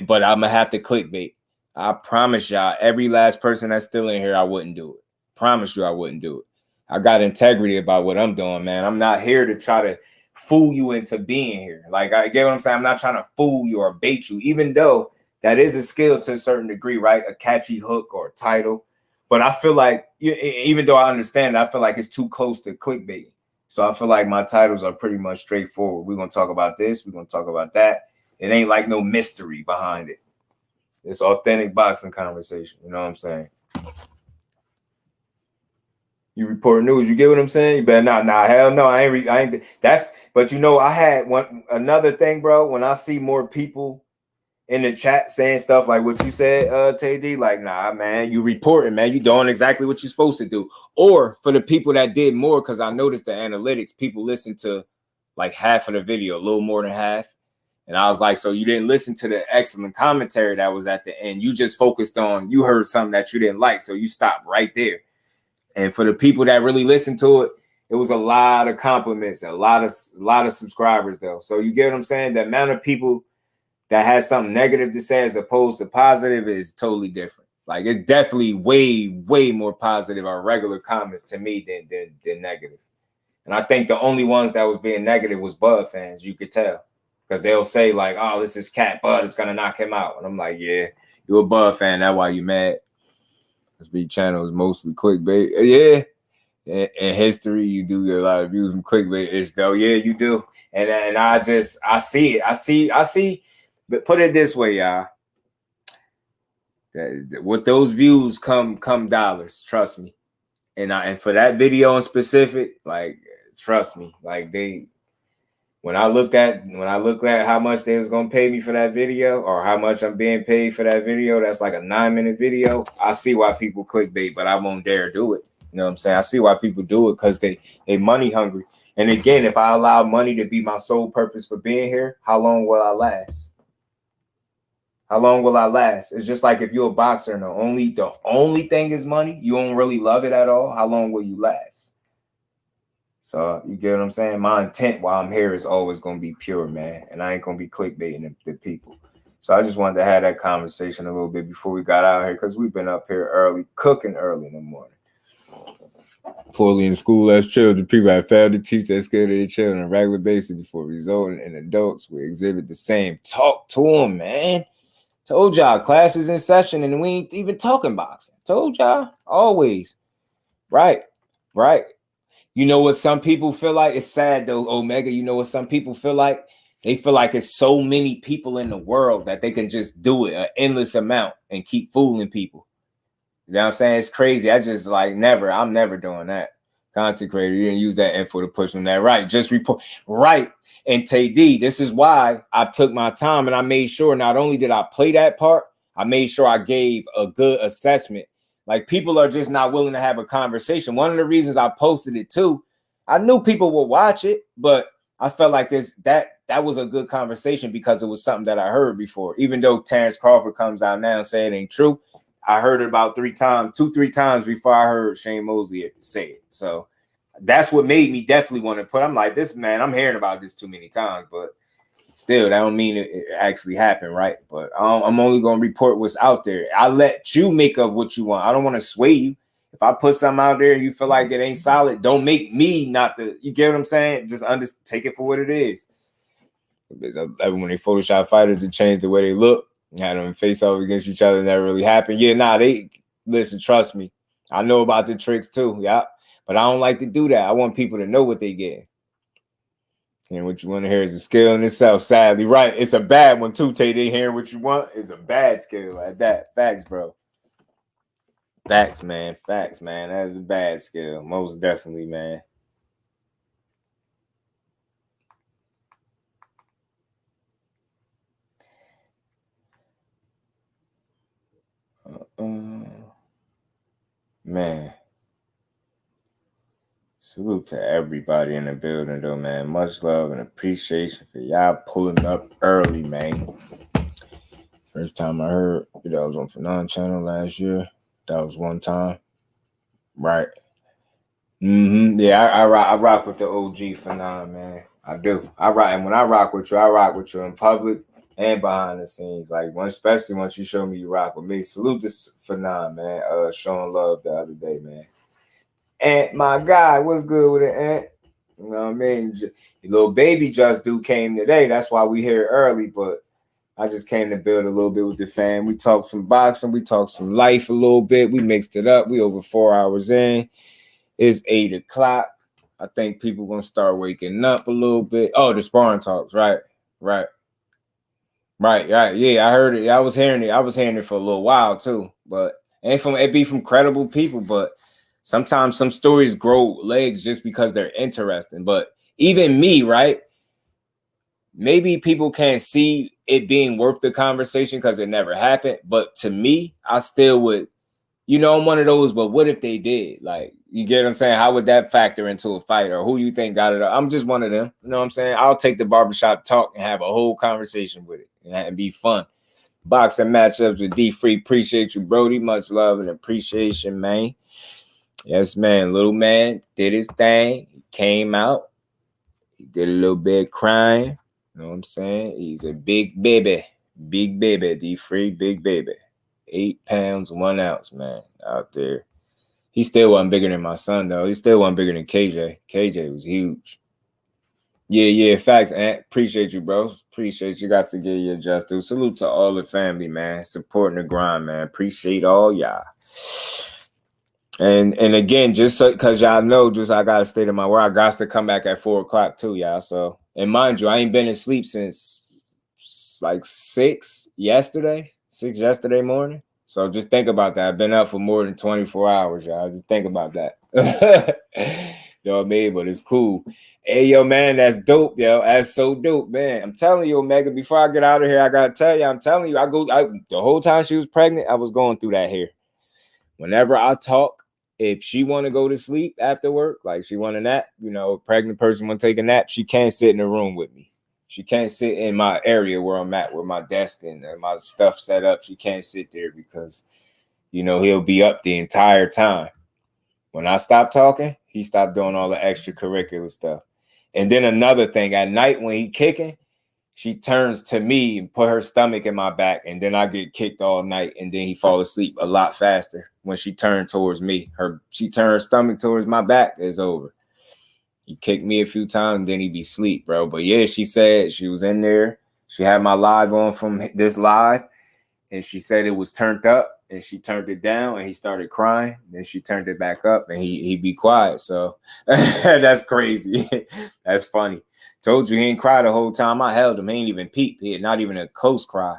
But I'm gonna have to clickbait. I promise y'all, every last person that's still in here, I wouldn't do it. Promise you I wouldn't do it. I got integrity about what I'm doing, man. I'm not here to try to fool you into being here. Like, I get what I'm saying? I'm not trying to fool you or bait you, even though that is a skill to a certain degree, right? A catchy hook or a title. But I feel like, even though I understand, I feel like it's too close to clickbait. So I feel like my titles are pretty much straightforward. We're going to talk about this. We're going to talk about that. It ain't like no mystery behind it. It's authentic boxing conversation. You know what I'm saying? You report news. You get what I'm saying? You better not. Nah, hell no. I ain't. That's. But you know, I had another thing, bro. When I see more people in the chat saying stuff like what you said, TD, like, nah, man, you reporting, man. You doing exactly what you're supposed to do. Or for the people that did more, because I noticed the analytics, people listen to like half of the video, a little more than half. And I was like, so you didn't listen to the excellent commentary that was at the end. You just focused on, you heard something that you didn't like. So you stopped right there. And for the people that really listened to it, it was a lot of compliments, a lot of subscribers though. So you get what I'm saying? The amount of people that has something negative to say as opposed to positive is totally different. Like it's definitely way more positive or regular comments to me than negative. And I think the only ones that was being negative was Bud fans. You could tell. Because they'll say like, oh, this is Cat Bud is gonna knock him out. And I'm like, yeah, you're a Bud fan. That's why you mad. This big channel is mostly clickbait. Yeah. In history, you do get a lot of views from clickbait-ish though. Yeah, you do. And I see it. I see. But put it this way, y'all. With those views come dollars. Trust me. And for that video in specific, like, trust me, like when I looked at how much they was gonna pay me for that video or how much I'm being paid for that video, that's like a 9-minute video. I see why people clickbait, but I won't dare do it. You know what I'm saying? I see why people do it because they money hungry. And again, if I allow money to be my sole purpose for being here, how long will I last? How long will I last? It's just like if you're a boxer and the only thing is money, you don't really love it at all. How long will you last? So you get what I'm saying? My intent while I'm here is always going to be pure, man. And I ain't going to be clickbaiting the people. So I just wanted to have that conversation a little bit before we got out here because we've been up here early, cooking early in the morning. Poorly in school as children, people have failed to teach their skill to their children on a regular basis before resulting in adults will exhibit the same. Talk to them, man. Told y'all, classes in session and we ain't even talking boxing. Told y'all, always. Right. You know what some people feel like? It's sad though, Omega. You know what some people feel like? They feel like it's so many people in the world that they can just do it an endless amount and keep fooling people. You know what I'm saying? It's crazy. I just like I'm never doing that. Content creator, you didn't use that info to push on that. Right. Just report. Right. And TD, this is why I took my time and I made sure not only did I play that part, I made sure I gave a good assessment. Like people are just not willing to have a conversation. One of the reasons I posted it too, I knew people would watch it, but I felt like that was a good conversation because it was something that I heard before. Even though Terrence Crawford comes out now and say it ain't true, I heard it about 2-3 times before I heard Shane Mosley say it. So that's what made me definitely want to put. I'm like, this man, I'm hearing about this too many times, but still, that don't mean it actually happened, right? But I'm only gonna report what's out there. I let you make of what you want. I don't want to sway you. If I put something out there and you feel like it ain't solid, don't make me not the. You get what I'm saying? Just take it for what it is. When they Photoshop fighters to change the way they look, had them face off against each other, never really happened. Yeah, they listen. Trust me, I know about the tricks too. Yeah, but I don't like to do that. I want people to know what they get. And what you want to hear is a skill in itself. Sadly, right? It's a bad one too. Tay, they hearing what you want is a bad skill at that. Facts, bro. Facts, man. Facts, man. That is a bad skill, most definitely, man. Man. Salute to everybody in the building, though, man. Much love and appreciation for y'all pulling up early, man. First time I heard it, I was on Fanon channel last year. That was one time. Right. Yeah, I rock with the OG Fanon, man. I do. I rock, and when I rock with you in public and behind the scenes. Like, especially once you show me you rock with me. Salute to Fanon, man. Showing love the other day, man. Ant, my guy, what's good with it, Ant? You know what I mean? Your little baby just do came today. That's why we here early, but I just came to build a little bit with the fam. We talked some boxing. We talked some life a little bit. We mixed it up. We over 4 hours in. It's 8 o'clock. I think people gonna start waking up a little bit. Oh, the sparring talks, right. Yeah, I heard it. I was hearing it for a little while too, but it be from credible people. But sometimes some stories grow legs just because they're interesting. But even me, right? Maybe people can't see it being worth the conversation because it never happened. But to me, I still would, I'm one of those, but what if they did? Like, you get what I'm saying? How would that factor into a fight, or who you think got it? I'm just one of them. You know what I'm saying? I'll take the barbershop talk and have a whole conversation with it and be fun. Boxing matchups with D Free. Appreciate you, Brody. Much love and appreciation, man. Yes, man. Little man did his thing. He came out. He did a little bit of crying. You know what I'm saying? He's a big baby. Big baby, D Free, big baby. 8 pounds, 1 ounce, man, out there. He still wasn't bigger than my son, though. He still wasn't bigger than KJ. KJ was huge. Yeah, facts, Ant. Appreciate you, bro. Appreciate you. Got to get your just due. Salute to all the family, man. Supporting the grind, man. Appreciate all y'all. And again, just so, because y'all know, just I got to stay to my word. I got to come back at 4 o'clock, too, y'all. So, and mind you, I ain't been asleep since like 6 yesterday morning. So just think about that. I've been up for more than 24 hours, y'all. Just think about that. You know what I mean? But it's cool. Hey, yo, man, that's dope, yo. That's so dope, man. I'm telling you, Omega, before I get out of here, I got to tell you, I'm telling you, the whole time she was pregnant, I was going through that here. Whenever I talk, if she want to go to sleep after work, like she want a nap, a pregnant person want to take a nap, she can't sit in the room with me. She can't sit in my area where I'm at, where my desk and my stuff set up. She can't sit there because, he'll be up the entire time. When I stop talking, he stopped doing all the extracurricular stuff. And then another thing, at night when he kicking, she turns to me and put her stomach in my back, and then I get kicked all night, and then he fall asleep a lot faster when she turned towards me. She turned her stomach towards my back, it's over. He kicked me a few times, and then he'd be asleep, bro. But yeah, she said she was in there. She had my live on from this live, and she said it was turned up, and she turned it down, and he started crying. Then she turned it back up, and he'd be quiet. So that's crazy. That's funny. Told you he ain't cried the whole time. I held him. He ain't even peep. He had not even a close cry.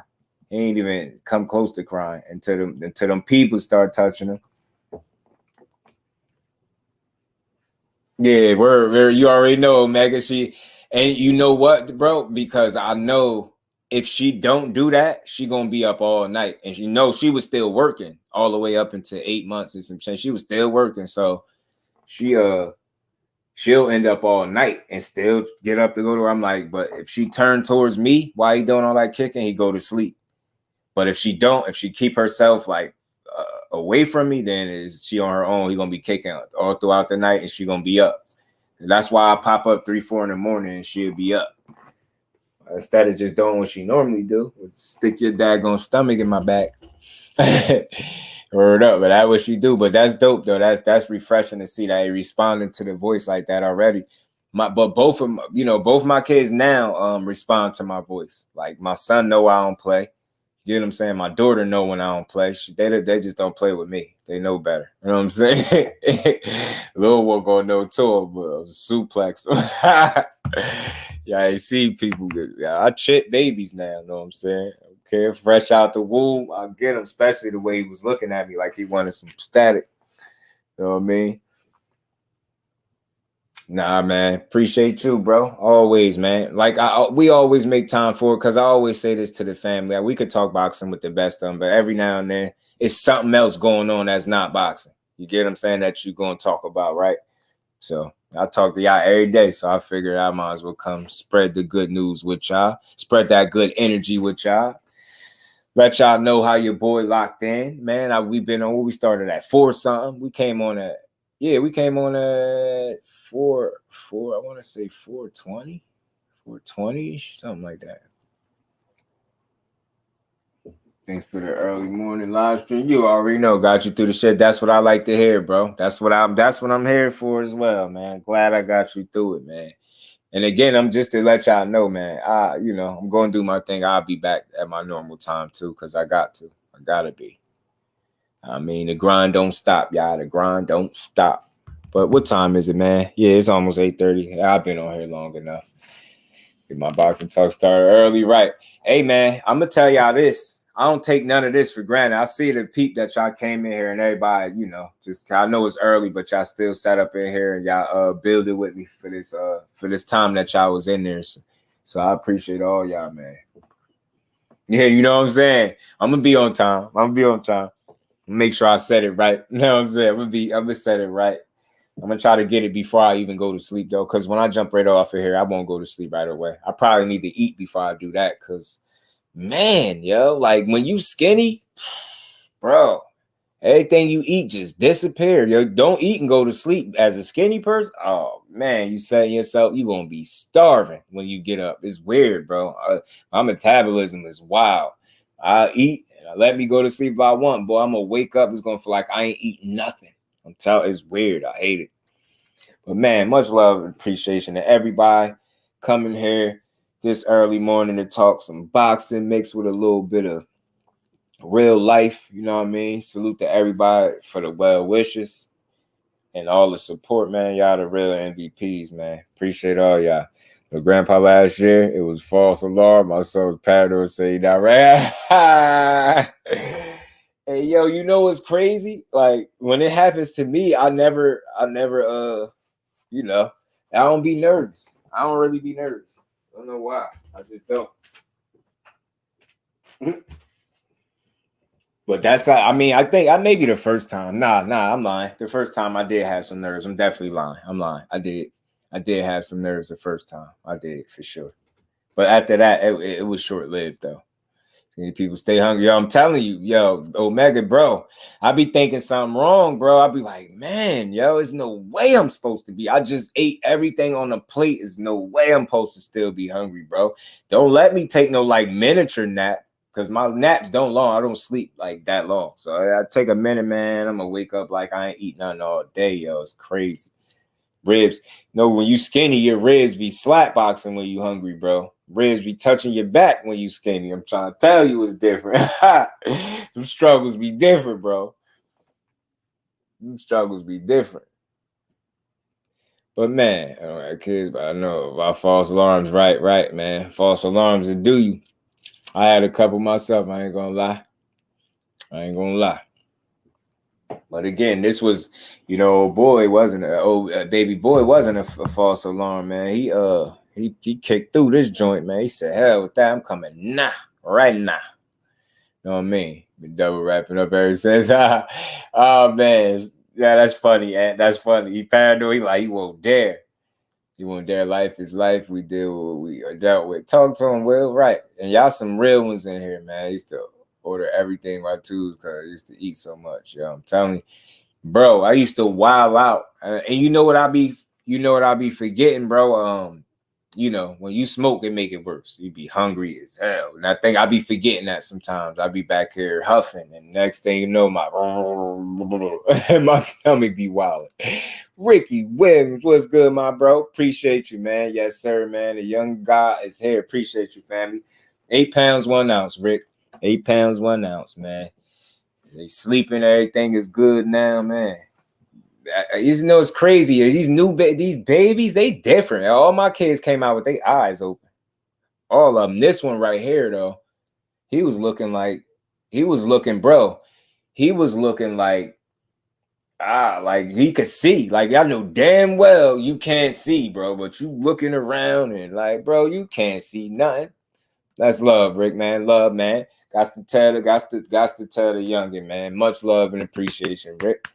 He ain't even come close to crying until them people start touching him. Yeah, we're you already know, Omega. And you know what, bro? Because I know if she don't do that, she gonna be up all night. And she knows she was still working all the way up into 8 months and some change. She was still working, so she'll end up all night and still get up to go to her. I'm like, but if she turned towards me while he doing all that kicking, he go to sleep. But if she keep herself like away from me, then is she on her own? He gonna be kicking all throughout the night, and she gonna be up. And that's why I pop up 3-4 in the morning, and she'll be up instead of just doing what she normally do. Stick your daggone stomach in my back. Word up, but that's what she do. But that's dope though. That's refreshing to see that he responding to the voice like that already. But both my kids now respond to my voice. Like my son know I don't play. You know what I'm saying? My daughter know when I don't play. They just don't play with me. They know better. You know what I'm saying? Little one gonna know too, but suplex. Yeah, I see people. I chip babies now. You know what I'm saying? Okay, fresh out the womb, I'll get him. Especially the way he was looking at me like he wanted some static. You know what I mean? Nah, man. Appreciate you, bro. Always, man. Like we always make time for it because I always say this to the family. We could talk boxing with the best of them, but every now and then it's something else going on that's not boxing. You get what I'm saying? That you're going to talk about, right? So I talk to y'all every day, so I figured I might as well come spread the good news with y'all, spread that good energy with y'all. Let y'all know how your boy locked in, man. We started at 4 something. We came on at 4. I want to say 4:20, 4:20, something like that. Thanks for the early morning live stream. You already know, got you through the shit. That's what I like to hear, bro. That's what I'm here for as well, man. Glad I got you through it, man. And again, I'm just to let y'all know, man. I'm going to do my thing. I'll be back at my normal time too, because I gotta be. I mean, the grind don't stop, y'all. The grind don't stop. But what time is it, man? Yeah, it's almost 8:30. I've been on here long enough. Get my boxing talk started early, right? Hey, man, I'm gonna tell y'all this. I don't take none of this for granted. I see the peep that y'all came in here and everybody, you know, just I know it's early, but y'all still sat up in here and y'all building with me for this time that y'all was in there. So I appreciate all y'all, man. Yeah, you know what I'm saying? I'm gonna be on time. Make sure I said it right. You know what I'm saying? I'm gonna set it right. I'm gonna try to get it before I even go to sleep though, because when I jump right off of here, I won't go to sleep right away. I probably need to eat before I do that, because man, yo, like when you skinny, bro, everything you eat just disappear. Yo, don't eat and go to sleep as a skinny person. Oh man, you setting yourself, you're gonna be starving when you get up. It's weird, bro. My metabolism is wild. I eat and I let me go to sleep if I want, boy. I'm gonna wake up, it's gonna feel like I ain't eating nothing. I'm telling, it's weird. I hate it. But man, much love and appreciation to everybody coming here this early morning to talk some boxing mixed with a little bit of real life. You know what I mean? Salute to everybody for the well wishes and all the support, man. Y'all the real MVPs, man. Appreciate all y'all. But grandpa last year, it was false alarm. My son Parador say that right. Hey, yo, you know what's crazy? Like when it happens to me, I never, you know, I don't be nervous. I don't really be nervous. I don't know why. I just don't. But that's, I mean, I think I maybe the first time. Nah, I'm lying. The first time I did have some nerves. I'm definitely lying. I'm lying. I did have some nerves the first time. I did for sure. But after that, it was short lived though. People stay hungry. Yo, I'm telling you, yo, Omega, bro, I be thinking something wrong, bro. I be like, man, yo, there's no way I'm supposed to be. I just ate everything on the plate. There's no way I'm supposed to still be hungry, bro. Don't let me take no like miniature nap, because my naps don't long. I don't sleep like that long. So I take a minute, man. I'm gonna wake up like I ain't eat nothing all day, yo. It's crazy. Ribs, no, when you skinny, your ribs be slap boxing when you hungry, bro. Ribs be touching your back when you skinny. I'm trying to tell you it's different. Some struggles be different, bro. Some struggles be different. But man, all right, kids, but I know about false alarms, right, man. False alarms that do you. I had a couple myself. I ain't gonna lie. But again, this was, you know, baby boy wasn't a false alarm, man. He kicked through this joint, man. He said, hell with that, I'm coming right now. You know what I mean? Been double wrapping up ever since. Oh man, yeah, that's funny. That's funny. He paranoid, he won't dare. He won't dare. Life is life. We deal with what we are dealt with. Talk to him, Will. Right. And y'all some real ones in here, man. I used to order everything by twos because I used to eat so much. Yo, I'm telling you, bro, I used to wild out. And you know what I be forgetting, bro? You know, when you smoke, it make it worse. You be hungry as hell. And I think I be forgetting that sometimes. I be back here huffing, and next thing you know, my stomach be wild. Ricky Williams, what's good, my bro? Appreciate you, man. Yes, sir, man. The young guy is here. Appreciate you, family. 8 pounds, 1 ounce, Rick. 8 pounds, 1 ounce, man. They sleeping, everything is good now, man. You know, it's crazy. These babies, they different. All my kids came out with their eyes open. All of them. This one right here, though, he was looking like he could see. Like, I know damn well you can't see, bro, but you looking around and like, bro, you can't see nothing. That's love, Rick, man. Love, man. Got to tell the youngin', man. Much love and appreciation, Rick.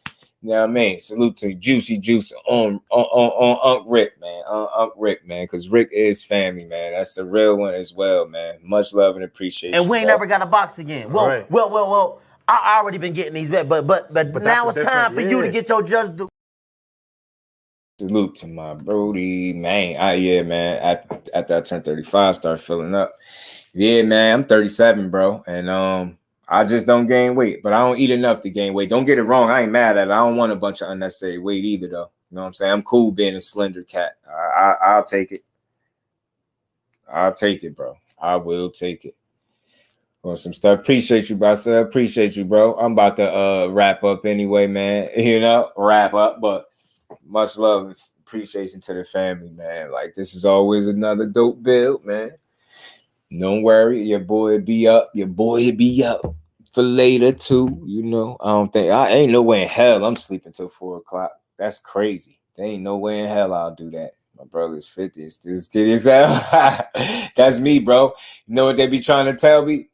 You know what I mean? Salute to Juicy Juice on Unc Rick, man. Unc Rick, man, because Rick is family, man. That's a real one as well, man. Much love and appreciation. And we ain't never got a box again. Well, right. well. I already been getting these back, but now it's time for you to get your just due. Salute to my Brody, man. Yeah, man. After I turned 35, start filling up. Yeah, man. I'm 37, bro, and I just don't gain weight, but I don't eat enough to gain weight. Don't get it wrong. I ain't mad at it. I don't want a bunch of unnecessary weight either, though. You know what I'm saying? I'm cool being a slender cat. I'll take it. I'll take it, bro. I will take it. Well, some stuff. Appreciate you, bro. Appreciate you, bro. I'm about to wrap up anyway, man. You know, wrap up. But Much love and appreciation to the family, man. Like, this is always another dope build, man. Don't worry, your boy be up. Your boy be up for later too. You know, I ain't no way in hell I'm sleeping till 4 o'clock. That's crazy. There ain't no way in hell I'll do that. My brother's 50. This kid is that's me, bro. You know what they be trying to tell me?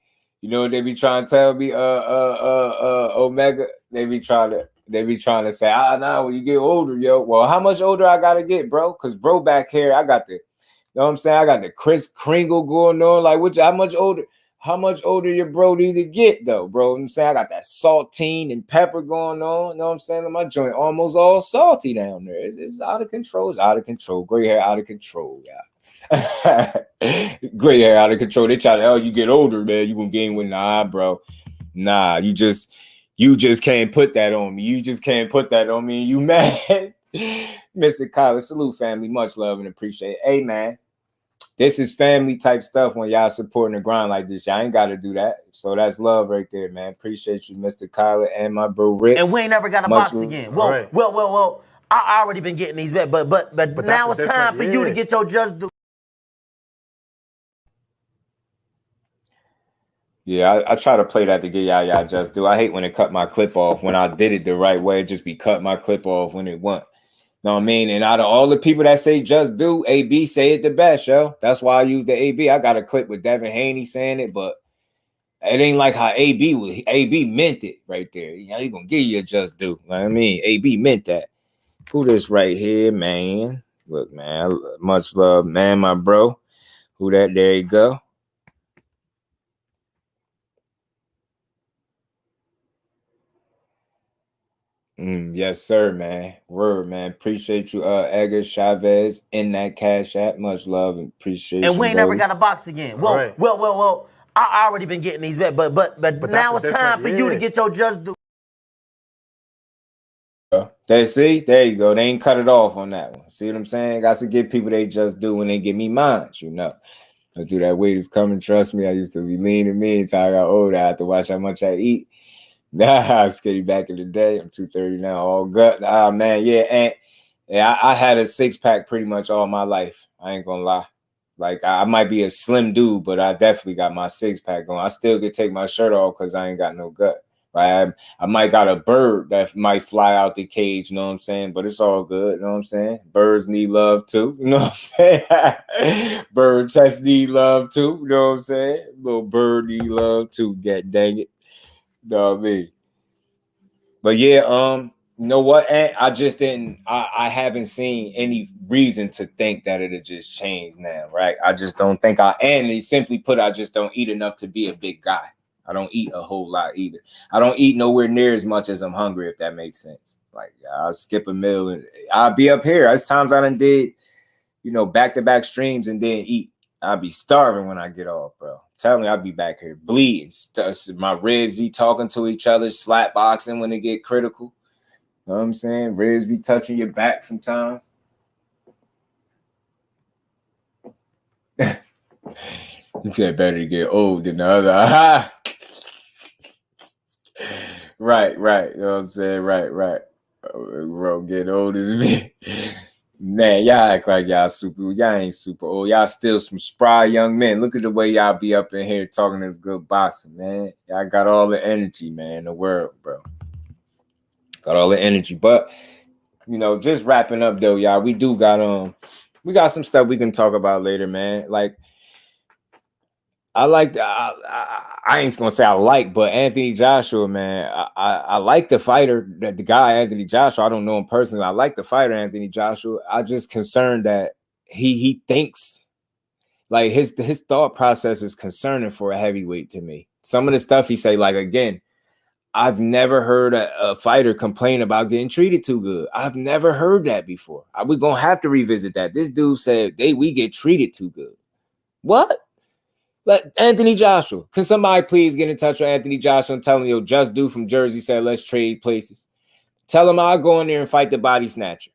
Omega. They be trying to say, nah, when you get older, yo. Well, how much older I gotta get, bro? Cause bro back here, I got the, you know what I'm saying? I got the Kris Kringle going on. Like, how much older your bro need to get, though, bro? You know what I'm saying? I got that saltine and pepper going on. You know what I'm saying? My joint almost all salty down there. It's out of control. It's out of control. Gray hair out of control, yeah. Gray hair out of control. They try to, you get older, man. You gonna gain weight. Nah, bro. Nah, you just can't put that on me. You just can't put that on me. You mad? Mr. Kyler, salute family. Much love and appreciate it. Hey, man. This is family type stuff when y'all supporting the grind like this. Y'all ain't got to do that. So that's love right there, man. Appreciate you, Mr. Kyler, and my bro Rick. And we ain't never got a box again. Well, I already been getting these bets, but now it's time for you to get your just due. Yeah, I try to play that to get y'all just do. I hate when it cut my clip off. When I did it the right way, it just be cut my clip off when it went. Know what I mean? And out of all the people that say just do, AB say it the best, yo. That's why I use the AB. I got a clip with Devin Haney saying it, but it ain't like how AB meant it right there. You know, he gonna give you a just do. Know what I mean? AB meant that. Who this right here, man? Look, man, much love, man, my bro. Who that? There you go. Yes, sir, man. Word, man. Appreciate you, Edgar Chavez, in that Cash App. Much love and appreciation. And we ain't never got a box again. Well, I already been getting these bets, but now it's time for you to get your just due. See, there you go. They ain't cut it off on that one. See what I'm saying? Got to give people they just do when they give me mine, you know. I do that weight is coming. Trust me, I used to be lean and mean until I got older. I had to watch how much I eat. Nah, I was skinny back in the day. I'm 230 now, all gut. Man, yeah, and I had a 6-pack pretty much all my life. I ain't gonna lie. Like, I might be a slim dude, but I definitely got my 6-pack going. I still could take my shirt off because I ain't got no gut. Right? I might got a bird that might fly out the cage, you know what I'm saying? But it's all good, you know what I'm saying? Birds need love too, you know what I'm saying? Birds just need love too, you know what I'm saying? Little bird need love too, god dang it. No, me. But yeah, you know what? I haven't seen any reason to think that it'll just change now, right? I just don't think and simply put, I just don't eat enough to be a big guy. I don't eat a whole lot either. I don't eat nowhere near as much as I'm hungry, if that makes sense. Like, I'll skip a meal and I'll be up here. There's times I done did, back-to-back streams and then eat. I'll be starving when I get off, bro. Tell me, I'll be back here bleeding. My ribs be talking to each other, slap boxing when they get critical. You know what I'm saying? Ribs be touching your back sometimes. You said better to get old than the other. Right. You know what I'm saying? Right. Bro, get old as me. Man, y'all act like y'all super. Y'all ain't super old. Y'all still some spry young men. Look at the way y'all be up in here talking this good boxing, man. Y'all got all the energy, man, in the world, bro. Got all the energy. But, just wrapping up though, y'all. We got some stuff we can talk about later, man. Like, I ain't gonna say I like, but Anthony Joshua, man, I like the fighter, the guy Anthony Joshua. I don't know him personally. I like the fighter Anthony Joshua. I just concerned that he thinks like his thought process is concerning for a heavyweight to me. Some of the stuff he say, like, again, I've never heard a fighter complain about getting treated too good. I've never heard that before. We're gonna have to revisit that. This dude said we get treated too good. What? Let Anthony Joshua. Can somebody please get in touch with Anthony Joshua and tell him, Just Do from Jersey said, let's trade places. Tell him I'll go in there and fight the body snatcher.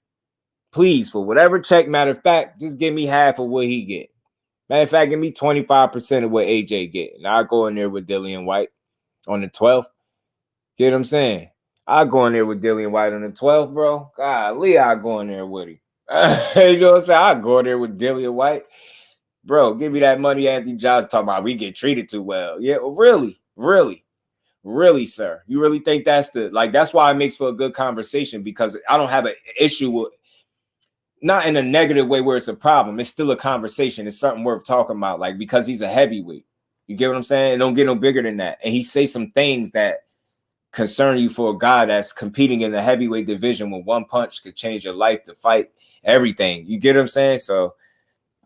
Please, for whatever check. Matter of fact, just give me half of what he get. Matter of fact, give me 25% of what AJ get. And I'll go in there with Dillian White on the 12th. Get what I'm saying? I go in there with Dillian White on the 12th, bro. Golly, I go in there with him. You know what I'm saying? I go in there with Dillian White. Bro, give me that money, Anthony Josh. Talking about we get treated too well. Yeah, really, sir. You really think that's that's why it makes for a good conversation, because I don't have an issue with, not in a negative way where it's a problem. It's still a conversation. It's something worth talking about, like, because he's a heavyweight. You get what I'm saying? It don't get no bigger than that. And he say some things that concern you for a guy that's competing in the heavyweight division when one punch could change your life, to fight everything. You get what I'm saying? So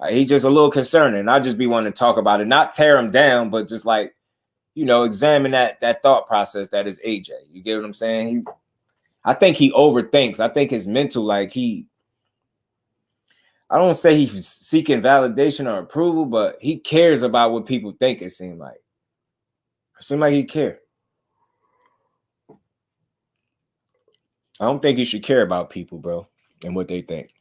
he's just a little concerning. I just be wanting to talk about it, not tear him down, but just like, you know, examine that thought process that is AJ. You get what I'm saying? I think he overthinks. I think his mental, like I don't say he's seeking validation or approval, but he cares about what people think. It seems like he cares. I don't think you should care about people, bro, and what they think.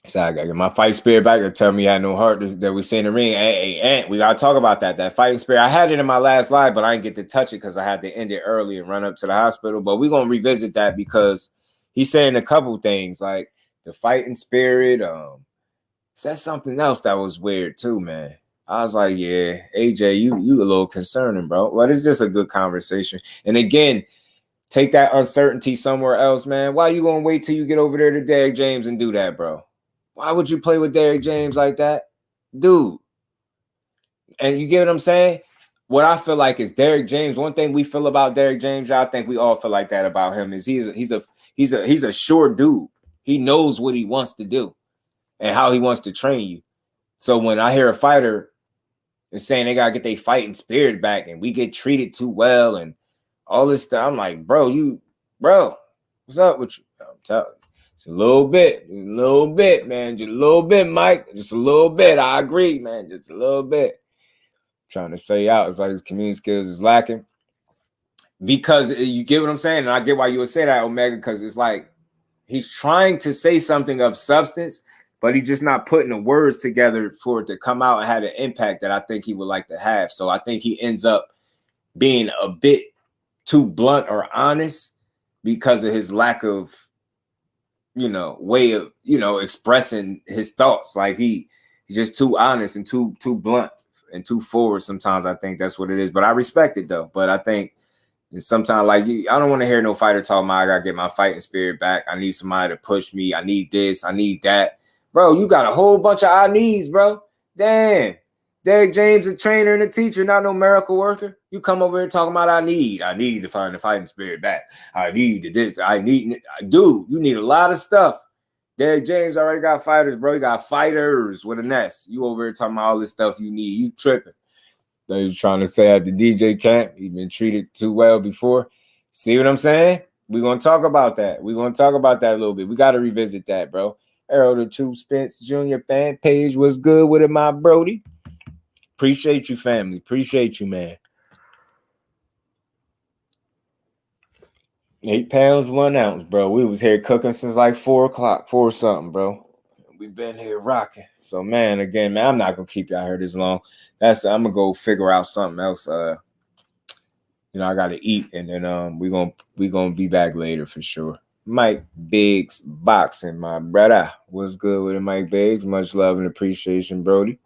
So I gotta get my fight spirit back to tell me I had no heart that we see in the ring. Hey, Ant, we gotta talk about that fighting spirit. I had it in my last live, but I didn't get to touch it because I had to end it early and run up to the hospital. But we're gonna revisit that because he's saying a couple things like the fighting spirit. Said something else that was weird too, man. I was like, yeah, AJ, you a little concerning, bro. But it's just a good conversation. And again, take that uncertainty somewhere else, man. Why you gonna wait till you get over there to Derrick James and do that, bro? Why would you play with Derrick James like that? Dude. And you get what I'm saying? What I feel like is Derrick James. One thing we feel about Derrick James, I think we all feel like that about him, is he's a sure dude. He knows what he wants to do and how he wants to train you. So when I hear a fighter is saying they gotta get their fighting spirit back and we get treated too well and all this stuff, I'm like, bro, what's up with you? I'm telling you. It's a little bit, man. Just a little bit, Mike. Just a little bit. I agree, man. Just a little bit. Trying to say out. It's like his community skills is lacking. Because you get what I'm saying? And I get why you would say that, Omega, because it's like he's trying to say something of substance, but he's just not putting the words together for it to come out and have the impact that I think he would like to have. So I think he ends up being a bit too blunt or honest because of his lack of, way of, expressing his thoughts. Like he's just too honest and too blunt and too forward. Sometimes I think that's what it is, but I respect it though. But I think sometimes, like, I don't want to hear no fighter talking about I gotta get my fighting spirit back. I need somebody to push me. I need this. I need that. Bro, you got a whole bunch of I needs, bro. Damn. Derrick James, a trainer and a teacher, not no miracle worker. You come over here talking about I need to find the fighting spirit back. I need this. Dude, you need a lot of stuff. Derrick James already got fighters, bro. He got fighters with an S. You over here talking about all this stuff you need. You tripping. They was trying to say at the DJ camp, he been treated too well before. See what I'm saying? We're going to talk about that. We're going to talk about that a little bit. We got to revisit that, bro. Arrow the True Spence Jr. fan page was good with it, my Brody. Appreciate you, family. Appreciate you, man. 8 pounds, 1 ounce, bro. We was here cooking since like 4 o'clock, 4 something, bro. We've been here rocking. So, man, again, man, I'm not going to keep y'all here this long. I'm going to go figure out something else. I got to eat, and then we gonna be back later for sure. Mike Biggs Boxing, my brother. What's good with it, Mike Biggs? Much love and appreciation, Brody.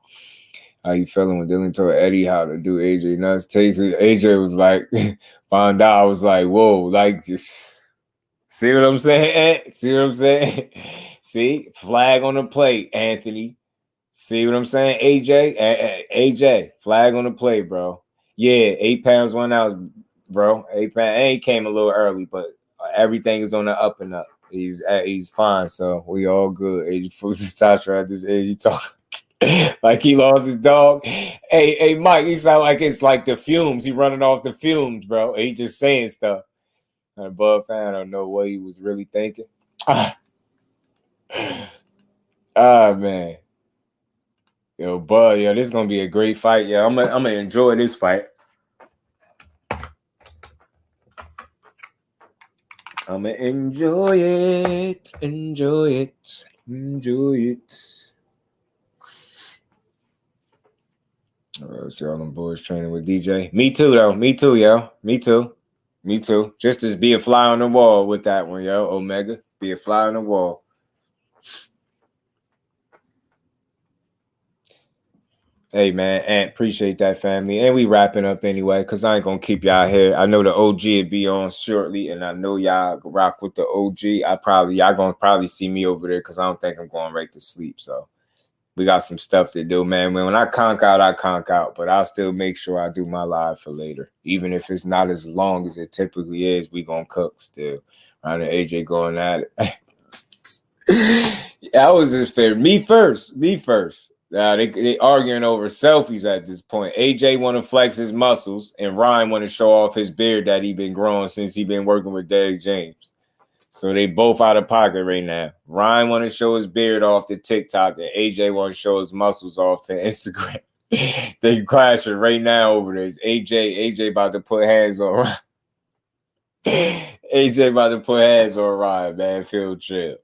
How you feeling when Dylan told Eddie how to do AJ nuts? AJ was like, found out. I was like, whoa, like, just see what I'm saying? See what I'm saying? See, flag on the plate, Anthony. See what I'm saying? AJ, flag on the plate, bro. Yeah, 8 pounds, 1 ounce, bro. 8 pounds. And he came a little early, but everything is on the up and up. He's fine, so we all good. AJ Fujitasha at this age, he talk like he lost his dog. Hey, Mike, he sound like it's like the fumes. He running off the fumes, bro. He just saying stuff. And Bud fan, I don't know what he was really thinking. Man. Yo, Bud, this is gonna be a great fight. Yeah, I'm gonna enjoy this fight. I'm gonna enjoy it. All right, see all them boys training with DJ. Me too, though. Me too, yo. Me too. Me too. Just as be a fly on the wall with that one, yo. Omega, be a fly on the wall. Hey, man, and appreciate that, family. And we wrapping up anyway, because I ain't going to keep y'all here. I know the OG will be on shortly, and I know y'all rock with the OG. Y'all going to probably see me over there because I don't think I'm going right to sleep. So we got some stuff to do, man. When I conk out, but I'll still make sure I do my live for later. Even if it's not as long as it typically is, we going to cook still. Ryan and AJ going at it. I was just fair. Me first. They arguing over selfies at this point. AJ want to flex his muscles, and Ryan want to show off his beard that he been growing since he been working with Derrick James. So they both out of pocket right now. Ryan want to show his beard off to TikTok, and AJ want to show his muscles off to Instagram. They clashing right now over this. AJ about to put hands on Ryan. AJ about to put hands on Ryan, man. Feel chill.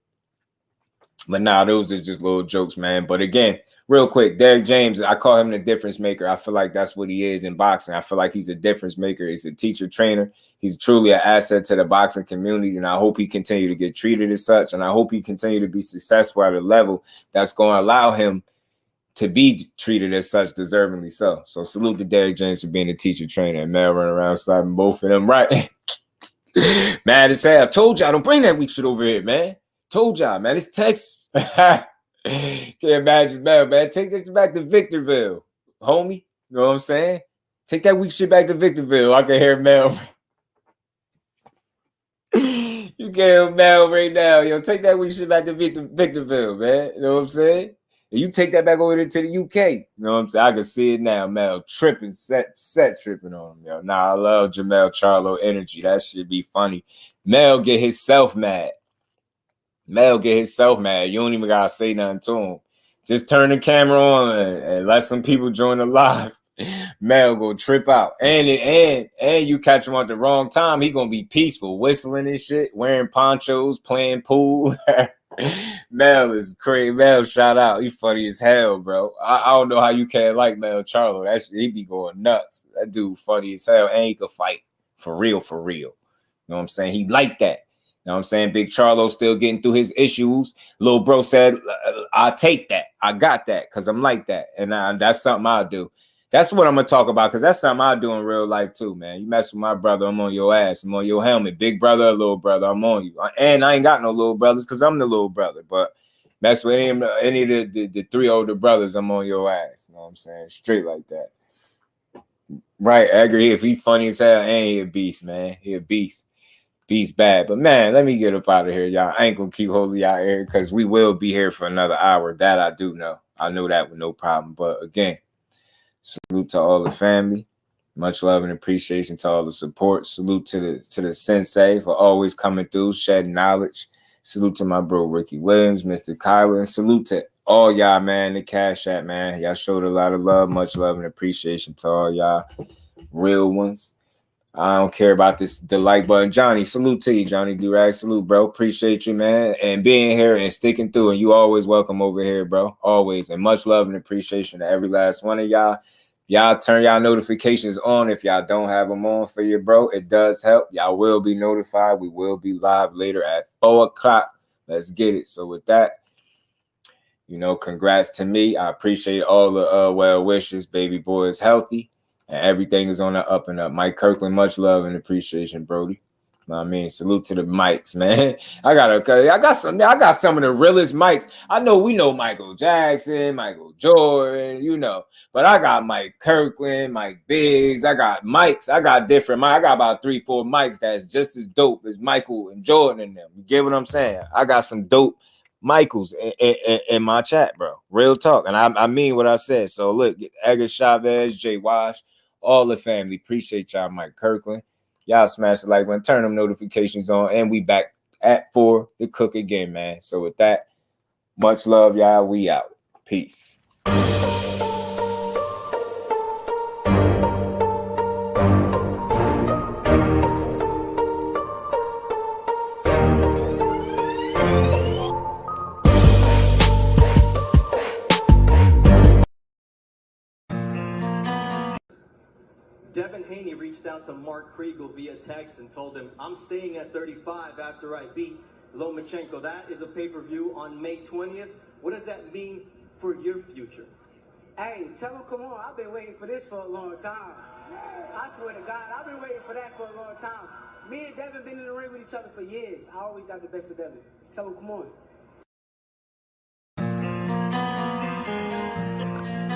But nah, those are just little jokes, man. But again, real quick, Derrick James, I call him the difference maker. I feel like that's what he is in boxing. I feel like he's a difference maker. He's a teacher trainer. He's truly an asset to the boxing community, and I hope he continue to get treated as such, and I hope he continue to be successful at a level that's going to allow him to be treated as such, deservingly so. So salute to Derrick James for being a teacher trainer, and Mel running around slapping both of them right. Mad as hell. I told y'all, don't bring that weak shit over here, man. Told y'all, man. It's Texas. Can't imagine, man. Take this back to Victorville, homie. You know what I'm saying? Take that weak shit back to Victorville. I can hear Mel. You can hear Mel right now. Yo, take that weak shit back to Victorville, man. You know what I'm saying? And you take that back over there to the UK. You know what I'm saying? I can see it now, Mel. Tripping, set tripping on him, yo. Nah, I love Jermell Charlo energy. That should be funny. Mel get himself mad. You don't even gotta say nothing to him. Just turn the camera on and let some people join the live. Mel go trip out. And you catch him at the wrong time, he gonna be peaceful, whistling and shit, wearing ponchos, playing pool. Mel is crazy. Mel, shout out. He funny as hell, bro. I don't know how you can't like Mel Charlo. That shit, he be going nuts. That dude funny as hell. And he could fight. For real. You know what I'm saying? He like that. You know what I'm saying? Big Charlo still getting through his issues. Little bro said, I'll take that. I got that because I'm like that. And that's something I'll do. That's what I'm going to talk about because that's something I do in real life too, man. You mess with my brother, I'm on your ass. I'm on your helmet. Big brother or little brother, I'm on you. And I ain't got no little brothers because I'm the little brother. But mess with any of the three older brothers, I'm on your ass. You know what I'm saying? Straight like that. Right, I agree. If he funny as hell, and he a beast, man. He a beast. Beast bad. But man, let me get up out of here, y'all. I ain't gonna keep holding y'all here because we will be here for another hour. That I do know. I know that with no problem. But again, salute to all the family. Much love and appreciation to all the support. Salute to the sensei for always coming through, shedding knowledge. Salute to my bro Ricky Williams, Mr. Kyler, and salute to all y'all, man. The Cash App, man. Y'all showed a lot of love. Much love and appreciation to all y'all real ones. I don't care about the like button. Johnny, salute to you, Johnny Durag. Salute, bro. Appreciate you, man. And being here and sticking through. And you always welcome over here, bro. Always. And much love and appreciation to every last one of y'all. Y'all turn y'all notifications on if y'all don't have them on for your bro. It does help. Y'all will be notified. We will be live later at 4 o'clock. Let's get it. So with that, congrats to me. I appreciate all the well wishes. Baby boy is healthy. And everything is on the up and up. Mike Kirkland, much love and appreciation, Brody. I mean, salute to the mics, man. I got some of the realest mics. We know Michael Jackson, Michael Jordan, but I got Mike Kirkland, Mike Biggs. I got mics. I got different mics. I got about 3-4 mics that's just as dope as Michael and Jordan in them. You get what I'm saying? I got some dope Michaels in my chat, bro. Real talk. And I mean what I said. So look, Edgar Chavez, Jay Wash, all the family. Appreciate y'all, Mike Kirkland. Y'all smash the like button, turn them notifications on, and we back at 4 to cook again, man. So with that, much love, y'all. We out. Peace. Devin Haney reached out to Mark Kriegel via text and told him, I'm staying at 35 after I beat Lomachenko. That is a pay-per-view on May 20th. What does that mean for your future? Hey, tell him, come on, I've been waiting for this for a long time. I swear to God, I've been waiting for that for a long time. Me and Devin been in the ring with each other for years. I always got the best of Devin. Tell him, come on.